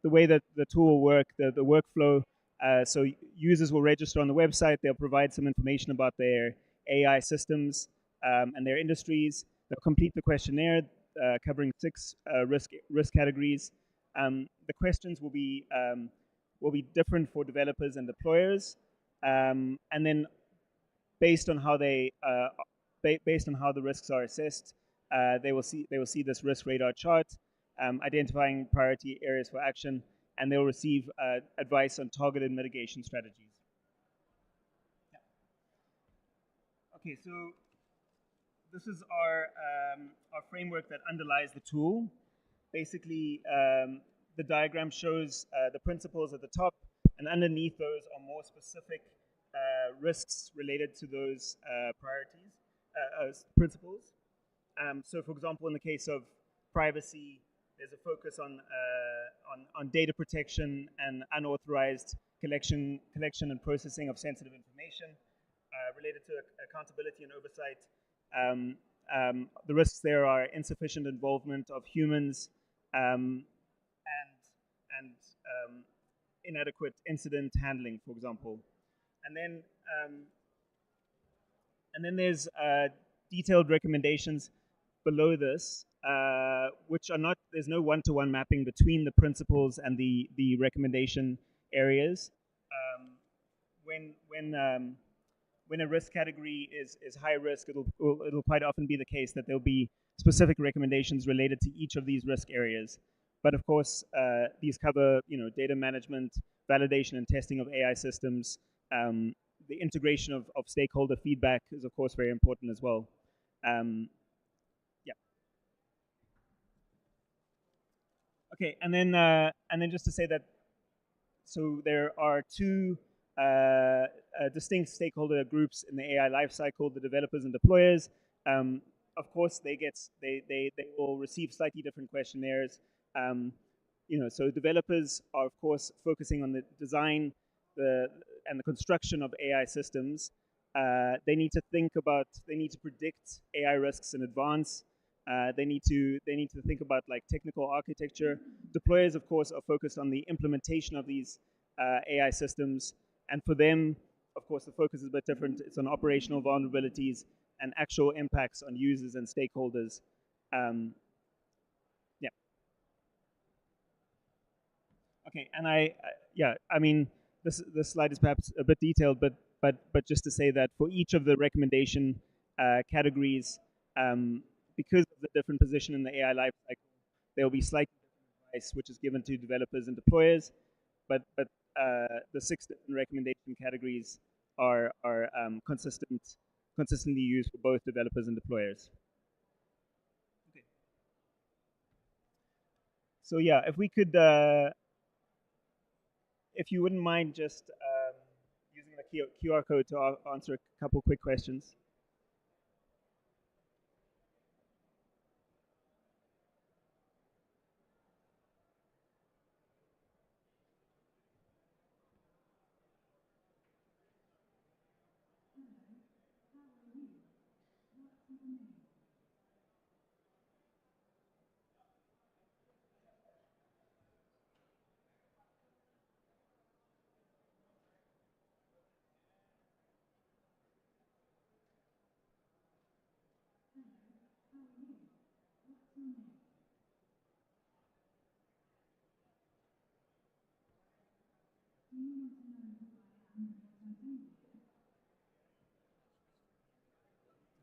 way that the tool will work, the workflow. So users will register on the website. They'll provide some information about their AI systems and their industries. They'll complete the questionnaire covering 6 risk categories. The questions will be different for developers and deployers, and then based on how based on how the risks are assessed, they will see this risk radar chart, identifying priority areas for action, and they'll receive advice on targeted mitigation strategies. Yeah. Okay, so this is our framework that underlies the tool. Basically, the diagram shows the principles at the top, and underneath those are more specific risks related to those principles. So, for example, in the case of privacy, there's a focus on data protection and unauthorized collection and processing of sensitive information. Related to accountability and oversight, the risks there are insufficient involvement of humans and inadequate incident handling, for example. And then there's detailed recommendations below this, which are not, there's no one-to-one mapping between the principles and the recommendation areas. When a risk category is high risk, it'll quite often be the case that there'll be specific recommendations related to each of these risk areas. But of course, these cover data management, validation and testing of AI systems. The integration of stakeholder feedback is of course very important as well. Yeah. Okay, and then just to say that, so there are 2 distinct stakeholder groups in the AI lifecycle: the developers and deployers. Of course, they will receive slightly different questionnaires. So developers are of course focusing on the design, and the construction of AI systems. They need to predict AI risks in advance. They need to think about like technical architecture. Deployers, of course, are focused on the implementation of these AI systems, and for them, of course, the focus is a bit different. It's on operational vulnerabilities and actual impacts on users and stakeholders. Yeah. Okay, and I mean, this slide is perhaps a bit detailed, but just to say that for each of the recommendation categories, because of the different position in the AI lifecycle, there will be slightly different advice which is given to developers and deployers, but the 6 different recommendation categories are consistently used for both developers and deployers. Okay. So yeah, if we could, if you wouldn't mind just using the QR code to answer a couple quick questions.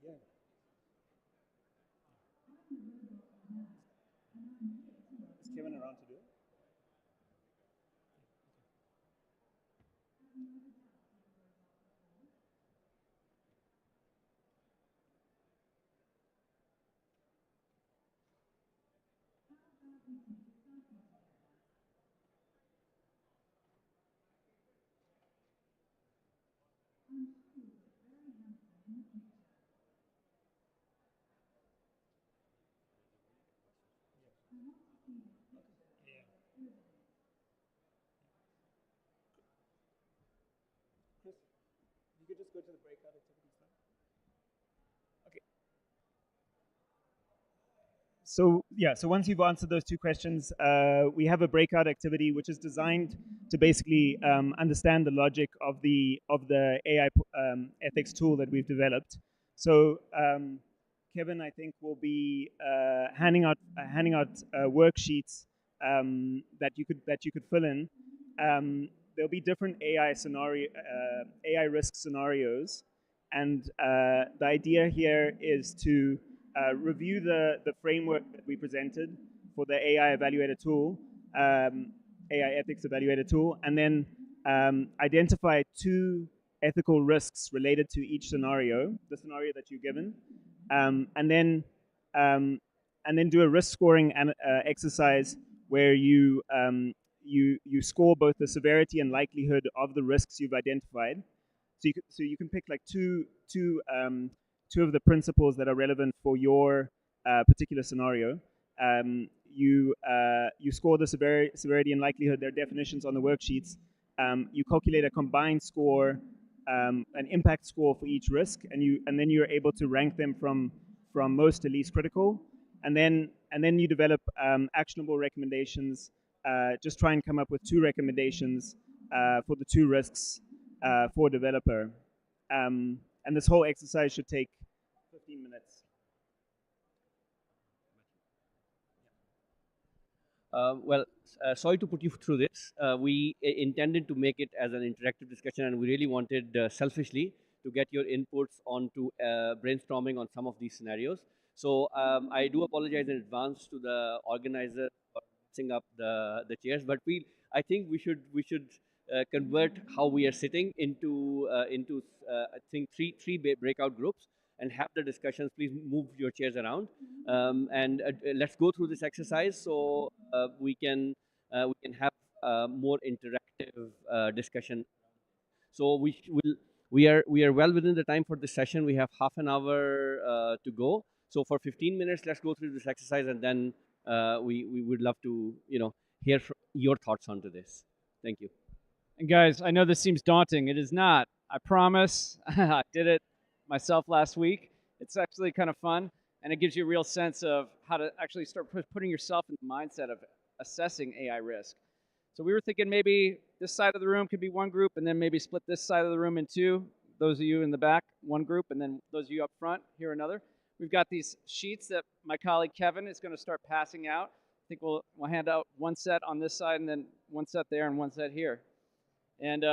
Yeah. Is Kevin around to do it? Chris, you could just go to the breakout activities now. Okay. So yeah, so once you've answered those two questions, we have a breakout activity which is designed to basically understand the logic of the AI ethics tool that we've developed. So Kevin, I think, will be handing out worksheets that you could fill in. There'll be different AI risk scenarios, and the idea here is to review the framework that we presented for the AI evaluator tool, AI ethics evaluator tool, and then identify two ethical risks related to each scenario, the scenario that you're given, and then do a risk scoring exercise where you score both the severity and likelihood of the risks you've identified. So you can pick like two of the principles that are relevant for your particular scenario. You score the severity and likelihood. There are definitions on the worksheets. You calculate a combined score, an impact score for each risk, and then you're able to rank them from most to least critical. And then you develop actionable recommendations. Just try and come up with two recommendations for the two risks for a developer. And this whole exercise should take 15 minutes. Sorry to put you through this. We intended to make it as an interactive discussion, and we really wanted selfishly to get your inputs onto brainstorming on some of these scenarios. So I do apologize in advance to the organizer for messing up the chairs, but I think we should convert how we are sitting into I think three breakout groups and have the discussions. Please move your chairs around, and let's go through this exercise so we can have more interactive discussion. So we are well within the time for this session. We have half an hour to go. So for 15 minutes, let's go through this exercise, and then we would love to hear from your thoughts onto this. Thank you. And guys, I know this seems daunting. It is not. I promise. I did it myself last week. It's actually kind of fun, and it gives you a real sense of how to actually start putting yourself in the mindset of assessing AI risk. So we were thinking maybe this side of the room could be one group, and then maybe split this side of the room in two. Those of you in the back, one group, and then those of you up front, here another. We've got these sheets that my colleague Kevin is going to start passing out. I think we'll hand out one set on this side, and then one set there, and one set here. And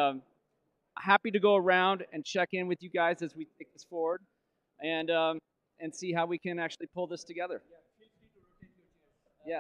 happy to go around and check in with you guys as we take this forward, and see how we can actually pull this together. Yeah.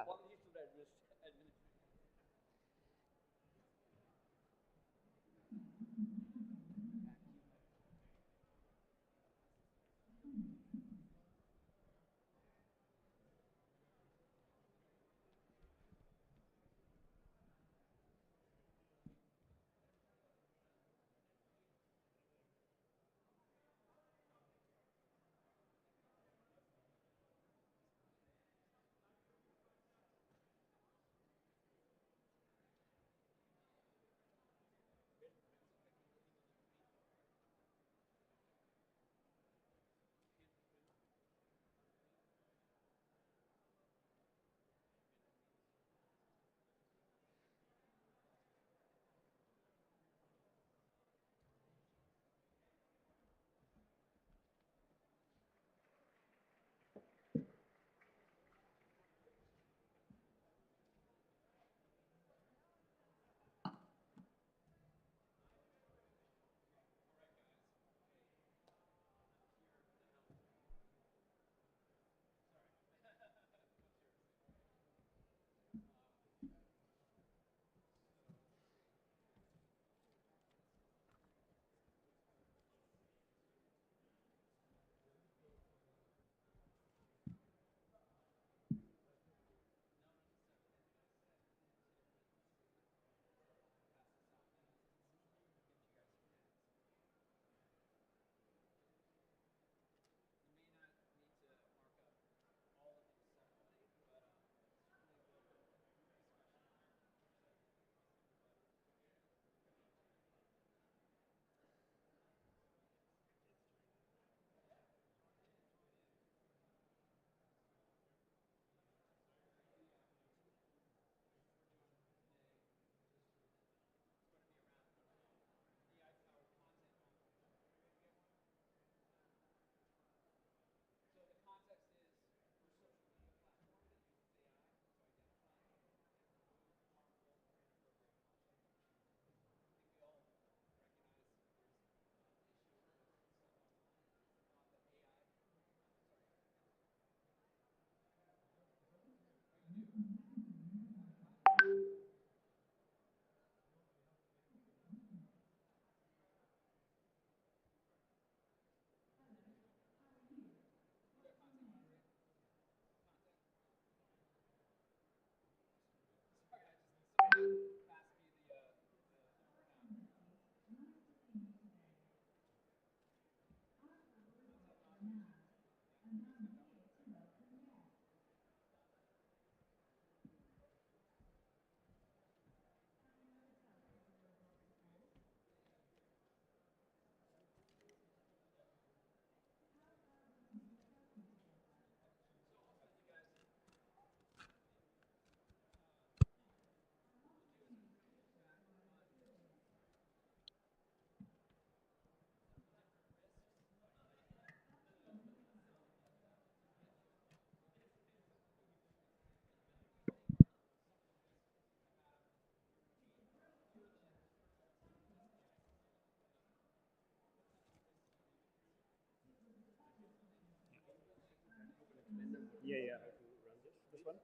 Yeah, yeah. This one?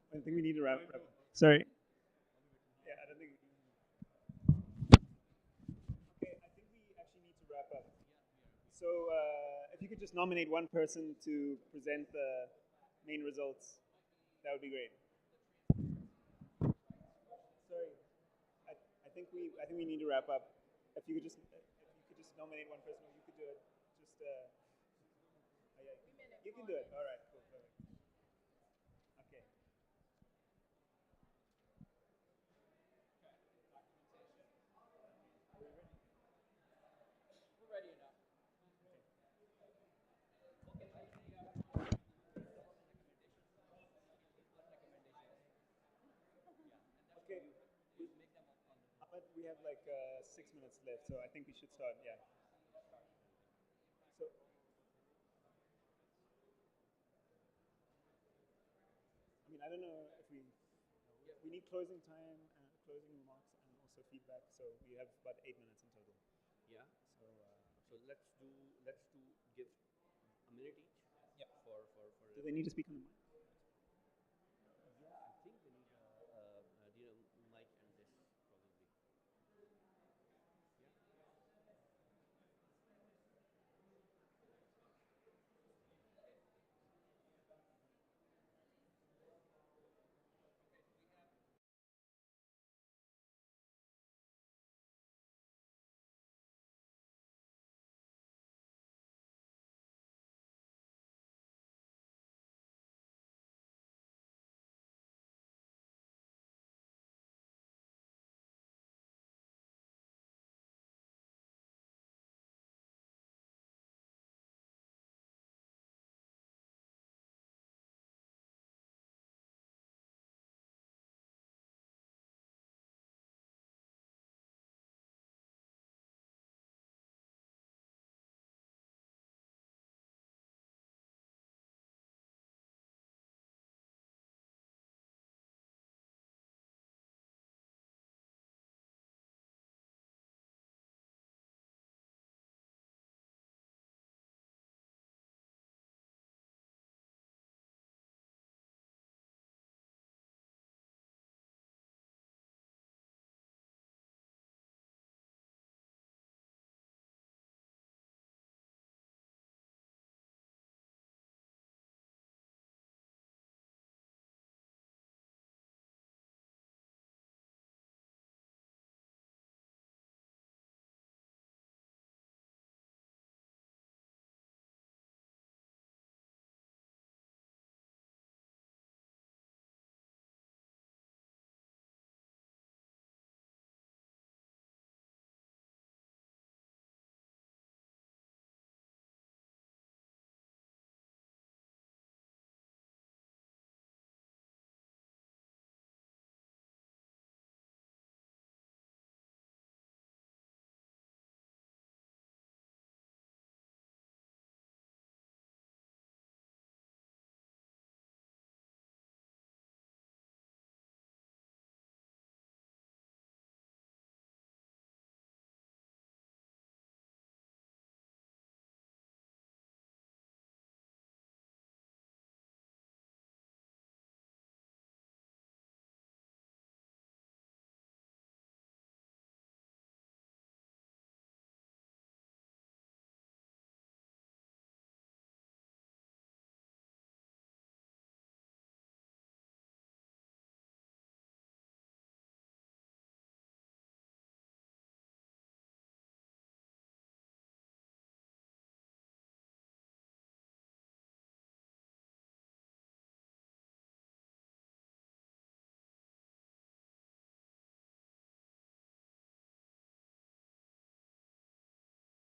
I think we need to wrap up. Sorry. Yeah, I don't think. Okay, I think we actually need to wrap up. So if you could just nominate one person to present the main results, that would be great. Sorry, I think we need to wrap up. If you could just nominate one person, or you could do it. Just you can do it. All right, cool, perfect. Okay. Okay. But we have like 6 minutes left, so I think we should start. Yeah. So. I mean, I don't know if we need closing time, closing remarks, and also feedback. So we have about 8 minutes in total. Yeah. So let's give a minute each. Yeah. For. Do they need to speak on the mic? Yeah, I think they need a mic and this probably.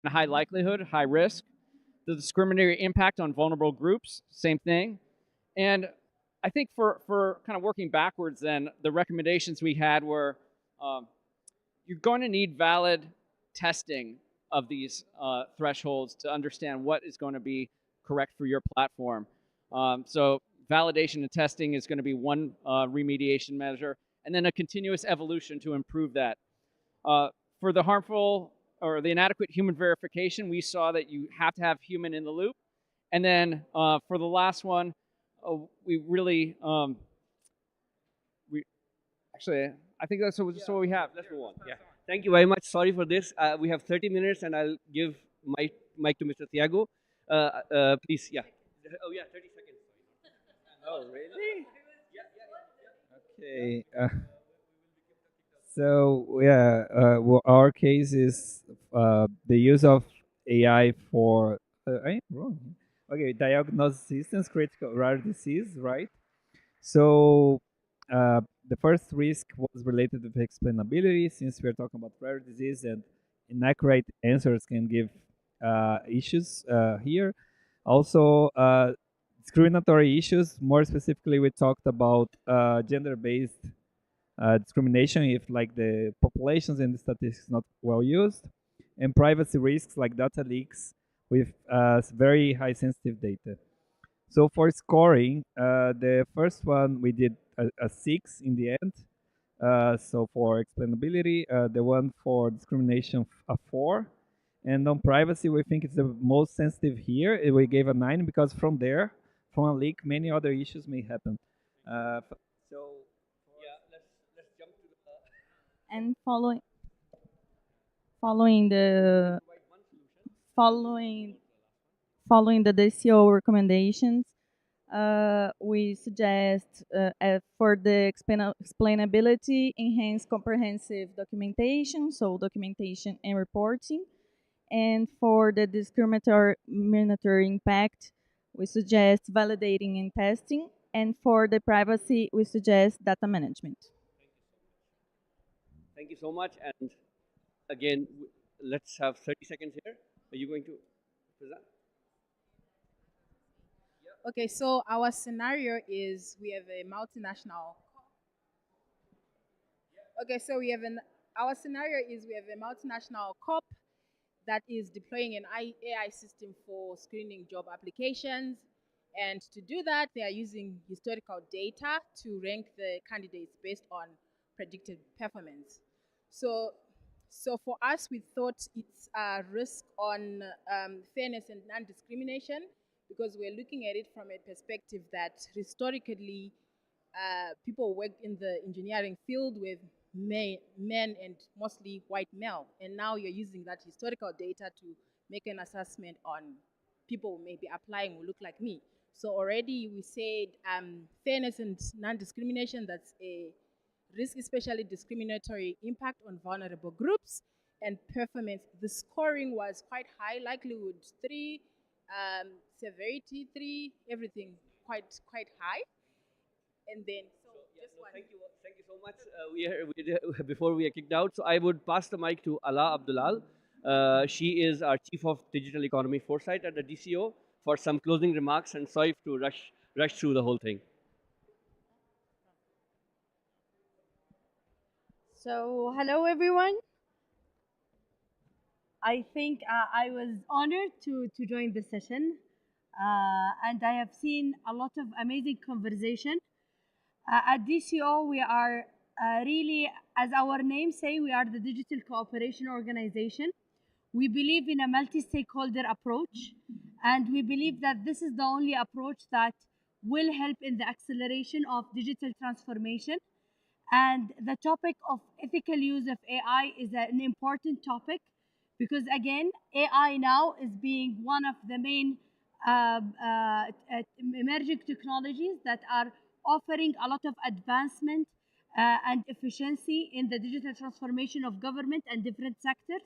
High likelihood, high risk. The discriminatory impact on vulnerable groups, same thing. And I think for kind of working backwards then, the recommendations we had were you're going to need valid testing of these thresholds to understand what is going to be correct for your platform. So validation and testing is going to be one remediation measure, and then a continuous evolution to improve that. For the harmful or the inadequate human verification, we saw that you have to have human in the loop. And then for the last one, we really actually. I think that's what we have. Let's move on. Yeah. Thank you very much. Sorry for this. We have 30 minutes, and I'll give my mic to Mr. Thiago. Please, yeah. Oh, yeah, 30 seconds. Oh, really? Okay. So yeah, well, our case is the use of AI for wrong. Okay, diagnosis systems, critical rare disease, right? So the first risk was related with explainability, since we are talking about rare disease and inaccurate answers can give issues here. Also, discriminatory issues. More specifically, we talked about gender-based discrimination if like the populations and the statistics not well used, and privacy risks like data leaks with very high sensitive data. So for scoring, the first one we did a 6 in the end. So for explainability, the one for discrimination a 4, and on privacy we think it's the most sensitive here. We gave a 9 because from there, from a leak, many other issues may happen. So let's jump to the. And following the DCO recommendations, we suggest for the explainability, enhance comprehensive documentation, so documentation and reporting. And for the discriminatory impact, we suggest validating and testing. And for the privacy, we suggest data management. Thank you so much. And again, let's have 30 seconds here. Are you going to present? Okay, so our scenario is we have a multinational. Okay, so our scenario is we have a multinational COP that is deploying an AI system for screening job applications. And to do that, they are using historical data to rank the candidates based on predicted performance. So for us, we thought it's a risk on fairness and non-discrimination, because we're looking at it from a perspective that historically people worked in the engineering field with men and mostly white male, and now you're using that historical data to make an assessment on people who may be applying who look like me. So already we said fairness and non-discrimination, that's a risk, especially discriminatory impact on vulnerable groups, and performance. The scoring was quite high, likelihood 3, severity 3, everything quite high. And then, thank you so much. Before we are kicked out, so I would pass the mic to Ala Abdulal. She is our Chief of Digital Economy Foresight at the DCO for some closing remarks, and sorry to rush through the whole thing. So, hello everyone. I think I was honored to join this session, and I have seen a lot of amazing conversation. At DCO, we are really, as our name say, we are the Digital Cooperation Organization. We believe in a multi-stakeholder approach, and we believe that this is the only approach that will help in the acceleration of digital transformation. And the topic of ethical use of AI is an important topic, because again, AI now is being one of the main emerging technologies that are offering a lot of advancement and efficiency in the digital transformation of government and different sectors.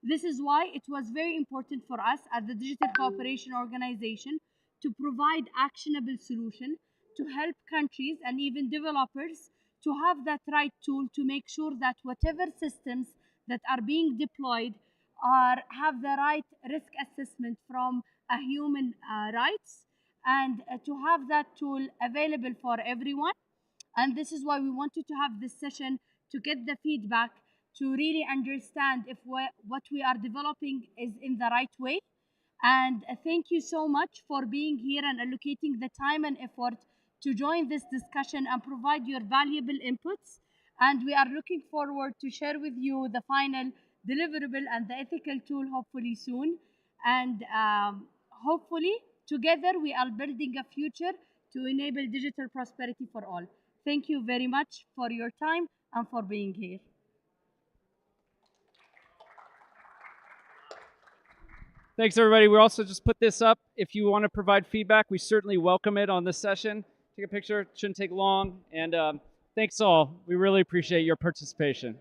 This is why it was very important for us as the Digital Cooperation Organization to provide actionable solution to help countries and even developers to have that right tool to make sure that whatever systems that are being deployed have the right risk assessment from a human rights, and to have that tool available for everyone. And this is why we wanted to have this session, to get the feedback, to really understand if what we are developing is in the right way. And thank you so much for being here and allocating the time and effort to join this discussion and provide your valuable inputs. And we are looking forward to share with you the final deliverable and the ethical tool hopefully soon. And hopefully together we are building a future to enable digital prosperity for all. Thank you very much for your time. and for being here. Thanks, everybody. We also just put this up. If you want to provide feedback, we certainly welcome it on this session. Take a picture. It shouldn't take long. And thanks all. We really appreciate your participation.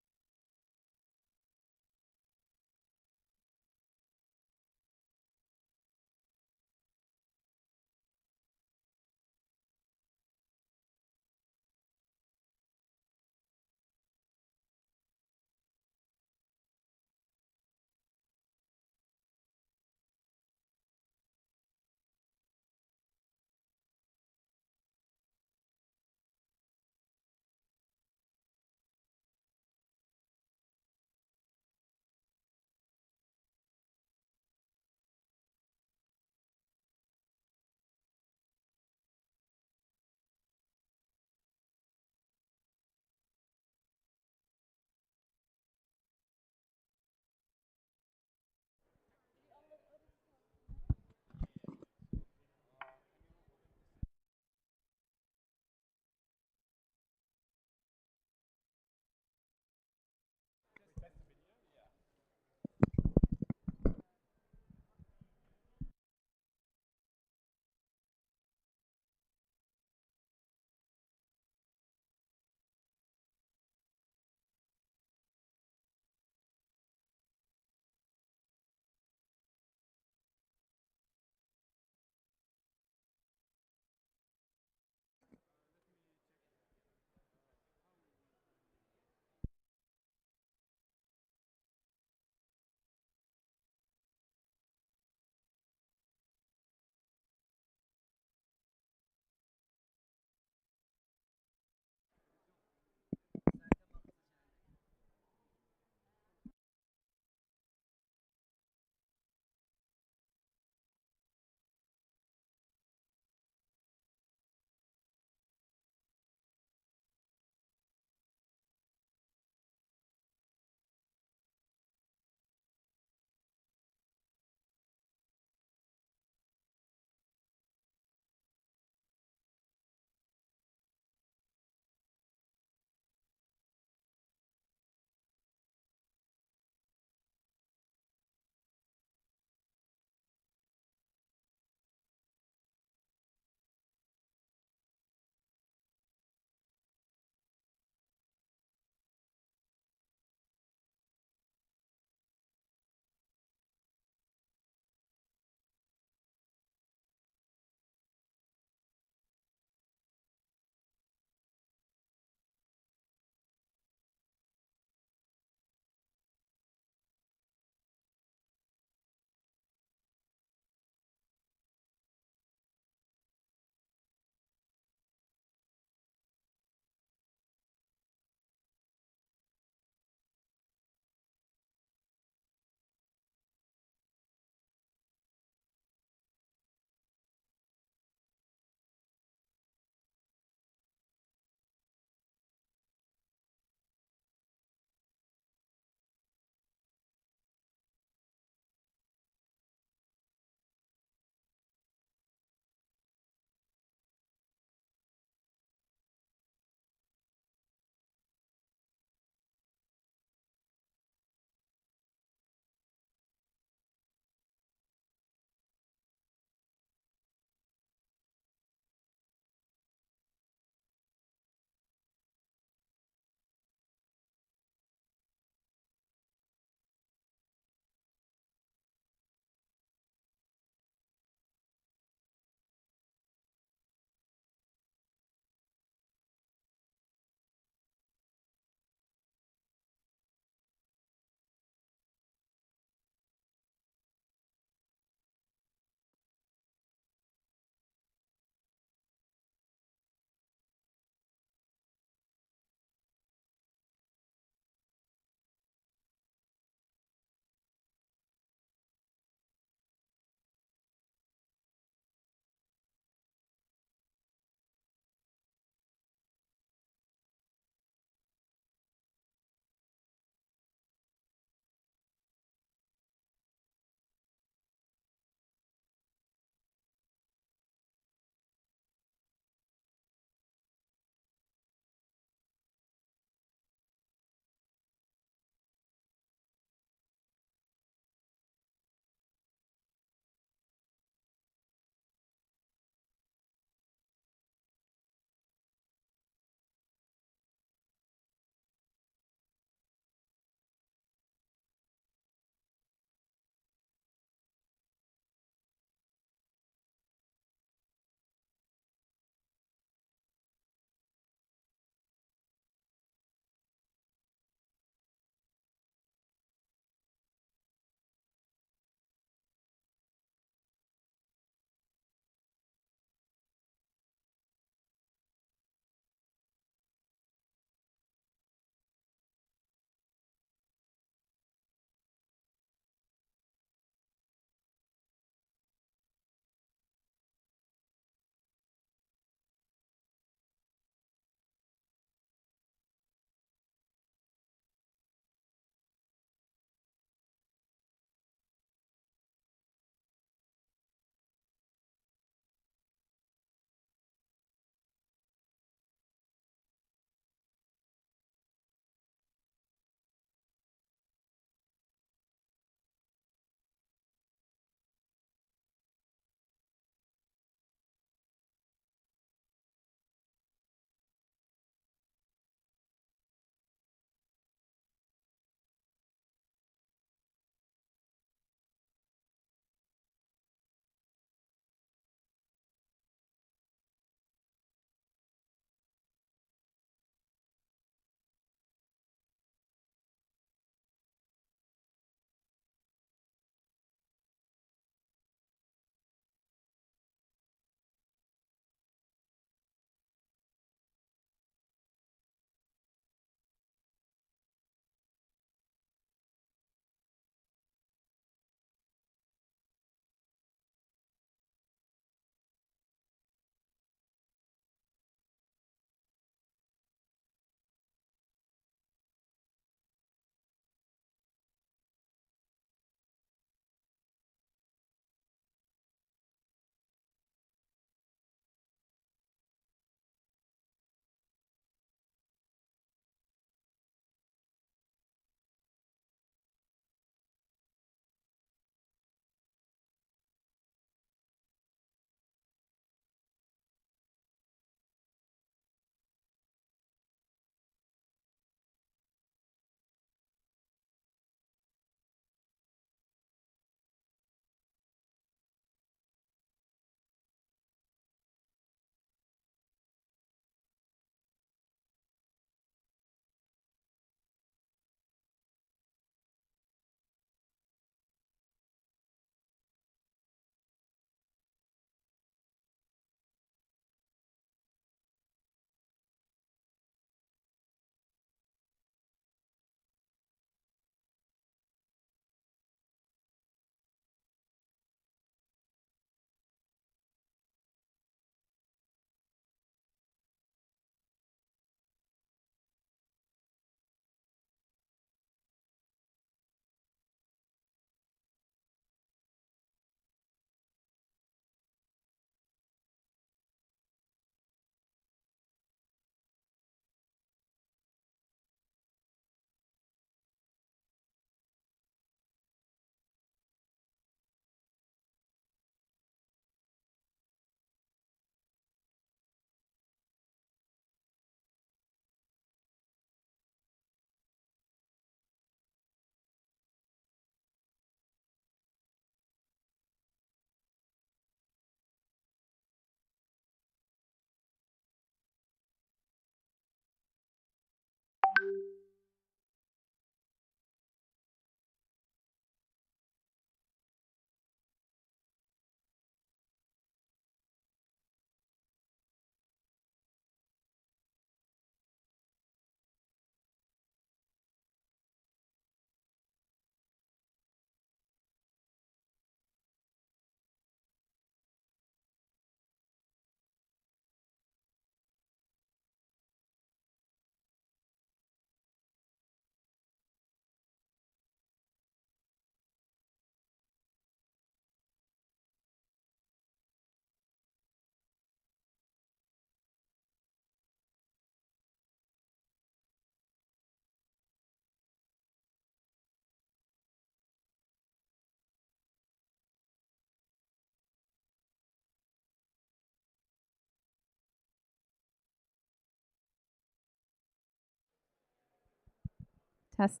Test.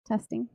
Testing.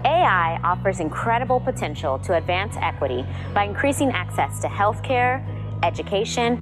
AI offers incredible potential to advance equity by increasing access to healthcare, education,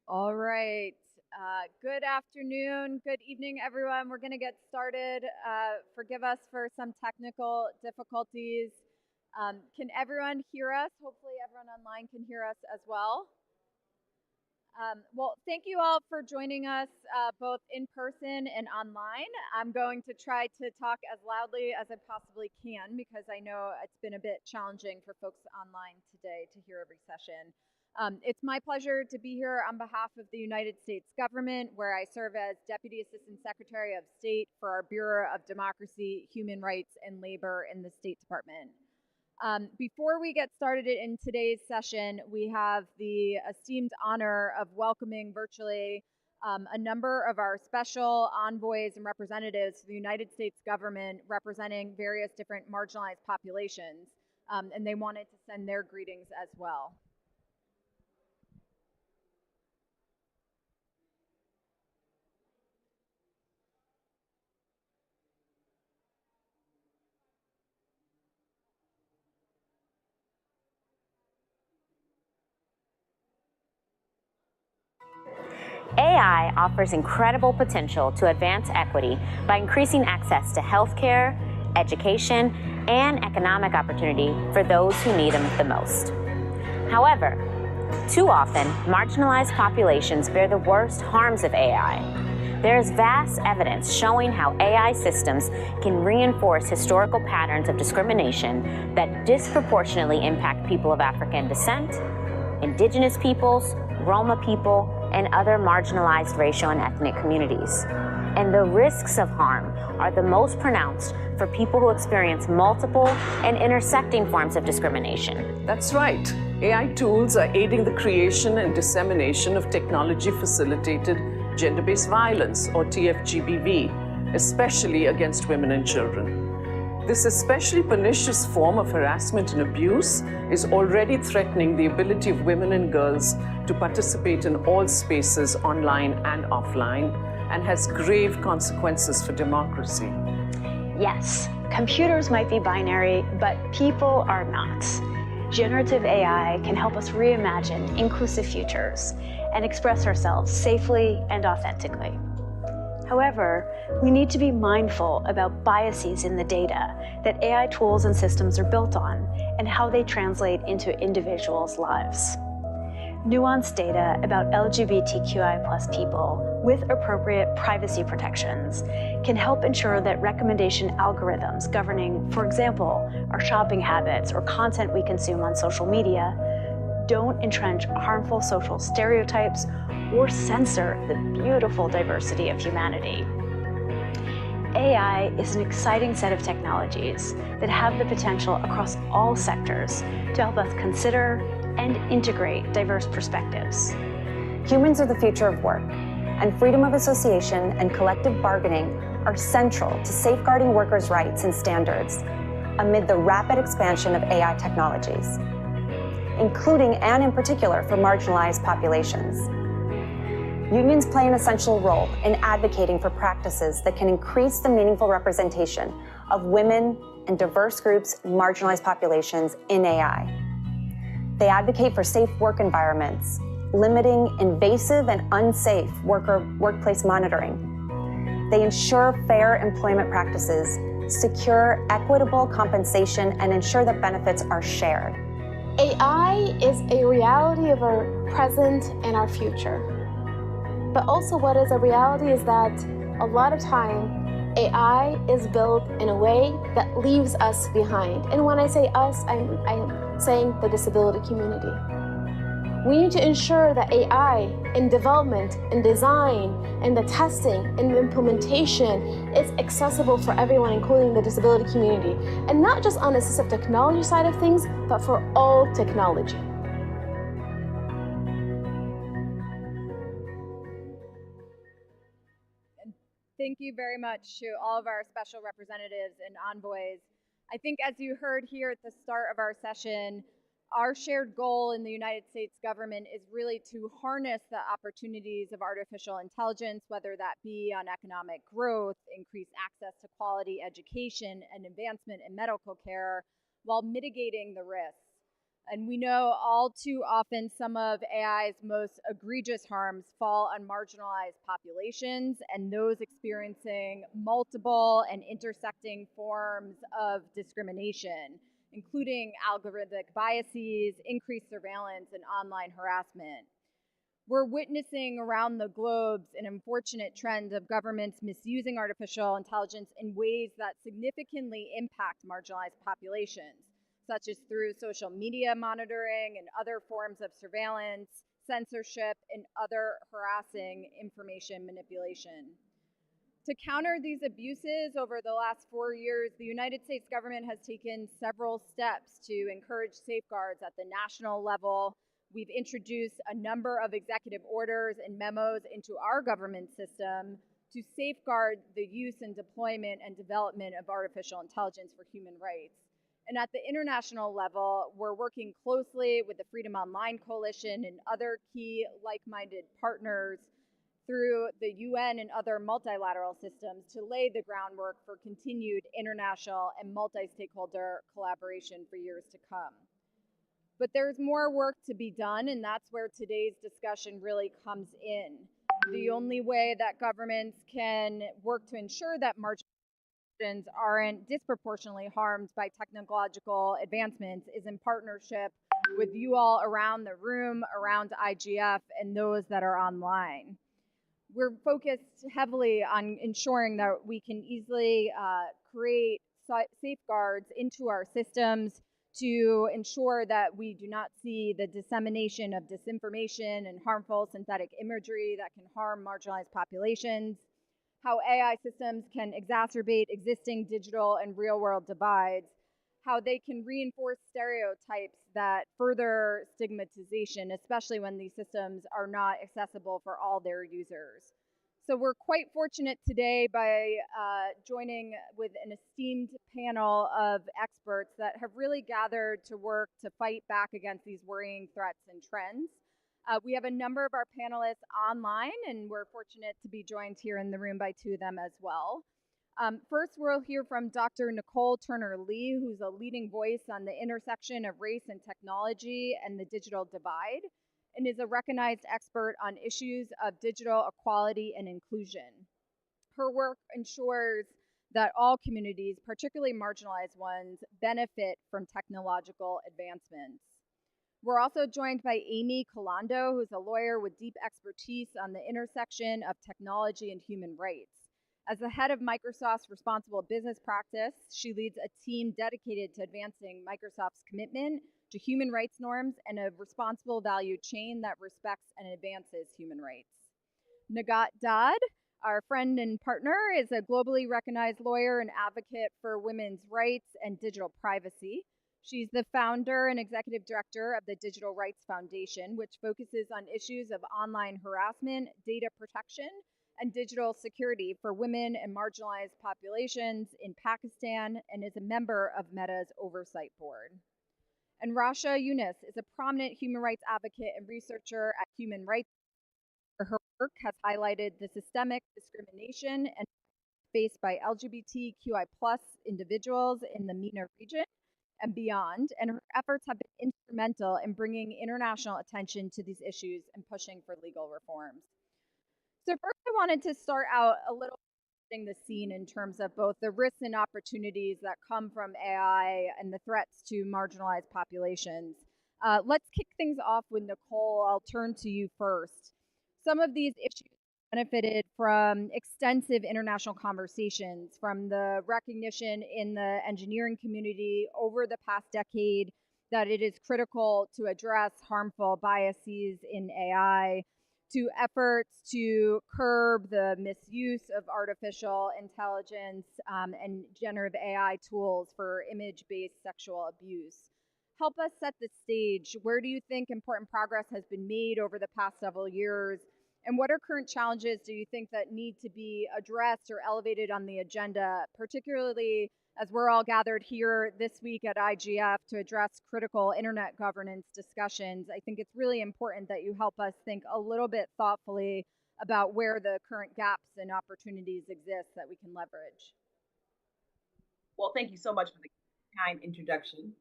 All right. Good afternoon, good evening, everyone. We're going to get started. Forgive us for some technical difficulties. Can everyone hear us? Hopefully everyone online can hear us as well. Well, thank you all for joining us both in person and online. I'm going to try to talk as loudly as I possibly can because I know it's been a bit challenging for folks online today to hear every session. It's my pleasure to be here on behalf of the United States government, where I serve as Deputy Assistant Secretary of State for our Bureau of Democracy, Human Rights, and Labor in the State Department. Before we get started in today's session, we have the esteemed honor of welcoming virtually a number of our special envoys and representatives to the United States government representing various different marginalized populations, and they wanted to send their greetings as well. AI offers incredible potential to advance equity by increasing access to healthcare, education, and economic opportunity for those who need them the most. However, too often, marginalized populations bear the worst harms of AI. There is vast evidence showing how AI systems can reinforce historical patterns of discrimination that disproportionately impact people of African descent, indigenous peoples, Roma people, and other marginalized racial and ethnic communities. And the risks of harm are the most pronounced for people who experience multiple and intersecting forms of discrimination. That's right. AI tools are aiding the creation and dissemination of technology-facilitated gender-based violence, or TFGBV, especially against women and children. This especially pernicious form of harassment and abuse is already threatening the ability of women and girls to participate in all spaces, online and offline, and has grave consequences for democracy. Yes, computers might be binary, but people are not. Generative AI can help us reimagine inclusive futures and express ourselves safely and authentically. However, we need to be mindful about biases in the data that AI tools and systems are built on and how they translate into individuals' lives. Nuanced data about LGBTQI+ people with appropriate privacy protections can help ensure that recommendation algorithms governing, for example, our shopping habits or content we consume on social media don't entrench harmful social stereotypes or censor the beautiful diversity of humanity. AI is an exciting set of technologies that have the potential across all sectors to help us consider and integrate diverse perspectives. Humans are the future of work, and freedom of association and collective bargaining are central to safeguarding workers' rights and standards amid the rapid expansion of AI technologies, including and in particular for marginalized populations. Unions play an essential role in advocating for practices that can increase the meaningful representation of women and diverse groups and marginalized populations in AI. They advocate for safe work environments, limiting invasive and unsafe workplace monitoring. They ensure fair employment practices, secure equitable compensation, and ensure that benefits are shared. AI is a reality of our present and our future. But also what is a reality is that a lot of time, AI is built in a way that leaves us behind. And when I say us, I'm saying the disability community. We need to ensure that AI in development, in design, in the testing, in the implementation is accessible for everyone, including the disability community. And not just on the assistive technology side of things, but for all technology. Thank you very much to all of our special representatives and envoys. I think as you heard here at the start of our session, our shared goal in the United States government is really to harness the opportunities of artificial intelligence, whether that be on economic growth, increased access to quality education, and advancement in medical care, while mitigating the risks. And we know all too often some of AI's most egregious harms fall on marginalized populations and those experiencing multiple and intersecting forms of discrimination, including algorithmic biases, increased surveillance, and online harassment. We're witnessing around the globe an unfortunate trend of governments misusing artificial intelligence in ways that significantly impact marginalized populations, such as through social media monitoring and other forms of surveillance, censorship, and other harassing information manipulation. To counter these abuses over the last 4 years, the United States government has taken several steps to encourage safeguards at the national level. We've introduced a number of executive orders and memos into our government system to safeguard the use and deployment and development of artificial intelligence for human rights. And at the international level, we're working closely with the Freedom Online Coalition and other key like-minded partners through the UN and other multilateral systems to lay the groundwork for continued international and multi-stakeholder collaboration for years to come. But there's more work to be done, and that's where today's discussion really comes in. The only way that governments can work to ensure that marginalized aren't disproportionately harmed by technological advancements is in partnership with you all around the room, around IGF, and those that are online. We're focused heavily on ensuring that we can easily create safeguards into our systems to ensure that we do not see the dissemination of disinformation and harmful synthetic imagery that can harm marginalized populations, how AI systems can exacerbate existing digital and real world divides, how they can reinforce stereotypes that further stigmatization, especially when these systems are not accessible for all their users. So we're quite fortunate today by joining with an esteemed panel of experts that have really gathered to work to fight back against these worrying threats and trends. We have a number of our panelists online, and we're fortunate to be joined here in the room by two of them as well. First, we'll hear from Dr. Nicole Turner-Lee, who's a leading voice on the intersection of race and technology and the digital divide, and is a recognized expert on issues of digital equality and inclusion. Her work ensures that all communities, particularly marginalized ones, benefit from technological advancements. We're also joined by Amy Colando, who's a lawyer with deep expertise on the intersection of technology and human rights. As the head of Microsoft's responsible business practice, she leads a team dedicated to advancing Microsoft's commitment to human rights norms and a responsible value chain that respects and advances human rights. Nagat Dad, our friend and partner, is a globally recognized lawyer and advocate for women's rights and digital privacy. She's the founder and executive director of the Digital Rights Foundation, which focuses on issues of online harassment, data protection, and digital security for women and marginalized populations in Pakistan, and is a member of Meta's oversight board. And Rasha Yunus is a prominent human rights advocate and researcher at Human Rights. Her work has highlighted the systemic discrimination and faced by LGBTQI+ individuals in the MENA region and beyond, and her efforts have been instrumental in bringing international attention to these issues and pushing for legal reforms. So first, I wanted to start out a little setting the scene in terms of both the risks and opportunities that come from AI and the threats to marginalized populations. Let's kick things off with Nicole. I'll turn to you first. Some of these issues benefited from extensive international conversations, from the recognition in the engineering community over the past decade that it is critical to address harmful biases in AI, to efforts to curb the misuse of artificial intelligence and generative AI tools for image-based sexual abuse. Help us set the stage. Where do you think important progress has been made over the past several years? And what are current challenges do you think that need to be addressed or elevated on the agenda, particularly as we're all gathered here this week at IGF to address critical internet governance discussions? I think it's really important that you help us think a little bit thoughtfully about where the current gaps and opportunities exist that we can leverage. Well, thank you so much for the kind introduction.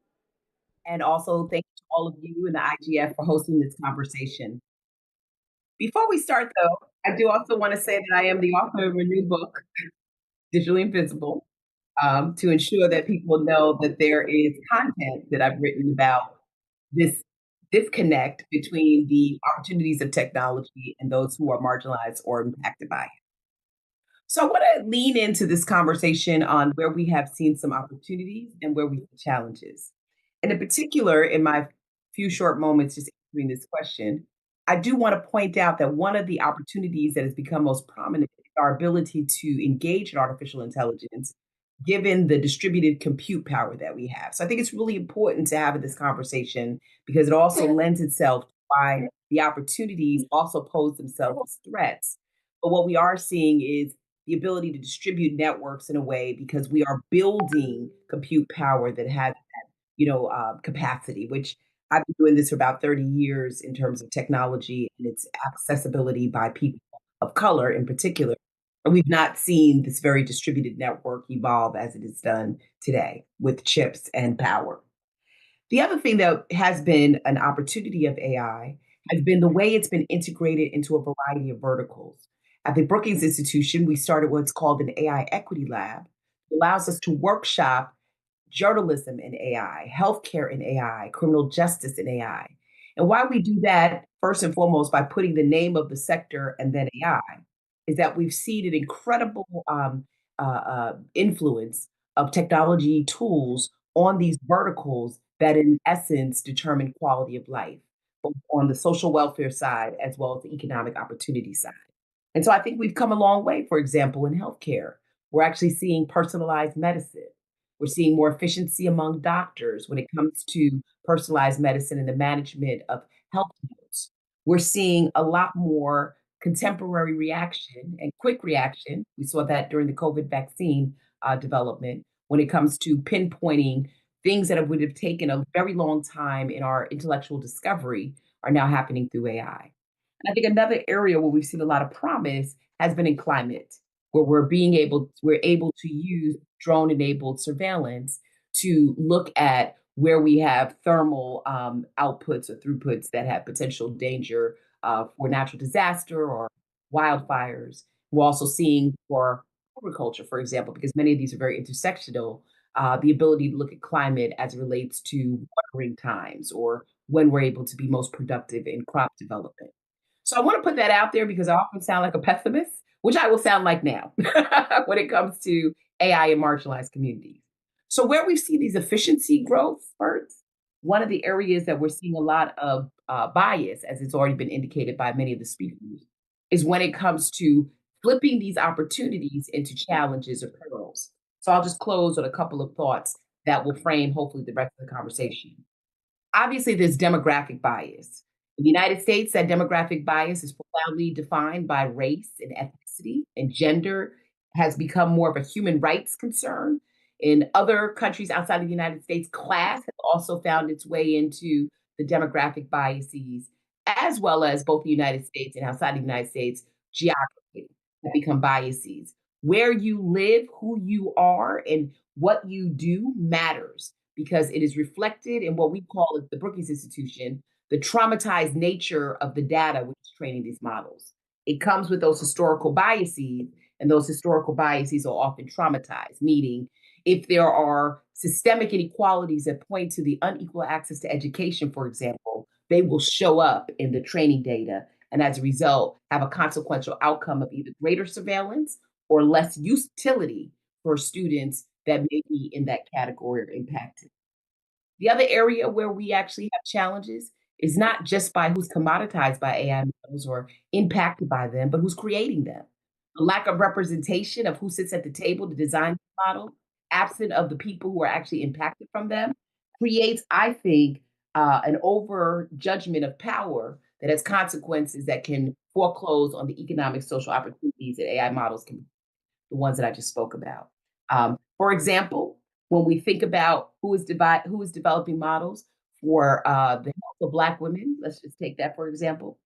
And also thank you to all of you in the IGF for hosting this conversation. Before we start, though, I do also want to say that I am the author of a new book, Digitally Invisible, to ensure that people know that there is content that I've written about this disconnect between the opportunities of technology and those who are marginalized or impacted by it. So I want to lean into this conversation on where we have seen some opportunities and where we see challenges. And in particular, in my few short moments just answering this question, I do want to point out that one of the opportunities that has become most prominent is our ability to engage in artificial intelligence, given the distributed compute power that we have. So I think it's really important to have this conversation because it also lends itself to why the opportunities also pose themselves as threats. But what we are seeing is the ability to distribute networks in a way because we are building compute power that has that, capacity, which I've been doing this for about 30 years in terms of technology and its accessibility by people of color in particular. And we've not seen this very distributed network evolve as it is done today with chips and power. The other thing that has been an opportunity of AI has been the way it's been integrated into a variety of verticals. At the Brookings Institution, we started what's called an AI Equity Lab. It allows us to workshop journalism in AI, healthcare in AI, criminal justice in AI. And why we do that, first and foremost, by putting the name of the sector and then AI, is that we've seen an incredible influence of technology tools on these verticals that, in essence, determine quality of life, both on the social welfare side as well as the economic opportunity side. And so I think we've come a long way, for example, in healthcare. We're actually seeing personalized medicine. We're seeing more efficiency among doctors when it comes to personalized medicine and the management of health notes. We're seeing a lot more contemporary reaction and quick reaction. We saw that during the COVID vaccine development when it comes to pinpointing things that would have taken a very long time in our intellectual discovery are now happening through AI. And I think another area where we've seen a lot of promise has been in climate, where we're able to use drone-enabled surveillance to look at where we have thermal outputs or throughputs that have potential danger for natural disaster or wildfires. We're also seeing for agriculture, for example, because many of these are very intersectional, the ability to look at climate as it relates to watering times or when we're able to be most productive in crop development. So I want to put that out there because I often sound like a pessimist, which I will sound like now when it comes to AI in marginalized communities. So where we see these efficiency growth spurts, one of the areas that we're seeing a lot of bias, as it's already been indicated by many of the speakers, is when it comes to flipping these opportunities into challenges or perils. So I'll just close with a couple of thoughts that will frame hopefully the rest of the conversation. Obviously, there's demographic bias. In the United States, that demographic bias is profoundly defined by race and ethnicity, and gender has become more of a human rights concern. In other countries outside of the United States, class has also found its way into the demographic biases, as well as both the United States and outside of the United States, geography have become biases. Where you live, who you are, and what you do matters because it is reflected in what we call at the Brookings Institution, the traumatized nature of the data which is training these models. It comes with those historical biases, and those historical biases are often traumatized, meaning if there are systemic inequalities that point to the unequal access to education, for example, they will show up in the training data and as a result have a consequential outcome of either greater surveillance or less utility for students that may be in that category or impacted. The other area where we actually have challenges is not just by who's commoditized by AI models or impacted by them, but who's creating them. The lack of representation of who sits at the table to design the model, absent of the people who are actually impacted from them, creates, I think, an over judgment of power that has consequences that can foreclose on the economic social opportunities that AI models can, the ones that I just spoke about. For example, when we think about who is developing models for the health of Black women, let's just take that for example.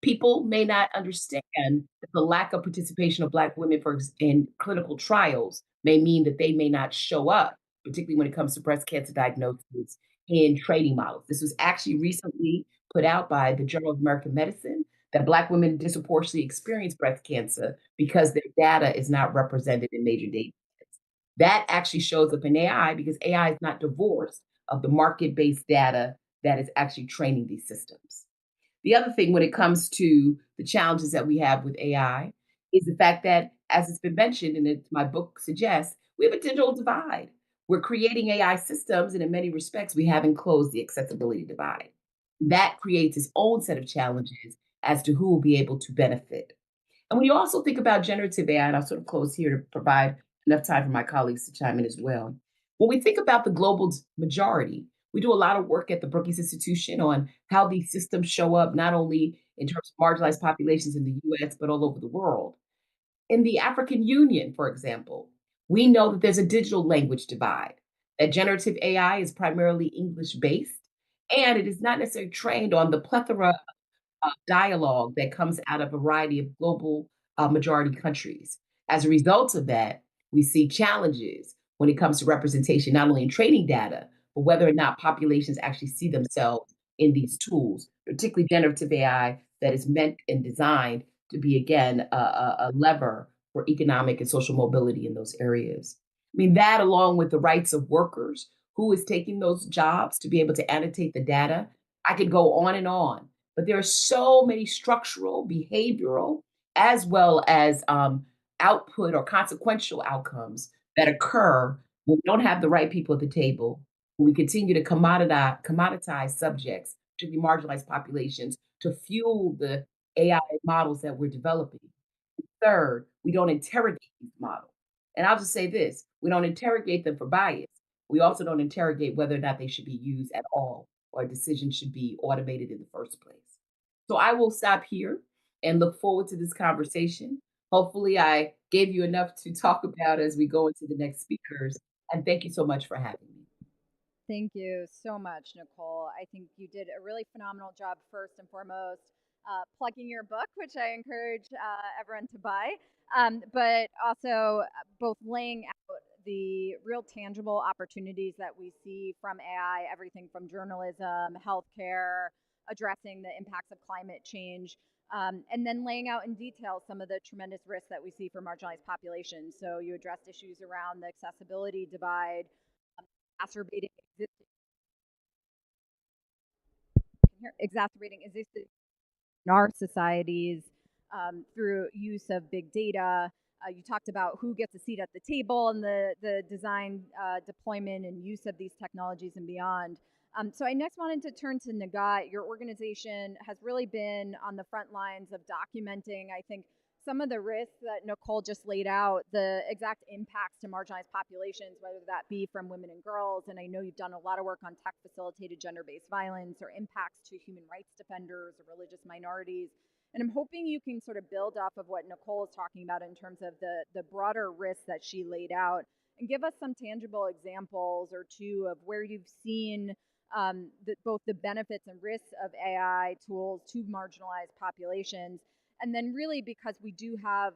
People may not understand that the lack of participation of Black women in clinical trials may mean that they may not show up, particularly when it comes to breast cancer diagnosis in training models. This was actually recently put out by the Journal of American Medicine that Black women disproportionately experience breast cancer because their data is not represented in major data sets. That actually shows up in AI because AI is not divorced of the market-based data that is actually training these systems. The other thing when it comes to the challenges that we have with AI is the fact that, as it's been mentioned, and my book suggests, we have a digital divide. We're creating AI systems, and in many respects, we haven't closed the accessibility divide. That creates its own set of challenges as to who will be able to benefit. And when you also think about generative AI, and I'll sort of close here to provide enough time for my colleagues to chime in as well. When we think about the global majority, we do a lot of work at the Brookings Institution on how these systems show up, not only in terms of marginalized populations in the US, but all over the world. In the African Union, for example, we know that there's a digital language divide, that generative AI is primarily English based, and it is not necessarily trained on the plethora dialogue that comes out of a variety of global majority countries. As a result of that, we see challenges when it comes to representation, not only in training data, but whether or not populations actually see themselves in these tools, particularly generative AI that is meant and designed to be, again, a lever for economic and social mobility in those areas. I mean, that along with the rights of workers, who is taking those jobs to be able to annotate the data. I could go on, but there are so many structural, behavioral, as well as output or consequential outcomes that occur when we don't have the right people at the table, when we continue to commoditize subjects, particularly marginalized populations, to fuel the AI models that we're developing. Third, we don't interrogate these models. And I'll just say this, we don't interrogate them for bias. We also don't interrogate whether or not they should be used at all or a decision should be automated in the first place. So I will stop here and look forward to this conversation. Hopefully, I gave you enough to talk about as we go into the next speakers. And thank you so much for having me. Thank you so much, Nicole. I think you did a really phenomenal job, first and foremost, plugging your book, which I encourage everyone to buy, but also both laying out the real tangible opportunities that we see from AI, everything from journalism, healthcare, addressing the impacts of climate change, and then laying out in detail some of the tremendous risks that we see for marginalized populations. So you addressed issues around the accessibility divide, exacerbating existing in our societies through use of big data. You talked about who gets a seat at the table and the design, deployment, and use of these technologies and beyond. So I next wanted to turn to Nagat. Your organization has really been on the front lines of documenting, I think, some of the risks that Nicole just laid out, the exact impacts to marginalized populations, whether that be from women and girls. And I know you've done a lot of work on tech facilitated gender based violence or impacts to human rights defenders or religious minorities. And I'm hoping you can sort of build off of what Nicole is talking about in terms of the broader risks that she laid out and give us some tangible examples or two of where you've seen both the benefits and risks of AI tools to marginalized populations. And then really, because we do have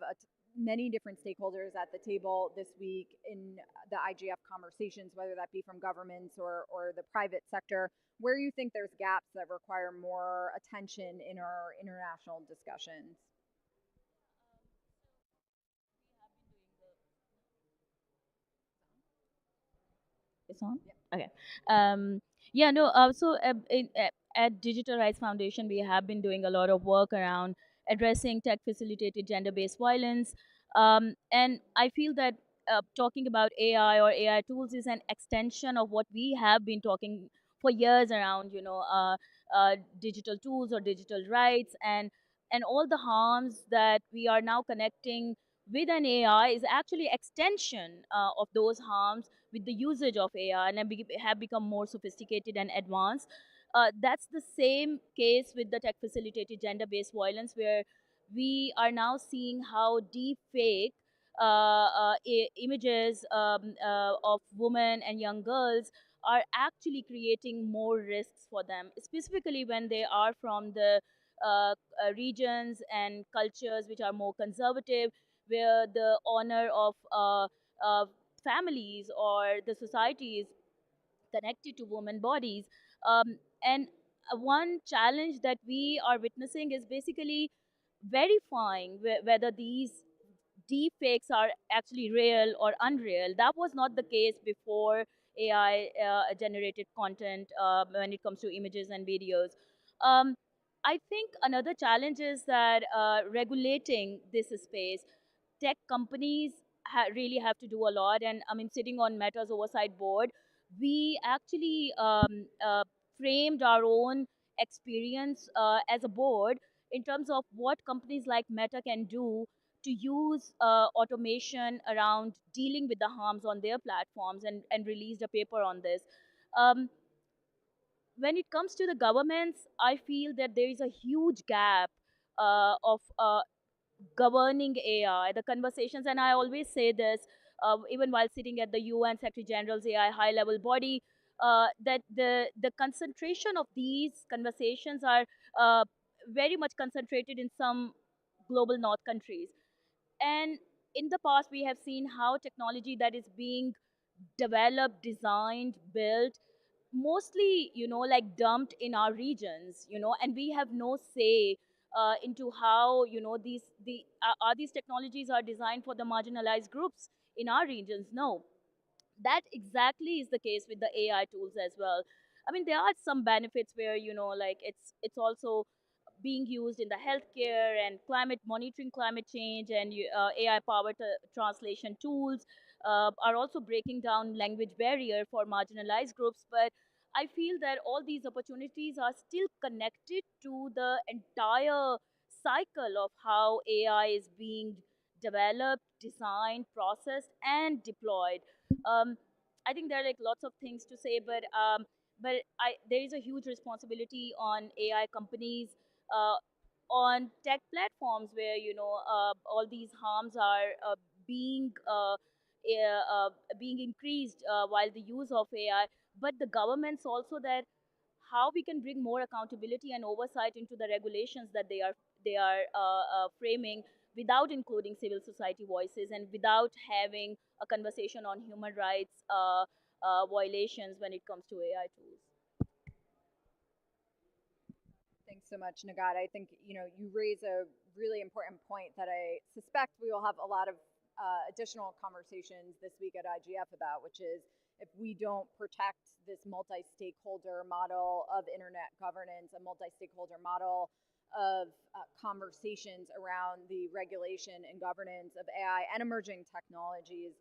many different stakeholders at the table this week in the IGF conversations, whether that be from governments or the private sector, where you think there's gaps that require more attention in our international discussions. It's on? Okay. Yeah, no, so at Digital Rights Foundation, we have been doing a lot of work around addressing tech facilitated gender based violence. And I feel that talking about AI or AI tools is an extension of what we have been talking for years around, digital tools or digital rights, and all the harms that we are now connecting with an AI is actually extension of those harms with the usage of AI and have become more sophisticated and advanced. That's the same case with the tech facilitated gender based violence, where we are now seeing how deep fake images of women and young girls are actually creating more risks for them, specifically when they are from the regions and cultures which are more conservative, where the honor of families or the societies connected to women bodies. And one challenge that we are witnessing is basically verifying whether these deep fakes are actually real or unreal. That was not the case before AI generated content when it comes to images and videos. Um, I think another challenge is that regulating this space, tech companies really have to do a lot. And I mean, sitting on Meta's oversight board, we actually framed our own experience as a board in terms of what companies like Meta can do to use automation around dealing with the harms on their platforms, and released a paper on this. Um, when it comes to the governments, I feel that there is a huge gap of governing AI, the conversations, and I always say this, even while sitting at the UN Secretary General's AI high level body, that the concentration of these conversations are very much concentrated in some global north countries. And in the past, we have seen how technology that is being developed, designed, built mostly, like dumped in our regions, and we have no say into how, are these technologies are designed for the marginalized groups in our regions. No, that exactly is the case with the AI tools as well. I mean, there are some benefits where, like it's also being used in the healthcare and climate monitoring, climate change, and AI powered translation tools are also breaking down language barrier for marginalized groups. But I feel that all these opportunities are still connected to the entire cycle of how AI is being developed, designed, processed, and deployed. um, I think there are like lots of things to say, but there is a huge responsibility on AI companies, uh, on tech platforms where all these harms are being increased while the use of AI, but the governments also, that how we can bring more accountability and oversight into the regulations that they are framing, without including civil society voices and without having a conversation on human rights violations when it comes to AI tools. Thanks so much, Nagat. I think you raise a really important point that I suspect we will have a lot of additional conversations this week at IGF about, which is if we don't protect this multi-stakeholder model of internet governance, a multi-stakeholder model of conversations around the regulation and governance of AI and emerging technologies,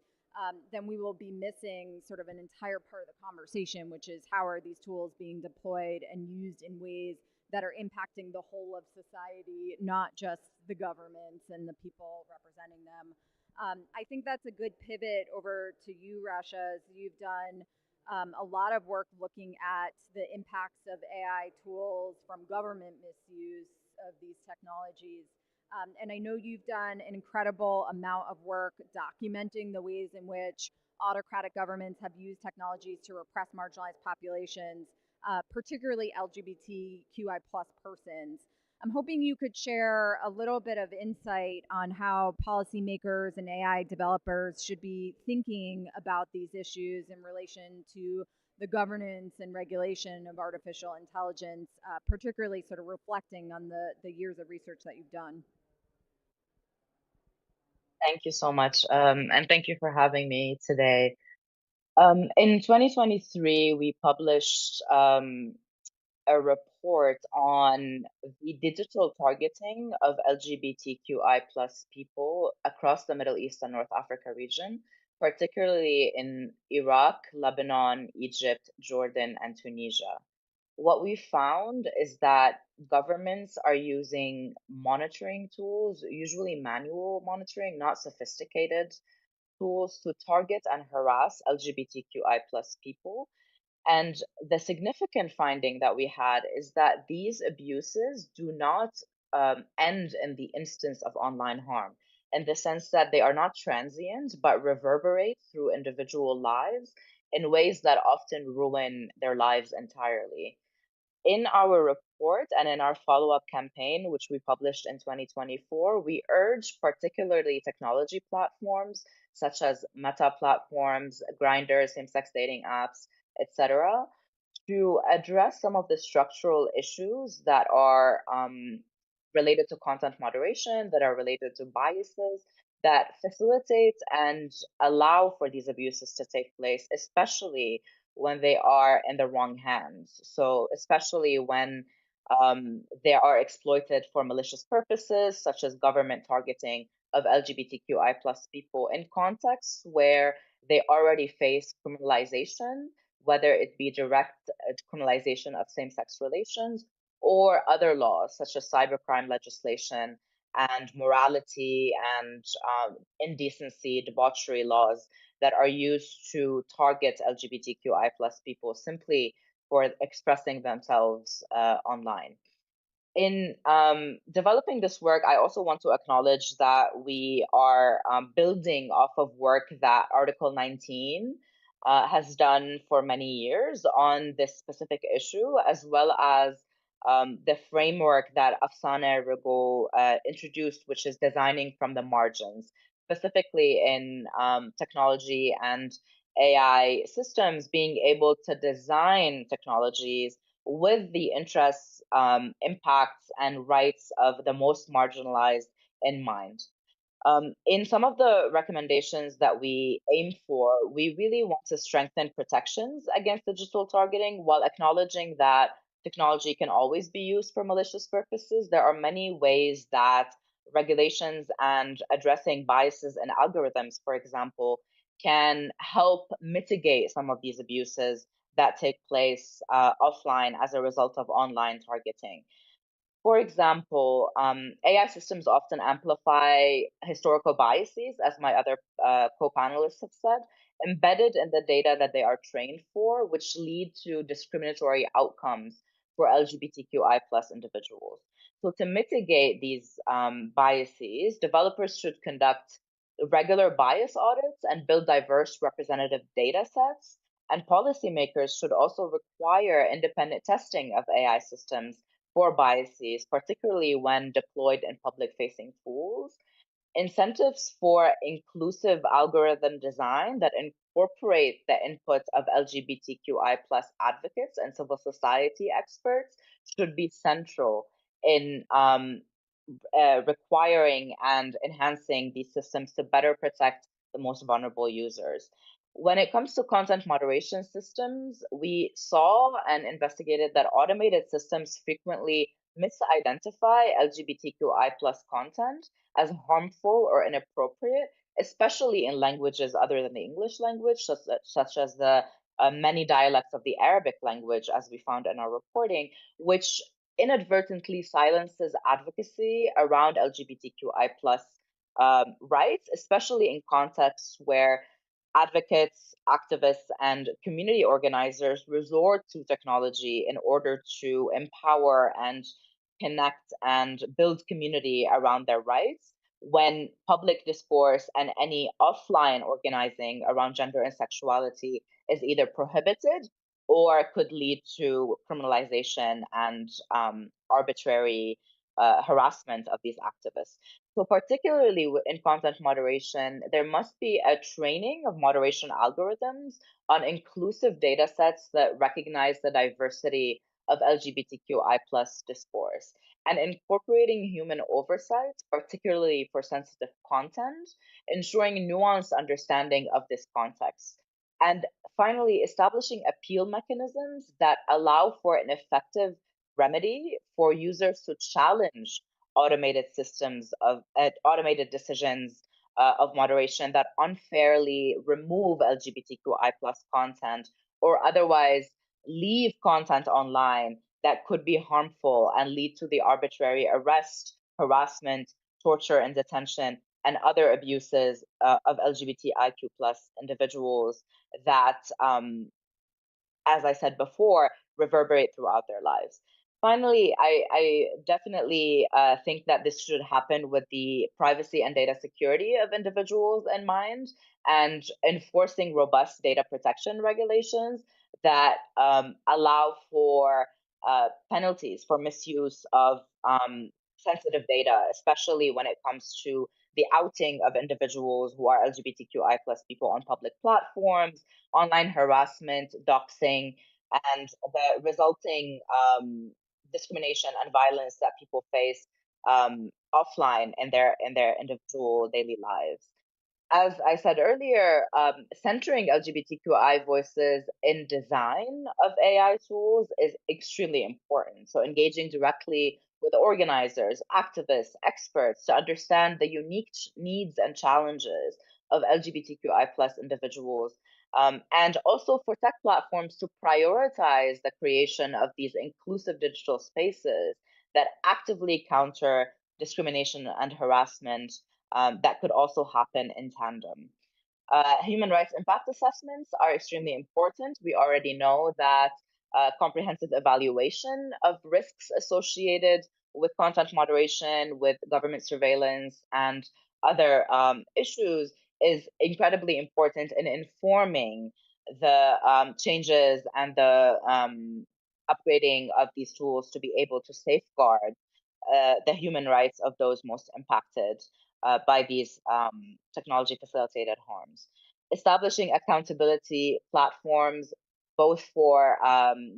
then we will be missing sort of an entire part of the conversation, which is how are these tools being deployed and used in ways that are impacting the whole of society, not just the governments and the people representing them. I think that's a good pivot over to you, Rasha, as you've done a lot of work looking at the impacts of AI tools from government misuse of these technologies. And I know you've done an incredible amount of work documenting the ways in which autocratic governments have used technologies to repress marginalized populations, particularly LGBTQI plus persons. I'm hoping you could share a little bit of insight on how policymakers and AI developers should be thinking about these issues in relation to the governance and regulation of artificial intelligence, particularly sort of reflecting on the years of research that you've done. Thank you so much, and thank you for having me today. In 2023, we published a report on the digital targeting of LGBTQI plus people across the Middle East and North Africa region, particularly in Iraq, Lebanon, Egypt, Jordan, and Tunisia. What we found is that governments are using monitoring tools, usually manual monitoring, not sophisticated tools, to target and harass LGBTQI plus people. And the significant finding that we had is that these abuses do not end in the instance of online harm, in the sense that they are not transient, but reverberate through individual lives in ways that often ruin their lives entirely. In our report and in our follow up campaign, which we published in 2024, we urge particularly technology platforms such as meta platforms, grinders, same sex dating apps, etc., to address some of the structural issues that are related to content moderation, that are related to biases, that facilitate and allow for these abuses to take place, especially when they are in the wrong hands. So, especially when they are exploited for malicious purposes, such as government targeting of LGBTQI plus people in contexts where they already face criminalization, whether it be direct criminalization of same sex relations or other laws such as cybercrime legislation and morality and indecency, debauchery laws that are used to target LGBTQI plus people simply for expressing themselves online. In developing this work, I also want to acknowledge that we are building off of work that Article 19 has done for many years on this specific issue, as well as the framework that Afsane Rigo introduced, which is designing from the margins, specifically in technology and AI systems being able to design technologies with the interests, impacts, and rights of the most marginalized in mind. In some of the recommendations that we aim for, we really want to strengthen protections against digital targeting while acknowledging that technology can always be used for malicious purposes. There are many ways that regulations and addressing biases in algorithms, for example, can help mitigate some of these abuses that take place offline as a result of online targeting. For example, AI systems often amplify historical biases, as my other co-panelists have said, embedded in the data that they are trained for, which lead to discriminatory outcomes for LGBTQI plus individuals. So to mitigate these biases, developers should conduct regular bias audits and build diverse representative data sets. And policymakers should also require independent testing of AI systems for biases, particularly when deployed in public facing tools. Incentives for inclusive algorithm design that incorporate the input of LGBTQI plus advocates and civil society experts should be central in requiring and enhancing these systems to better protect the most vulnerable users. When it comes to content moderation systems, we saw and investigated that automated systems frequently misidentify LGBTQI plus content as harmful or inappropriate, especially in languages other than the English language, such as the many dialects of the Arabic language, as we found in our reporting, which inadvertently silences advocacy around LGBTQI plus rights, especially in contexts where advocates, activists, and community organizers resort to technology in order to empower and connect and build community around their rights. When public discourse and any offline organizing around gender and sexuality is either prohibited or could lead to criminalization and arbitrary harassment of these activists. So, particularly in content moderation, there must be a training of moderation algorithms on inclusive data sets that recognize the diversity of LGBTQI plus discourse and incorporating human oversight, particularly for sensitive content, ensuring nuanced understanding of this context. And finally, establishing appeal mechanisms that allow for an effective remedy for users to challenge automated systems of automated decisions of moderation that unfairly remove LGBTQI plus content or otherwise leave content online that could be harmful and lead to the arbitrary arrest, harassment, torture, and detention and other abuses of LGBTIQ plus individuals that, as I said before, reverberate throughout their lives. Finally, I definitely think that this should happen with the privacy and data security of individuals in mind and enforcing robust data protection regulations that allow for penalties for misuse of sensitive data, especially when it comes to the outing of individuals who are LGBTQI plus people on public platforms, online harassment, doxing, and the resulting discrimination and violence that people face offline in their individual daily lives. As I said earlier, centering LGBTQI voices in design of AI tools is extremely important. So engaging directly with organizers, activists, experts to understand the unique needs and challenges of LGBTQI plus individuals, and also for tech platforms to prioritize the creation of these inclusive digital spaces that actively counter discrimination and harassment that could also happen in tandem. Human rights impact assessments are extremely important. We already know that comprehensive evaluation of risks associated with content moderation, with government surveillance, and other issues is incredibly important in informing the changes and the upgrading of these tools to be able to safeguard the human rights of those most impacted by these technology facilitated harms. establishing accountability platforms both for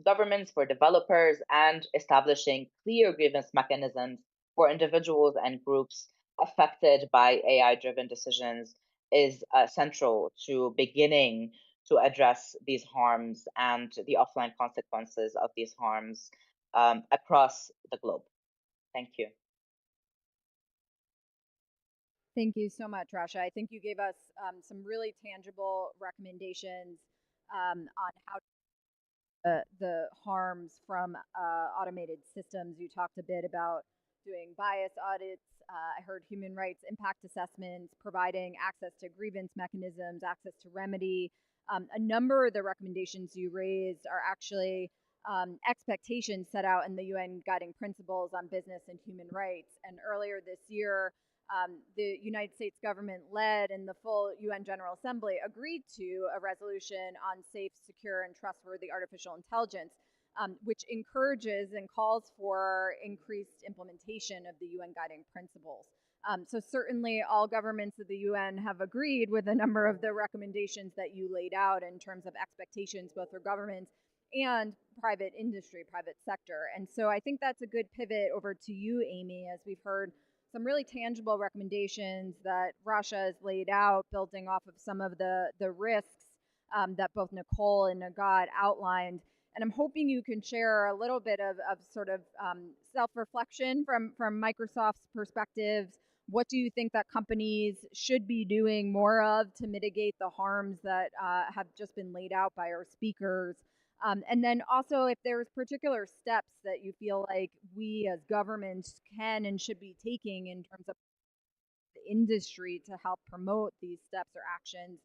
governments, for developers, and establishing clear grievance mechanisms for individuals and groups affected by AI-driven decisions is central to beginning to address these harms and the offline consequences of these harms across the globe. Thank you. Thank you so much, Rasha. I think you gave us some really tangible recommendations on how the harms from automated systems. You talked a bit about doing bias audits. I heard human rights impact assessments, providing access to grievance mechanisms, access to remedy. A number of the recommendations you raised are actually expectations set out in the UN Guiding Principles on Business and Human Rights. And earlier this year, the United States government led and the full UN General Assembly agreed to a resolution on safe, secure, and trustworthy artificial intelligence, which encourages and calls for increased implementation of the UN Guiding Principles. So certainly all governments of the UN have agreed with a number of the recommendations that you laid out in terms of expectations, both for governments and private industry, private sector. And so I think that's a good pivot over to you, Amy, as we've heard some really tangible recommendations that Rasha has laid out, building off of some of the risks that both Nicole and Nagat outlined. And I'm hoping you can share a little bit of sort of self-reflection from Microsoft's perspectives. What do you think that companies should be doing more of to mitigate the harms that have just been laid out by our speakers? And then also, if there's particular steps that you feel like we as governments can and should be taking in terms of the industry to help promote these steps or actions,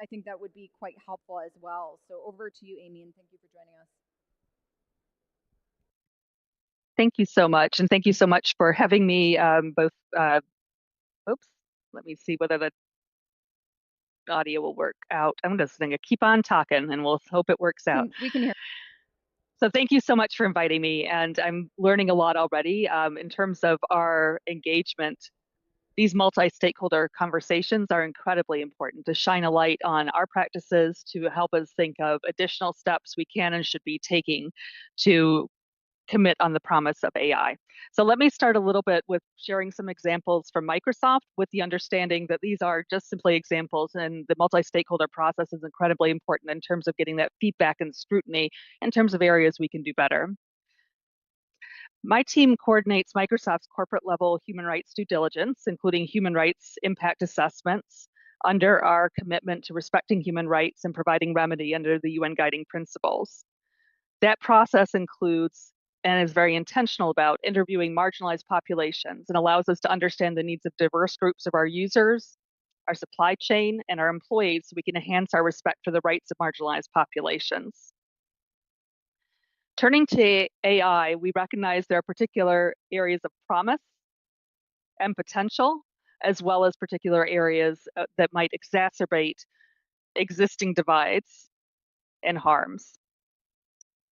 I think that would be quite helpful as well. So over to you, Amy, and thank you for joining us. Thank you so much. And thank you so much for having me both. Oops, let me see whether the audio will work out. I'm just going to keep on talking and we'll hope it works out. We can hear. So thank you so much for inviting me. And I'm learning a lot already in terms of our engagement. These multi-stakeholder conversations are incredibly important to shine a light on our practices, to help us think of additional steps we can and should be taking to commit on the promise of AI. So let me start a little bit with sharing some examples from Microsoft, with the understanding that these are just simply examples, and the multi-stakeholder process is incredibly important in terms of getting that feedback and scrutiny in terms of areas we can do better. My team coordinates Microsoft's corporate level human rights due diligence, including human rights impact assessments, under our commitment to respecting human rights and providing remedy under the UN Guiding Principles. That process includes and is very intentional about interviewing marginalized populations and allows us to understand the needs of diverse groups of our users, our supply chain, and our employees so we can enhance our respect for the rights of marginalized populations. Turning to AI, we recognize there are particular areas of promise and potential, as well as particular areas that might exacerbate existing divides and harms.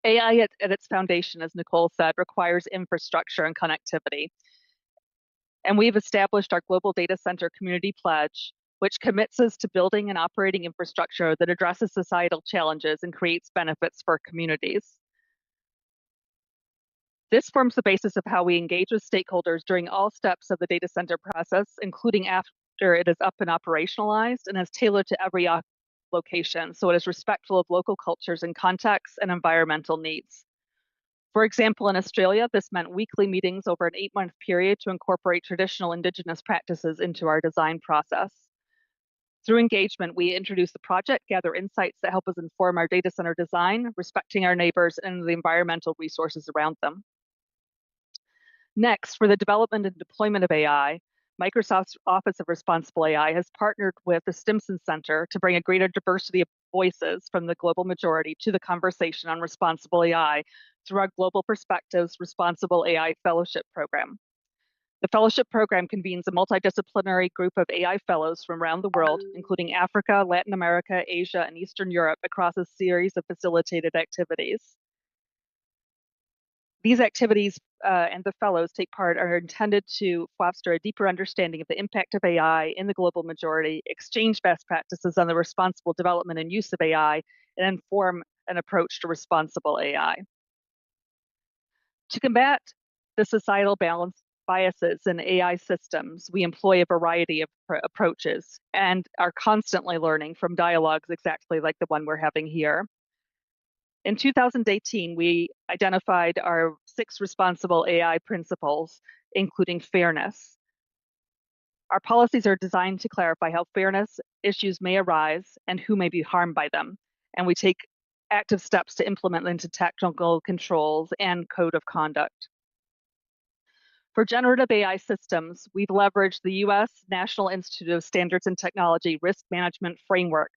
AI at its foundation, as Nicole said, requires infrastructure and connectivity. And we've established our Global Data Center Community Pledge, which commits us to building and operating infrastructure that addresses societal challenges and creates benefits for communities. This forms the basis of how we engage with stakeholders during all steps of the data center process, including after it is up and operationalized, and is tailored to every location, so it is respectful of local cultures and contexts and environmental needs. For example, in Australia, this meant weekly meetings over an 8-month period to incorporate traditional Indigenous practices into our design process. Through engagement, we introduce the project, gather insights that help us inform our data center design, respecting our neighbors and the environmental resources around them. Next, for the development and deployment of AI, Microsoft's Office of Responsible AI has partnered with the Stimson Center to bring a greater diversity of voices from the global majority to the conversation on responsible AI through our Global Perspectives Responsible AI Fellowship Program. The fellowship program convenes a multidisciplinary group of AI fellows from around the world, including Africa, Latin America, Asia, and Eastern Europe, across a series of facilitated activities. These activities and the fellows take part are intended to foster a deeper understanding of the impact of AI in the global majority, exchange best practices on the responsible development and use of AI, and inform an approach to responsible AI. To combat the societal biases in AI systems, we employ a variety of approaches and are constantly learning from dialogues exactly like the one we're having here. In 2018, we identified our 6 responsible AI principles, including fairness. Our policies are designed to clarify how fairness issues may arise and who may be harmed by them, and we take active steps to implement into technical controls and code of conduct. For generative AI systems, we've leveraged the US National Institute of Standards and Technology Risk Management Framework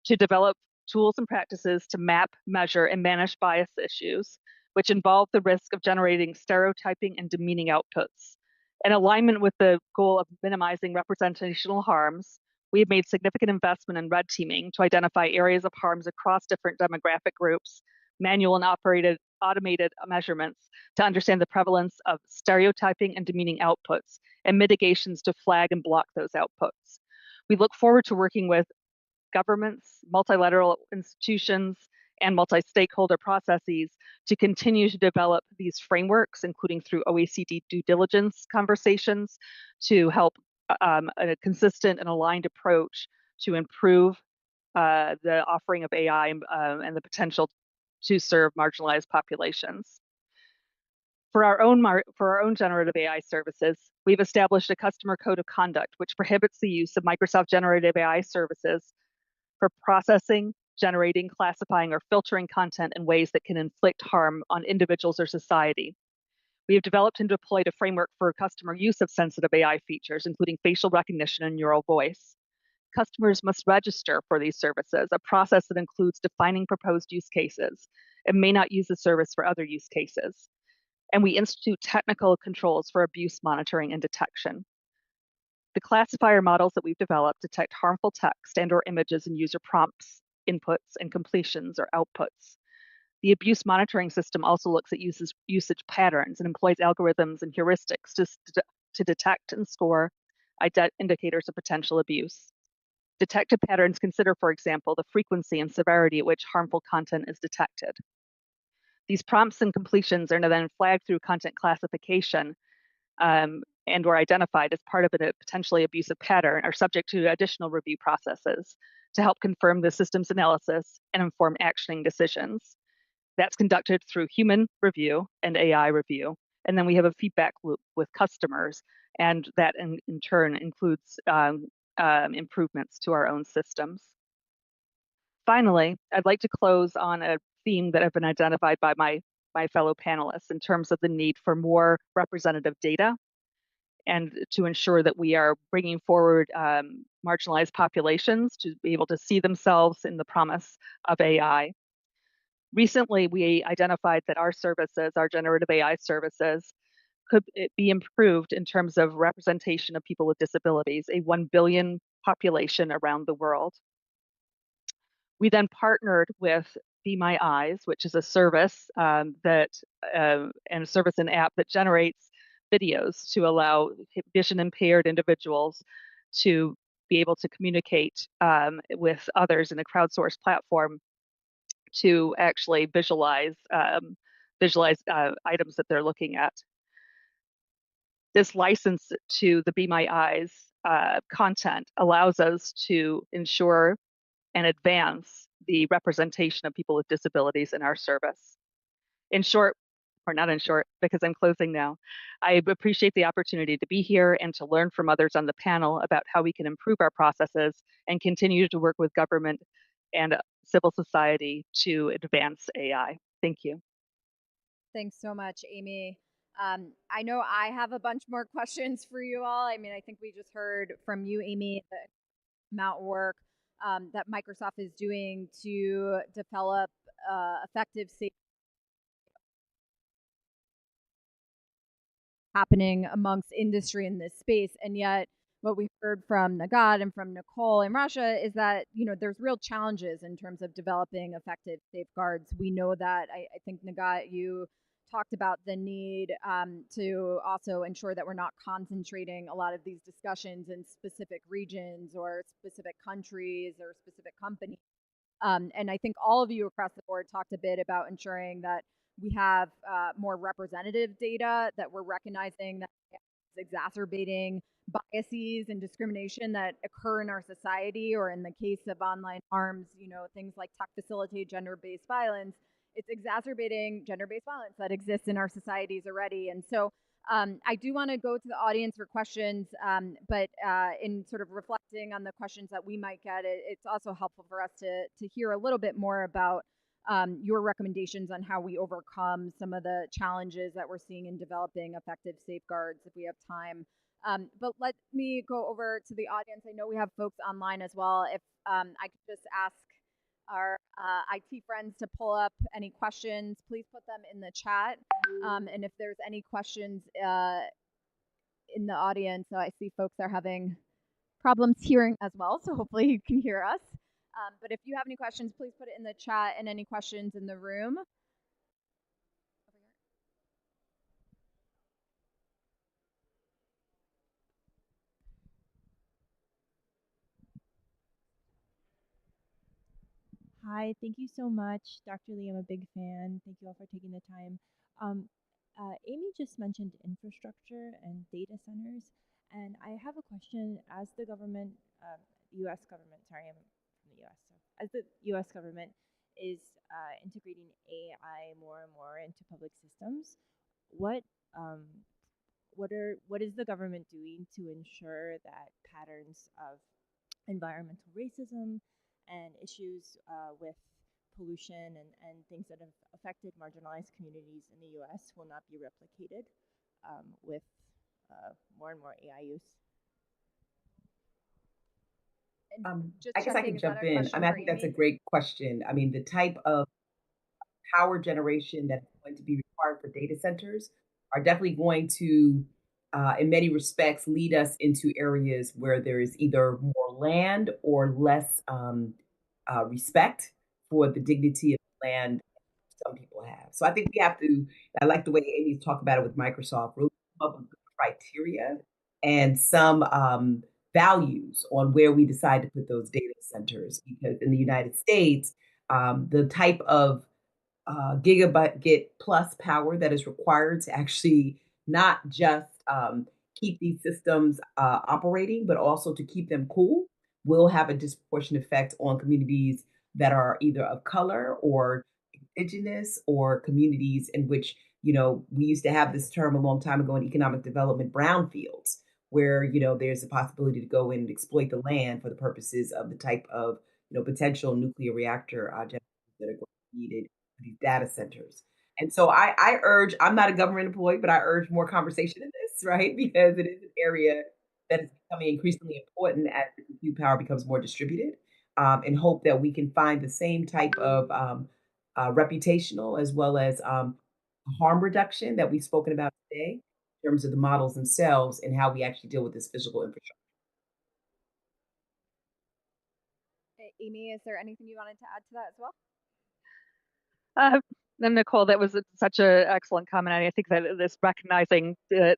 to develop tools and practices to map, measure, and manage bias issues, which involve the risk of generating stereotyping and demeaning outputs. In alignment with the goal of minimizing representational harms, we have made significant investment in red teaming to identify areas of harms across different demographic groups, manual and automated measurements to understand the prevalence of stereotyping and demeaning outputs, and mitigations to flag and block those outputs. We look forward to working with governments, multilateral institutions, and multi-stakeholder processes to continue to develop these frameworks, including through OECD due diligence conversations, to help a consistent and aligned approach to improve the offering of AI and the potential to serve marginalized populations. For our own generative AI services, we've established a customer code of conduct which prohibits the use of Microsoft generative AI services for processing, generating, classifying, or filtering content in ways that can inflict harm on individuals or society. We have developed and deployed a framework for customer use of sensitive AI features, including facial recognition and neural voice. Customers must register for these services, a process that includes defining proposed use cases and may not use the service for other use cases. And we institute technical controls for abuse monitoring and detection. The classifier models that we've developed detect harmful text and/or images in user prompts, inputs, and completions or outputs. The abuse monitoring system also looks at usage patterns and employs algorithms and heuristics to detect and score indicators of potential abuse. Detected patterns consider, for example, the frequency and severity at which harmful content is detected. These prompts and completions are then flagged through content classification and were identified as part of a potentially abusive pattern are subject to additional review processes to help confirm the system's analysis and inform actioning decisions. That's conducted through human review and AI review. And then we have a feedback loop with customers, and that in turn includes improvements to our own systems. Finally, I'd like to close on a theme that have been identified by my fellow panelists in terms of the need for more representative data and to ensure that we are bringing forward marginalized populations to be able to see themselves in the promise of AI. Recently, we identified that our services, our generative AI services, could be improved in terms of representation of people with disabilities, a 1 billion population around the world. We then partnered with Be My Eyes, which is a service and a service and app that generates videos to allow vision impaired individuals to be able to communicate with others in a crowdsourced platform to actually visualize items that they're looking at. This license to the Be My Eyes content allows us to ensure and advance the representation of people with disabilities in our service. In short, or not in short, because I'm closing now, I appreciate the opportunity to be here and to learn from others on the panel about how we can improve our processes and continue to work with government and civil society to advance AI. Thank you. Thanks so much, Amy. I know I have a bunch more questions for you all. I mean, I think we just heard from you, Amy, the amount of work that Microsoft is doing to develop effective safety happening amongst industry in this space. And yet what we heard from Nagad and from Nicole in Russia is that, there's real challenges in terms of developing effective safeguards. We know that, I think Nagad, you talked about the need to also ensure that we're not concentrating a lot of these discussions in specific regions or specific countries or specific companies. And I think all of you across the board talked a bit about ensuring that we have more representative data, that we're recognizing that it's exacerbating biases and discrimination that occur in our society, or in the case of online harms, things like tech facilitate gender-based violence. It's exacerbating gender-based violence that exists in our societies already. And so I do want to go to the audience for questions, but in sort of reflecting on the questions that we might get, it's also helpful for us to hear a little bit more about your recommendations on how we overcome some of the challenges that we're seeing in developing effective safeguards if we have time. But let me go over to the audience. I know we have folks online as well. If I could just ask our IT friends to pull up any questions, please put them in the chat. And if there's any questions in the audience, so I see folks are having problems hearing as well, so hopefully you can hear us. But if you have any questions, please put it in the chat, and any questions in the room. Hi, thank you so much, Dr. Lee. I'm a big fan. Thank you all for taking the time. Amy just mentioned infrastructure and data centers, and I have a question. As the government, U.S. government, sorry, I'm from the U.S. So as the U.S. government is integrating AI more and more into public systems, what is the government doing to ensure that patterns of environmental racism and issues with pollution and things that have affected marginalized communities in the US will not be replicated with more and more AI use? I guess I can jump in. I mean, I think that's a great question. I mean, the type of power generation that's going to be required for data centers are definitely going to, in many respects, lead us into areas where there is either more land or less respect for the dignity of the land some people have. So I think we have to, I like the way Amy talked about it with Microsoft, really come up with good criteria and some values on where we decide to put those data centers. Because in the United States, the type of gigabyte plus power that is required to actually not just keep these systems operating, but also to keep them cool, will have a disproportionate effect on communities that are either of color or indigenous, or communities in which, we used to have this term a long time ago in economic development, brownfields, where, there's a possibility to go in and exploit the land for the purposes of the type of, potential nuclear reactor generators that are going to be needed for these data centers. And so I urge, I'm not a government employee, but I urge more conversation in this, right? Because it is an area that is becoming increasingly important as the compute power becomes more distributed, and hope that we can find the same type of reputational as well as harm reduction that we've spoken about today in terms of the models themselves and how we actually deal with this physical infrastructure. Amy, is there anything you wanted to add to that as well? And Nicole, that was such an excellent comment. I think that this recognizing the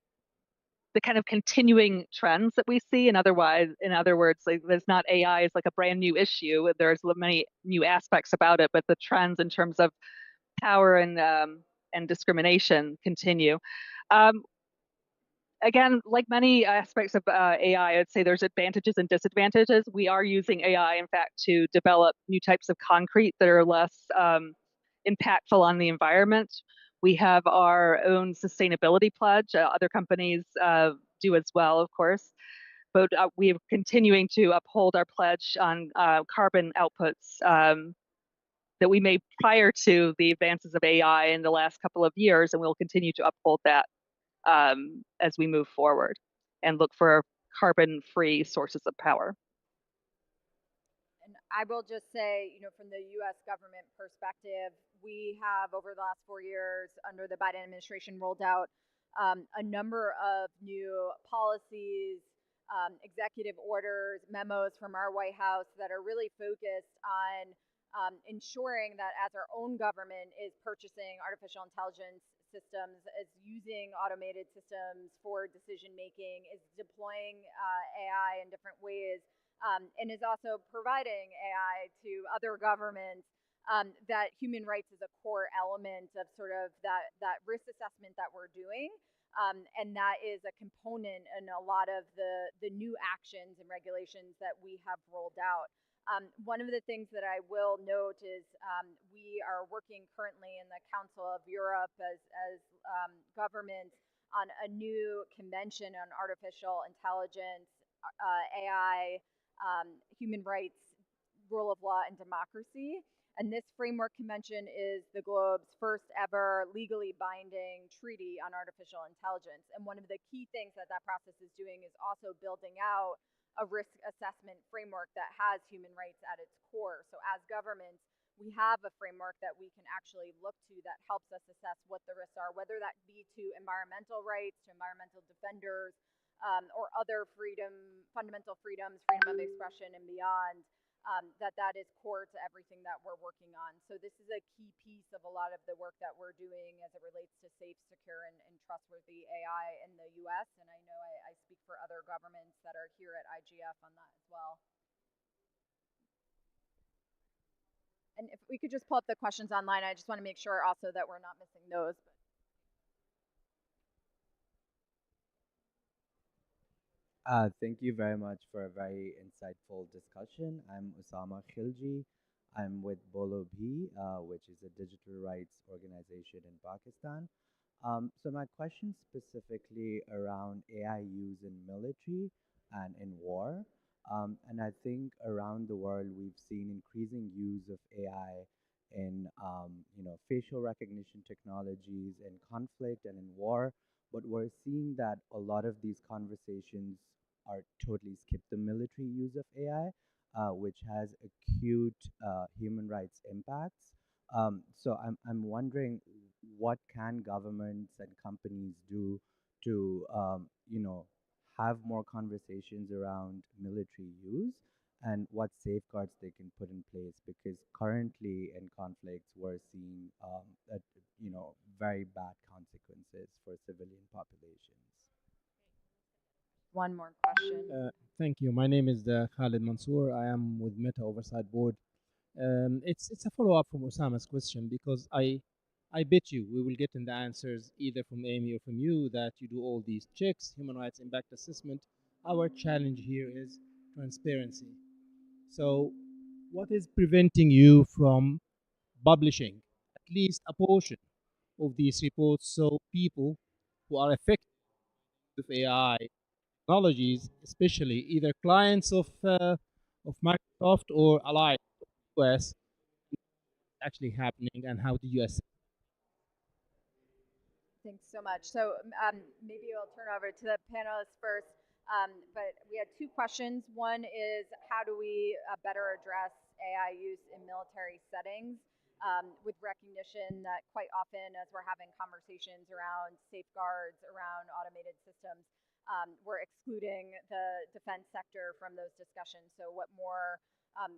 kind of continuing trends that we see, and in other words, like, there's not AI is like a brand new issue. There's many new aspects about it, but the trends in terms of power and discrimination continue. Again, like many aspects of AI, I'd say there's advantages and disadvantages. We are using AI, in fact, to develop new types of concrete that are less impactful on the environment. We have our own sustainability pledge. Other companies do as well, of course. But we are continuing to uphold our pledge on carbon outputs that we made prior to the advances of AI in the last couple of years, and we'll continue to uphold that as we move forward and look for carbon-free sources of power. And I will just say, from the U.S. government perspective, we have over the last 4 years under the Biden administration rolled out a number of new policies, executive orders, memos from our White House that are really focused on ensuring that as our own government is purchasing artificial intelligence systems, is using automated systems for decision making, is deploying AI in different ways, and is also providing AI to other governments. That human rights is a core element of sort of that risk assessment that we're doing. And that is a component in a lot of the new actions and regulations that we have rolled out. One of the things that I will note is we are working currently in the Council of Europe as governments on a new convention on artificial intelligence, AI, human rights, rule of law, and democracy. And this framework convention is the globe's first ever legally binding treaty on artificial intelligence. And one of the key things that that process is doing is also building out a risk assessment framework that has human rights at its core. So as governments, we have a framework that we can actually look to that helps us assess what the risks are, whether that be to environmental rights, to environmental defenders, or other fundamental freedoms, freedom of expression, and beyond. That is core to everything that we're working on. So this is a key piece of a lot of the work that we're doing as it relates to safe, secure, and trustworthy AI in the U.S. And I know I speak for other governments that are here at IGF on that as well. And if we could just pull up the questions online, I just want to make sure also that we're not missing those. Thank you very much for a very insightful discussion. I'm Osama Khilji. I'm with Bolo Bhi, which is a digital rights organization in Pakistan. So my question specifically around AI use in military and in war. And I think around the world we've seen increasing use of AI in facial recognition technologies in conflict and in war. But we're seeing that a lot of these conversations are totally skip the military use of AI, which has acute human rights impacts. So I'm wondering what can governments and companies do to have more conversations around military use and what safeguards they can put in place, because currently in conflicts we're seeing very bad consequences for civilian populations. One more question. Thank you. My name is Khalid Mansour. I am with Meta Oversight Board. It's a follow-up from Osama's question, because I bet you we will get in the answers either from Amy or from you that you do all these checks, human rights impact assessment. Our challenge here is transparency. So what is preventing you from publishing at least a portion of these reports so people who are affected with AI technologies, especially either clients of Microsoft or allied US, actually happening, and how do you assess? Thanks so much. So maybe I'll turn over to the panelists first. But we had two questions. One is, how do we better address AI use in military settings, with recognition that quite often as we're having conversations around safeguards, around automated systems, we're excluding the defense sector from those discussions. So what more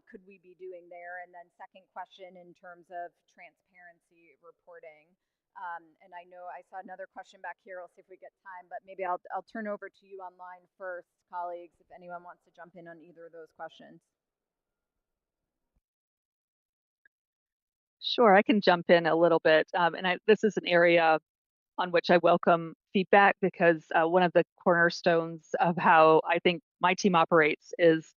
could we be doing there? And then second question in terms of transparency reporting. And I know I saw another question back here. We'll see if we get time, but maybe I'll turn over to you online first, colleagues, if anyone wants to jump in on either of those questions. Sure, I can jump in a little bit. This is an area on which I welcome feedback, because one of the cornerstones of how I think my team operates is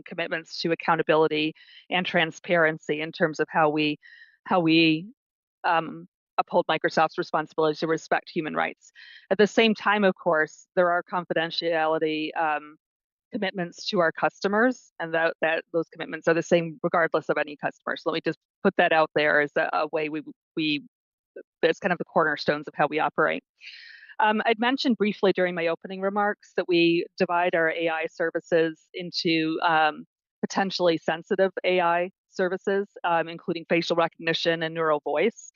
commitments to accountability and transparency in terms of how we uphold Microsoft's responsibility to respect human rights. At the same time, of course, there are confidentiality commitments to our customers, and that those commitments are the same regardless of any customer. So let me just put that out there as a way that's kind of the cornerstones of how we operate. I'd mentioned briefly during my opening remarks that we divide our AI services into potentially sensitive AI services, including facial recognition and neural voice.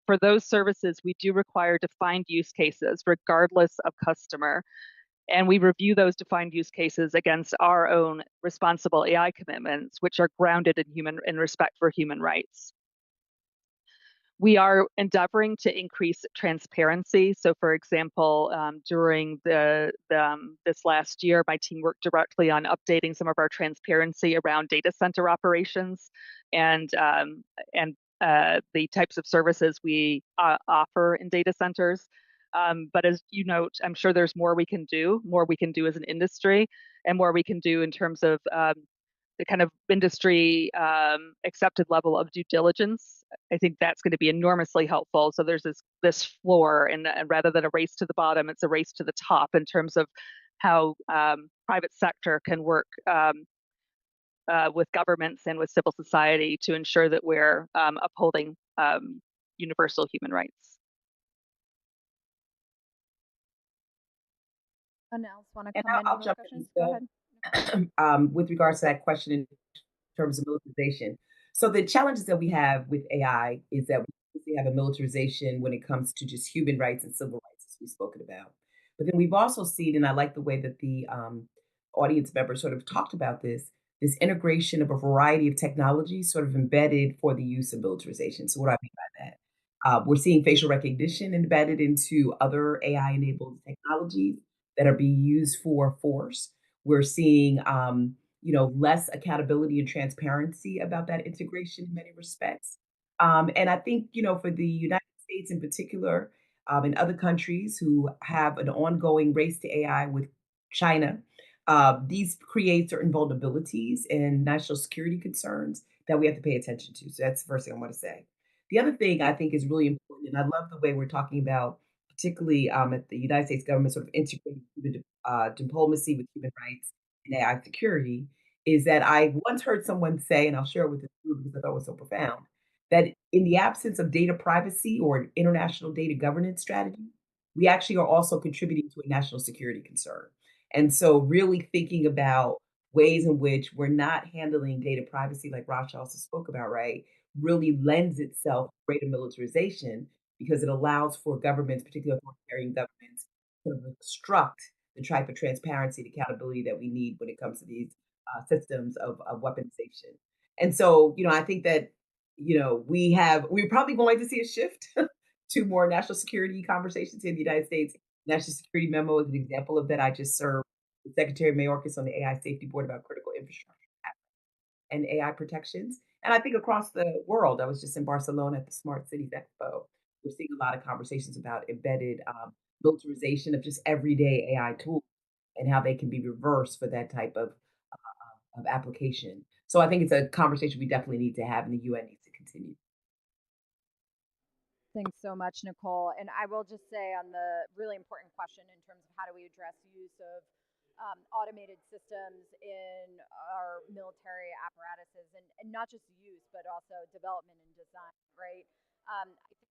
For those services, we do require defined use cases regardless of customer. And we review those defined use cases against our own responsible AI commitments, which are grounded in respect for human rights. We are endeavoring to increase transparency. So, for example, during this last year, my team worked directly on updating some of our transparency around data center operations and the types of services we offer in data centers. But as you note, I'm sure there's more we can do as an industry, and more we can do in terms of the kind of industry accepted level of due diligence. I think that's going to be enormously helpful. So there's this floor, and rather than a race to the bottom, it's a race to the top in terms of how private sector can work with governments and with civil society to ensure that we're upholding universal human rights. Anyone else want to And come in I'll on jump discussions? in. Go ahead. With regards to that question in terms of militarization. So the challenges that we have with AI is that we have a militarization when it comes to just human rights and civil rights, as we've spoken about. But then we've also seen, and I like the way that the audience members sort of talked about this integration of a variety of technologies sort of embedded for the use of militarization. So what do I mean by that? We're seeing facial recognition embedded into other AI-enabled technologies that are being used for force. We're seeing, less accountability and transparency about that integration in many respects. And I think, for the United States in particular, and other countries who have an ongoing race to AI with China, these create certain vulnerabilities and national security concerns that we have to pay attention to. So that's the first thing I want to say. The other thing I think is really important, and I love the way we're talking about, particularly at the United States government, sort of integrating diplomacy with human rights and AI security, is that I once heard someone say, and I'll share it with the group because I thought it was so profound, that in the absence of data privacy or an international data governance strategy, we actually are also contributing to a national security concern. And so, really thinking about ways in which we're not handling data privacy, like Rasha also spoke about, right, really lends itself to greater militarization because it allows for governments, particularly authoritarian governments, to obstruct the type of transparency and accountability that we need when it comes to these systems of weaponization. And so, I think that, we're probably going to see a shift to more national security conversations in the United States. National Security Memo is an example of that. I just served with Secretary Mayorkas on the AI Safety Board about critical infrastructure and AI protections. And I think across the world, I was just in Barcelona at the Smart Cities Expo. We're seeing a lot of conversations about embedded militarization of just everyday AI tools and how they can be reversed for that type of application. So I think it's a conversation we definitely need to have, and the UN needs to continue. Thanks so much, Nicole. And I will just say on the really important question in terms of how do we address use of automated systems in our military apparatuses, and not just use, but also development and design, right? I think,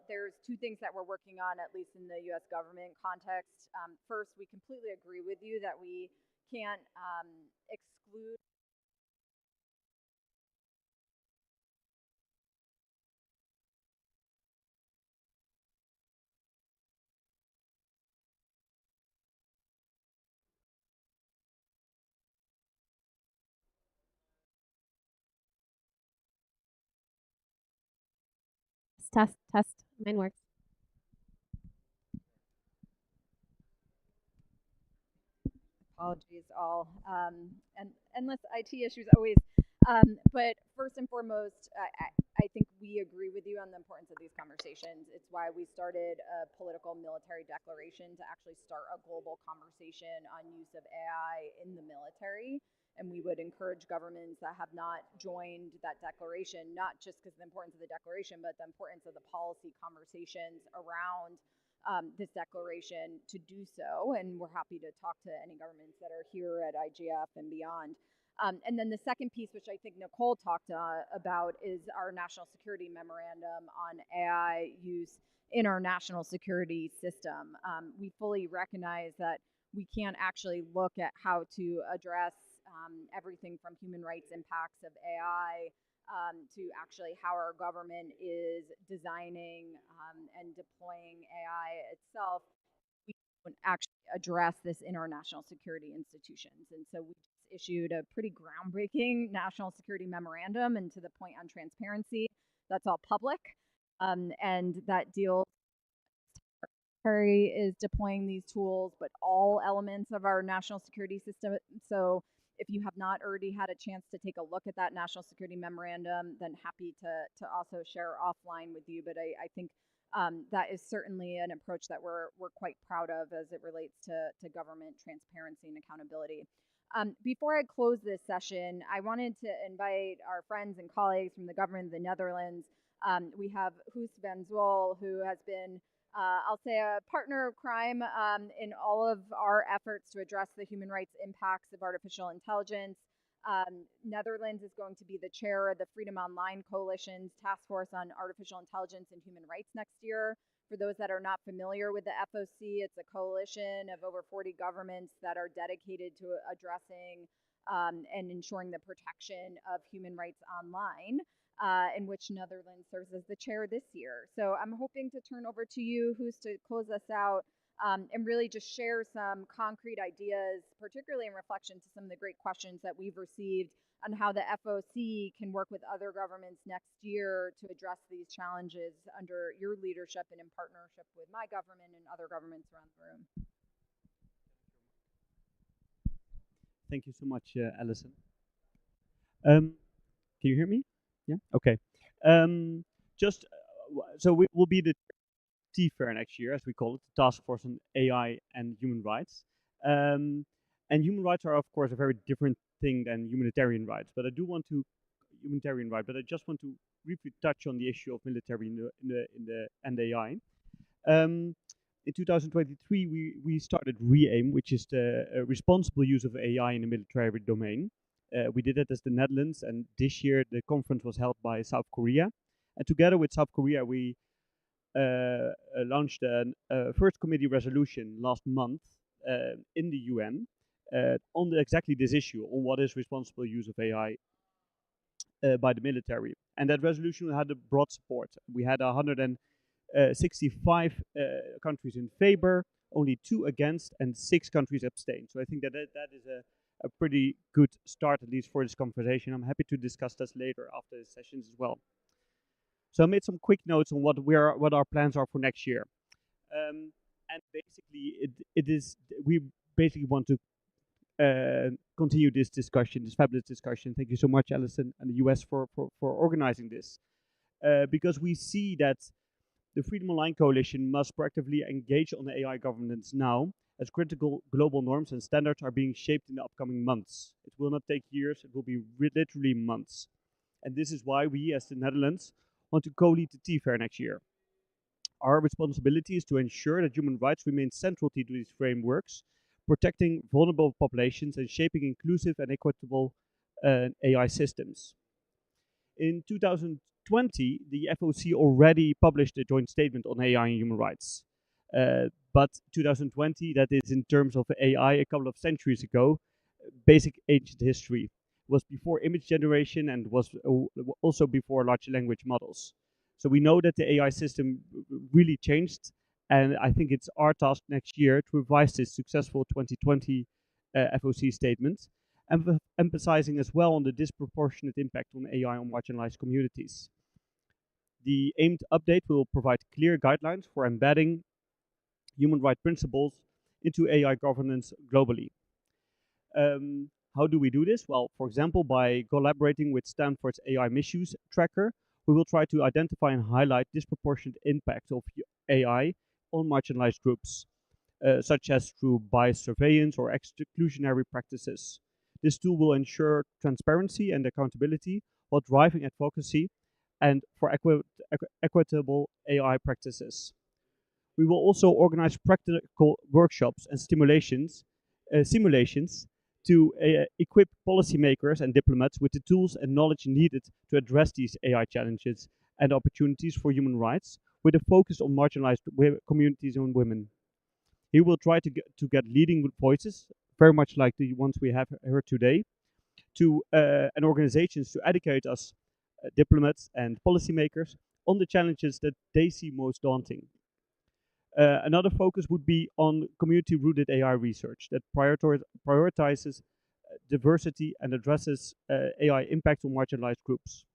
there's two things that we're working on, at least in the US government context. First, we completely agree with you that we can't exclude Test. Mine works. Apologies, all. And endless IT issues always. But first and foremost, I think we agree with you on the importance of these conversations. It's why we started a political military declaration to actually start a global conversation on use of AI in the military. And we would encourage governments that have not joined that declaration, not just because of the importance of the declaration, but the importance of the policy conversations around this declaration to do so. And we're happy to talk to any governments that are here at IGF and beyond. And then the second piece, which I think Nicole talked about, is our national security memorandum on AI use in our national security system. We fully recognize that we can't actually look at how to address everything from human rights impacts of AI to actually how our government is designing and deploying AI itself. We don't actually address this in our national security institutions. And so we just issued a pretty groundbreaking national security memorandum. And to the point on transparency, that's all public. and that deals Secretary is deploying these tools, but all elements of our national security system. So if you have not already had a chance to take a look at that national security memorandum, then happy to also share offline with you. But I think that is certainly an approach that we're quite proud of as it relates to government transparency and accountability. Before I close this session, I wanted to invite our friends and colleagues from the government of the Netherlands. We have Hoes van Zwol, who has been I'll say a partner of crime in all of our efforts to address the human rights impacts of artificial intelligence. Netherlands is going to be the chair of the Freedom Online Coalition's Task Force on Artificial Intelligence and Human Rights next year. For those that are not familiar with the FOC, it's a coalition of over 40 governments that are dedicated to addressing and ensuring the protection of human rights online. In which Netherlands serves as the chair this year. So I'm hoping to turn over to you, Hoes, to close us out and really just share some concrete ideas, particularly in reflection to some of the great questions that we've received on how the FOC can work with other governments next year to address these challenges under your leadership and in partnership with my government and other governments around the room. Thank you so much, Alison. Can you hear me? Yeah. Okay. Just so we will be the T-Fair next year, as we call it, the Task Force on AI and Human Rights. And human rights are, of course, a very different thing than humanitarian rights. But I do want to but I just want to briefly touch on the issue of military and AI. In 2023, we started REAIM, which is the responsible use of AI in the military domain. We did it as the Netherlands, and this year the conference was held by South Korea. And together with South Korea, we launched a first committee resolution last month in the UN on exactly this issue, on what is responsible use of AI by the military. And that resolution had a broad support. We had 165 countries in favor, only 2 against, and 6 countries abstained. So I think that is a pretty good start, at least for this conversation. I'm happy to discuss this later after the sessions as well. So I made some quick notes on what our plans are for next year. And basically, we basically want to continue this discussion, this fabulous discussion. Thank you so much, Alison, and the US for organizing this. Because we see that the Freedom Online Coalition must proactively engage on AI governance now, as critical global norms and standards are being shaped in the upcoming months. It will not take years, it will be literally months. And this is why we, as the Netherlands, want to co-lead the T-Fair next year. Our responsibility is to ensure that human rights remain central to these frameworks, protecting vulnerable populations and shaping inclusive and equitable AI systems. In 2020, the FOC already published a joint statement on AI and human rights. But 2020, that is in terms of AI a couple of centuries ago, basic ancient history, was before image generation and was also before large language models. So we know that the AI system really changed, and I think it's our task next year to revise this successful 2020 FOC statement, emphasizing as well on the disproportionate impact on AI on marginalized communities. The aimed update will provide clear guidelines for embedding human rights principles into AI governance globally. How do we do this? Well, for example, by collaborating with Stanford's AI misuse tracker, we will try to identify and highlight disproportionate impacts of AI on marginalized groups, such as through biased surveillance or exclusionary practices. This tool will ensure transparency and accountability while driving advocacy and for equitable AI practices. We will also organize practical workshops and simulations to equip policymakers and diplomats with the tools and knowledge needed to address these AI challenges and opportunities for human rights, with a focus on marginalized communities and women. He will try to get leading voices, very much like the ones we have heard today, and organizations to educate us, diplomats and policymakers, on the challenges that they see most daunting. Another focus would be on community-rooted AI research that prioritizes diversity and addresses AI impact on marginalized groups.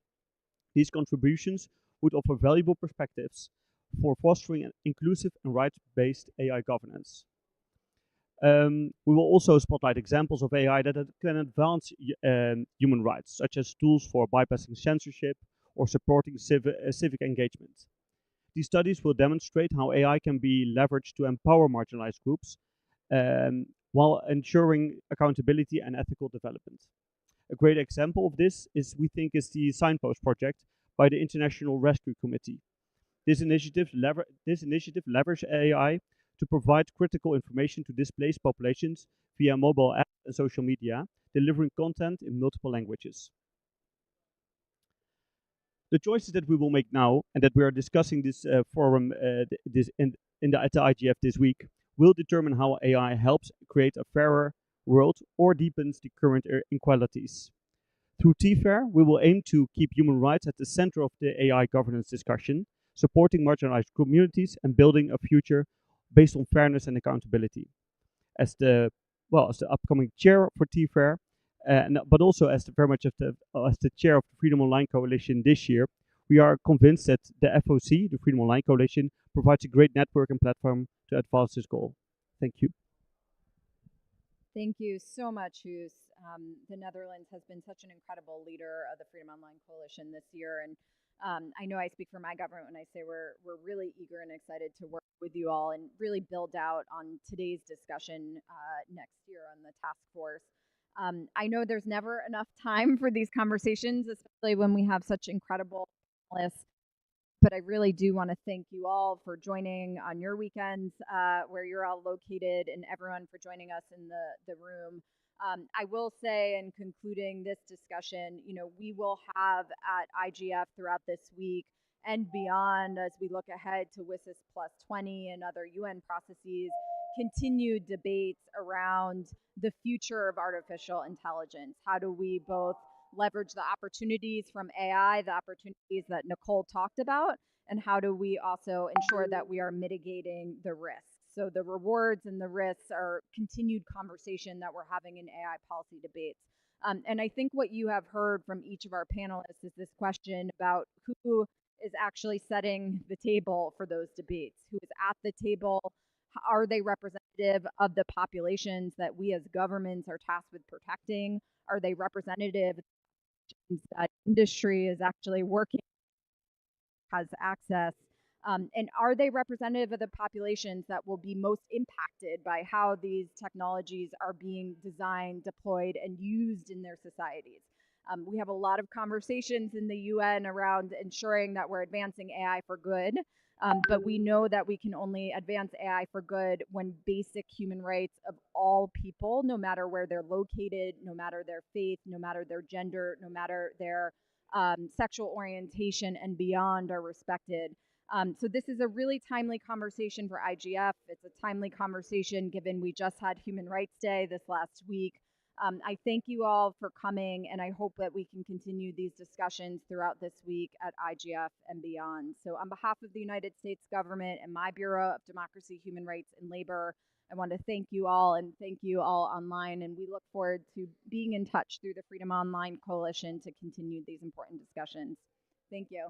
These contributions would offer valuable perspectives for fostering an inclusive and rights-based AI governance. We will also spotlight examples of AI that can advance human rights, such as tools for bypassing censorship or supporting civic engagement. These studies will demonstrate how AI can be leveraged to empower marginalized groups while ensuring accountability and ethical development. A great example of this is the Signpost project by the International Rescue Committee. This initiative leverages AI to provide critical information to displaced populations via mobile apps and social media, delivering content in multiple languages. The choices that we will make now and that we are discussing this forum at the IGF this week will determine how AI helps create a fairer world or deepens the current inequalities. Through TFAIR, we will aim to keep human rights at the center of the AI governance discussion, supporting marginalized communities and building a future based on fairness and accountability. As the upcoming chair for TFAIR, but also as the chair of the Freedom Online Coalition this year, we are convinced that the FOC, the Freedom Online Coalition, provides a great network and platform to advance this goal. Thank you. Thank you so much, Hoos. The Netherlands has been such an incredible leader of the Freedom Online Coalition this year, and I know I speak for my government when I say we're really eager and excited to work with you all and really build out on today's discussion next year on the task force. I know there's never enough time for these conversations, especially when we have such incredible panelists. But I really do want to thank you all for joining on your weekends where you're all located, and everyone for joining us in the room. I will say, in concluding this discussion, we will have at IGF throughout this week and beyond, as we look ahead to WSIS Plus 20 and other UN processes, continued debates around the future of artificial intelligence. How do we both leverage the opportunities from AI, the opportunities that Nicole talked about, and how do we also ensure that we are mitigating the risks? So the rewards and the risks are continued conversation that we're having in AI policy debates. And I think what you have heard from each of our panelists is this question about who is actually setting the table for those debates, who is at the table. Are they representative of the populations that we as governments are tasked with protecting? Are they representative that industry is actually working, has access? And are they representative of the populations that will be most impacted by how these technologies are being designed, deployed, and used in their societies? We have a lot of conversations in the UN around ensuring that we're advancing AI for good, but we know that we can only advance AI for good when basic human rights of all people, no matter where they're located, no matter their faith, no matter their gender, no matter their sexual orientation and beyond, are respected. So this is a really timely conversation for IGF. It's a timely conversation given we just had Human Rights Day this last week. I thank you all for coming, and I hope that we can continue these discussions throughout this week at IGF and beyond. So on behalf of the United States government and my Bureau of Democracy, Human Rights, and Labor, I want to thank you all and thank you all online, and we look forward to being in touch through the Freedom Online Coalition to continue these important discussions. Thank you.